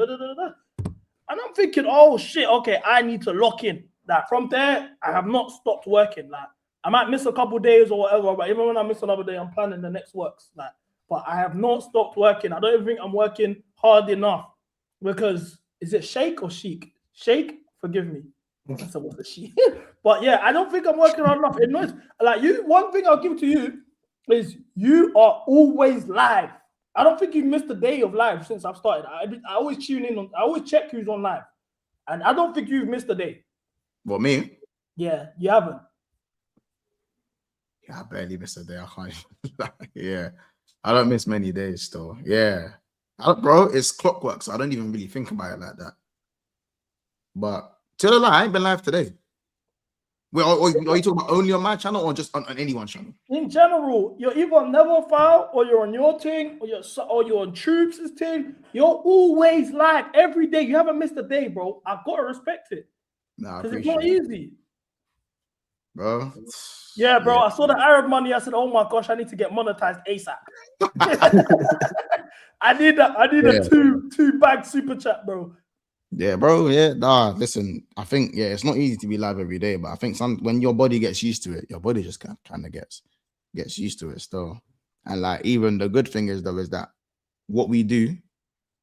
And I'm thinking, oh shit, okay, I need to lock in. Like from there, I have not stopped working. Like I might miss a couple days or whatever, but even when I miss another day, I'm planning the next works. Like, but I have not stopped working. I don't even think I'm working hard enough because is it Sheikh or Sheik? Sheikh, forgive me. That's a word, Sheikh. But yeah, I don't think I'm working hard enough. It knows. Like you, one thing I'll give to you is you are always live. I don't think you've missed a day of live since I've started. I always tune in on. I always check who's on live, and I don't think you've missed a day. What, me? Yeah, you haven't. Yeah, I barely miss a day. I can't. Yeah, I don't miss many days still. Yeah, bro, it's clockwork, so I don't even really think about it like that. But tell a lie, I ain't been live today. Wait, are you talking about only on my channel or just on anyone's channel? In general, you're either on Never File or you're on your thing or you're on Troops' thing. You're always live every day. You haven't missed a day, bro. I've got to respect it. Nah, because it's not easy, bro. Yeah, bro. Yeah. I saw the Arab money. I said, "Oh my gosh, I need to get monetized ASAP." I need a two bag super chat, bro. Yeah, bro. Yeah, nah. Listen, I think it's not easy to be live every day, but I think when your body gets used to it, your body just kind of gets used to it still. And like even the good thing is though is that what we do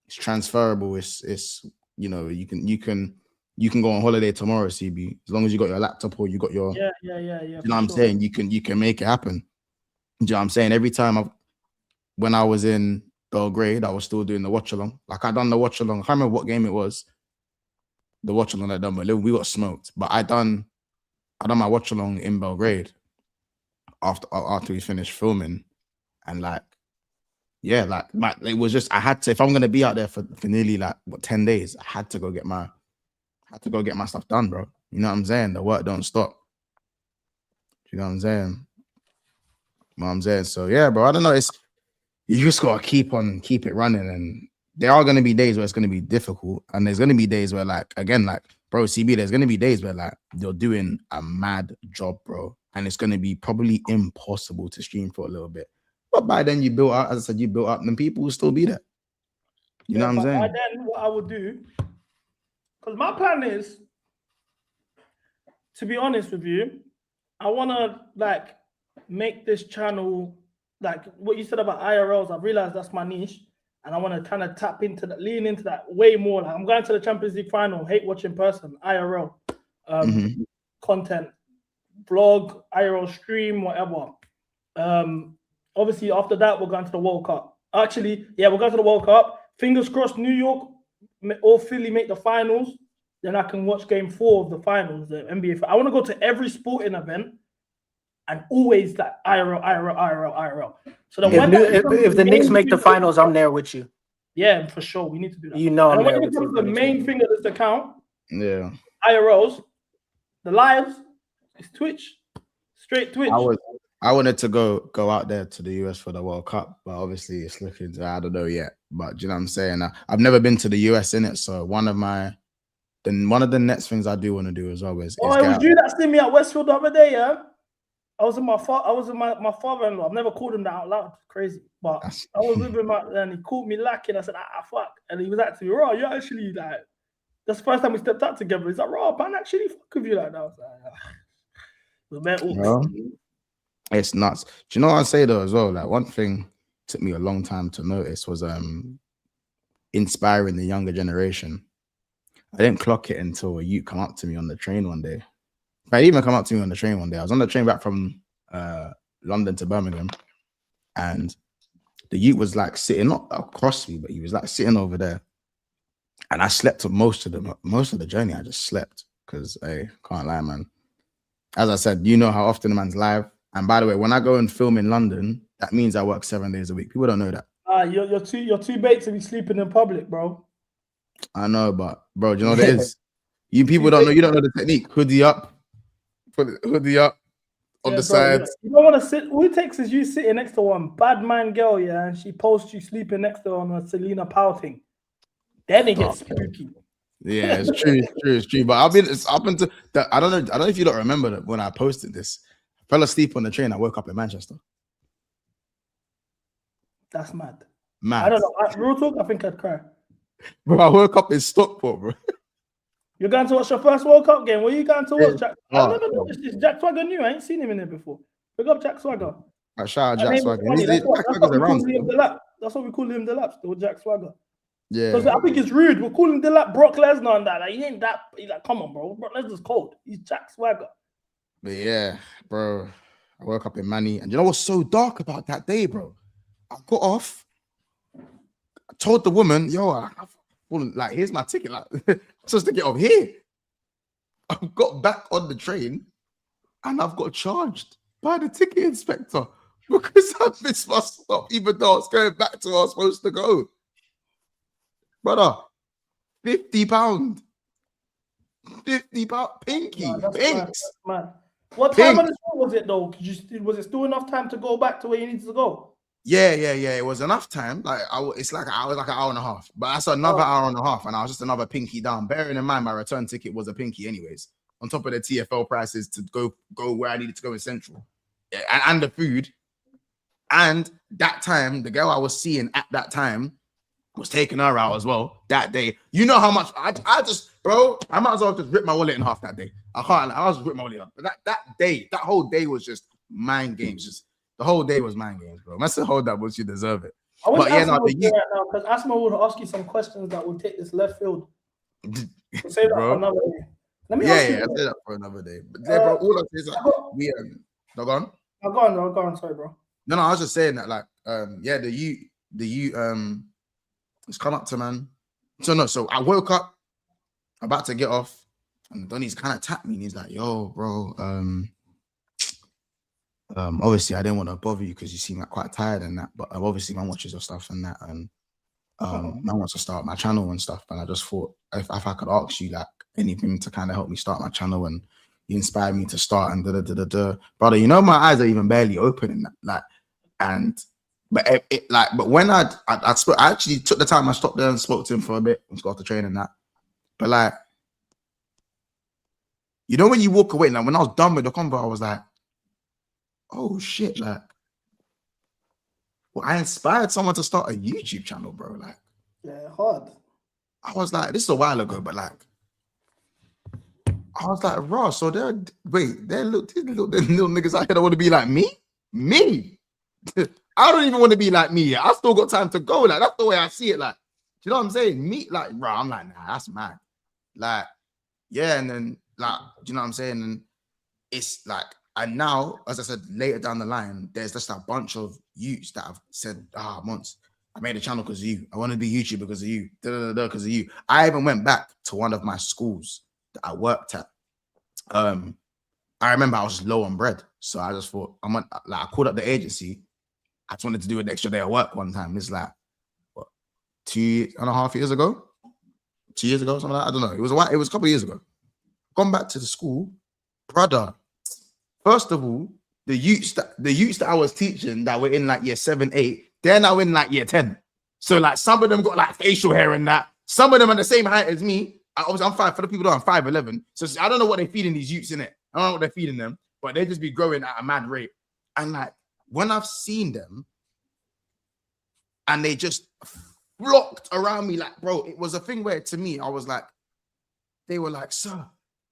is transferable. It's you know you can go on holiday tomorrow, CB, as long as you got your laptop or you got your yeah. You know what I'm saying? You can make it happen. You know what I'm saying? Every time when I was in Belgrade, I was still doing the watch along. Like I done the watch along. I can't remember what game it was. The watch along I done, but we got smoked. But I done my watch along in Belgrade after we finished filming, and like it was just I had to, if I'm gonna be out there for nearly like 10 days, I had to go get my stuff done, bro. You know what I'm saying? The work don't stop. You know what I'm saying? You know what I'm saying? So yeah, bro. I don't know. You just gotta keep it running, and there are gonna be days where it's gonna be difficult, and there's gonna be days where bro, CB, there's gonna be days where like you're doing a mad job, bro, and it's gonna be probably impossible to stream for a little bit. But by then you built up, as I said, then people will still be there. You know what I'm saying? By then, what I would do, because my plan is, to be honest with you, I wanna like make this channel like what you said about IRLs. I've realized that's my niche. And I want to kind of tap into that, lean into that way more. Like I'm going to the Champions League final, hate watching person, IRL, content, vlog, IRL stream, whatever. Obviously, after that, we're going to the World Cup. Actually, yeah, we're going to the World Cup. Fingers crossed, New York or Philly make the finals. Then I can watch Game 4 of the finals, the NBA. I want to go to every sporting event and always that IRL. So if the Knicks make the finals, I'm there with you. Yeah, for sure. We need to do that. You know, and when it comes to the main thing that is the count, yeah, IRLs, the lives, it's Twitch, straight Twitch. I wanted to go out there to the US for the World Cup, but obviously it's looking, I don't know yet. But do you know what I'm saying? I've never been to the US in it, so one of the next things I do want to do as well is. Oh, it was you that seen me at Westfield the other day, yeah. I was in my father-in-law. I've never called him that out loud. Crazy. But I was with him and he called me lacking. I said, fuck. And he was actually, Raw, you're actually like, that's the first time we stepped out together. He's like, Raw, man, actually fuck with you like that. I was like, bro, it's nuts. Do you know what I say though as well? Like one thing took me a long time to notice was inspiring the younger generation. I didn't clock it until a youth come up to me on the train one day. I even come up to me on the train one day. I was on the train back from London to Birmingham, and the youth was like sitting not across me, but he was like sitting over there. And I slept most of the journey. I just slept because I can't lie, man. As I said, you know how often a man's live. And by the way, when I go and film in London, that means I work 7 days a week. People don't know that. You're too bait to be sleeping in public, bro. I know, but bro, do you know what it is? You people don't know. You don't know the technique. Hoodie up. Put the hoodie up on the sides. You don't want to sit. All it takes is you sitting next to one bad man girl, yeah, and she posts you sleeping next to her on a Selena Powell thing. Then it gets spooky. Yeah, it's true, it's true. But I've been, it's up until that. I don't know if you don't remember that when I posted this. I fell asleep on the train. I woke up in Manchester. That's mad. Mad. I don't know. Real talk, I think I'd cry. Bro, I woke up in Stockport, bro. You're going to watch your first World Cup game. What are you going to watch, Jack? Oh, I never noticed this. Jack Swagger new. I ain't seen him in there before. Pick up Jack Swagger. I shout out Jack Swagger. That's what we call him the lap. That's what we call him the lap. Still Jack Swagger. Yeah. Because I think it's rude. We're calling the lap Brock Lesnar and that. Like, he ain't that. He's like, come on, bro. Brock Lesnar's cold. He's Jack Swagger. But yeah, bro. I woke up in Manny. And you know what's so dark about that day, bro? I got off. I told the woman, yo, like, here's my ticket. Like, I'm supposed to get off here. I got back on the train and I've got charged by the ticket inspector because I missed my stop, even though I was going back to where I was supposed to go. Brother, £50. £50. Pinky. Pinks. Man. What time of the show was it though? Was it still enough time to go back to where you needed to go? Yeah. It was enough time. Like it's like I was like an hour and a half, but that's another hour and a half, and I was just another pinky down. Bearing in mind my return ticket was a pinky, anyways. On top of the TFL prices to go where I needed to go in Central, and the food. And that time, the girl I was seeing at that time was taking her out as well that day. You know how much I just, bro, I might as well just rip my wallet in half that day. I was just rip my wallet off. But that whole day was just mind games. Just the whole day was mind games, bro. That's the whole that was you deserve it. But yeah, no, because Asma would ask you some questions that will take this left field. We'll save that for another day. Let me ask you. I'll say that for another day. But yeah, bro, all I'll say is like, no, go on. Go on, sorry, bro. No, I was just saying that, like, it's come up to, man. So I woke up, about to get off, and Donnie's kind of tapped me, and he's like, yo, bro, obviously I didn't want to bother you because you seem like quite tired and that, but obviously man watches your stuff and that, and man wants to start my channel and stuff, and I just thought if I could ask you like anything to kind of help me start my channel, and you inspired me to start, and brother, you know my eyes are even barely open in that, like, and but when I actually took the time, I stopped there and spoke to him for a bit and got off the train and that, but like, you know when you walk away, like when I was done with the convo, I was like, oh shit, like, well, I inspired someone to start a YouTube channel, bro. Like, yeah, hard. I was like, this is a while ago, but like, I was like, raw. So these little niggas out here that want to be like me. I don't even want to be like me. I still got time to go. Like, that's the way I see it. Like, do you know what I'm saying? Me, like, raw. I'm like, nah, that's mad. Like, yeah, and then like, do you know what I'm saying? And it's like, and now, as I said, later down the line, there's just a bunch of youths that have said, Monts, I made a channel because of you. I want to be YouTuber because of you. Because of you. I even went back to one of my schools that I worked at. I remember I was low on bread. So I just thought, I called up the agency. I just wanted to do an extra day of work one time. It's like, what, 2.5 years ago? 2 years ago, something like that? I don't know. It was a couple of years ago. Gone back to the school. Brother, first of all, the youths that I was teaching that were in like year 7, 8, they're now in like year 10. So like some of them got like facial hair and that. Some of them are the same height as me. I'm 5, for the people that are 5'11". So I don't know what they're feeding these youths in it. I don't know what they're feeding them, but they just be growing at a mad rate. And like when I've seen them and they just flocked around me, like, bro, it was a thing where to me, I was like, they were like, sir,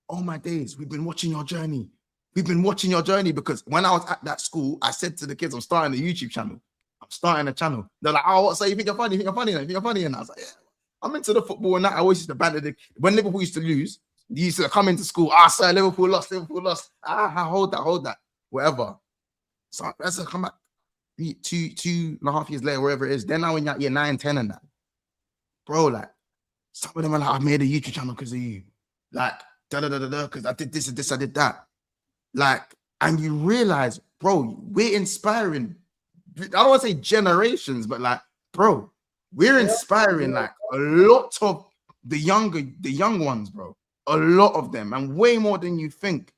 all my days, we've been watching your journey. We've been watching your journey, because when I was at that school, I said to the kids, I'm starting a YouTube channel. I'm starting a channel. They're like, oh, what? So you think you're funny? You think you're funny? You think you're funny? And I was like, yeah, I'm into the football and that. I always used to banter. When Liverpool used to lose, they used to come into school. Sir, Liverpool lost. Hold that. Whatever. So let's come back 2.5 years later, wherever it is. Then now when you're at year 9, 10 and that. Bro, like, some of them are like, I made a YouTube channel because of you. Like, because I did this and this, I did that. Like, and you realize, bro, we're inspiring, I don't want to say generations, but like, bro, we're inspiring like a lot of the young ones, bro. A lot of them, and way more than you think.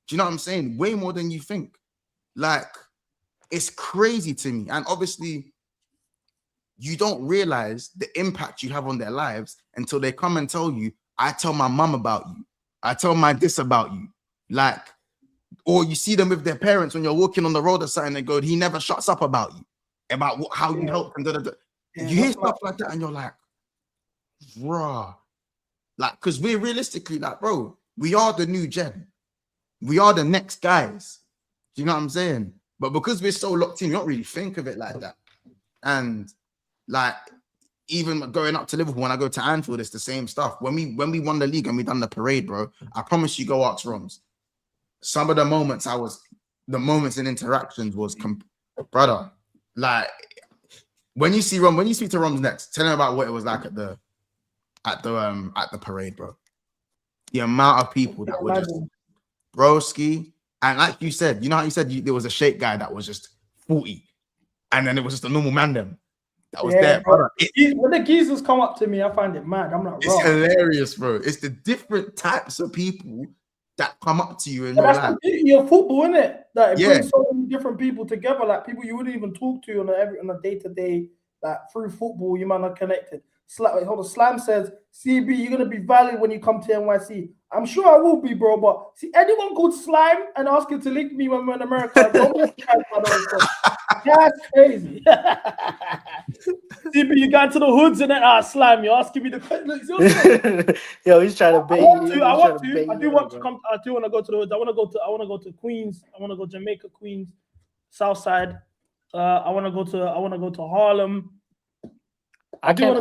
Do you know what I'm saying? Way more than you think. Like, it's crazy to me. And obviously, you don't realize the impact you have on their lives until they come and tell you, I tell my mum about you. I tell my this about you. Like, or you see them with their parents when you're walking on the road or something, they go, he never shuts up about you, about how you help him. You hear stuff like that and you're like, bruh. Like, because we're realistically like, bro, we are the new gen. We are the next guys. Do you know what I'm saying? But because we're so locked in, you don't really think of it like that. And like, even going up to Liverpool, when I go to Anfield, it's the same stuff. When we won the league and we done the parade, bro, I promise you, go ask Roms. Some of the moments and interactions was, brother, like, when you speak to Roms next, tell him about what it was like at the parade, bro. The amount of people that were just broski, and like you said, you know how you said there was a Sheikh guy that was just 40, and then it was just a normal man them that was there, bro. brother. When the geezers come up to me, I find it mad. I'm like, it's hilarious, bro. It's the different types of people that come up to you in your that's life. the beauty of football, isn't it? That it Yeah. brings so many different people together, like people you wouldn't even talk to on a day-to-day, like through football, you might not connected. Slam says, CB, you're gonna be valid when you come to NYC. I'm sure I will be, bro. But see, anyone called Slime and ask him to link me when we're in America, don't that's crazy. CB, you got to the hoods and then Slime, you're asking me the question. Yo, he's trying to bait you. I do want to come. I do want to go to the hoods. I want to go to Queens. I want to go to Jamaica, Queens, South Side. I want to go to Harlem. I can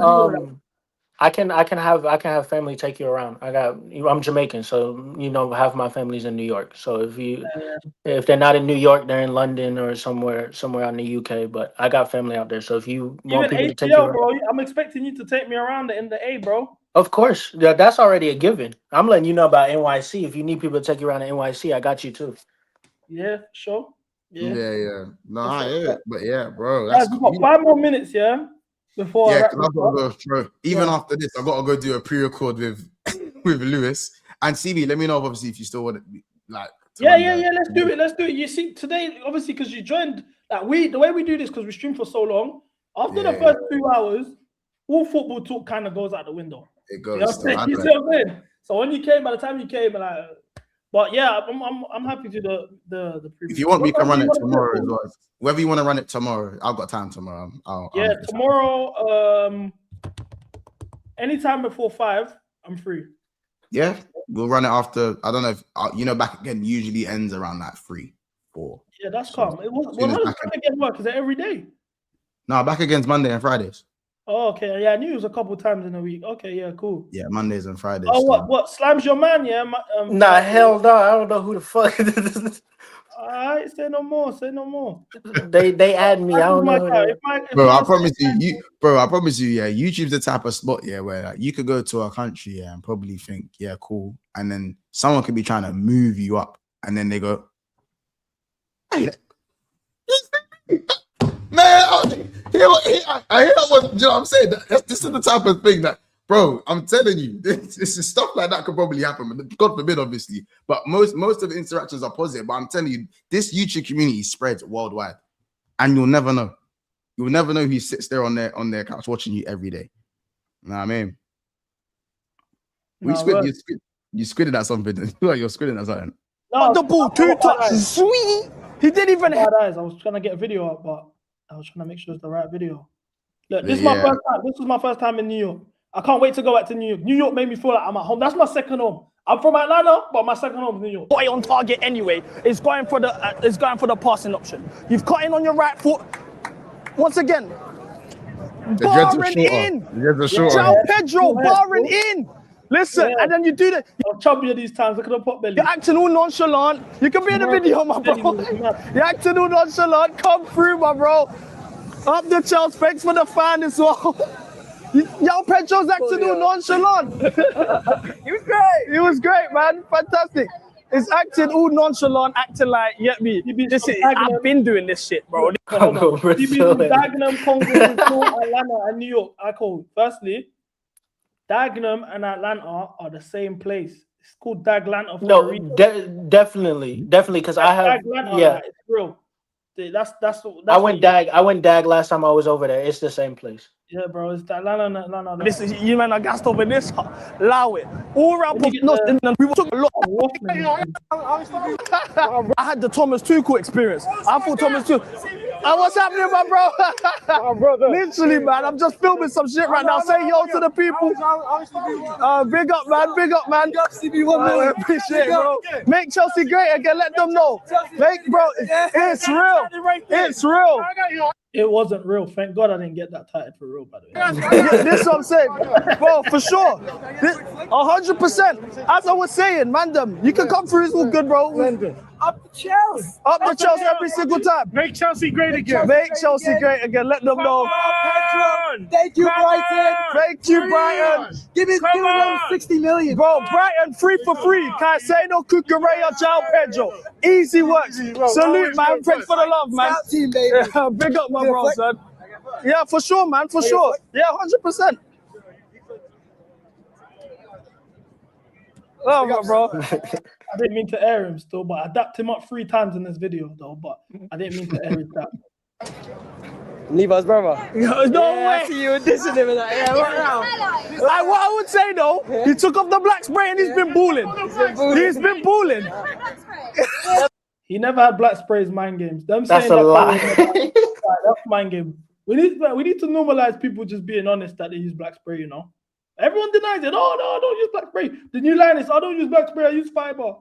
have family take you around. I'm Jamaican, so half my family's in New York. So if they're not in New York, they're in London or somewhere out in the UK. But I got family out there. So if you want people to take you around, bro, I'm expecting you to take me around the NDA, bro. Of course, yeah, that's already a given. I'm letting you know about NYC. If you need people to take you around to NYC, I got you too. Yeah, sure. Yeah. No, I hear it, but yeah, bro. Guys, we've got 5 more minutes, yeah. Before I've got to go, bro. Even after this, I've got to go do a pre-record with Lewis and CB. Let me know, obviously, if you still want it. Like, yeah. Let's do it. You see, today, obviously, because you joined, like the way we do this, because we stream for so long. After the first 2 hours, all football talk kind of goes out the window. It goes. You see what I'm saying? So when you came, by the time you came, but yeah, I'm happy to do the preview. If you want, we can run it tomorrow as well. Whether you want to run it tomorrow, I've got time tomorrow. Tomorrow, anytime before 5, I'm free. Yeah, we'll run it after. I don't know if Back Again usually ends around like 3, 4. Yeah, that's calm. When does Back Again work? Is it every day? No, Back Again's Monday and Fridays. Oh, okay. Yeah, I knew it was a couple times in a week. Okay, yeah, cool. Yeah, Mondays and Fridays. Oh, what? Slam's your man, yeah? Nah, hell no. I don't know who the fuck. All right, say no more. They add me. I don't know. Bro, I promise you, yeah, YouTube's the type of spot, yeah, where like, you could go to a country, yeah, and probably think, yeah, cool, and then someone could be trying to move you up, and then they go, hey, man, I hear what you know what I'm saying. This is the type of thing that, bro, I'm telling you, this is stuff like that could probably happen. God forbid, obviously. But most of the interactions are positive. But I'm telling you, this YouTube community spreads worldwide. And you'll never know. You'll never know who sits there on their couch watching you every day. You know what I mean? You squidded at something. You're squidding at something. No, the ball, 2 touches, sweet. He didn't even have eyes. I was trying to get a video up, but I was trying to make sure it's the right video. Look, this is my first time. This was my first time in New York. I can't wait to go back to New York. New York made me feel like I'm at home. That's my second home. I'm from Atlanta, but my second home is New York. Boy on target anyway. It's going for the passing option. You've cut in on your right foot. Once again, barring in. João Pedro barring in. Listen, and then you do the. I'm chubby these times. Look at the pot belly. You're acting all nonchalant. You can be in the video, my bro. You're acting all nonchalant. Come through, my bro. Up the Chelsea. Thanks for the fan as well. João Pedro's acting all nonchalant. He was great, man. Fantastic. It's acting all nonchalant, acting like, me. I've been doing this shit, bro. Dagenham, Congo, Atlanta, and New York. I call. Firstly, Dagenham and Atlanta are the same place. It's called Daglanta. No, definitely, because I have. Daglanta, it's real. That's I went dag last time I was over there. It's the same place. Yeah, bro. It's that. No. This is you man. I gassed over this. Allow it. All around. We took a lot. I had the Thomas Tuchel experience. I thought Thomas Tuchel. What's happening, my bro? Literally, man. I'm just filming some shit right now. Say yo to the people. Big up, man. Big up, man. Appreciate it, bro. Make Chelsea great again. Let them know. It's real. It's real. It wasn't real. Thank God I didn't get that titled for real, by the way. This is what I'm saying, bro, for sure. 100%. As I was saying, man, you can come through. It's all good, bro. Up the Chelsea. Up the Chelsea every single time. Make Chelsea great again. Make Chelsea great again. Let them know. Thank you, Brighton. Thank you, Brighton. Give me 60 million. Bro, Brighton 3 for 3. Caicedo, Cucurella, João Pedro. Easy works. Salute, man. Thanks for the love, man. Team, baby. Big up, my bro, son. Yeah, for sure, man. For sure. Yeah, 100%. Oh, my bro. I didn't mean to air him still, but I dapped him up 3 times in this video, though. But I didn't mean to air his dap. Levi's brother. No way. I see you dissing him. Yeah, what now? Like what I would say though, he took off the black spray and he's been balling. He's been balling. He never had black sprays mind games. Them That's saying a lie. That's mind game. We need to normalize people just being honest that they use black spray, you know. Everyone denies it. Oh, no, I don't use black spray. The new line is, I don't use black spray, I use fiber.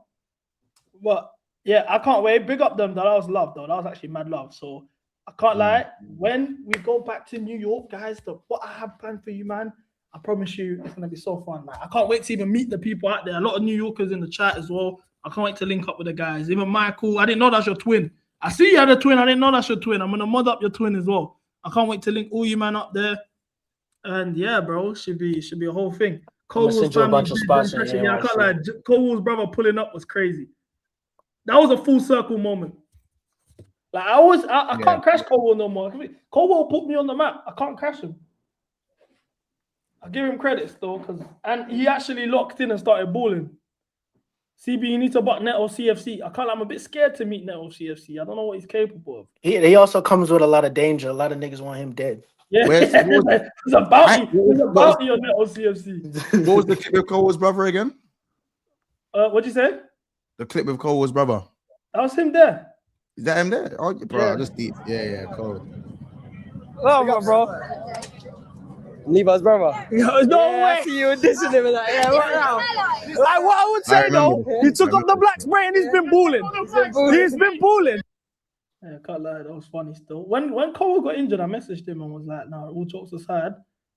But, yeah, I can't wait. Big up them, though. That was love, though. That was actually mad love. So, I can't lie. When we go back to New York, guys, what I have planned for you, man, I promise you, it's going to be so fun. Like, I can't wait to even meet the people out there. A lot of New Yorkers in the chat as well. I can't wait to link up with the guys. Even Michael, I didn't know that's your twin. I see you had a twin. I didn't know that's your twin. I'm going to mod up your twin as well. I can't wait to link all you, man, up there. And yeah, bro, should be a whole thing. Cole's send you a bunch of spots. Yeah, I can't lie. Cole's brother pulling up was crazy. That was a full circle moment. Like I can't crash Cole no more. Cole put me on the map. I can't crash him. I give him credit still and he actually locked in and started balling. CB, you need to butt Neto CFC. I'm a bit scared to meet Neto CFC. I don't know what he's capable of. He also comes with a lot of danger. A lot of niggas want him dead. Yeah, it's a bounty on Neto CFC. What was the clip with Cole's brother again? What'd you say? The clip with Cole's brother. That was him there. Is that him there? Oh, bro, Yeah. just deep. Yeah, Cole. Oh, my bro. Levi's brother. No way. I see you dissing him. Yeah, what now? Like what I would say though, he took off the black spray and he's been balling. He's been balling. Yeah, I can't lie, that was funny still. When Cole got injured, I messaged him and was like, no, all jokes aside,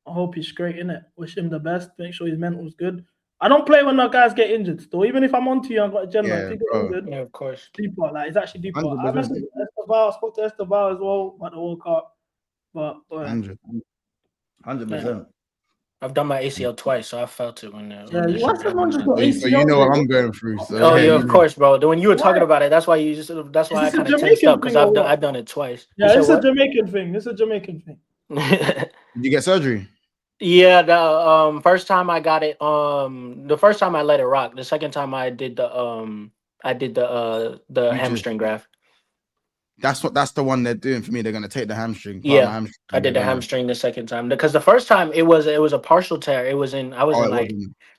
I hope he's straight in it. Wish him the best, make sure his mental's good. I don't play when our guys get injured still. Even if I'm on to you, I've got a general. Yeah, if you get injured, Yeah, of course. deeper. Like it's actually deeper. 100%. I messaged Esteval, spoke to Esteval as well about the World Cup. But 100%. I've done my ACL twice, so I felt it when. yeah, what's the one just got So you know what I'm going through. So Oh yeah, of you know. course, bro. When you were talking about it, that's why I kind Is of this a tensed Jamaican up because thing or what? I've done it twice. Yeah, You it's said a what? Jamaican thing. It's a Jamaican thing. Did you get surgery? Yeah, the first time I got it, the first time I let it rock. The second time I did the hamstring graft. That's the one they're doing for me. They're gonna take the hamstring. Yeah, I did the hamstring the second time because the first time it was a partial tear. I was in like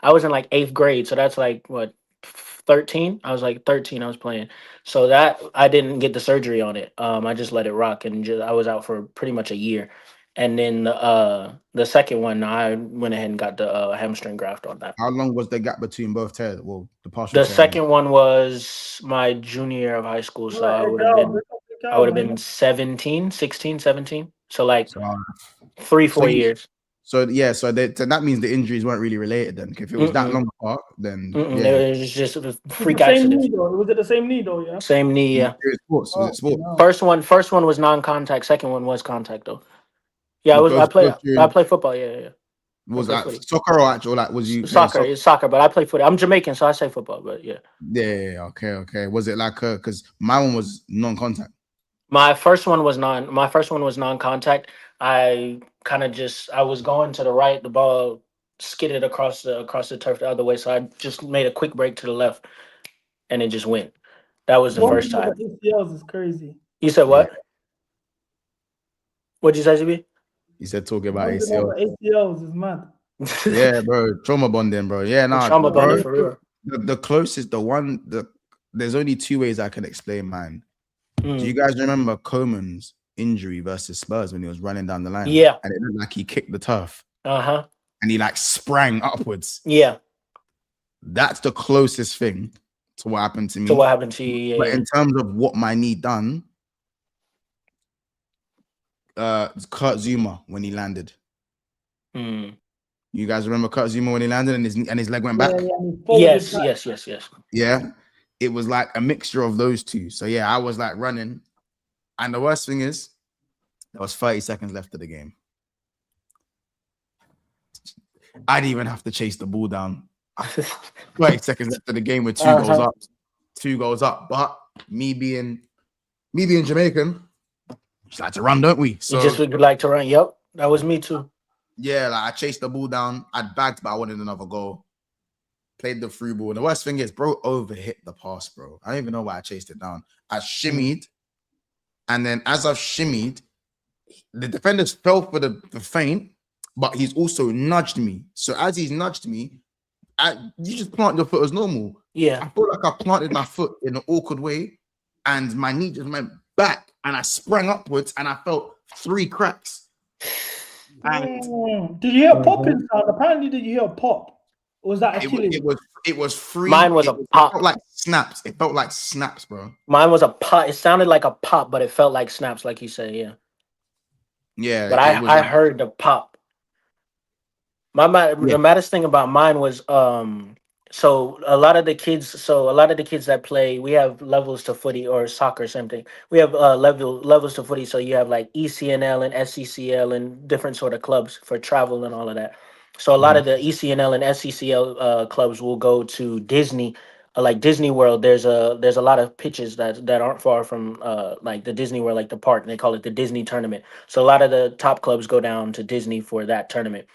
8th grade, so that's like what 13. I was like 13. I was playing, so that I didn't get the surgery on it. I just let it rock, and I was out for pretty much a year. And then the second one, I went ahead and got the hamstring graft on that. How long was the gap between both tears? Well, the partial. The tear. second one was my junior year of high school, so I would have been 16, 17. So like 3-4 years. So yeah, so that means the injuries weren't really related then. If it was that long apart, then yeah. It was just a freak Same accident. knee, though. Was it the same knee though? Yeah. Same knee, yeah. Was it sports? no. First one was non-contact. Second one was contact though. Yeah, I play football. Yeah. Was I that play footy. soccer or actual? Like, was you Soccer? It's soccer, but I play footy. I'm Jamaican, so I say football. But yeah. Yeah. Okay. Was it like because my one was non-contact. My first one was non-contact. I kind of I was going to the right, the ball skidded across the turf the other way, so I just made a quick break to the left, and it just went. That was the first time. ACLs is crazy. You said what? What'd you say, CB? He said talking about Bonding ACL. over ACLs is mad. Yeah, bro. Trauma bonding, bro. Yeah, nah, Trauma bro. bonding for real. The closest, there's only two ways I can explain mine. Mm. Do you guys remember Coman's injury versus Spurs when he was running down the line? Yeah. And it looked like he kicked the turf. Uh-huh. And he like sprang upwards. Yeah. That's the closest thing to what happened to me. To what happened to you, yeah. But in terms of what my knee done, Kurt Zuma when he landed. Mm. You guys remember Kurt Zuma when he landed and his leg went back? Yes. Yeah. It was like a mixture of those two. So yeah, I was like running. And the worst thing is, there was 30 seconds left of the game. I didn't even have to chase the ball down. 30 seconds left of the game with two goals up. But me being Jamaican, just like to run, don't we? So you just would like to run. Yep, that was me too. Yeah, like I chased the ball down. I'd bagged, but I wanted another goal. Played the through ball. And the worst thing is, bro, overhit the pass, bro. I don't even know why I chased it down. I shimmied. And then as I've shimmied, the defenders fell for the feint, but he's also nudged me. So as he's nudged me, you just plant your foot as normal. Yeah. I feel like I planted my foot in an awkward way, and my knee just went back, and I sprang upwards, and I felt 3 cracks. And did you hear a popping sound? Apparently, did you hear a pop? Or was that Achilles? It was free. Mine was a pop. It felt like snaps. It felt like snaps, bro. Mine was a pop. It sounded like a pop, but it felt like snaps, like you said. Yeah. Yeah. But I heard the pop. The maddest thing about mine was so a lot of the kids that play, we have levels to footy or soccer, same thing. We have levels to footy. So you have like ECNL and SCCL and different sort of clubs for travel and all of that. So a lot of the ECNL and SCCL clubs will go to Disney, like Disney World. There's a lot of pitches that aren't far from like the Disney World, like the park. And they call it the Disney tournament. So a lot of the top clubs go down to Disney for that tournament.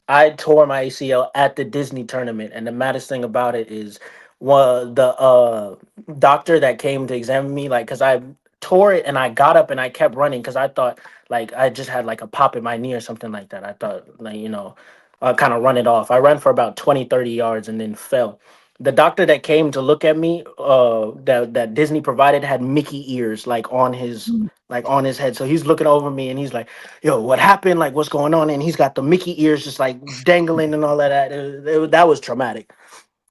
I tore my ACL at the Disney tournament, and the maddest thing about it is the doctor that came to examine me, like, because I tore it and I got up and I kept running because I thought like I just had like a pop in my knee or something like that. I thought like, kind of run it off. I ran for about 20-30 yards and then fell. The doctor that came to look at me, that Disney provided, had Mickey ears like on his head. So he's looking over me and he's like, "Yo, what happened? Like, what's going on?" And he's got the Mickey ears just like dangling and all of that. That was traumatic.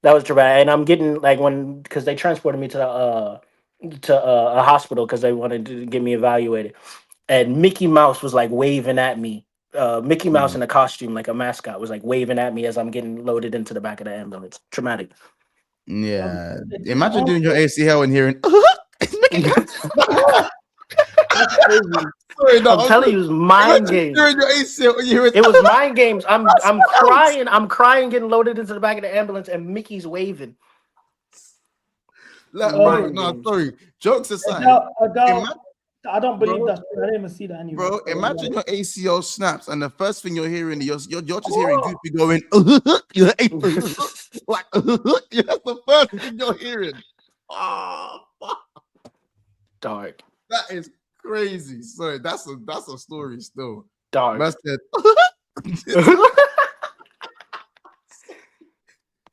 That was traumatic. And I'm getting like because they transported me to a hospital because they wanted to get me evaluated. And Mickey Mouse was like waving at me. Mickey Mouse in a costume, like a mascot, was like waving at me as I'm getting loaded into the back of the ambulance. Traumatic. Yeah. Imagine doing your ACL and hearing Sorry, I'm telling you, it was mind games. It was mind games. I'm crying. I'm crying getting loaded into the back of the ambulance and Mickey's waving. Sorry. Jokes aside. I don't believe that. I didn't even see that anyway. Bro, imagine your ACL snaps and the first thing you're hearing, you're just hearing Goofy going, like, that's the first thing you're hearing. Oh, dark. That is crazy. Sorry, that's a story still. Dark.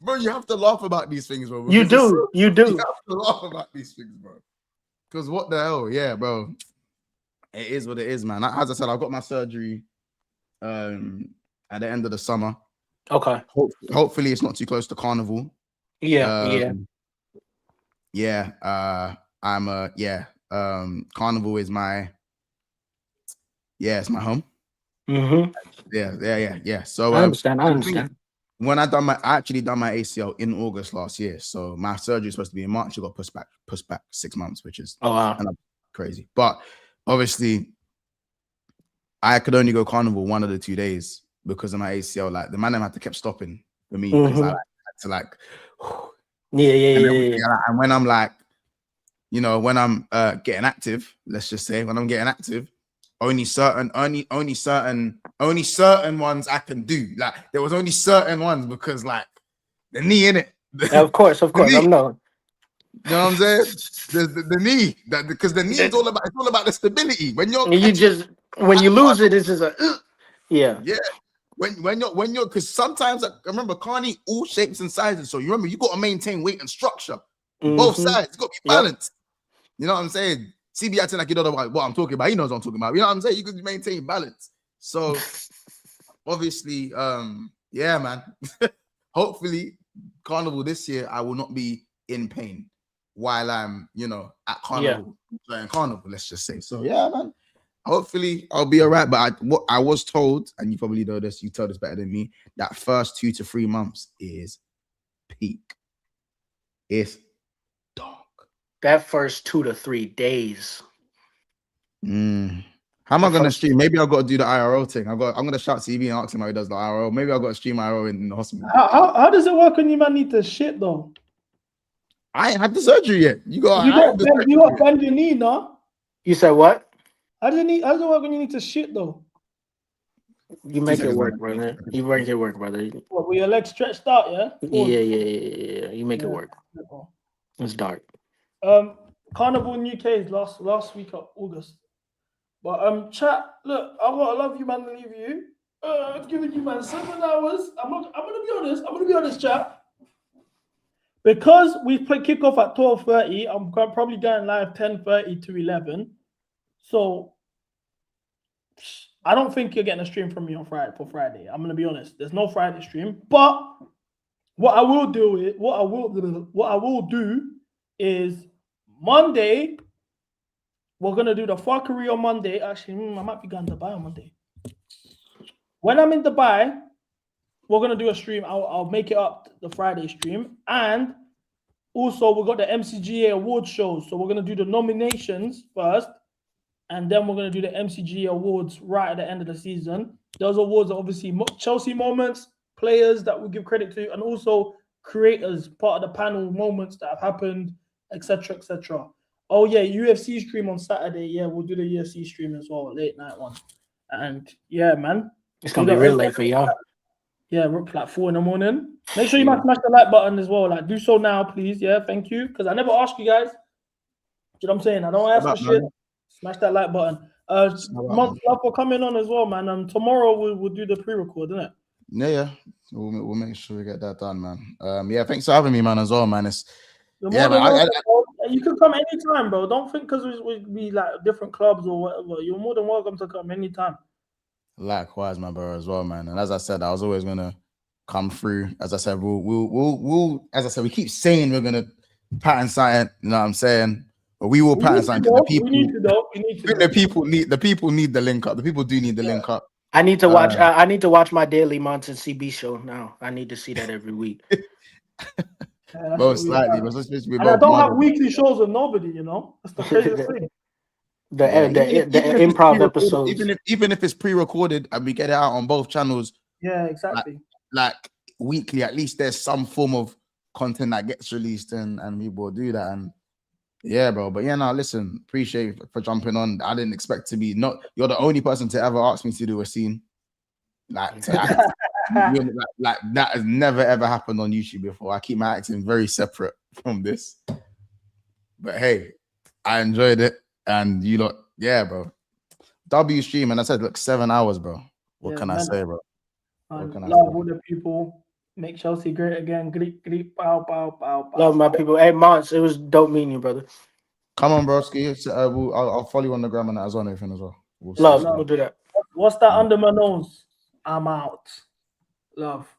Bro, you have to laugh about these things, bro. You do. You have to laugh about these things, bro. Because what the hell? Yeah, bro. It is what it is, man. As I said, I got my surgery at the end of the summer. Okay. Hopefully it's not too close to carnival. Yeah. Carnival is it's my home. Mm-hmm. Yeah. So I understand. When I actually done my ACL in August last year. So my surgery is supposed to be in March. It got pushed back 6 months, which is crazy. But obviously, I could only go carnival one of the 2 days because of my ACL. Like the man had to keep stopping for me because I had to like. Yeah. And when I'm like, when I'm getting active, let's just say when I'm getting active, only certain ones I can do. Like there was only certain ones because like the knee in it. Of course. I'm knowing. You know what I'm saying? The knee, because the knee is all about the stability. When you're when you lose it, it's just a yeah. When you're because sometimes I remember can't eat all shapes and sizes. So you remember you got to maintain weight and structure. Both sides, it's got to be balanced. You know what I'm saying? CB acting like you don't know what I'm talking about. He knows what I'm talking about. You know what I'm saying? You can maintain balance. So obviously, yeah, man. Hopefully, Carnival this year, I will not be in pain while I'm, at Carnival. Enjoying Carnival, let's just say. So yeah, man. Hopefully, I'll be all right. But what I was told, and you probably know this, you tell this better than me, that first 2 to 3 months is peak. It's that first 2 to 3 days. How am I gonna stream? Maybe I've got to do the IRL thing. I'm gonna shout CB and ask him how he does the IRL. Maybe I've got to stream IRL in the hospital. How does it work when you man need to shit though? I ain't had the surgery yet. You got bend your knee, no? You said what? How does it work when you need to shit though? You make it work, brother. You make it work, brother. What, with your legs stretched out, yeah? Yeah. You make it work. It's dark. Carnival in UK is last week of August. But chat, look, I love you, man, to leave you. I've given you, man, 7 hours. I'm gonna be honest, chat. Because we play kickoff at 12:30, I'm probably going live 10:30 to 11. So I don't think you're getting a stream from me on Friday. I'm gonna be honest. There's no Friday stream. But what I will do is Monday. We're gonna do the fuckery on Monday. Actually, I might be going to Dubai on Monday. When I'm in Dubai, we're gonna do a stream. I'll make it up the Friday stream, and also we got the MCGA award shows. So we're gonna do the nominations first, and then we're gonna do the MCGA awards right at the end of the season. Those awards are obviously Chelsea moments, players that we give credit to, and also creators, part of the panel moments that have happened, etc., etc. Oh yeah, UFC stream on Saturday. Yeah, we'll do the UFC stream as well, late night one. And yeah, man, it's gonna be real late for y'all. Yeah, we're up like 4 in the morning. Make sure you smash the like button as well. Like, do so now, please. Yeah, thank you. Because I never ask you guys. You know what I'm saying? I don't ask for shit. Smash that like button. Love for coming on as well, man. Tomorrow we'll do the pre-record, isn't it? Yeah. We'll make sure we get that done, man. Yeah, thanks for having me, man, as well, man. Man, you can come anytime, bro. Don't think because we like different clubs or whatever. You're more than welcome to come anytime. Likewise, my bro, as well, man. And as I said, I was always gonna come through. As I said, we'll as I said, we keep saying we're gonna pattern something. You know what I'm saying? But we will pattern something. The people, the people need the link up. The people do need the link up. I need to watch. I need to watch my daily Monson CB show now. I need to see that every week. Most likely, but I don't have weekly shows with nobody. You know, that's the craziest thing. The improv episodes. Even if it's pre-recorded and we get it out on both channels. Yeah, exactly. Like weekly, at least there's some form of content that gets released and people do that. And yeah, bro. But yeah, no, listen, appreciate you for jumping on. I didn't expect to be you're the only person to ever ask me to do a scene. Like that has never ever happened on YouTube before. I keep my acting very separate from this. But hey, I enjoyed it. And you lot, yeah, bro. W stream, and I said, look, 7 hours, bro. What can I say, bro? What can I say? Love all the people. Make Chelsea great again. Greet, pow, pow, pow, pow. Love my people. Hey, Mons, it was dope meeting you, brother. Come on, broski. I'll follow you on the gram and that as well, everything as well. We'll do that. What's that under my nose? I'm out. Love.